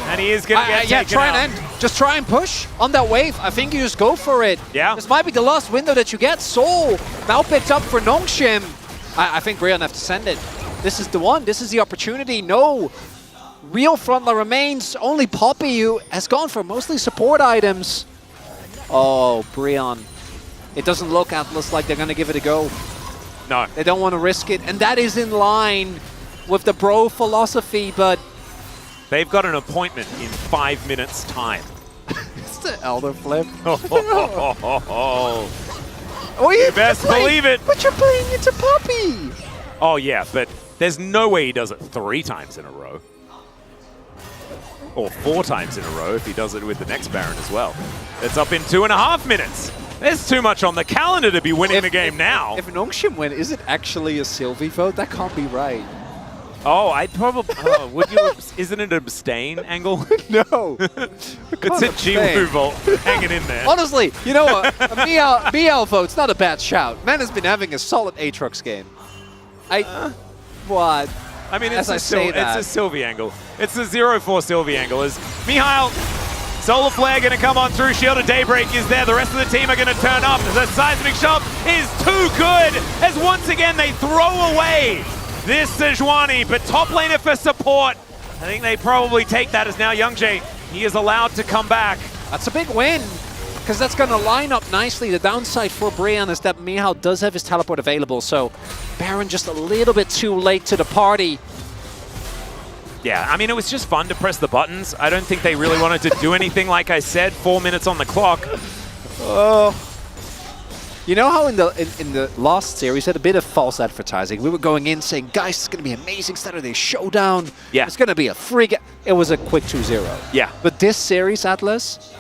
S10: And he is going to get taken
S11: try
S10: out.
S11: and end. Just try and push on that wave. I think you just go for it.
S10: Yeah.
S11: This might be the last window that you get. Soul now picked up for Nongshim. I think Breon have to send it. This is the one. This is the opportunity. No real frontline remains. Only Poppy, who has gone for mostly support items. Oh, Breon. It doesn't look, Atlas, like they're going to give it a go.
S10: No.
S11: They don't want to risk it. And that is in line with the Bro philosophy, but
S10: they've got an appointment in 5 minutes' time.
S11: It's the Elder Flip.
S10: Oh,
S11: you
S10: best believe it.
S11: But you're playing it to Poppy.
S10: Oh, yeah, but there's no way he does it 3 times in a row. Or 4 times in a row if he does it with the next Baron as well. It's up in 2.5 minutes. There's too much on the calendar to be winning the game now.
S11: If Nongshim win, is it actually a Sylvie vote? That can't be right.
S10: Oh, I'd probably... would you... Isn't it an abstain angle?
S11: No.
S10: It's a Jiwoo vote hanging in there.
S11: Honestly, you know what? A Miao vote's not a bad shout. Man has been having a solid Aatrox game. What?
S10: I mean, it's
S11: As
S10: a Sylvie angle. It's a 0-4 Sylvie angle. As Mihail, Solar Flare going to come on through. Shield of Daybreak is there. The rest of the team are going to turn up. The seismic shove is too good. As once again they throw away this Sejuani, but top laner for support. I think they probably take that as now Youngjae, he is allowed to come back.
S11: That's a big win, because that's going to line up nicely. The downside for Breon is that Mihail does have his teleport available, so Baron just a little bit too late to the party.
S10: Yeah, I mean, it was just fun to press the buttons. I don't think they really wanted to do anything, like I said, 4 minutes on the clock.
S11: Oh. You know how in the last series had a bit of false advertising. We were going in saying, guys, it's going to be amazing Saturday Showdown.
S10: Yeah.
S11: It's going to be a free game. It was a quick 2-0.
S10: Yeah.
S11: But this series, Atlas,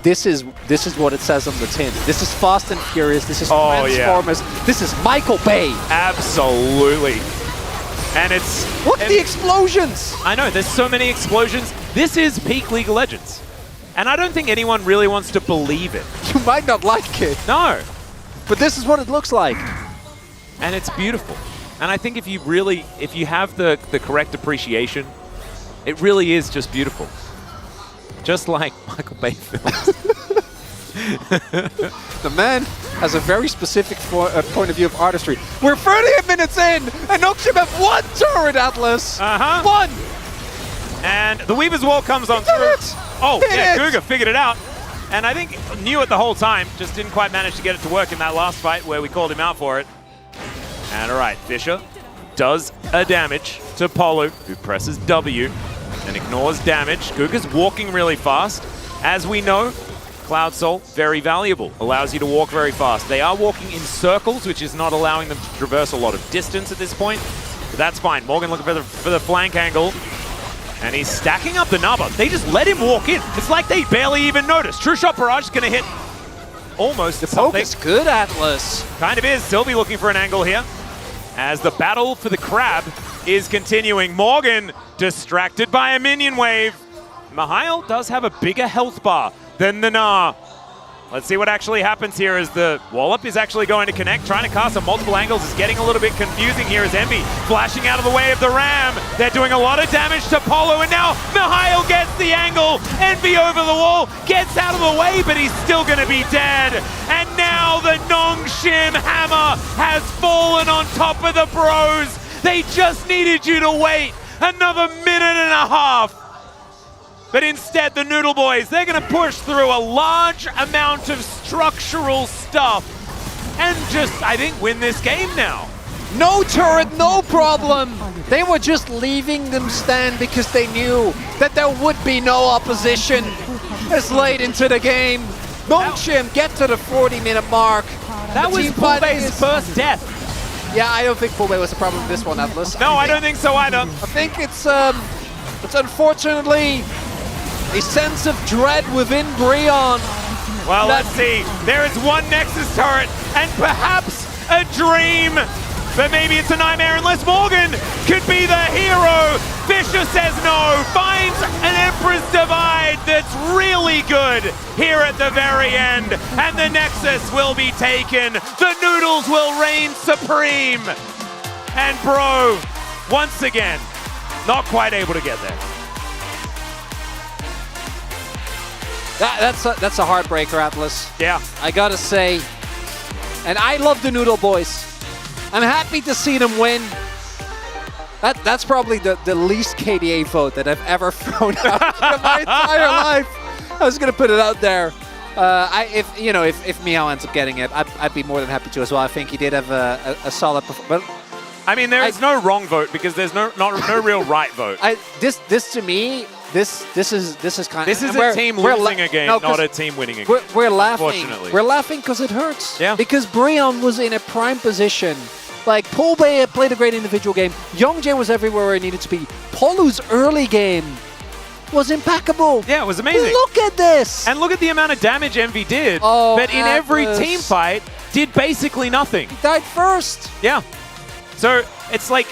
S11: this is what it says on the tin. This is Fast and Furious. This is Transformers. Yeah. This is Michael Bay.
S10: Absolutely. And it's...
S11: Look at the explosions!
S10: I know, there's so many explosions. This is peak League of Legends. And I don't think anyone really wants to believe it.
S11: You might not like it.
S10: No.
S11: But this is what it looks like.
S10: And it's beautiful. And I think if you have the correct appreciation, it really is just beautiful. Just like Michael Bay films.
S11: The man has a very specific point of view of artistry. We're 38 minutes in, and Nongshim have one turret, Atlas. One.
S10: And the Weaver's Wall comes on through. Oh, yeah, Guga figured it out. And I think knew it the whole time, just didn't quite manage to get it to work in that last fight where we called him out for it. And all right, Fisher does a damage to Polu, who presses W and ignores damage. Guga's walking really fast. As we know, Cloud Soul, very valuable. Allows you to walk very fast. They are walking in circles, which is not allowing them to traverse a lot of distance at this point. But that's fine. Morgan looking for the flank angle. And he's stacking up the Naba. They just let him walk in. It's like they barely even noticed. True Shot Barrage is going to hit almost the
S11: poke is good, Atlas.
S10: Kind of is. Sylvie looking for an angle here. As the battle for the crab is continuing. Morgan distracted by a minion wave. Mihail does have a bigger health bar than the Gnar. Let's see what actually happens here as the Wallop is actually going to connect. Trying to cast on multiple angles is getting a little bit confusing here as Envy flashing out of the way of the Ram. They're doing a lot of damage to Polo, and now Mihail gets the angle. Envy over the wall, gets out of the way, but he's still going to be dead. And now the Nongshim hammer has fallen on top of the Bros. They just needed you to wait another minute and a half. But instead, the Noodle Boys, they're going to push through a large amount of structural stuff and just, I think, win this game now.
S11: No turret, no problem. They were just leaving them stand because they knew that there would be no opposition as late into the game. Nongshim get to the 40-minute mark.
S10: That was Pulbe's first death.
S11: Yeah, I don't think Pulbe was the problem with this one, Atlas.
S10: No, I don't think so either.
S11: I think it's unfortunately a sense of dread within Breon.
S10: Well, let's see. There is one Nexus turret and perhaps a dream, but maybe it's a nightmare unless Morgan could be the hero. Fisher says no, finds an Emperor's Divide that's really good here at the very end, and the Nexus will be taken. The Noodles will reign supreme. And Bro, once again, not quite able to get there.
S11: That's a heartbreaker, Atlas.
S10: Yeah.
S11: I gotta say. And I love the Noodle Boys. I'm happy to see them win. That's probably the least KDA vote that I've ever thrown out in my entire life. I was gonna put it out there. If Miao ends up getting it, I'd be more than happy to as well. I think he did have a solid performance.
S10: I mean, there is no wrong vote because there's no real right vote.
S11: This to me. This is kind of...
S10: This is a team losing a game, not a team winning a game.
S11: We're laughing.
S10: Unfortunately.
S11: We're laughing because it hurts.
S10: Yeah.
S11: Because Breon was in a prime position. Like, Pulbe played a great individual game. Youngjae was everywhere where he needed to be. Polu's early game was impeccable.
S10: Yeah, it was amazing.
S11: Look at this.
S10: And look at the amount of damage Envy did.
S11: Oh,
S10: but in every team fight, did basically nothing.
S11: He died first.
S10: Yeah. So it's like...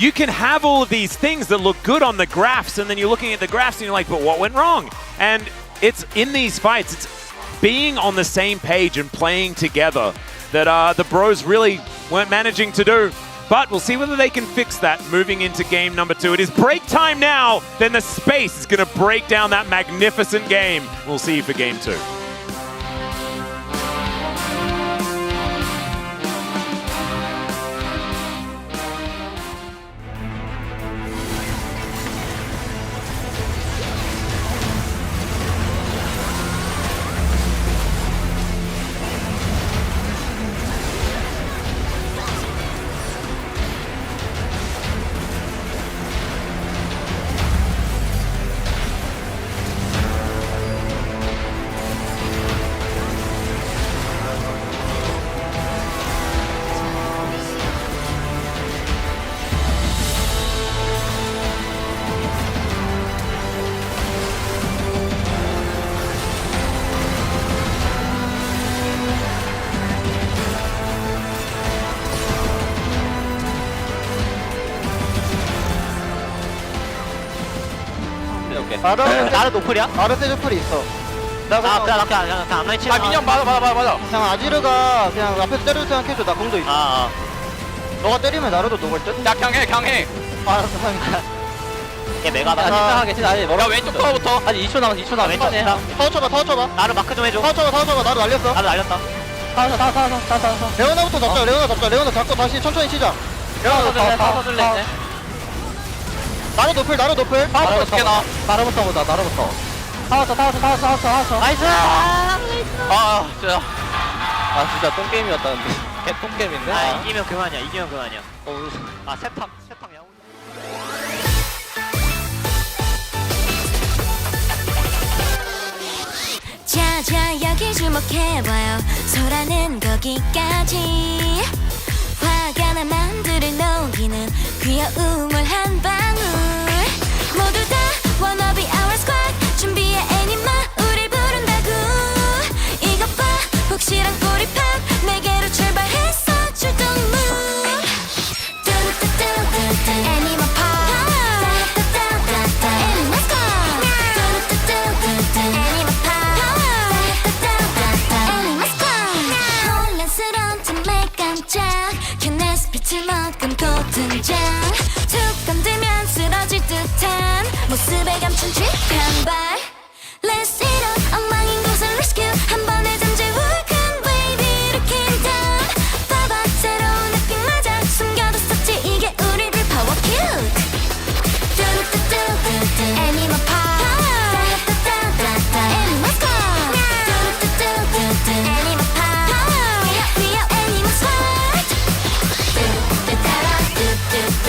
S10: You can have all of these things that look good on the graphs, and then you're looking at the graphs and you're like, but what went wrong? And it's in these fights, it's being on the same page and playing together that the Bros really weren't managing to do. But we'll see whether they can fix that moving into game number 2. It is break time now, then the space is going to break down that magnificent game. We'll see you for game 2.
S6: 나는 노플이야? 나는 세조플이 있어. 나 그냥 앞라인 치는. 민영 맞아. 그냥 아지르가 그냥 앞에서 때릴 생각해줘. 나 공도 있어. 너가 때리면 나로도 녹을 듯? 야 강해. 알았어 상이다. 얘 메가 나 진짜하게 아니 뭐라. 야 왼쪽 타워부터. 아니 2초 남았어. 왼쪽 타워 쳐봐. 나를 마크 좀 해줘. 타워 쳐봐. 나를 날렸어. 레오나부터 잡자. 레오나 잡고 다시 천천히 치자. 레오나 다. 나로 노플.
S22: 나로부터 보자. 나로부터.
S6: 나이스.
S22: 진짜 똥게임이었다 근데. 개똥게임인데?
S24: 이기면 그만이야. 세탕 야구.
S1: 자자 여기 주목해봐요. 소라는 거기까지. 화가 나 만두를 녹이는 귀여움을 한 방울. 모두 다 wanna be our squad. 준비해 애니마 우릴 부른다고. 이것 봐 혹시랑 꼬리팍 내게로 출발했어 출동무. 뚜루뚜뚜뚜뚜 애니마 파. 애니마 스쿼드. 뚜루뚜뚜뚜뚜 애니마 파. 애니마 스쿼드. 혼란스러운 틈에 깜짝 캔네스 빛을 머금고 등장. 툭 건들면 쓰러질 듯한 모습에 감춘 쥐한 발. Let's hit up 엉망인 곳을 rescue. 한 번에 잠재울 큰 wave 일으킨 다음. 봐봐 새로운 에픽 마작 숨겨뒀었지 이게 우리를 power cute. 뚜루뚜뚜뚜뚜 애니마 파워. 애니마 스쿼드. 뚜루뚜뚜뚜뚜 애니마 파워. We are 애니마 스쿼드. 뚜뚜따라 뚜뚜.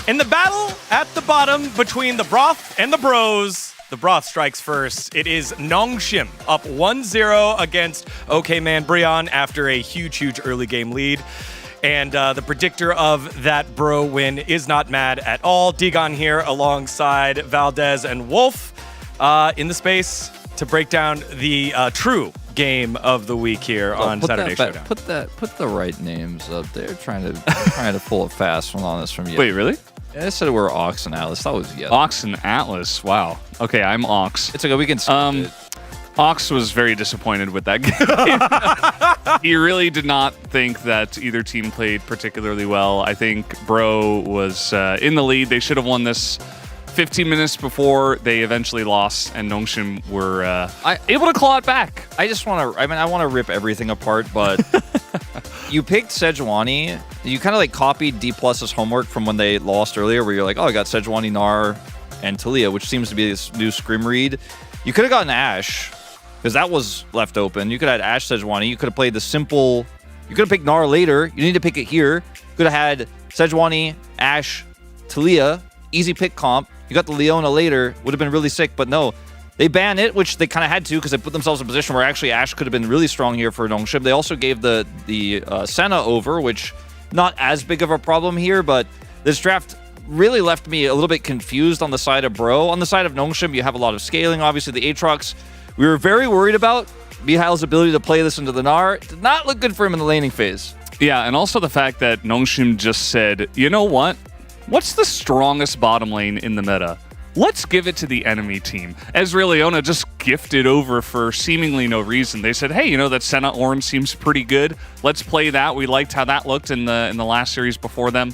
S7: In the battle at the bottom between the Broth and the Bros, the Broth strikes first. It is Nongshim up 1-0 against OK Man Brion after a huge early game lead. And the predictor of that bro win is not mad at all. Digon here alongside Valdez and Wolf in the space to break down the true game of the week here on Saturday Showdown.
S9: Put the right names up there. Trying to pull a fast one on us from you.
S13: Wait, really?
S9: I said we're Ox and Atlas. That was yes.
S13: Ox and Atlas. Wow. Okay, I'm Ox.
S9: It's okay. We can skip it.
S13: Ox was very disappointed with that game. He really did not think that either team played particularly well. I think Bro was in the lead. They should have won this 15 minutes before they eventually lost, and Nongshim were able to claw it back.
S9: I just want to. I want to rip everything apart, but you picked Sejuani. You kind of like copied D+'s homework from when they lost earlier, where you're like, oh, I got Sejuani, Gnar, and Talia, which seems to be this new scrim read. You could have gotten Ashe, because that was left open. You could have had Ashe Sejuani. You could have played the simple. You could have picked Gnar later. You need to pick it here. You could have had Sejuani, Ashe, Talia. Easy pick comp. You got the Leona later. Would have been really sick, but no. They ban it, which they kind of had to because they put themselves in a position where actually Ashe could have been really strong here for Nongshim. They also gave the Senna over, which not as big of a problem here, but this draft really left me a little bit confused on the side of Bro. On the side of Nongshim, you have a lot of scaling. Obviously, the Aatrox, we were very worried about Mihail's ability to play this into the Gnar. Did not look good for him in the laning phase.
S13: Yeah, and also the fact that Nongshim just said, you know what? What's the strongest bottom lane in the meta? Let's give it to the enemy team. Ezreal Leona just gifted over for seemingly no reason. They said, hey, you know, that Senna Ornn seems pretty good. Let's play that. We liked how that looked in the last series before them.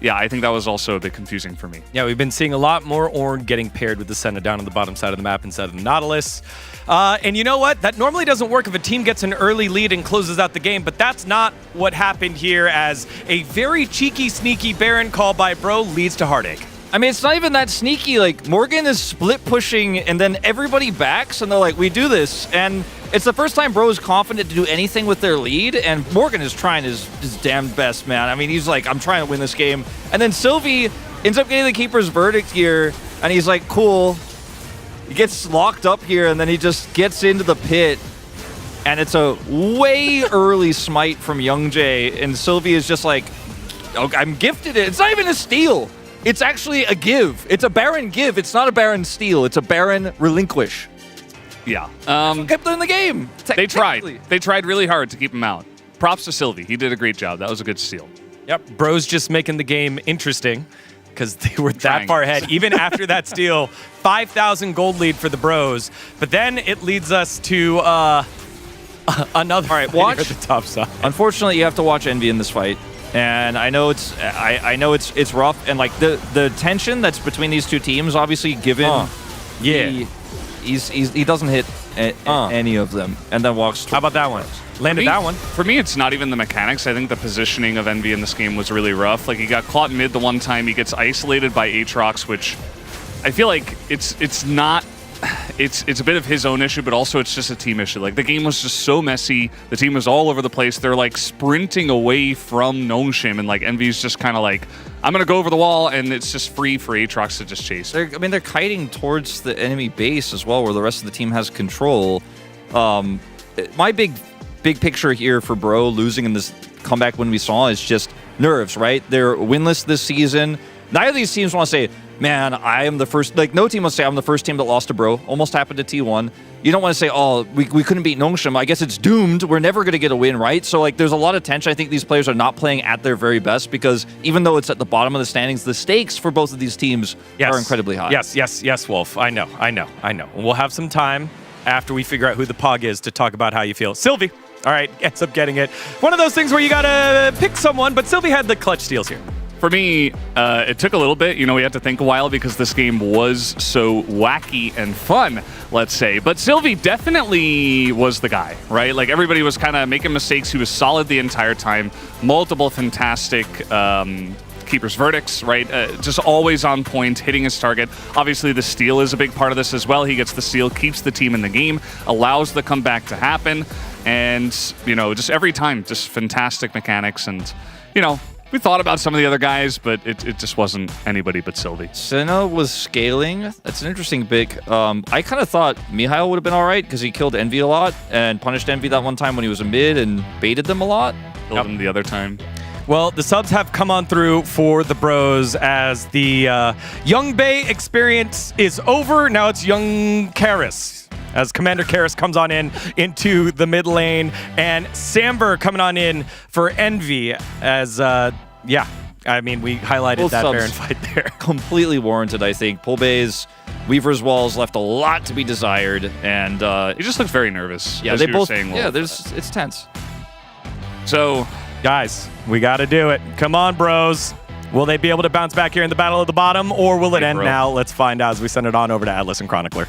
S13: Yeah, I think that was also a bit confusing for me.
S7: Yeah, we've been seeing a lot more Ornn getting paired with the Senna down on the bottom side of the map instead of the Nautilus. And you know what? That normally doesn't work if a team gets an early lead and closes out the game, but that's not what happened here, as a very cheeky, sneaky Baron call by Bro leads to heartache.
S9: I mean, it's not even that sneaky. Like, Morgan is split pushing, and then everybody backs, and they're like, we do this. And it's the first time Bro is confident to do anything with their lead, and Morgan is trying his damn best, man. I mean, he's like, I'm trying to win this game. And then Sylvie ends up getting the Keeper's Verdict here, and he's like, cool. He gets locked up here, and then he just gets into the pit. And it's a way early smite from Youngjae, and Sylvie is just like, oh, I'm gifted it. It's not even a steal. It's actually a give. It's a Baron give. It's not a Baron steal. It's a Baron relinquish.
S13: Yeah.
S9: Kept them in the game.
S13: They tried. They tried really hard to keep him out. Props to Sylvie. He did a great job. That was a good steal.
S7: Yep. Bro's just making the game interesting because they were that far ahead. Even after that steal, 5,000 gold lead for the Bros. But then it leads us to another fight
S9: watch
S7: at the top side.
S9: Unfortunately, you have to watch Envy in this fight. And I know it's rough, and like the tension that's between these two teams, obviously given he doesn't hit any of them, and then walks.
S7: How about that one? Landed that one.
S13: For me, it's not even the mechanics. I think the positioning of Envy in this game was really rough. Like, he got caught mid the one time. He gets isolated by Aatrox, which I feel like it's not. It's a bit of his own issue, but also it's just a team issue. Like, the game was just so messy. The team was all over the place. They're like sprinting away from Nongshim, and like Envy's just kind of like, I'm gonna go over the wall, and it's just free for Aatrox to just chase.
S9: They're kiting towards the enemy base as well, where the rest of the team has control. My big picture here for Bro losing in this comeback when we saw is just nerves, right? They're winless this season. Neither of these teams want to say, man, I am the first. Like, no team will say, I'm the first team that lost to Bro. Almost happened to T1. You don't want to say, oh, we couldn't beat Nongshim. I guess it's doomed. We're never going to get a win, right? So, like, there's a lot of tension. I think these players are not playing at their very best because even though it's at the bottom of the standings, the stakes for both of these teams are incredibly high.
S7: Yes, Wolf. I know. We'll have some time after we figure out who the Pog is to talk about how you feel. Sylvie, all right, ends up getting it. One of those things where you got to pick someone, but Sylvie had the clutch steals here.
S13: For me, it took a little bit. You know, we had to think a while because this game was so wacky and fun, let's say. But Sylvie definitely was the guy, right? Like, everybody was kind of making mistakes. He was solid the entire time. Multiple fantastic Keeper's Verdicts, right? Just always on point, hitting his target. Obviously, the steal is a big part of this as well. He gets the steal, keeps the team in the game, allows the comeback to happen. And, you know, just every time, just fantastic mechanics. And, you know, We thought about some of the other guys, but it just wasn't anybody but Sylvie.
S9: Senna was scaling. That's an interesting pick. I kind of thought Mihail would have been all right because he killed Envy a lot and punished Envy that one time when he was a mid and baited them a lot.
S13: Killed him the other time.
S7: Well, the subs have come on through for the bros as the Young Bay experience is over. Now it's Young Karis. As Commander Karis comes on into the mid lane, and Samber coming on in for Envy as, yeah, I mean, we highlighted
S9: Both
S7: that
S9: subs
S7: Baron fight there.
S9: Completely warranted, I think. Pulbay's Weaver's Walls left a lot to be desired, and
S13: he just looks very nervous.
S9: Yeah,
S13: as
S9: they
S13: you were
S9: both.
S13: saying,
S9: Yeah,
S13: Wolf.
S9: it's tense.
S7: So, guys, we got to do it. Come on, bros. Will they be able to bounce back here in the Battle of the Bottom, or will it end now? Let's find out as we send it on over to Atlas and Chronicler.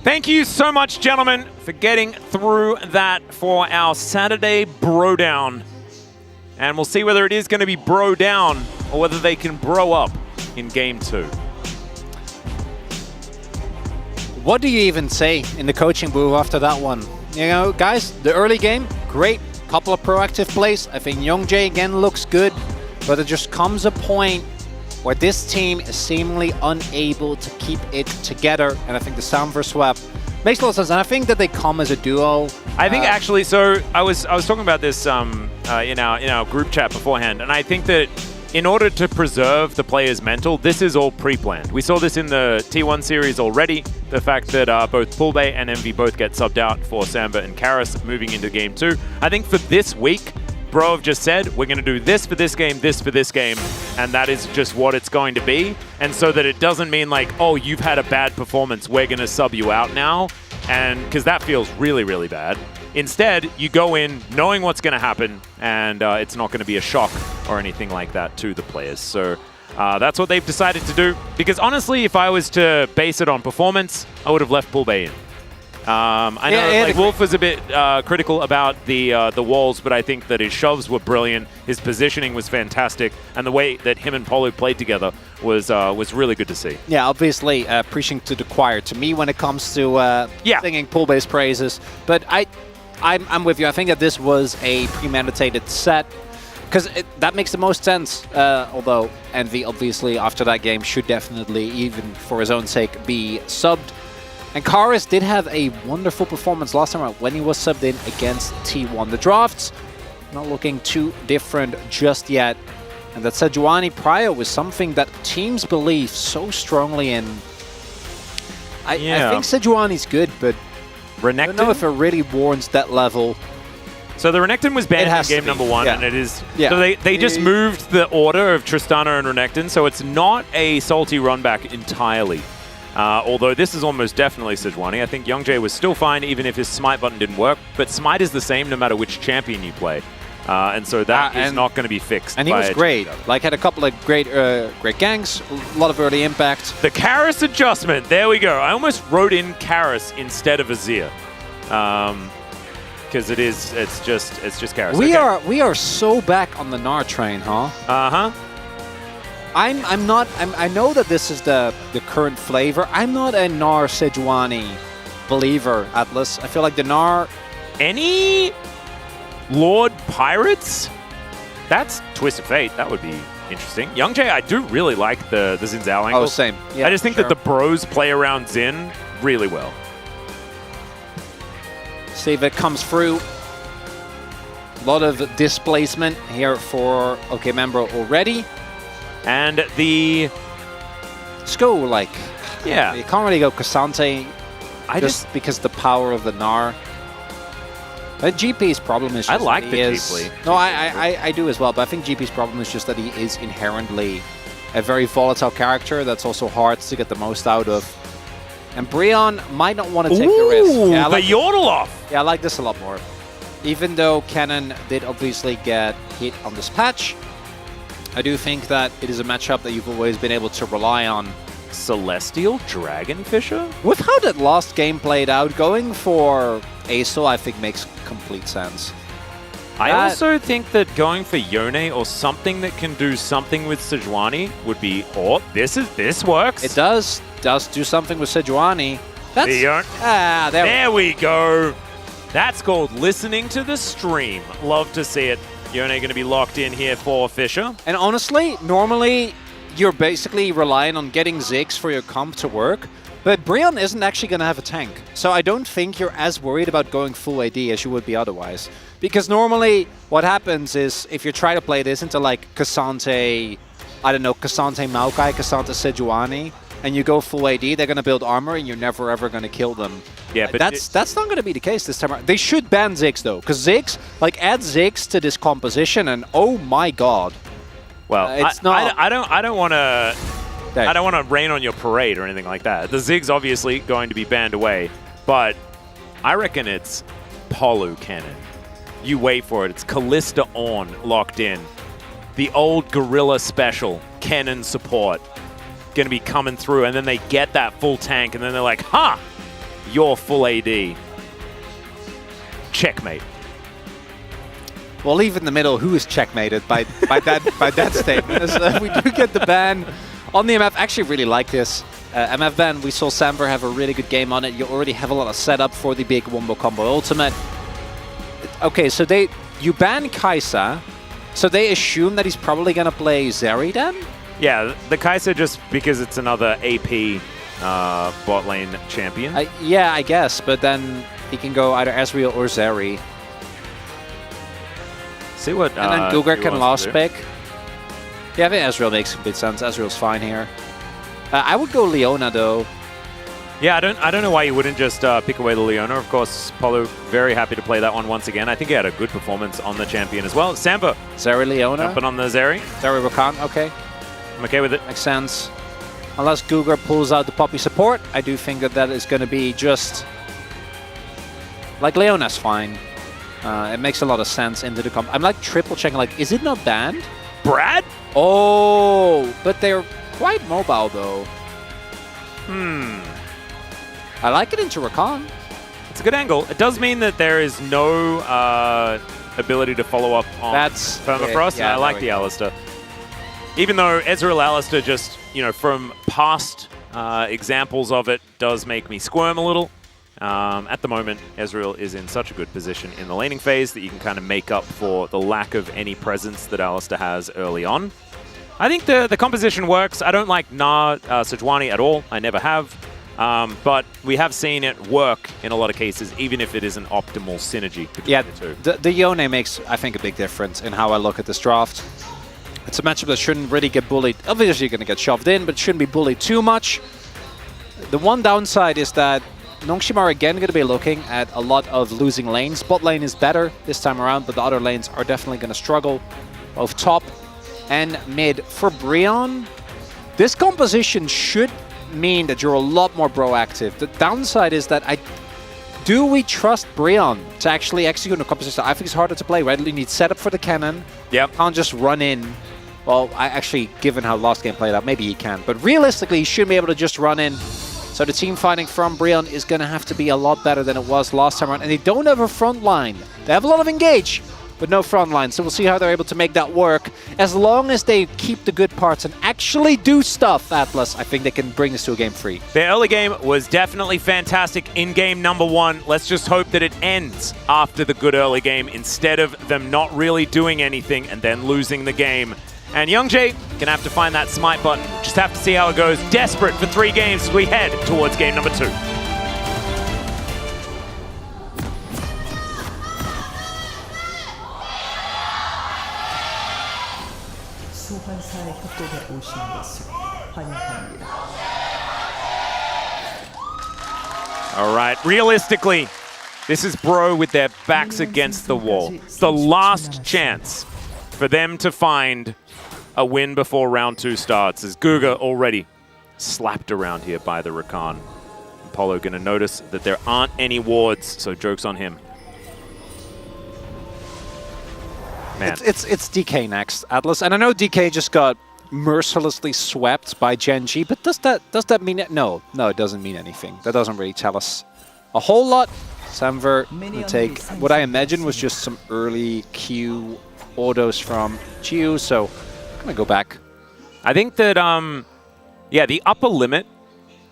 S10: Thank you so much, gentlemen, for getting through that for our Saturday Bro Down. And we'll see whether it is going to be Bro Down or whether they can Bro Up in Game 2.
S11: What do you even say in the coaching booth after that one? You know, guys, the early game, great. Couple of proactive plays. I think Youngjae again looks good, but there just comes a point where this team is seemingly unable to keep it together, and I think the Samver swap makes a lot of sense, and I think that they come as a duo.
S10: I think actually, so I was talking about this in our group chat beforehand, and I think that in order to preserve the player's mental, this is all pre-planned. We saw this in the T1 series already, the fact that both Pulbay and Envy both get subbed out for Samber and Karis moving into Game 2. I think for this week, Bro have just said, we're going to do this for this game, and that is just what it's going to be. And so that it doesn't mean like, oh, you've had a bad performance, we're going to sub you out now, and because that feels really, really bad. Instead, you go in knowing what's going to happen, and it's not going to be a shock or anything like that to the players. So that's what they've decided to do. Because honestly, if I was to base it on performance, I would have left Pulbay in. I know like Wolf was a bit critical about the walls, but I think that his shoves were brilliant. His positioning was fantastic, and the way that him and Polo played together was really good to see.
S11: Yeah, obviously preaching to the choir to me when it comes to singing Pulbay's praises. But I'm with you. I think that this was a premeditated set because that makes the most sense. Although Envy obviously after that game should definitely, even for his own sake, be subbed. And Karis did have a wonderful performance last time out when he was subbed in against T1. The drafts not looking too different just yet. And that Sejuani prior was something that teams believe so strongly in. I think Sejuani's good, but I don't know if it really warrants that level.
S10: So the Renekton was banned in game number 1, and it is... Yeah. So they just moved the order of Tristana and Renekton, so it's not a salty run back entirely. Although this is almost definitely Sejuani. I think Youngjae was still fine even if his smite button didn't work, but smite is the same no matter which champion you play. And so that is not going to be fixed.
S11: And he was great. Like, had a couple of great ganks, a lot of early impact.
S10: The Karis adjustment. There we go. I almost wrote in Karis instead of Azir. Because it's just Karis.
S11: We are so back on the Gnar train, huh?
S10: Uh-huh.
S11: I know that this is the current flavor. I'm not a Gnar Sejuani believer, Atlas. I feel like the Gnar...
S10: Any Lord Pirates? That's Twist of Fate. That would be interesting. Youngjae, I do really like the Xin Zhao angle.
S11: Oh, same. Yeah,
S10: I just think that the bros play around Xin really well.
S11: See if it comes through. A lot of displacement here for OK Membro already.
S10: And the...
S11: Let's go, like...
S10: Yeah.
S11: You can't really go Cassante just because the power of the Gnar. But GP's problem is just
S10: I like
S11: that
S10: the
S11: he is...
S10: GP.
S11: No, I do as well, but I think GP's problem is just that he is inherently a very volatile character that's also hard to get the most out of. And Brion might not want to take the risk. Yeah,
S10: the yodel off!
S11: Yeah, I like this a lot more. Even though Cannon did obviously get hit on this patch, I do think that it is a matchup that you've always been able to rely on.
S10: Celestial Dragonfisher?
S11: With how that last game played out, going for Aesol I think makes complete sense.
S10: I also think that going for Yone or something that can do something with Sejuani would be... Oh, this works.
S11: It does do something with Sejuani. That's...
S10: there we go. That's called listening to the stream. Love to see it. Yone going to be locked in here for Fisher.
S11: And honestly, normally you're basically relying on getting Ziggs for your comp to work, but Brion isn't actually going to have a tank. So I don't think you're as worried about going full AD as you would be otherwise. Because normally what happens is if you try to play this into like Cassante, I don't know, Cassante Maokai, Cassante Sejuani, and you go full AD, they're going to build armor and you're never ever going to kill them.
S10: Yeah, but
S11: that's not going to be the case this time around. They should ban Ziggs though, because Ziggs, like add Ziggs to this composition and oh my god.
S10: Well,
S11: it's not.
S10: I don't want to rain on your parade or anything like that. The Zig's obviously going to be banned away, but I reckon it's Polu Cannon. You wait for it. It's Callista on locked in. The old Gorilla special Cannon support going to be coming through, and then they get that full tank, and then they're like, "Ha, you're full AD." Checkmate.
S11: We'll leave in the middle who is checkmated by that statement. As, we do get the ban on the MF. Actually really like this. MF ban, we saw Samver have a really good game on it. You already have a lot of setup for the big Wombo Combo Ultimate. Okay, so you ban Kaisa, so they assume that he's probably going to play Zeri then?
S10: Yeah, the Kaisa just because it's another AP bot lane champion.
S11: Yeah, I guess, but then he can go either Ezreal or Zeri.
S10: See what
S11: and then Gugar can last pick. Yeah, I think Ezreal makes complete sense. Ezreal's fine here. I would go Leona though.
S10: Yeah, I don't know why you wouldn't just pick away the Leona. Of course, Polu very happy to play that one once again. I think he had a good performance on the champion as well. Sampa.
S11: Zeri Leona.
S10: Jumping on the Zeri.
S11: Zeri Rakan, okay.
S10: I'm okay with it.
S11: Makes sense. Unless Gugar pulls out the Poppy support, I do think that is going to be just... Like, Leona's fine. It makes a lot of sense into the comp. I'm like triple checking, like, is it not banned?
S10: Brad?
S11: Oh, but they're quite mobile though. I like it into Rakan.
S10: It's a good angle. It does mean that there is no ability to follow up on Permafrost, and I like the Alistar. Even though Ezreal Alistar just, from past examples of it, does make me squirm a little. At the moment, Ezreal is in such a good position in the laning phase that you can kind of make up for the lack of any presence that Alistar has early on. I think the composition works. I don't like Sejuani at all. I never have. But we have seen it work in a lot of cases, even if it isn't optimal synergy between the two.
S11: The Yone makes, I think, a big difference in how I look at this draft. It's a matchup that shouldn't really get bullied. Obviously, you're going to get shoved in, but shouldn't be bullied too much. The one downside is that Nongshim are again going to be looking at a lot of losing lanes. Bot lane is better this time around, but the other lanes are definitely going to struggle, both top and mid. For Brion, this composition should mean that you're a lot more proactive. The downside is that do we trust Brion to actually execute a composition? I think it's harder to play, right? You need setup for the cannon.
S10: Yep.
S11: Can't just run in. Well, actually, given how last game played out, maybe he can. But realistically, he shouldn't be able to just run in. So the team fighting from Brion is going to have to be a lot better than it was last time around. And they don't have a front line. They have a lot of engage, but no front line. So we'll see how they're able to make that work. As long as they keep the good parts and actually do stuff, Atlas, I think they can bring this to a game 3.
S10: The early game was definitely fantastic in game number 1. Let's just hope that it ends after the good early game instead of them not really doing anything and then losing the game. And Youngjae gonna have to find that smite button. Just have to see how it goes. Desperate for 3 games as we head towards game number 2.
S2: 소환사의 협곡에 오신 것을 환영합니다.
S10: All right, realistically, this is Bro with their backs against the wall. The last chance for them to find a win before round 2 starts, as Guga already slapped around here by the Rakan. Polo gonna notice that there aren't any wards, so joke's on him. Man.
S11: It's DK next, Atlas. And I know DK just got mercilessly swept by Genji, but does that mean it? No, it doesn't mean anything. That doesn't really tell us a whole lot. Samver will take what I imagine was just some early Q autos from Chiu, so I'm gonna go back.
S10: I think that yeah, the upper limit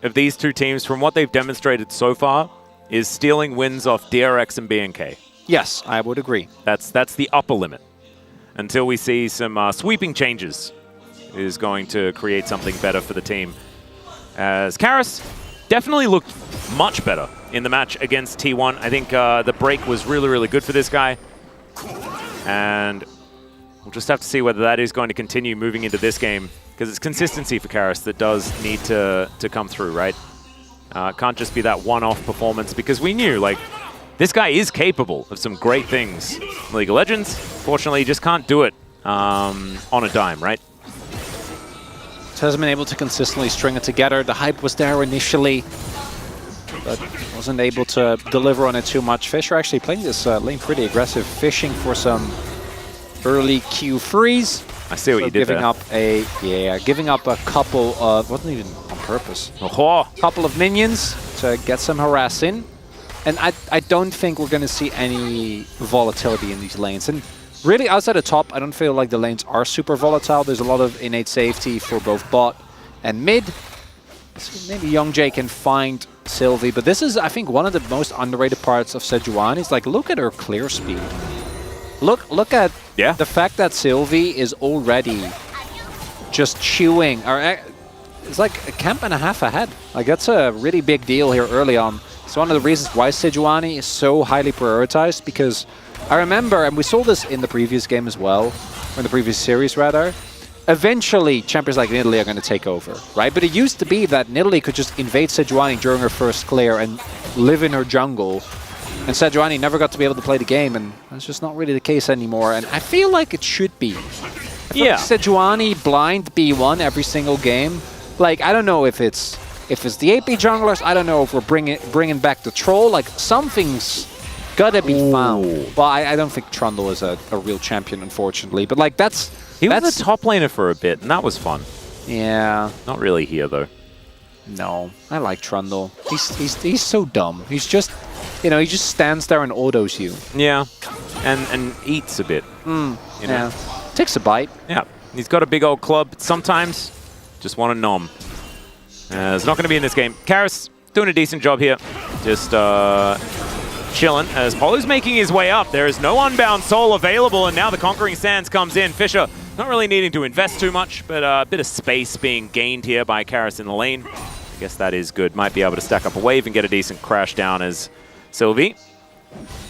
S10: of these two teams from what they've demonstrated so far is stealing wins off DRX and BNK.
S11: Yes, I would agree.
S10: That's the upper limit. Until we see some sweeping changes, is going to create something better for the team. As Karis definitely looked much better in the match against T1. I think the break was really, really good for this guy. And we'll just have to see whether that is going to continue moving into this game, because it's consistency for Karis that does need to come through, right? Can't just be that one-off performance, because we knew, like, this guy is capable of some great things in League of Legends. Fortunately, he just can't do it on a dime, right?
S11: Hasn't been able to consistently string it together. The hype was there initially, but wasn't able to deliver on it too much. Fisher actually playing this lane pretty aggressive, fishing for some early Q freeze.
S10: I see what you did there.
S11: Giving up a couple of, wasn't even on purpose, couple of minions to get some harass in. And I don't think we're going to see any volatility in these lanes. And really, outside the top, I don't feel like the lanes are super volatile. There's a lot of innate safety for both bot and mid. So maybe Youngjae can find Sylvie, but this is, I think, one of the most underrated parts of Sejuani. Is like, look at her clear speed. Look at the fact that Sylvie is already just chewing. Or it's like a camp and a half ahead. Like, that's a really big deal here early on. It's one of the reasons why Sejuani is so highly prioritized, because I remember, and we saw this in the previous game as well, or in the previous series rather, eventually champions like Nidalee are going to take over, right? But it used to be that Nidalee could just invade Sejuani during her first clear and live in her jungle, and Sejuani never got to be able to play the game, and that's just not really the case anymore, and I feel like it should be. I feel like Sejuani blind B1 every single game. Like, I don't know if it's the AP junglers, I don't know if we're bringing back the troll, like something's gotta be found. Well, I don't think Trundle is a real champion, unfortunately, but like
S10: He was a top laner for a bit, and that was fun.
S11: Yeah.
S10: Not really here, though.
S11: No, I like Trundle. He's so dumb. He's just, you know, he just stands there and autos you.
S10: Yeah, and eats a bit. You know?
S11: Yeah, takes a bite.
S10: Yeah, he's got a big old club. Sometimes just want to nom. It's not going to be in this game. Karis doing a decent job here. Just chilling as Polu's making his way up. There is no Unbound Soul available, and now the Conquering Sands comes in. Fisher not really needing to invest too much, but a bit of space being gained here by Karis in the lane. I guess that is good. Might be able to stack up a wave and get a decent crash down as Sylvie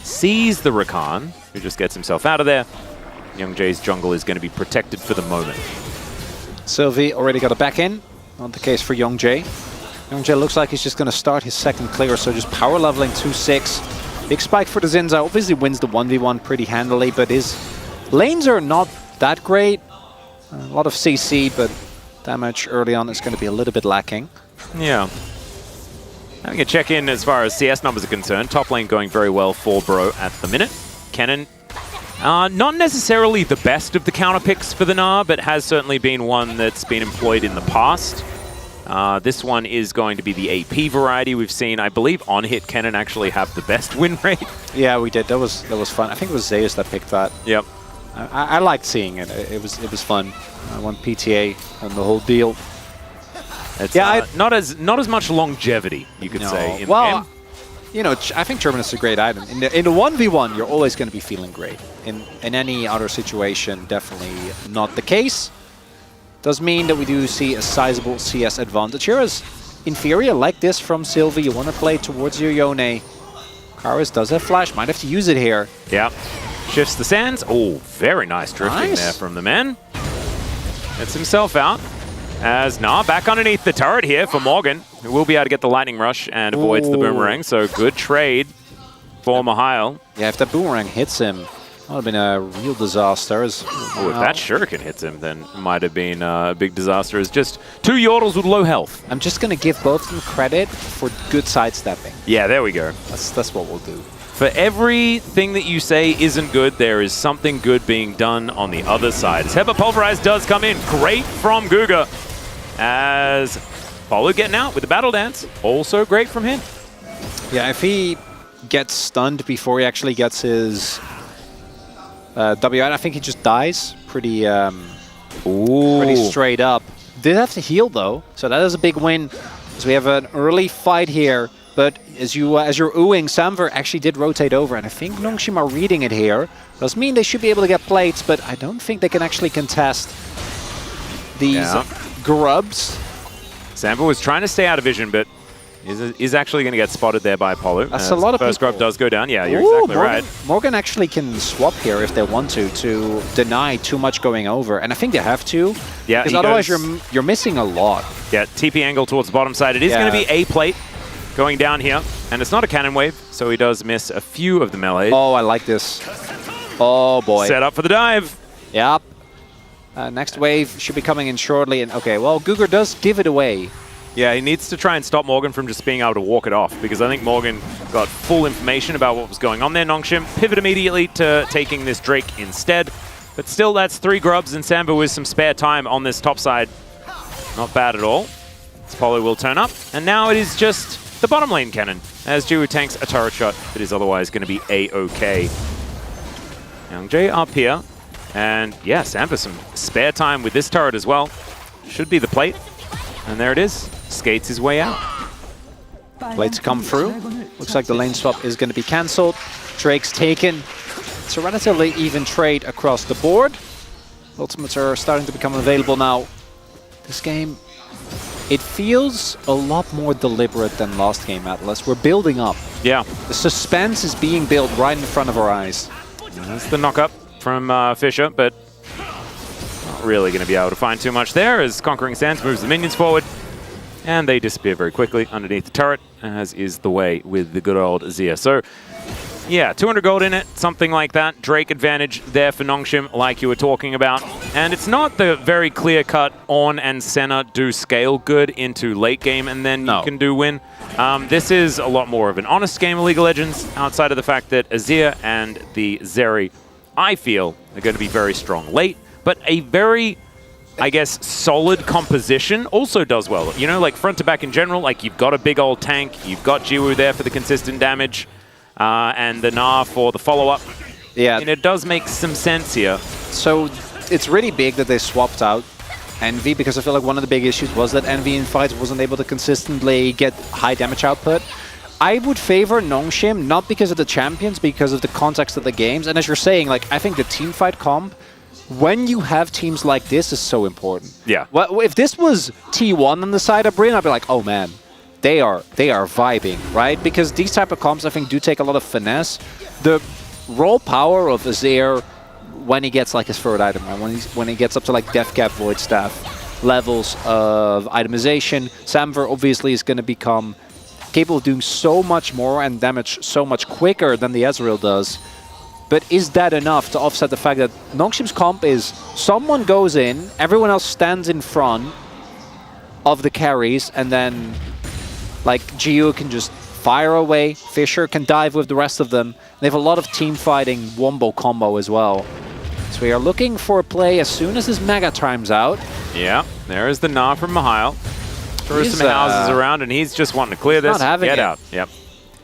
S10: sees the Rakan, who just gets himself out of there. Youngjae's jungle is going to be protected for the moment.
S11: Sylvie already got a back in. Not the case for Youngjae. Youngjae looks like he's just going to start his second clear, so just power leveling 2-6. Big spike for the Zinza. Obviously wins the 1v1 pretty handily, but his lanes are not that great. A lot of CC, but damage early on is going to be a little bit lacking.
S10: Yeah. Having a check-in as far as CS numbers are concerned. Top lane going very well for Bro at the minute. Kennen, not necessarily the best of the counter picks for the Gnar, but has certainly been one that's been employed in the past. This one is going to be the AP variety we've seen. I believe on-hit Kennen actually have the best win rate.
S11: Yeah, we did. That was fun. I think it was Zeus that picked that.
S10: Yep.
S11: I liked seeing it. It was fun. I won PTA and the whole deal.
S10: It's not as much longevity, you could say, in the game.
S11: You know, I think Turbine is a great item. In the 1v1, you're always going to be feeling great. In any other situation, definitely not the case. Does mean that we do see a sizable CS advantage here. As Inferior like this from Sylvie, you want to play towards your Yone. Karis does have flash, might have to use it here.
S10: Yeah. Shifts the sands. Oh, very nice drifting there from the man. Gets himself out. As Gnar back underneath the turret here for Morgan, who will be able to get the lightning rush and avoids the boomerang. So good trade for Mihail.
S11: Yeah, if that boomerang hits him, that would have been a real disaster.
S10: If that shuriken hits him, then it might have been a big disaster. It's just two Yordles with low health.
S11: I'm just going to give both of them credit for good sidestepping.
S10: Yeah, there we go.
S11: That's what we'll do.
S10: For everything that you say isn't good, there is something good being done on the other side. As Hepa Pulverize does come in. Great from Guga. As Polu getting out with the Battle Dance. Also great from him.
S11: Yeah, if he gets stunned before he actually gets his W out, I think he just dies pretty straight up. Did have to heal, though, so that is a big win. So we have an early fight here But as you're oohing, Samver actually did rotate over, and I think Nongshim are reading it here. Does mean they should be able to get plates, but I don't think they can actually contest these grubs.
S10: Samver was trying to stay out of vision, but is actually going to get spotted there by Apollo.
S11: That's a lot of
S10: first
S11: people.
S10: grub does go down. Yeah, you're
S11: Ooh,
S10: exactly right.
S11: Morgan actually can swap here if they want to deny too much going over, and I think they have to.
S10: Yeah,
S11: because otherwise you're missing a lot.
S10: Yeah, TP angle towards the bottom side. It is going to be a plate going down here, and it's not a cannon wave, so he does miss a few of the melees.
S11: Oh, I like this. Oh boy.
S10: Set up for the dive.
S11: Yep. Next wave should be coming in shortly, and okay, well, Guger does give it away.
S10: Yeah, he needs to try and stop Morgan from just being able to walk it off, because I think Morgan got full information about what was going on there. Nongshim pivot immediately to taking this Drake instead. But still, that's 3 grubs, and Sambo with some spare time on this top side. Not bad at all. Apollo will turn up, and now it is just the bottom lane cannon, as Jiwoo tanks a turret shot that is otherwise going to be A-OK. Youngjae up here, and yeah, Sambo some spare time with this turret as well. Should be the plate, and there it is. Skates his way out.
S11: Plates come through. Looks like the lane swap is going to be cancelled. Drake's taken. It's a relatively even trade across the board. Ultimates are starting to become available now. This game, it feels a lot more deliberate than last game, Atlas. We're building up.
S10: Yeah.
S11: The suspense is being built right in front of our eyes.
S10: That's the knock-up from Fisher, but not really going to be able to find too much there as Conquering Sands moves the minions forward. And they disappear very quickly underneath the turret, as is the way with the good old Azir. So, yeah, 200 gold in it, something like that. Drake advantage there for Nongshim, like you were talking about. And it's not the very clear-cut Ornn and Senna do scale good into late game, and then you can do win. This is a lot more of an honest game of League of Legends, outside of the fact that Azir and the Zeri, I feel, are going to be very strong late, but a very, I guess, solid composition also does well. You know, like front to back in general, like you've got a big old tank, you've got Jiwoo there for the consistent damage, and the Na for the follow-up.
S11: Yeah.
S10: And it does make some sense here.
S11: So it's really big that they swapped out Envy, because I feel like one of the big issues was that Envy in fights wasn't able to consistently get high damage output. I would favor Nongshim, not because of the champions, because of the context of the games. And as you're saying, like, I think the team fight comp, when you have teams like this, is so important.
S10: Yeah.
S11: Well, if this was T1 on the side of Brian, I'd be like, oh man, they are vibing, right? Because these type of comps, I think, do take a lot of finesse. The raw power of Azir when he gets like his third item, right? When he gets up to like Death Cap Void Staff levels of itemization, Samver obviously is going to become capable of doing so much more and damage so much quicker than the Ezreal does. But is that enough to offset the fact that Nongshim's comp is someone goes in, everyone else stands in front of the carries, and then like Jiwoo can just fire away, Fisher can dive with the rest of them. They have a lot of team fighting wombo combo as well. So we are looking for a play as soon as this Mega times out.
S10: Yeah, there is the Na from Mihail. Throws some houses around, and he's just wanting to clear this.
S11: Not having
S10: Get
S11: it.
S10: out. Yep.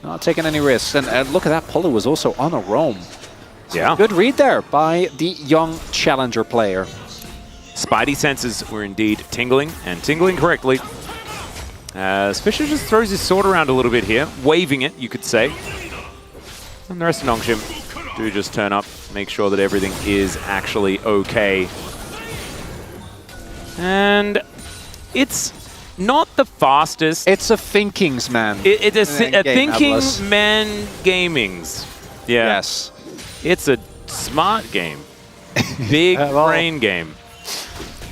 S11: Not taking any risks. And look at that, Polo was also on a roam. So
S10: yeah.
S11: Good read there by the young challenger player.
S10: Spidey senses were indeed tingling, and tingling correctly. As Fisher just throws his sword around a little bit here, waving it, you could say. And the rest of Nongshim do just turn up, make sure that everything is actually okay. And it's not the fastest.
S11: It's a thinkings man.
S10: It's a thinking man gamings. Yeah.
S11: Yes.
S10: It's a smart game. Big brain game.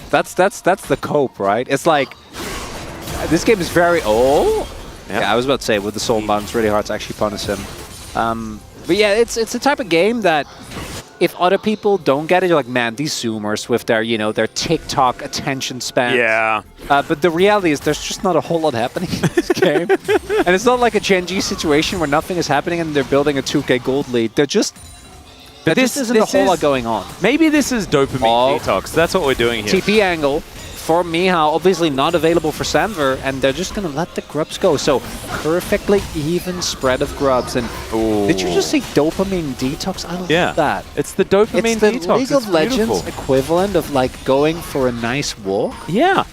S11: That's the cope, right? It's like this game is very yeah, I was about to say with the soul bound, it's really hard to actually punish him. But yeah, it's the type of game that if other people don't get it, you're like, man, these Zoomers with their, you know, their TikTok attention span.
S10: Yeah.
S11: But the reality is there's just not a whole lot happening in this game. And it's not like a Gen G situation where nothing is happening and they're building a 2K gold lead. They're just... There just isn't a whole lot going on.
S10: Maybe this is dopamine detox. That's what we're doing here.
S11: TP angle for Mihal, obviously not available for Samver, and they're just going to let the grubs go. So perfectly even spread of grubs. And did you just say dopamine detox? I love that.
S10: It's the dopamine
S11: detox.
S10: detox.
S11: League of Legends equivalent of like going for a nice walk.
S10: Yeah.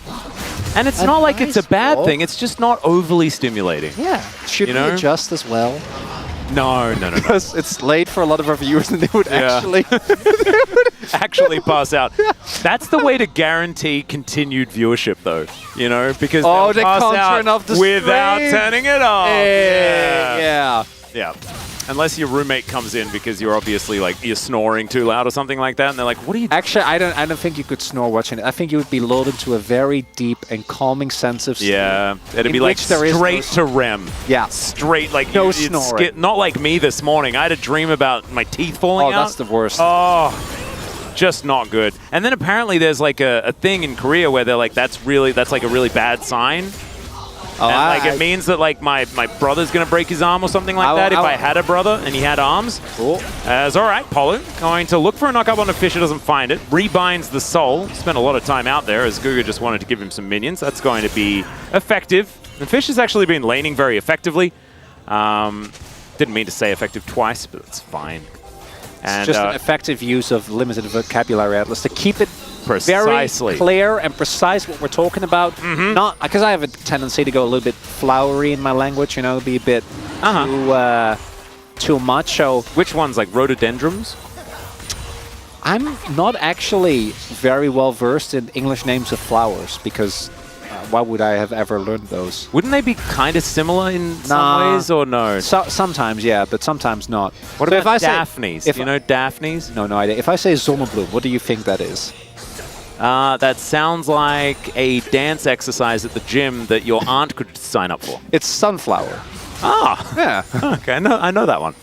S10: And it's not like it's a bad thing. It's just not overly stimulating.
S11: Yeah. Should
S10: You
S11: we
S10: know?
S11: adjust as well?
S10: No.
S11: Because it's late for a lot of our viewers and they would
S10: actually pass out. That's the way to guarantee continued viewership, though. You know, because
S11: Oh,
S10: they'll
S11: they
S10: pass
S11: can't
S10: out
S11: turn off the
S10: without
S11: stream.
S10: turning it off.
S11: Yeah.
S10: Yeah. Unless your roommate comes in because you're obviously like you're snoring too loud or something like that, and they're like, "What are you?"
S11: Actually, I don't think you could snore watching it. I think you would be lulled into a very deep and calming sense of sleep.
S10: Yeah, it'd
S11: in
S10: be like
S11: which there is
S10: straight
S11: no-
S10: to REM.
S11: Yeah.
S10: Straight like
S11: No
S10: you'd
S11: snoring.
S10: not like me this morning. I had a dream about my teeth falling
S11: Oh,
S10: out.
S11: that's the worst.
S10: Oh, just not good. And then apparently there's like a thing in Korea where they're like, that's like a really bad sign.
S11: Oh,
S10: and it means that like my brother's gonna break his arm or something like that if I had a brother and he had arms.
S11: Cool.
S10: As all right, Polu going to look for a knockup on the Fisher, doesn't find it. Rebinds the soul. Spent a lot of time out there as Guga just wanted to give him some minions. That's going to be effective. The Fisher's actually been laning very effectively. Didn't mean to say effective twice, but it's fine. And
S11: It's just an effective use of limited vocabulary atlas to keep it
S10: Precisely.
S11: very clear and precise what we're talking about. Not because I have a tendency to go a little bit flowery in my language, you know, be a bit too much. So
S10: which ones, like rhododendrons?
S11: I'm not actually very well versed in English names of flowers because why would I have ever learned those?
S10: Wouldn't they be kind of similar in some ways, or no?
S11: Sometimes, yeah, but sometimes not.
S10: What
S11: So
S10: about
S11: if I say-
S10: Daphnes?
S11: if
S10: Do you know Daphnes?
S11: No idea. If I say Zonnebloem, what do you think that is?
S10: That sounds like a dance exercise at the gym that your aunt could sign up for.
S11: It's sunflower.
S10: Ah,
S11: Yeah.
S10: okay, I know that one.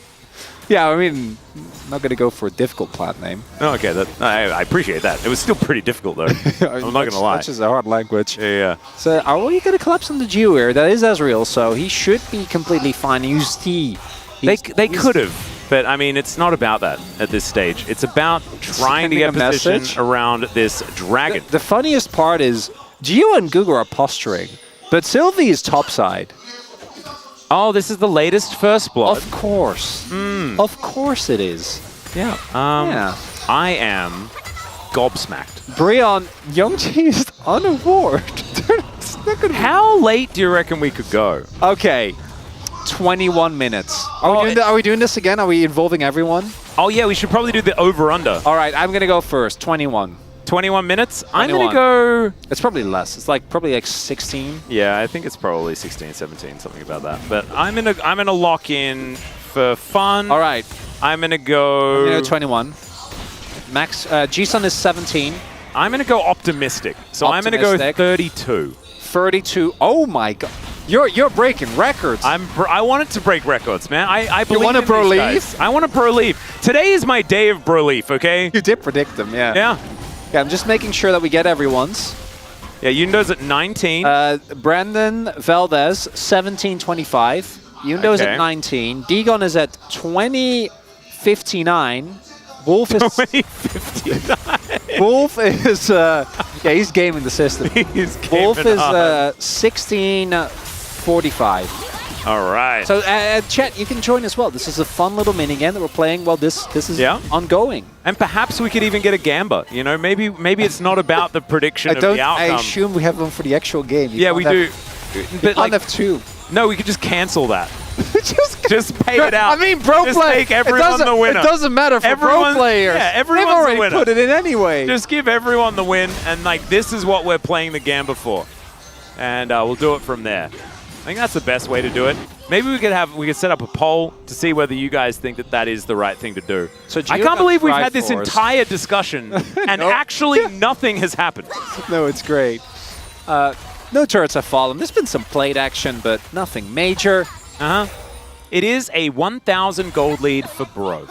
S11: Yeah, I mean, I'm not going to go for a difficult plant name.
S10: Okay, I appreciate that. It was still pretty difficult though. I'm not gonna lie.
S11: Which is a hard language.
S10: Yeah.
S11: So, are we going to collapse on the Jew here? That is Ezreal, so he should be completely fine. You see,
S10: They could have, but I mean, it's not about that at this stage. It's about trying to
S11: Sending
S10: get
S11: a
S10: position
S11: message?
S10: around this dragon.
S11: The funniest part is Gio and Guga are posturing, but Sylvie is topside.
S10: Oh, this is the latest First Blood.
S11: Of course. Of course it is.
S10: Yeah.
S11: Yeah.
S10: I am gobsmacked.
S11: Brion, Youngji is unaward.
S10: How late do you reckon we could go?
S11: Okay, 21 minutes. Are we doing this again? Are we involving everyone?
S10: Oh yeah, we should probably do the over-under.
S11: All right, I'm going to go first, 21.
S10: 21 minutes?
S11: 21.
S10: I'm going to go...
S11: It's probably less. It's probably like 16.
S10: Yeah, I think it's probably 16, 17, something about that. But I'm gonna lock in for fun.
S11: All right.
S10: I'm gonna go...
S11: I'm going to go 21. Max, G-Sun is 17.
S10: I'm gonna go optimistic. So I'm gonna go 32.
S11: 32. Oh my god. You're breaking records.
S10: I wanted to break records, man. I believe
S11: want a
S10: in
S11: pro
S10: these
S11: leave?
S10: guys. I want a pro leave. Today is my day of bro leave, okay?
S11: You did predict them, yeah.
S10: Yeah.
S11: Yeah, I'm just making sure that we get everyone's.
S10: Yeah, Yundo's at 19.
S11: Brandon Valdez, 17.25. Yundo's
S10: Okay.
S11: at 19. Digon is at 20.59. Wolf is
S10: 20.59.
S11: Wolf is he's gaming the system.
S10: He's
S11: Wolf
S10: gaming
S11: is
S10: hard.
S11: 16.45.
S10: All right.
S11: So chat, you can join as well. This is a fun little mini game that we're playing while this is ongoing.
S10: And perhaps we could even get a Gamba. You know, maybe it's not about the prediction of the outcome.
S11: I assume we have one for the actual game.
S10: Yeah, we do.
S11: But can't have two.
S10: No, we could just cancel that. just pay it out.
S11: I mean, bro
S10: just
S11: play.
S10: make everyone the winner.
S11: It doesn't matter for pro players.
S10: Yeah,
S11: They've
S10: everyone's
S11: already
S10: the winner.
S11: put it in anyway.
S10: Just give everyone the win, and like this is what we're playing the Gamba for, and we'll do it from there. I think that's the best way to do it. Maybe we could set up a poll to see whether you guys think that is the right thing to do.
S11: So
S10: I can't believe we've had this entire discussion and actually nothing has happened.
S11: No, it's great. No turrets have fallen. There's been some plate action, but nothing major.
S10: It is a 1,000 gold lead for Bro.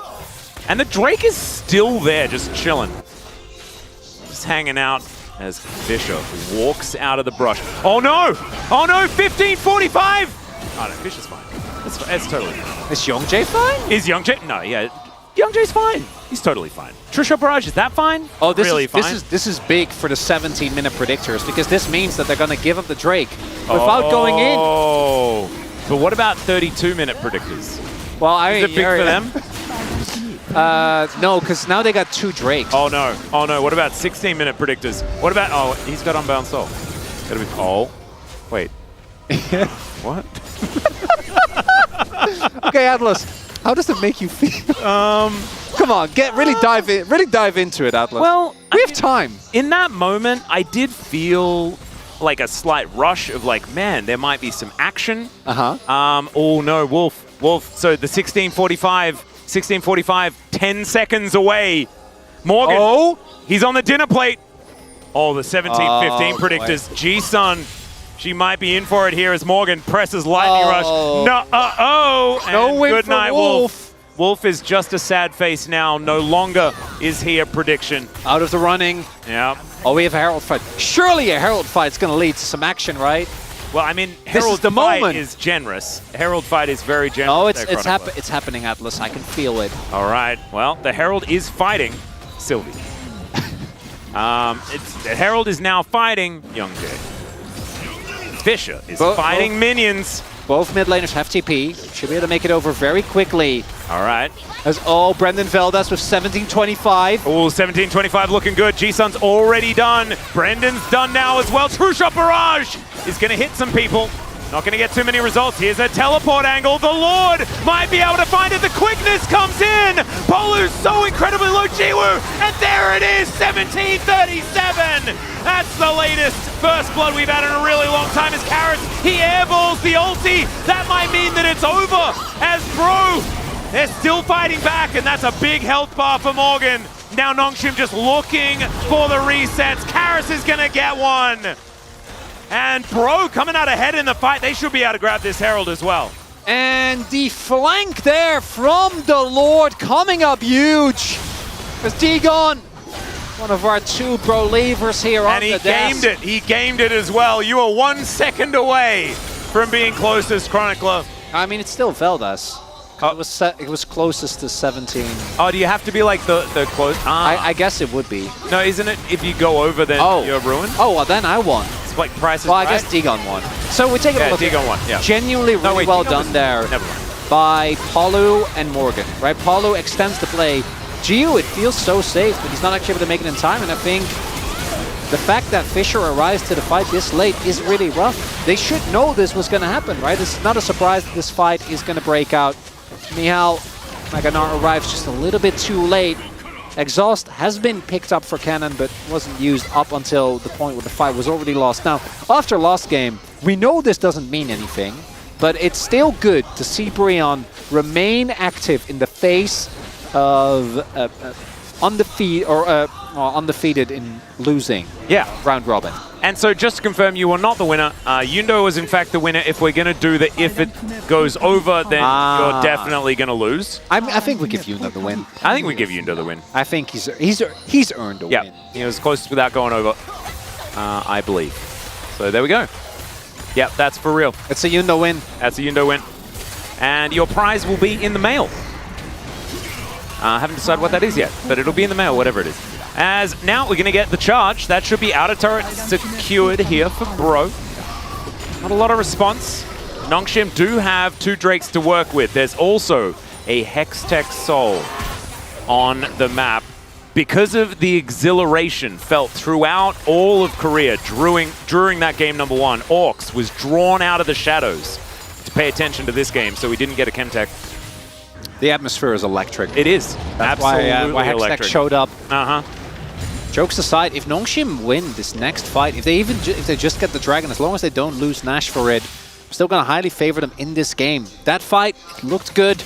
S10: And the Drake is still there, just chilling. Just hanging out as Fisher walks out of the brush. Oh no! Oh no! 15:45! Oh no, Fisher's fine. It's totally fine.
S11: Is Youngjae fine?
S10: Is Youngjae? No, yeah. Youngjae's fine. He's totally fine. Trisha Barrage, is that fine?
S11: Oh,
S10: really fine.
S11: This is big for the 17-minute predictors because this means that they're going to give up the Drake without going in.
S10: Oh, but what about 32-minute predictors?
S11: Well, I
S10: is it big for them?
S11: No, because now they got two Drakes.
S10: Oh no! Oh no! What about 16-minute predictors? What about? Oh, he's got Unbound Soul. Gotta be. Oh, wait. What?
S11: Okay, Atlas. How does it make you feel? Come on, dive into it, Atlas.
S10: Well,
S11: we have time.
S10: In that moment, I did feel like a slight rush of like, man, there might be some action. Oh no, Wolf. So the 1645, 10 seconds away. Morgan.
S11: Oh,
S10: he's on the dinner plate. Oh, the 17-15
S11: Oh,
S10: predictors. G-Sun. She might be in for it here as Morgan presses lightning rush. No,
S11: No win
S10: good
S11: for
S10: night,
S11: Wolf.
S10: Wolf is just a sad face now. No longer is he a prediction.
S11: Out of the running.
S10: Yeah.
S11: Oh, we have a Herald fight. Surely a Herald fight's going to lead to some action, right?
S10: Well, I mean,
S11: This is
S10: Herald
S11: the
S10: fight
S11: moment.
S10: is generous. Herald fight is very generous.
S11: Oh,
S10: there,
S11: it's
S10: Chronicler.
S11: happening, Atlas. I can feel it.
S10: All right. Well, the Herald is fighting Sylvie. The Herald is now fighting Young Jay. Fisher is fighting minions.
S11: Both mid laners have TP. Should be able to make it over very quickly.
S10: All right.
S11: As Brendan Veldas with 1725.
S10: Oh, 1725 looking good. G-Sun's already done. Brendan's done now as well. True Shot Barrage is going to hit some people. Not going to get too many results. Here's a teleport angle. The Lord might be able to find it. The quickness comes in. Polu's so incredibly low. Jiwoo. And there it is. 1737. That's the latest first blood we've had in a really long time. As Karis, he airballs the ulti. That might mean that it's over. As Bro, they're still fighting back. And that's a big health bar for Morgan. Now Nongshim just looking for the resets. Karis is going to get one. And Bro coming out ahead in the fight. They should be able to grab this Herald as well.
S11: And the flank there from the Lord coming up huge. As Dagon, one of our two Bro levers here on the desk.
S10: And he gamed it. He gamed it as well. You are 1 second away from being closest, Chronicler.
S11: I mean, it's still Veldas. It was closest to 17.
S10: Oh, do you have to be like the close?
S11: I guess it would be.
S10: No, isn't it? If you go over, then you're ruined.
S11: Oh, well, then I won.
S10: It's like prices.
S11: Well, I guess Dagon won. So we're taking a look.
S10: Dagon won. Yeah.
S11: Genuinely really well
S10: Dagon
S11: done there
S10: Never mind.
S11: by Polu and Morgan. Right, Polu extends the play. Gio, it feels so safe, but he's not actually able to make it in time. And I think the fact that Fisher arrives to the fight this late is really rough. They should know this was going to happen, right? It's not a surprise that this fight is going to break out. Mihal Maganar arrives just a little bit too late. Exhaust has been picked up for Cannon, but wasn't used up until the point where the fight was already lost. Now, after last game, we know this doesn't mean anything, but it's still good to see Brion remain active in the face of undefeated in losing round robin.
S10: And so just to confirm, you are not the winner. Yundo was in fact the winner. If we're going to do the if it goes over, then you're definitely going to lose.
S11: I think we give Yundo the win.
S10: I think we give Yundo the win.
S11: I think he's earned a win.
S10: He was close without going over, I believe. So there we go. Yep, that's for real.
S11: It's a Yundo win.
S10: That's a Yundo win. And your prize will be in the mail. Haven't decided what that is yet, but it'll be in the mail, whatever it is. As now we're going to get the charge. That should be outer turret secured here for Bro. Not a lot of response. Nongshim do have 2 Drakes to work with. There's also a Hextech Soul on the map. Because of the exhilaration felt throughout all of Korea during that game number 1, Orcs was drawn out of the shadows to pay attention to this game, so we didn't get a Chemtech.
S11: The atmosphere is electric.
S10: It is.
S11: That's
S10: absolutely
S11: why Hextech
S10: electric.
S11: showed up.
S10: Jokes
S11: aside, if Nongshim win this next fight, if they just get the dragon, as long as they don't lose Nash for it, I'm still going to highly favor them in this game. That fight looked good.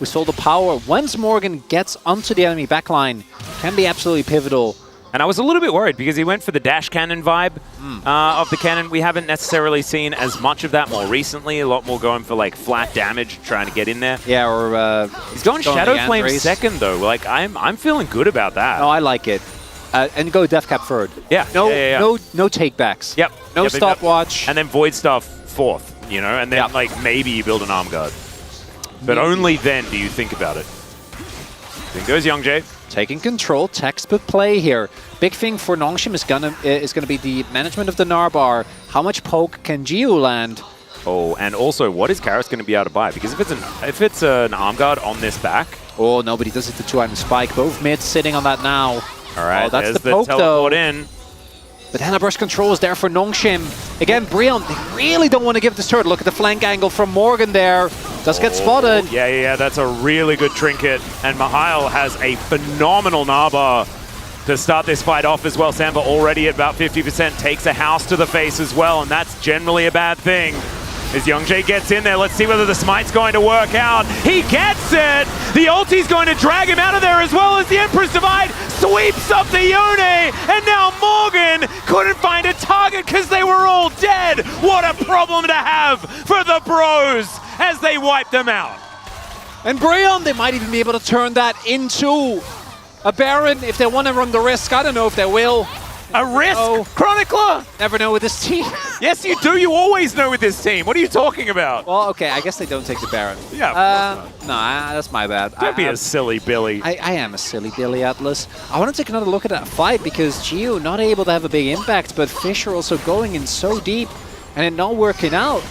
S11: We saw the power. Once Morgan gets onto the enemy backline, can be absolutely pivotal.
S10: And I was a little bit worried because he went for the dash cannon vibe of the cannon. We haven't necessarily seen as much of that more recently. A lot more going for like flat damage, trying to get in there.
S11: Yeah, or
S10: he's going Shadow Flame second though. Like I'm feeling good about that.
S11: No, I like it. And go Deathcap third.
S10: Yeah.
S11: No takebacks.
S10: Yep.
S11: No stopwatch.
S10: And then Void Stuff fourth. You know, and then like maybe you build an arm guard. But only then do you think about it. Then goes Young Jay.
S11: Taking control, textbook play here. Big thing for Nongshim is gonna be the management of the Narbar. How much poke can Gio land?
S10: Oh, and also, what is Karis going to be able to buy? Because if it's an arm guard on this back,
S11: oh, nobody does it. The 2-item spike. Both mids sitting on that now.
S10: All right,
S11: that's
S10: there's
S11: the poke
S10: teleport
S11: though.
S10: In.
S11: But Hannah Burst control is there for Nongshim. Again, Brion, they really don't want to give this turret. Look at the flank angle from Morgan there. Does get spotted.
S10: Yeah, that's a really good trinket. And Mihail has a phenomenal Naba to start this fight off as well. Samba already at about 50%, takes a house to the face as well, and that's generally a bad thing. As Youngjae gets in there, let's see whether the smite's going to work out. He gets it! The ulti's going to drag him out of there as well as the Empress Divide sweeps up the Yone! And now Morgan couldn't find a target because they were all dead! What a problem to have for the Bros as they wipe them out!
S11: And Brion, they might even be able to turn that into a Baron if they want to run the risk. I don't know if they will.
S10: A risk? Chronicler?
S11: Never know with this team.
S10: Yes, you do. You always know with this team. What are you talking about?
S11: Well, okay, I guess they don't take the Baron.
S10: Yeah.
S11: No, that's my bad.
S10: Don't be a silly Billy.
S11: I am a silly Billy, Atlas. I want to take another look at that fight because Gio not able to have a big impact, but Fisher also going in so deep and it not working out.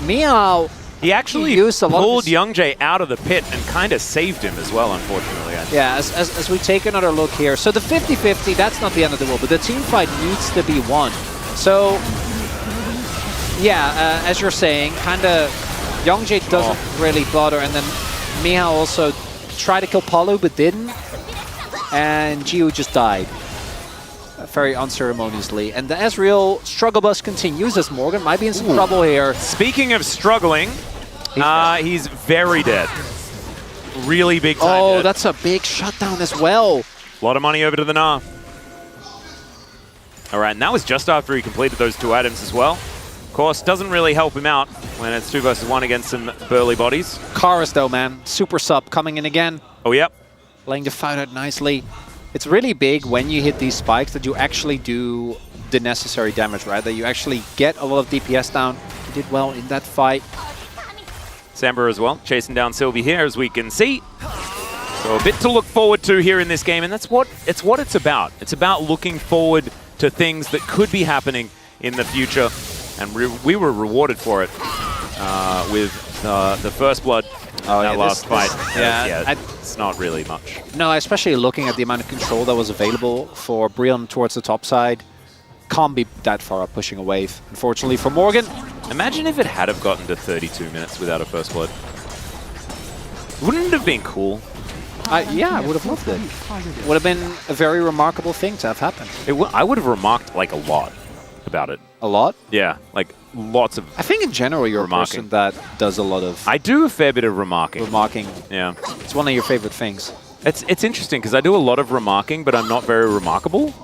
S11: Meow.
S10: He actually pulled Youngjae out of the pit and kind of saved him as well, unfortunately.
S11: Yeah, as we take another look here. So the 50-50, that's not the end of the world, but the team fight needs to be won. So, yeah, as you're saying, kind of Youngjae doesn't really bother, and then Miha also tried to kill Palu but didn't, and Gio just died. Very unceremoniously. And the Ezreal struggle bus continues as Morgan might be in some trouble here.
S10: Speaking of struggling, he's very dead. Really big time dead.
S11: That's a big shutdown as well.
S10: A lot of money over to the Gnar. All right, and that was just after he completed those 2 items as well. Of course, doesn't really help him out when it's 2 versus 1 against some burly bodies.
S11: Karis though, man. Super sub coming in again.
S10: Oh, yep.
S11: Laying the fight out nicely. It's really big when you hit these spikes that you actually do the necessary damage, right? That you actually get a lot of DPS down. He did well in that fight.
S10: Samba as well, chasing down Sylvie here, as we can see. So a bit to look forward to here in this game, and that's what it's about. It's about looking forward to things that could be happening in the future, and we were rewarded for it with the First Blood. That last fight. It's not really much.
S11: No, especially looking at the amount of control that was available for Brion towards the top side. Can't be that far up pushing a wave, unfortunately, for Morgan.
S10: Imagine if it had have gotten to 32 minutes without a First Blood. Wouldn't it have been cool?
S11: Yeah, I would have loved it. Would have been a very remarkable thing to have happened.
S10: I would have remarked like a lot about it.
S11: A lot?
S10: Yeah, like lots of.
S11: I think in general you're a person that does a lot of.
S10: I do a fair bit of remarking. Yeah,
S11: it's one of your favorite things.
S10: It's interesting because I do a lot of remarking, but I'm not very remarkable.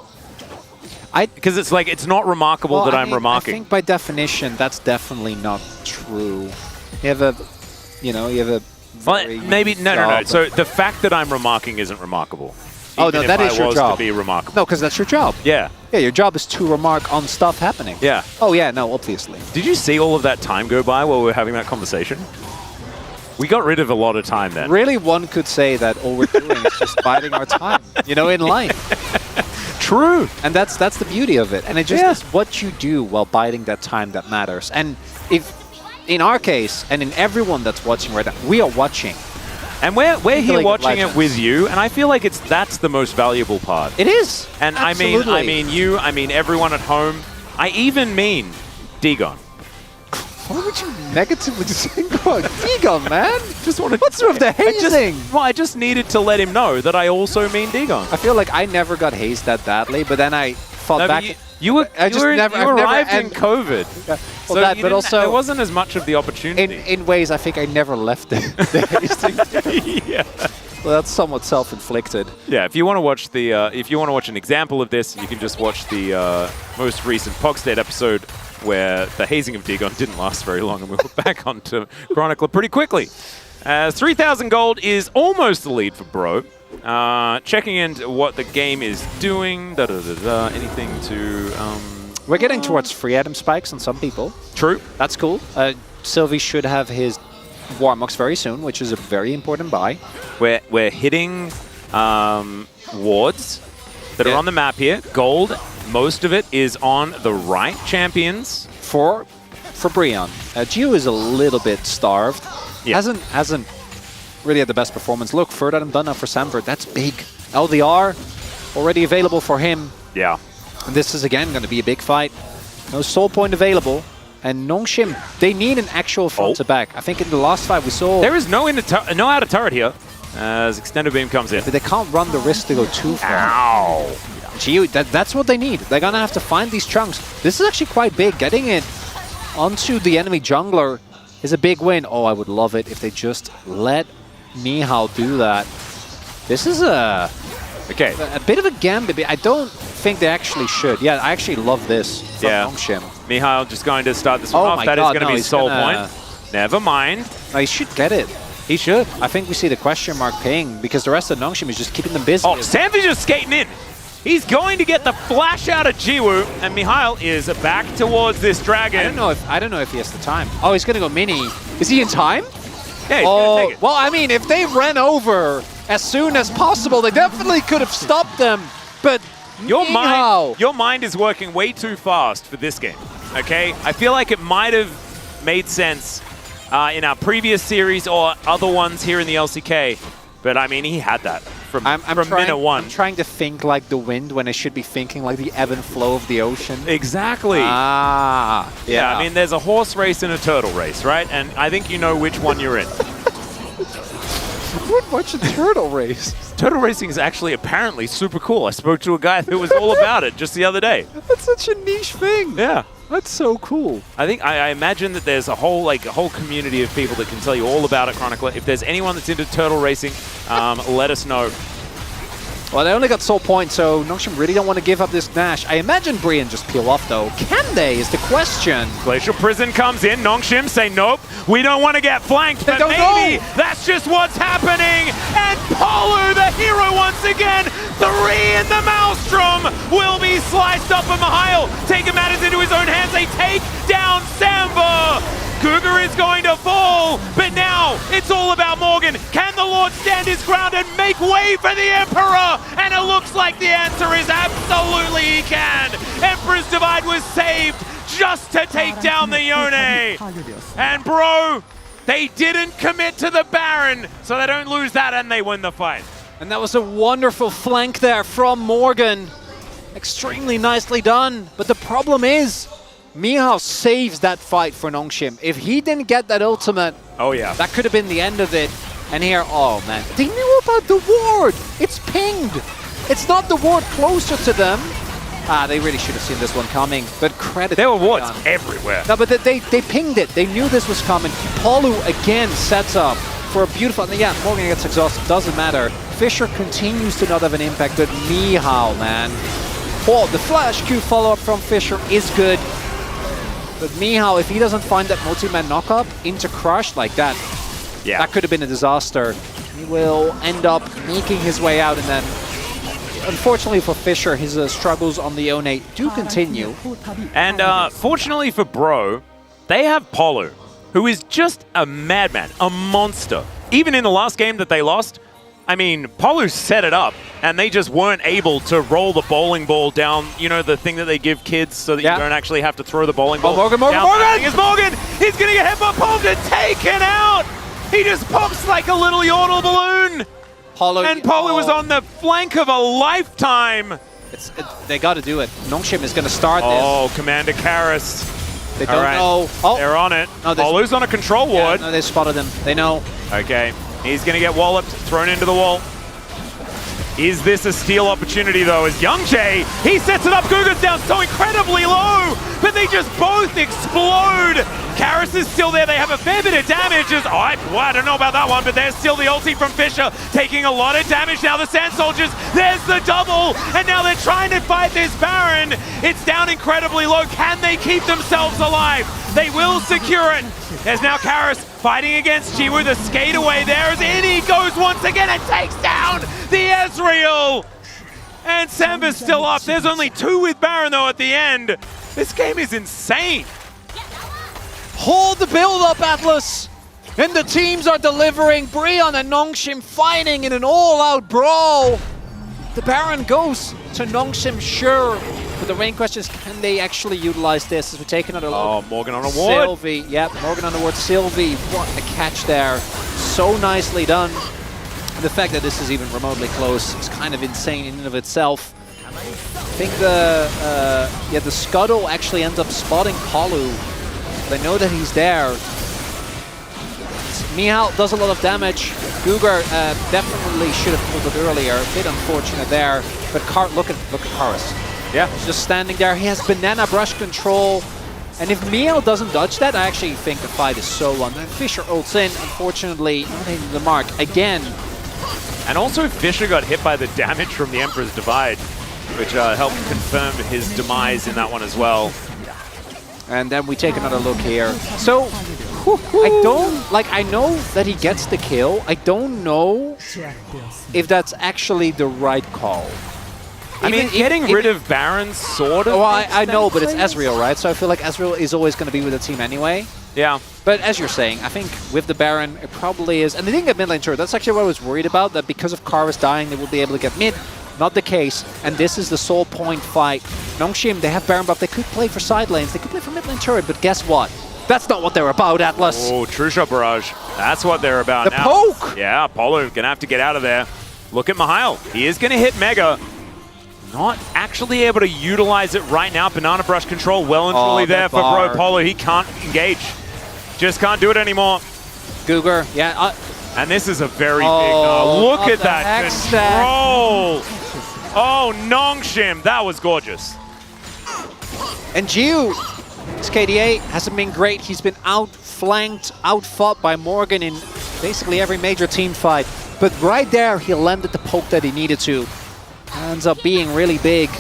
S10: Because it's like it's not remarkable that I'm remarking.
S11: I think by definition that's definitely not true. You have a, you have a.
S10: Well, maybe no. So the fact that I'm remarking isn't remarkable.
S11: Oh no, that is your job.
S10: To be remarkable.
S11: No, because that's your job.
S10: Yeah.
S11: Yeah, your job is to remark on stuff happening.
S10: Yeah.
S11: Oh yeah, no, obviously.
S10: Did you see all of that time go by while we were having that conversation? We got rid of a lot of time then.
S11: Really, one could say that all we're doing is just biding our time, in life.
S10: True.
S11: And that's the beauty of it. And it just is what you do while biding that time that matters. And if, in our case, and in everyone that's watching right now, we are watching.
S10: And we're here watching it with you, and I feel like that's the most valuable part.
S11: It is.
S10: And
S11: absolutely.
S10: I mean everyone at home. I even mean Dagon.
S11: Why would you negatively say Dagon, man? What's with the hazing?
S10: I just needed to let him know that I also mean Dagon.
S11: I feel like I never got hazed that badly, but then I fought back.
S10: You arrived in COVID.
S11: Yeah. Well, but also
S10: there wasn't as much of the opportunity.
S11: In ways, I think I never left the hazing.
S10: Yeah.
S11: Well, that's somewhat self-inflicted.
S10: Yeah, if you want to watch an example of this, you can just watch the most recent Pogstate episode where the hazing of Dagon didn't last very long, and we were back onto Chronicler pretty quickly. 3,000 gold is almost the lead for Bro. Checking into what the game is doing. Anything to...
S11: We're getting towards free item spikes on some people.
S10: True.
S11: That's cool. Sylvie should have his Warmocks very soon, which is a very important buy.
S10: We're hitting wards that are on the map here. Gold, most of it is on the right champions.
S11: For Brion. Gio is a little bit starved.
S10: Yeah.
S11: Hasn't really had the best performance. Look, third item done now for Samford. That's big. LDR already available for him.
S10: Yeah.
S11: And this is again going to be a big fight. No soul point available. And Nongshim, they need an actual front to back. I think in the last fight we saw...
S10: There is no outer turret here as Extended Beam comes in.
S11: But they can't run the risk to go too far.
S10: Ow!
S11: Gee, that's what they need. They're going to have to find these chunks. This is actually quite big. Getting it onto the enemy jungler is a big win. Oh, I would love it if they just let Mihal do that. This is a bit of a gambit. I don't think they actually should. Yeah, I actually love this from Nongshim.
S10: Mihal just going to start this one off. That is going to be soul point. Never mind.
S11: No, he should get it. He should. I think we see the question mark ping because the rest of Nongshim is just keeping them busy.
S10: Oh, Sam's just skating in. He's going to get the flash out of Jiwoo, and Mihail is back towards this dragon.
S11: I don't know if he has the time. Oh, he's going to go mini. Is he in time?
S10: Yeah, he's going to take it.
S11: Well, I mean, if they ran over as soon as possible, they definitely could have stopped them. But
S10: your mind is working way too fast for this game. Okay, I feel like it might have made sense in our previous series or other ones here in the LCK, but I mean, he had that from minute one.
S11: I'm trying to think like the wind when I should be thinking like the ebb and flow of the ocean.
S10: Exactly.
S11: Yeah.
S10: I mean, there's a horse race and a turtle race, right? And I think you know which one you're in.
S11: Who would watch a turtle race?
S10: Turtle racing is actually apparently super cool. I spoke to a guy who was all about it just the other day.
S11: That's such a niche thing.
S10: Yeah.
S11: That's so cool.
S10: I imagine that there's a whole community of people that can tell you all about it, Chronicler. If there's anyone that's into turtle racing, let us know.
S11: Well, they only got soul points, so Nongshim really don't want to give up this Nash. I imagine Brian just peel off, though. Can they, is the question.
S10: Glacial Prison comes in. Nongshim say, nope, we don't want to get flanked, but maybe that's just what's happening. And Polu, the hero once again, 3 in the Maelstrom, will be sliced up by Mihail. Taking matters into his own hands. They take down Samba. Cougar is going to fall, but now it's all about Morgan. Can the Lord stand his ground and make way for the Emperor? And it looks like the answer is absolutely he can. Emperor's Divide was saved just to take down the Yone. And bro, they didn't commit to the Baron, so they don't lose that and they win the fight.
S11: And that was a wonderful flank there from Morgan. Extremely nicely done, but the problem is, Mihal saves that fight for Nongshim. If he didn't get that ultimate, that could have been the end of it. And here, oh man, they knew about the ward. It's pinged. It's not the ward closer to them. They really should have seen this one coming. But credit.
S10: There were wards everywhere.
S11: No, but they pinged it. They knew this was coming. Polu again sets up for a beautiful. Yeah, Morgan gets exhausted. Doesn't matter. Fisher continues to not have an impact, but Mihal, man. Oh, the flash Q follow-up from Fisher is good. But Mihal, if he doesn't find that multi-man knock-up into Crush like that, that could have been a disaster. He will end up making his way out, and then, unfortunately for Fisher, his struggles on the Yone do continue.
S10: And fortunately for Bro, they have Polu, who is just a madman, a monster. Even in the last game that they lost, I mean, Polu set it up, and they just weren't able to roll the bowling ball down, you know, the thing that they give kids so that you don't actually have to throw the bowling ball.
S11: Morgan!
S10: It's Morgan! He's going to get hit by Polu, taken out! He just pops like a little yordle balloon! And Polu was on the flank of a lifetime!
S11: They got to do it. Nongshim is going to start this.
S10: Oh, Commander Karras.
S11: They don't know. Oh.
S10: They're on it.
S11: No,
S10: Polu's on a control ward.
S11: No, they spotted him. They know.
S10: Okay. He's going to get walloped, thrown into the wall. Is this a steal opportunity, though? As Young Jae, he sets it up. Guga's down so incredibly low, but they just both explode. Karras is still there. They have a fair bit of damage. I don't know about that one, but there's still the ulti from Fisher, taking a lot of damage. Now the Sand Soldiers, there's the double, and now they're trying to fight this Baron. It's down incredibly low. Can they keep themselves alive? They will secure it. There's now Karras fighting against Jiwoo. The skate away there as in he goes once again and takes down the Ezreal. And Samba's still up. There's only 2 with Baron though at the end. This game is insane.
S11: Hold the build-up, Atlas! And the teams are delivering. Brion and Nongshim fighting in an all-out brawl. The Baron goes to Nongshim, sure. But the main question is, can they actually utilize this as we're taking out a look?
S10: Oh, Morgan on a ward.
S11: Sylvie, yep, Morgan on the ward. Sylvie, what a catch there. So nicely done. And the fact that this is even remotely close is kind of insane in and of itself. I think the Scuttle actually ends up spotting Palu. They know that he's there. Mihal does a lot of damage. Gugar definitely should have pulled it earlier. A bit unfortunate there. But look at Karis.
S10: Yeah.
S11: He's just standing there. He has banana brush control. And if Mihal doesn't dodge that, I actually think the fight is so on. Fisher ults in, unfortunately, not hitting the mark again.
S10: And also Fisher got hit by the damage from the Emperor's Divide, which helped confirm his demise in that one as well.
S11: And then we take another look here. So, I know that he gets the kill. I don't know if that's actually the right call.
S10: I mean, getting rid of Baron sort of.
S11: Well, I know, but it's Ezreal, right? So I feel like Ezreal is always going to be with the team anyway.
S10: Yeah.
S11: But as you're saying, I think with the Baron, it probably is. And they didn't get mid lane turret. That's actually what I was worried about, that because of Karis dying, they will be able to get mid. Not the case. And this is the sole point fight. Nongshim, they have Baron buff. They could play for side lanes. They could play for mid lane turret. But guess what? That's not what they're about, Atlas.
S10: Oh, True Shot Barrage. That's what they're about
S11: the
S10: now.
S11: Poke!
S10: Yeah, Apollo gonna have to get out of there. Look at Mihail. He is gonna hit Mega. Not actually able to utilize it right now. Banana brush control well and truly there for Bro Polo. He can't engage. Just can't do it anymore.
S11: Gugar, yeah.
S10: And this is a very big look at that control. Oh, Nongshim. That was gorgeous.
S11: And Jiu, his KDA hasn't been great. He's been outflanked, outfought by Morgan in basically every major team fight. But right there, he landed the poke that he needed to. Ends up being really big.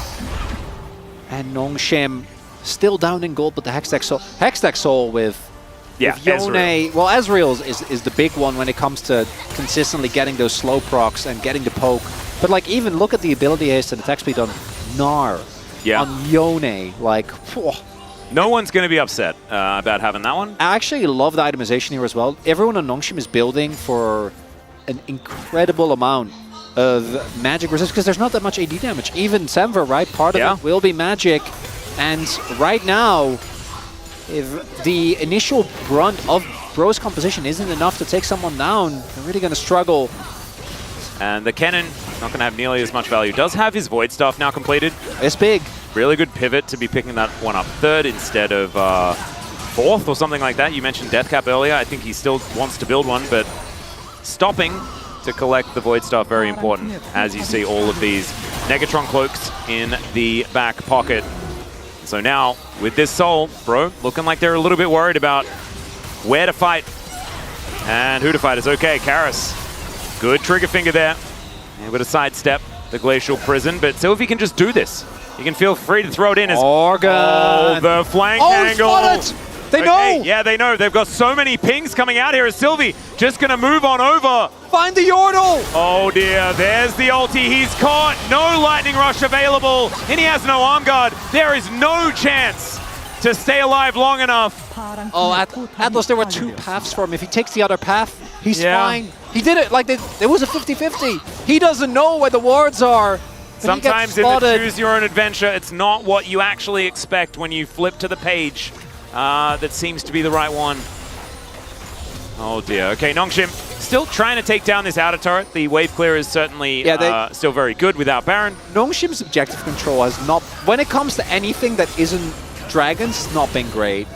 S11: And Nongshim still down in gold, but the Hextech Soul with Yone.
S10: Ezreal.
S11: Well, Ezreal is the big one when it comes to consistently getting those slow procs and getting the poke. But like, even look at the ability haste and attack speed on Gnar.
S10: Yeah.
S11: On Yone. Like, whew.
S10: No one's going to be upset about having that one.
S11: I actually love the itemization here as well. Everyone on Nongshim is building for an incredible amount of magic resist, because there's not that much AD damage. Even Semver, right? Part of it will be magic. And right now, if the initial brunt of Bro's composition isn't enough to take someone down, they're really going to struggle.
S10: And the Kennen, not going to have nearly as much value. Does have his Void Staff now completed.
S11: It's big.
S10: Really good pivot to be picking that one up third instead of fourth or something like that. You mentioned Deathcap earlier. I think he still wants to build one, but stopping to collect the Void Staff, very important, as you see all of these Negatron Cloaks in the back pocket. So now, with this Soul, Bro, looking like they're a little bit worried about where to fight and who to fight. It's okay, Karis. Good trigger finger there. Able to sidestep the Glacial Prison, but Sylvie can just do this. You can feel free to throw it in as
S11: Morgan.
S10: Oh, the flank angle.
S11: Spot it. They know.
S10: Yeah, they know. They've got so many pings coming out here as Sylvie just going to move on over.
S11: Find the Yordle.
S10: Oh dear, there's the ulti. He's caught. No Lightning Rush available, and he has no arm guard. There is no chance to stay alive long enough.
S11: Oh, Atlas, there were two paths for him. If he takes the other path, he's fine. He did it like it was a 50-50. He doesn't know where the wards are.
S10: Sometimes in the choose your own adventure, it's not what you actually expect when you flip to the page that seems to be the right one. Oh dear. Okay, Nongshim still trying to take down this outer turret. The wave clear is certainly still very good without Baron.
S11: Nongshim's objective control has not, when it comes to anything that isn't dragons, not been great.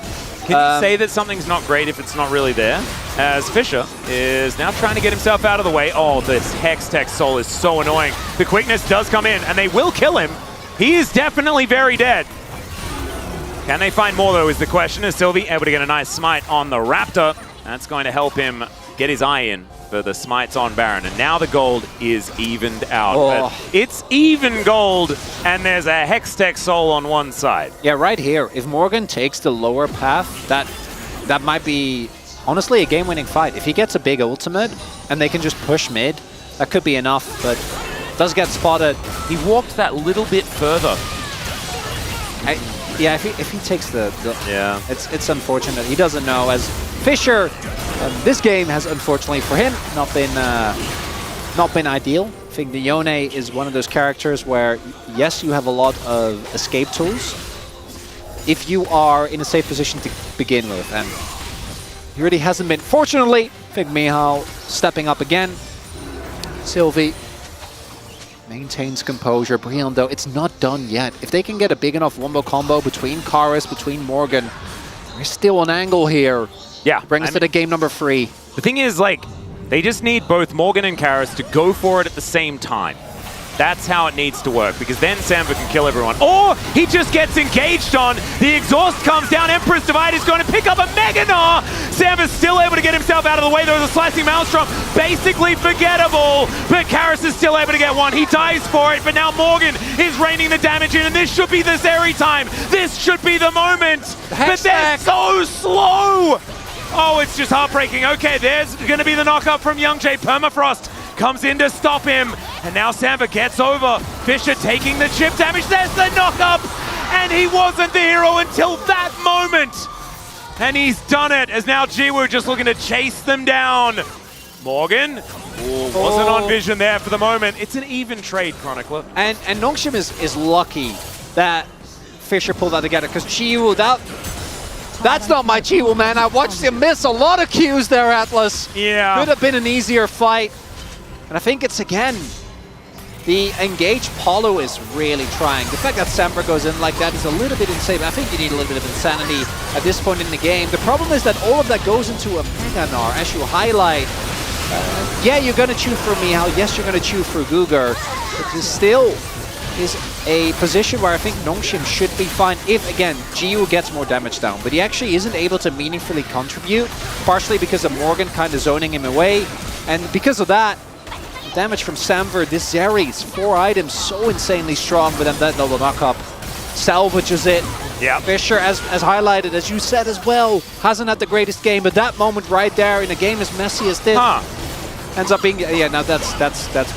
S10: Can you say that something's not great if it's not really there? As Fisher is now trying to get himself out of the way. Oh, this Hextech Soul is so annoying. The quickness does come in, and they will kill him. He is definitely very dead. Can they find more, though, is the question. Is Sylvie able to get a nice smite on the Raptor? That's going to help him get his eye in for the smites on Baron. And now the gold is evened out.
S11: Oh.
S10: But it's even gold, and there's a Hextech Soul on one side.
S11: Yeah, right here. If Morgan takes the lower path, that might be, honestly, a game-winning fight. If he gets a big ultimate, and they can just push mid, that could be enough, but does get spotted.
S10: He walked that little bit further.
S11: Yeah, if he takes the it's unfortunate. He doesn't know. As Fisher, this game has unfortunately for him not been ideal. I think the Yone is one of those characters where yes, you have a lot of escape tools if you are in a safe position to begin with, and he really hasn't been. Fortunately, I think Mihal stepping up again. Sylvie maintains composure. Brion, though, it's not done yet. If they can get a big enough wombo combo between Karis, between Morgan, there's still an angle here.
S10: Yeah.
S11: Bring us to the game number 3.
S10: The thing is, like, they just need both Morgan and Karis to go for it at the same time. That's how it needs to work, because then Samba can kill everyone. Or he just gets engaged on. The exhaust comes down. Empress Divide is going to pick up a Mega Gnar. Samba's still able to get himself out of the way. There was a slicing Maelstrom. Basically forgettable, but Karis is still able to get one. He dies for it, but now Morgan is raining the damage in, and this should be the Zeri time. This should be the moment. But they're so slow. Oh, it's just heartbreaking. Okay, there's going to be the knockup from Youngjae. Permafrost comes in to stop him, and now Samba gets over. Fisher taking the chip damage. There's the knockup, and he wasn't the hero until that moment. And he's done it, as now Jiwoo just looking to chase them down. Morgan wasn't on vision there for the moment. It's an even trade, Chronicler.
S11: And Nongshim is lucky that Fisher pulled that together, because Jiwoo, that's not my Jiwoo, man. I watched him miss a lot of Qs there, Atlas.
S10: Yeah.
S11: Could have been an easier fight. And I think it's, again, the engaged Paulo is really trying. The fact that Samba goes in like that is a little bit insane. I think you need a little bit of insanity at this point in the game. The problem is that all of that goes into a Mega Gnar, as you highlight. Yeah, you're going to chew for Mihal. Yes, you're going to chew for Gugar. But this still is a position where I think Nongshim should be fine if, again, Jiwoo gets more damage down. But he actually isn't able to meaningfully contribute, partially because of Morgan kind of zoning him away. And because of that, damage from Samver, this Zeri's 4 items so insanely strong, but then that double knockup salvages it.
S10: Yeah.
S11: Fisher, as highlighted, as you said as well, hasn't had the greatest game, but that moment right there in a game as messy as this ends up being, yeah, now that's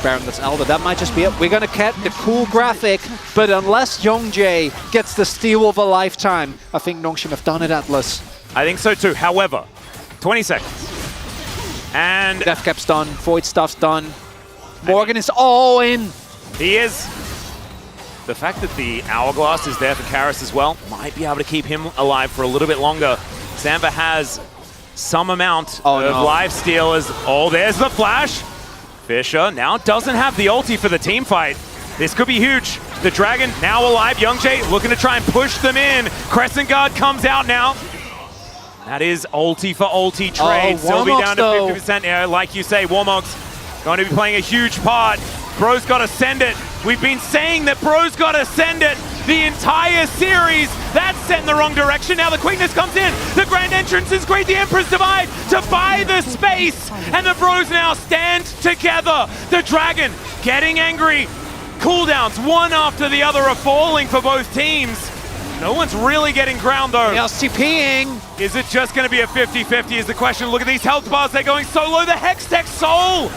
S11: Baron, that's Elder. That might just be it. We're gonna get the cool graphic, but unless Youngjae gets the steal of a lifetime, I think Nongshim have done it, Atlas.
S10: I think so too. However, 20 seconds. And
S11: Death Cap's done, Void Stuff's done. Morgan is all in.
S10: He is. The fact that the Hourglass is there for Karis as well might be able to keep him alive for a little bit longer. Samba has some amount of life steal as, there's the flash. Fisher now doesn't have the ulti for the team fight. This could be huge. The Dragon now alive. Youngjae looking to try and push them in. Crescent Guard comes out now. That is ulti for ulti trade. Sylvie down to 50%. Yeah, like you say, Warmog's going to be playing a huge part. Bro's got to send it. We've been saying that Bro's got to send it the entire series. That's set in the wrong direction. Now the quickness comes in. The grand entrance is great. The Emperor's Divide to buy the space. And the Bros now stand together. The Dragon getting angry. Cooldowns one after the other are falling for both teams. No one's really getting ground though.
S11: LCPing.
S10: Is it just going to be a 50-50 is the question. Look at these health bars. They're going so low. The Hextech Soul.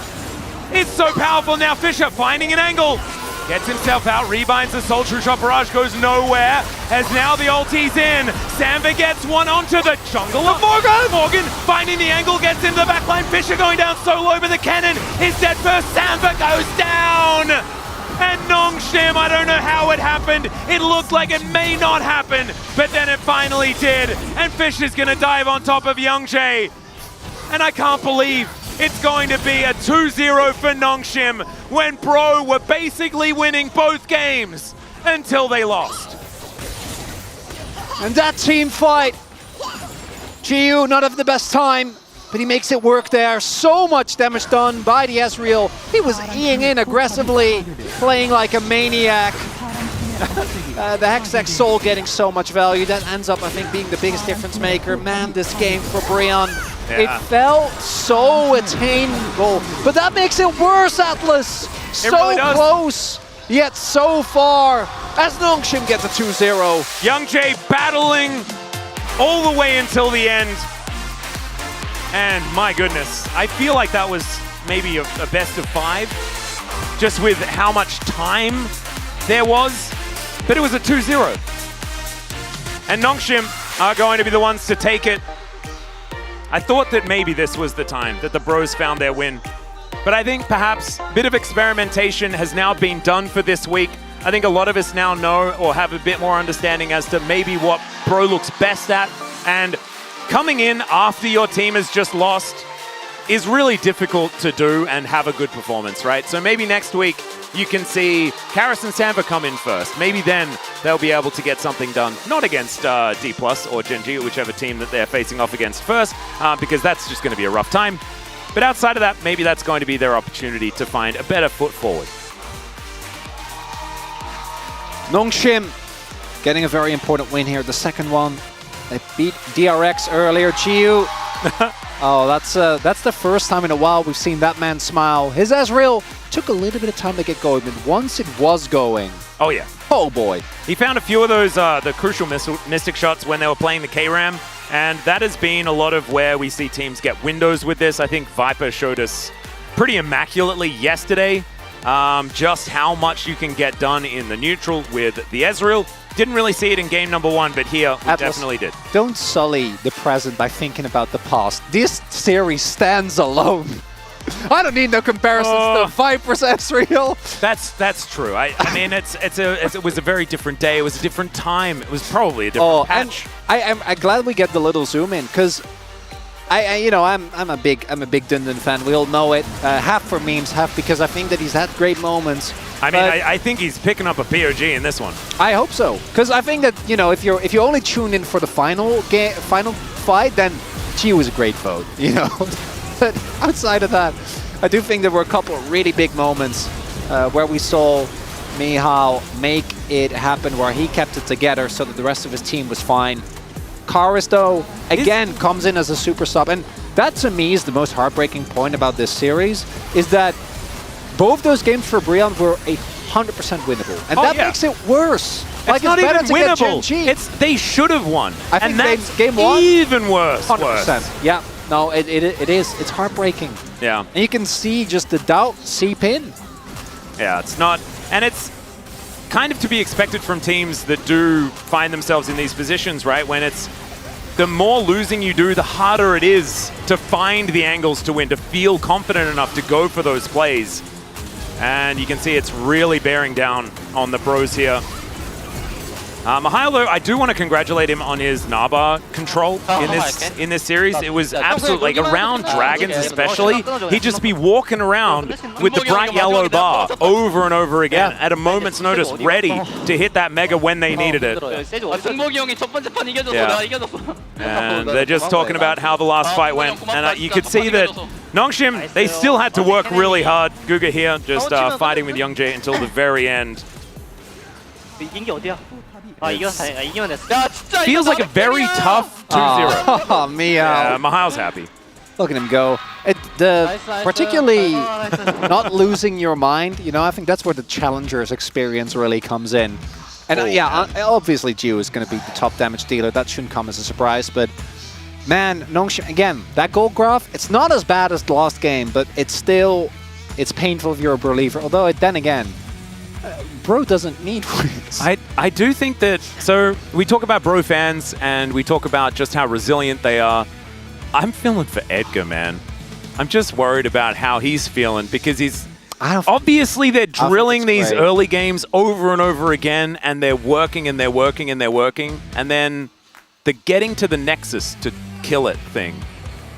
S10: It's so powerful now. Fisher finding an angle. Gets himself out, rebinds the Soul True Shot Barrage, goes nowhere. As now the ulti's in. Samba gets one onto the jungle of Morgan. Morgan finding the angle, gets into the backline. Fisher going down so low, but the cannon is dead first. Samba goes down. And Nongshim, I don't know how it happened. It looked like it may not happen, but then it finally did. And Fisher's gonna dive on top of Youngjae. And I can't believe it's going to be a 2-0 for Nongshim when Bro were basically winning both games until they lost.
S11: And that team fight, Jiwoo not having the best time, but he makes it work there. So much damage done by the Ezreal. He was eating in aggressively, playing like a maniac. The Hextech Soul getting so much value. That ends up, I think, being the biggest difference maker. Man, this game for Brion.
S10: Yeah.
S11: It felt so attainable, but that makes it worse, Atlas. So
S10: really does.
S11: close, yet so far, as Nongshim gets a 2-0.
S10: Youngjae battling all the way until the end. And my goodness, I feel like that was maybe a best of 5, just with how much time there was, but it was a 2-0. And Nongshim are going to be the ones to take it. I thought that maybe this was the time that the Bros found their win. But I think perhaps a bit of experimentation has now been done for this week. I think a lot of us now know or have a bit more understanding as to maybe what Bro looks best at. And coming in after your team has just lost, is really difficult to do and have a good performance, right? So maybe next week you can see Karis and Sampa come in first. Maybe then they'll be able to get something done, not against D+ or Genji, whichever team that they're facing off against first, because that's just going to be a rough time. But outside of that, maybe that's going to be their opportunity to find a better foot forward.
S11: Nongshim getting a very important win here. The second one, they beat DRX earlier. Chiyu. Oh, that's the first time in a while we've seen that man smile. His Ezreal took a little bit of time to get going, but once it was going,
S10: oh yeah,
S11: oh boy,
S10: he found a few of those the crucial mystic shots when they were playing the K-Ram, and that has been a lot of where we see teams get windows with this. I think Viper showed us pretty immaculately yesterday just how much you can get done in the neutral with the Ezreal. Didn't really see it in game number 1, but here we definitely did.
S11: Don't sully the present by thinking about the past. This series stands alone. I don't need no comparisons to Viper's Ezreal.
S10: That's true. I mean, it was a very different day. It was a different time. It was probably a different patch.
S11: And I'm glad we get the little zoom in because I'm a big Dundun fan. We all know it. Half for memes, half because I think that he's had great moments.
S10: I mean, I think he's picking up a POG in this one.
S11: I hope so, because I think that if you only tune in for the final fight, then Chiyu is a great vote. But outside of that, I do think there were a couple of really big moments where we saw Mihal make it happen, where he kept it together so that the rest of his team was fine. Karis, though, again, comes in as a super sub. And that, to me, is the most heartbreaking point about this series, is that both those games for Brion were 100% winnable. And that makes it worse.
S10: It's not even winnable. They should have won.
S11: I think
S10: that's
S11: game 1,
S10: even worse.
S11: 100%. Yeah. No, it is. It's heartbreaking.
S10: Yeah.
S11: And you can see just the doubt seep in.
S10: Yeah, it's not. And it's kind of to be expected from teams that do find themselves in these positions, right? When it's the more losing you do, the harder it is to find the angles to win, to feel confident enough to go for those plays. And you can see it's really bearing down on the pros here. Mihailo, I do want to congratulate him on his Naba control in this series. It was absolutely, like around dragons especially, he'd just be walking around with the bright yellow bar over and over again at a moment's notice, ready to hit that mega when they needed it. Yeah. And they're just talking about how the last fight went. And you could see that Nongshim, they still had to work really hard. Guga here just fighting with Youngjae until the very end. Feels like a very tough 2-0.
S11: Oh, Meow.
S10: Yeah, Mihail's happy.
S11: Look at him go. Particularly not losing your mind, I think that's where the challenger's experience really comes in. And obviously Chiyu is going to be the top damage dealer. That shouldn't come as a surprise, but man, Nongshim, again, that gold graph, it's not as bad as the last game, but it's painful if you're a believer. Although, then again, Bro doesn't need wins.
S10: I do think that, so we talk about Bro fans and we talk about just how resilient they are. I'm feeling for Edgar, man. I'm just worried about how he's feeling because obviously they're drilling these early games over and over again and they're working and they're working and they're working. And then the getting to the Nexus to kill it thing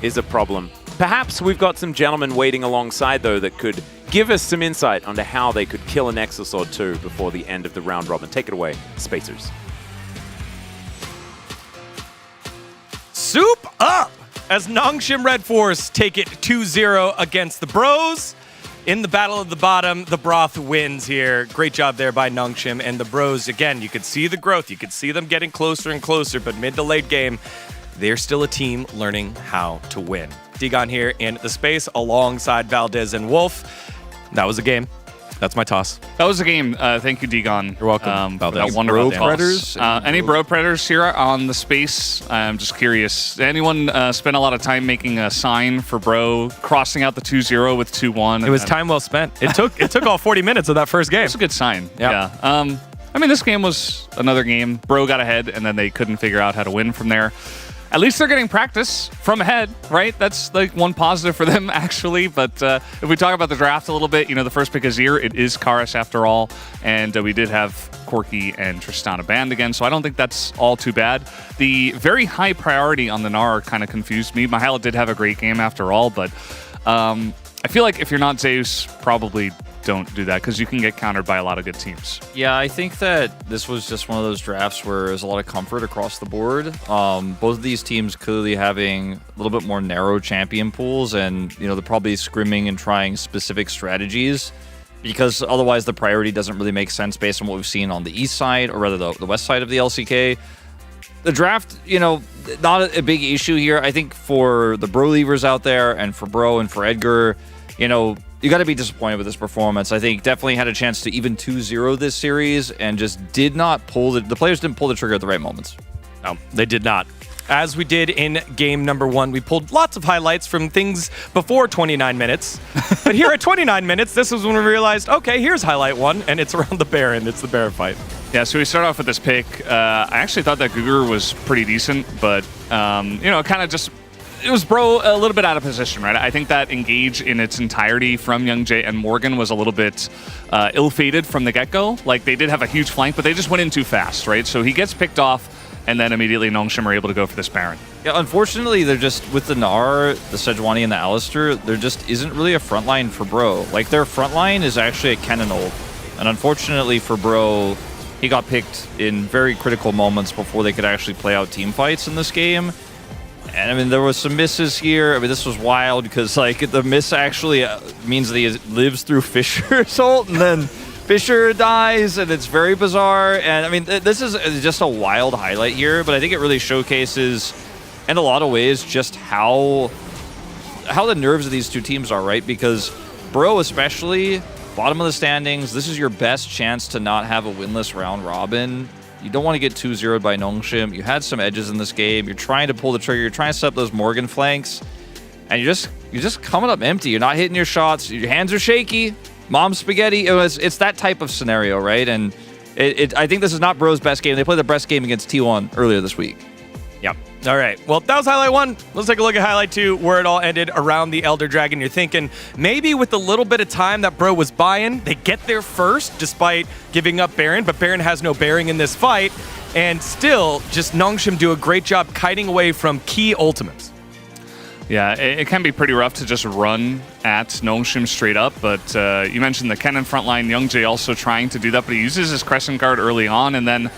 S10: is a problem. Perhaps we've got some gentlemen waiting alongside, though, that could give us some insight onto how they could kill a Nexus or two before the end of the round robin. Take it away, Spacers.
S7: Soup up as Nongshim Red Force take it 2-0 against the Bros. In the battle of the bottom, the Broth wins here. Great job there by Nongshim and the Bros. Again, you could see the growth. You could see them getting closer and closer, but mid to late game, they're still a team learning how to win. Digon here in the space alongside Valdez and Wolf. That was a game. That's my toss.
S13: That was a game. Thank you, Digon.
S7: You're welcome.
S13: Valdez. Bro Predators? Any Bro Predators here on the space? I'm just curious. Anyone spend a lot of time making a sign for Bro, crossing out the 2-0 with 2-1?
S7: It was time well spent. It took all 40 minutes of that first game.
S13: It's a good sign. Yeah. I mean, this game was another game. Bro got ahead, and then they couldn't figure out how to win from there. at least they're getting practice from ahead, right? That's like one positive for them, actually. But if we talk about the draft a little bit, the first pick is here. It is Karis after all. And we did have Corky and Tristana banned again, so I don't think that's all too bad. The very high priority on the Gnar kind of confused me. Mihail did have a great game after all, but I feel like if you're not Zeus, probably don't do that because you can get countered by a lot of good teams.
S9: Yeah, I think that this was just one of those drafts where there's a lot of comfort across the board. Both of these teams clearly having a little bit more narrow champion pools, and they're probably scrimming and trying specific strategies because otherwise the priority doesn't really make sense based on what we've seen on the east side, or rather the west side of the LCK. The draft, not a big issue here. I think for the bro leavers out there and for Bro and for Edgar, you got to be disappointed with this performance. I think definitely had a chance to even 2-0 this series and just did not pull the players didn't pull the trigger at the right moments.
S7: No, they did not. As we did in game number 1, we pulled lots of highlights from things before 29 minutes. But here at 29 minutes, this was when we realized, okay, here's highlight 1, and it's around the Baron. It's the Baron fight.
S13: Yeah, so we start off with this pick. I actually thought that Gugur was pretty decent, but, kind of just... It was Bro a little bit out of position, right? I think that engage in its entirety from Youngjae and Morgan was a little bit ill-fated from the get-go. Like, they did have a huge flank, but they just went in too fast, right? So he gets picked off, and then immediately Nongshim are able to go for this Baron.
S9: Yeah, unfortunately, they're just, with the Gnar, the Sejuani, and the Alistair, there just isn't really a front line for Bro. Like, their front line is actually a Kennen ult. And unfortunately for Bro, he got picked in very critical moments before they could actually play out team fights in this game. And I mean, there was some misses here. I mean, this was wild because like the miss actually means that he lives through Fisher's ult, and then Fisher dies, and it's very bizarre. And I mean, this is just a wild highlight here, but I think it really showcases, in a lot of ways, just how the nerves of these two teams are, right? Because Bro, especially bottom of the standings, this is your best chance to not have a winless round robin. You don't want to get 2-0'd by Nongshim. You had some edges in this game. You're trying to pull the trigger. You're trying to set up those Morgan flanks. And you're just coming up empty. You're not hitting your shots. Your hands are shaky. Mom's spaghetti. It's that type of scenario, right? And I think this is not Bro's best game. They played their best game against T1 earlier this week.
S7: Yep. All right. Well, that was highlight 1. Let's take a look at highlight 2, where it all ended around the Elder Dragon. You're thinking maybe with a little bit of time that Bro was buying, they get there first despite giving up Baron, but Baron has no bearing in this fight. And still, just Nongshim do a great job kiting away from key ultimates.
S13: Yeah, it can be pretty rough to just run at Nongshim straight up, but you mentioned the Kennen frontline, Youngjae also trying to do that, but he uses his Crescent Guard early on, and then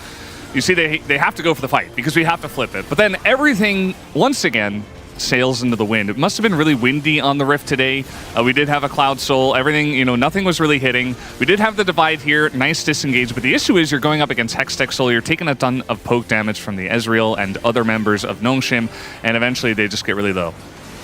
S13: you see they have to go for the fight because we have to flip it. But then everything, once again, sails into the wind. It must have been really windy on the Rift today. We did have a Cloud Soul. Everything, nothing was really hitting. We did have the Divide here. Nice disengage. But the issue is you're going up against Hextech Soul. You're taking a ton of poke damage from the Ezreal and other members of Nongshim. And eventually they just get really low.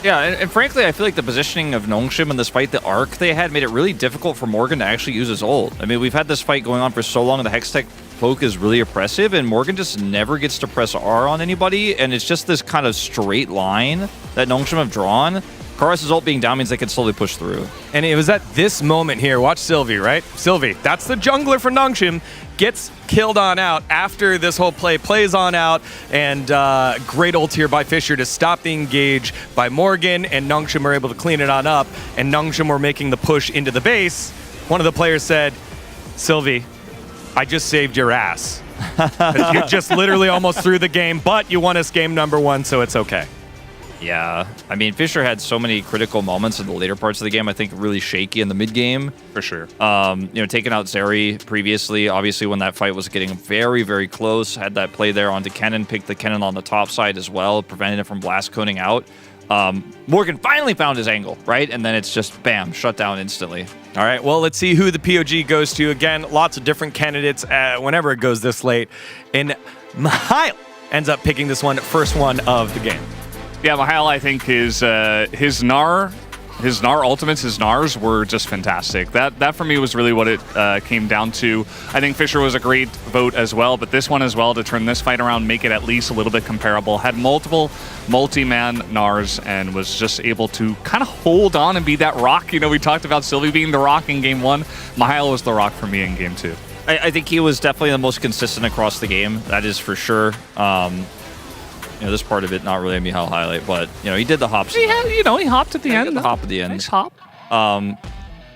S9: Yeah, and frankly, I feel like the positioning of Nongshim in this fight, the arc they had, made it really difficult for Morgan to actually use his ult. I mean, we've had this fight going on for so long, and the Hextech poke is really oppressive, and Morgan just never gets to press R on anybody, and it's just this kind of straight line that Nongshim have drawn. Karis' ult being down means they can slowly push through.
S7: And it was at this moment here, watch Sylvie, right? Sylvie, that's the jungler for Nongshim, gets killed on out after this whole play plays on out, and great ult here by Fisher to stop the engage by Morgan, and Nongshim were able to clean it on up, and Nongshim were making the push into the base. One of the players said, Sylvie, I just saved your ass. You just literally almost threw the game, but you won us game number 1, so it's okay.
S9: Yeah, I mean, Fisher had so many critical moments in the later parts of the game. I think really shaky in the mid game.
S13: For sure.
S9: Taking out Zeri previously, obviously when that fight was getting very, very close, had that play there onto Kennen, picked the Kennen on the top side as well, preventing it from blast coning out. Morgan finally found his angle, right? And then it's just, bam, shut down instantly.
S7: All right, well, let's see who the POG goes to. Again, lots of different candidates whenever it goes this late. And Mihail ends up picking this one, first one of the game.
S13: Yeah, Mihail, I think his Gnar ultimates, his Gnars were just fantastic. That for me was really what it came down to. I think Fisher was a great vote as well, but this one as well to turn this fight around, make it at least a little bit comparable. Had multiple multi-man Gnars and was just able to kind of hold on and be that rock. We talked about Sylvie being the rock in game 1. Mihail was the rock for me in game 2.
S9: I think he was definitely the most consistent across the game. That is for sure. this part of it not really a Mihail highlight, but he did the hops.
S13: He hopped at the end.
S9: The hop at the end.
S13: Nice hop.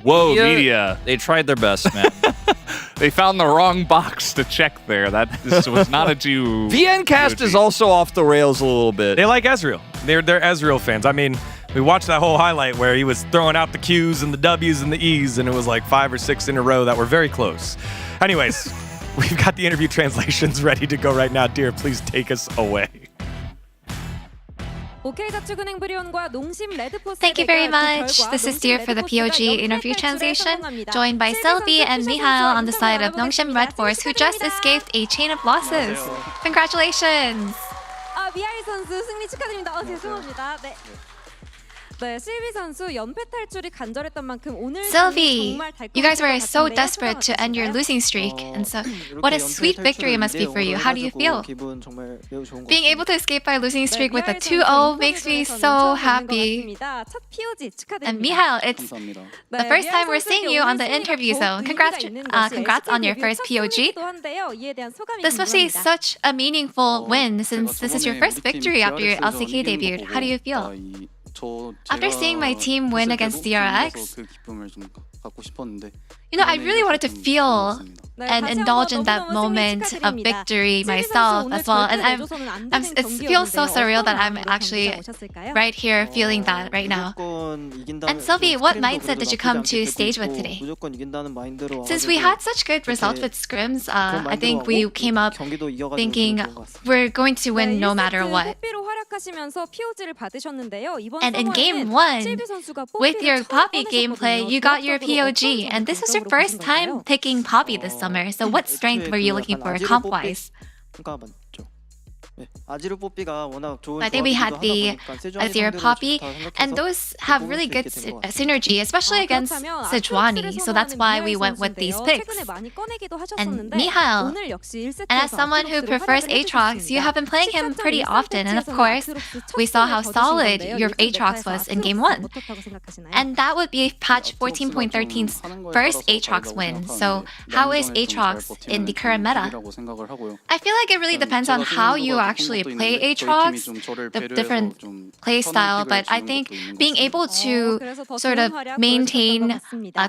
S9: Whoa,
S13: media.
S9: They tried their best, man.
S13: They found the wrong box to check there. This was not a Jew.
S9: VNcast is also off the rails a little bit.
S7: They like Ezreal. They're Ezreal fans. I mean, we watched that whole highlight where he was throwing out the Qs and the Ws and the Es, and it was like 5 or 6 in a row that were very close. Anyways, we've got the interview translations ready to go right now. Dear, please take us away.
S4: Thank you very much. This is Dear for the POG interview translation, joined by Sylvie and Mihail on the side of Nongshim Red Force, who just escaped a chain of losses. Congratulations!
S14: 미하일 선수 승리 축하드립니다. 죄송합니다. 네. 네, 실비 선수 연패 탈출이 간절했던 만큼 오늘
S4: Sylvie, you guys were so desperate to end your losing streak, and so what a sweet victory it must be for you. How do you feel? Being able to escape by losing streak with a 2-0 makes me so happy. And Mihail, it's the first time we're seeing you on the interview zone. Congrats on your first POG. This must be such a meaningful win since this is your first victory after your LCK debut. How do you feel? After seeing my team win against DRX, I really wanted to feel and indulge in that moment of victory myself as well. And it feels so surreal that I'm actually right here feeling that right now. And Sylvie, what mindset did you come to stage with today? Since we had such good results with scrims, I think we came up thinking we're going to win no matter what. And in game 1, with your Poppy gameplay, you got your POG, and this was your first time picking Poppy this summer. So what strength were you looking for comp-wise? I think we had the Azir Poppy, and those have really good synergy, especially against Sejuani, so that's why we went with these picks. And Mihail, and as someone who prefers Aatrox, you have been playing him pretty often, and of course, we saw how solid your Aatrox was in Game 1. And that would be patch 14.13's first Aatrox win, so how is Aatrox in the current meta? I feel like it really depends on how you actually play Aatrox, the different play style, but I think being able to sort of maintain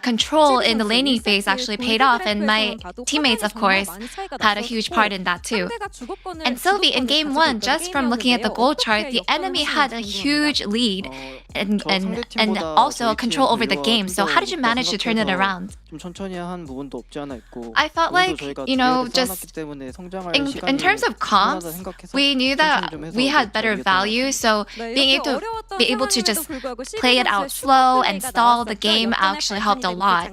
S4: control in the laning phase actually paid off, and my teammates, of course, had a huge part in that too. And Sylvie, in Game 1, just from looking at the gold chart, the enemy had a huge lead and also control over the game, so how did you manage to turn it around? I felt like, just in terms of comps, we knew that we had better value, so being able to just play it out slow and stall the game actually helped a lot.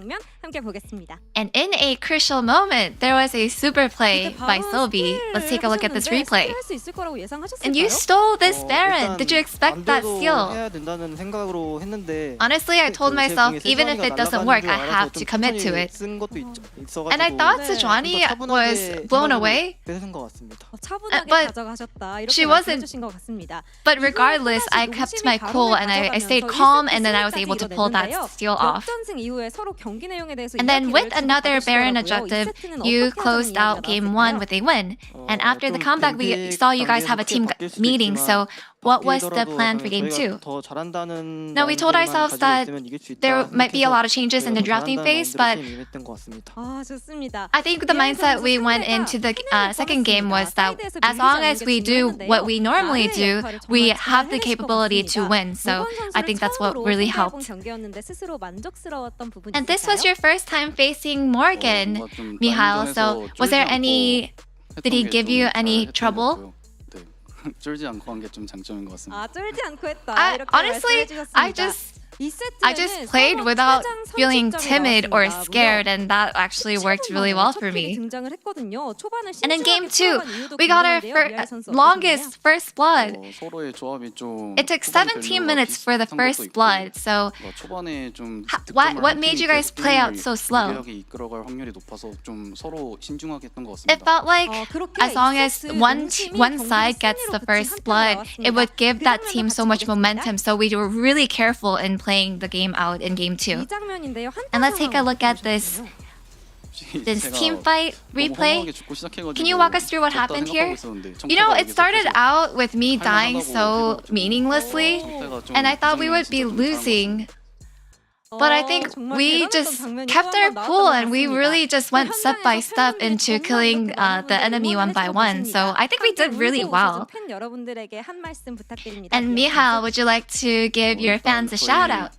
S4: And in a crucial moment, there was a super play by Sylvie. Let's take a look at this replay. And you stole this Baron. Did you expect that steal? Honestly, I told myself, even if it doesn't work, I have to commit to it. And I thought Sejuani was blown away. But she wasn't. But regardless, I kept my cool and I stayed calm, and then I was able to pull that steal off. And then with another Baron objective, you closed out Game 1 with a win. And after the comeback, we saw you guys have a team meeting, so what was the plan for Game 2? Now, we told ourselves that there might be a lot of changes in the drafting phase, but I think the mindset we went into the second game was that as long as we do what we normally do, we have the capability to win. So I think that's what really helped. And this was your first time facing Morgan, Mihail, so was there did he give you any trouble? Honestly, I just played without feeling timid or scared, and that actually worked really well for me. And in Game 2, we got our longest first blood. It took 17 minutes for the first blood, so what made you guys play out so slow? It felt like as long as one side gets the first blood, it would give that team so much momentum, so we were really careful in playing the game out in Game 2. And let's take a look at this this team fight replay. Can you walk us through what happened here? You know, it started out with me dying so meaninglessly, and I thought we would be losing. But I think we just kept our cool and we really just went step by step into killing the enemy one by one. So I think we did really well. And Michal, would you like to give your fans a shout out?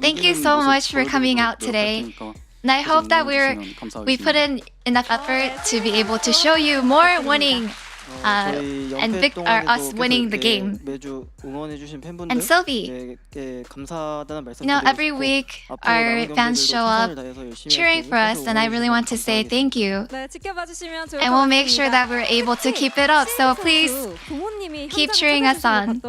S4: Thank you so much for coming out today. And I hope that we put in enough effort to be able to show you more winning and us winning the game. And Sylvie, you know, every week our fans show up cheering for us, and I really want to say thank you. And we'll make sure that we're able to keep it up, so please keep cheering us on.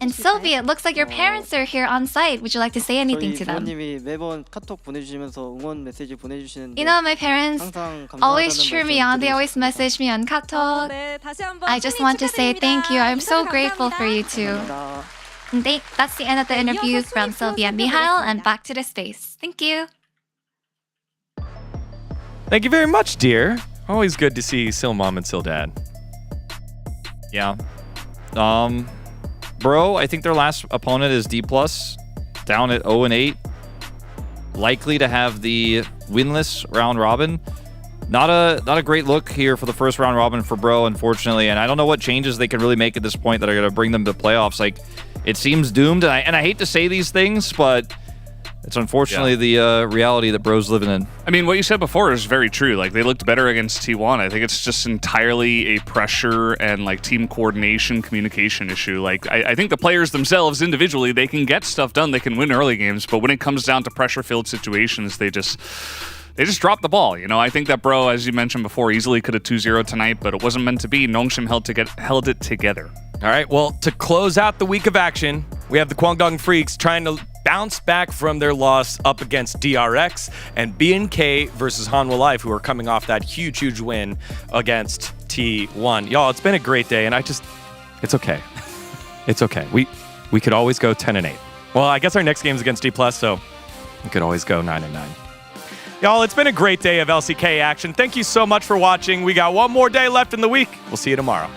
S4: And Sylvie, it looks like your parents are here on site. Would you like to say anything to them? You know, my parents always cheer me on. They always message me on Katok. I just want to say thank you. I'm so grateful for you too. And that's the end of the interview from Sylvia and Michal, and back to the space. Thank you.
S7: Thank you very much, dear. Always good to see Sil Mom and Sil Dad.
S9: Yeah. Bro, I think their last opponent is D+, down at 0-8. Likely to have the winless round robin. Not a great look here for the first round robin for Bro, unfortunately, and I don't know what changes they can really make at this point that are going to bring them to playoffs. Like, it seems doomed, and I hate to say these things, but it's unfortunately the reality that Bro's living in.
S13: I mean, what you said before is very true. Like, they looked better against T1. I think it's just entirely a pressure and, like, team coordination, communication issue. Like, I think the players themselves, individually, they can get stuff done. They can win early games, but when it comes down to pressure-filled situations, they just dropped the ball. You know, I think that Bro, as you mentioned before, easily could have 2-0 tonight, but it wasn't meant to be. Nongshim held it together.
S7: All right, well, to close out the week of action, we have the Kwangdong Freaks trying to bounce back from their loss up against DRX, and BNK versus Hanwha Life, who are coming off that huge win against T1. Y'all, it's been a great day, and it's okay. It's okay. We could always go 10-8. Well, I guess our next game is against D+, so we could always go 9-9. Y'all, it's been a great day of LCK action. Thank you so much for watching. We got one more day left in the week. We'll see you tomorrow.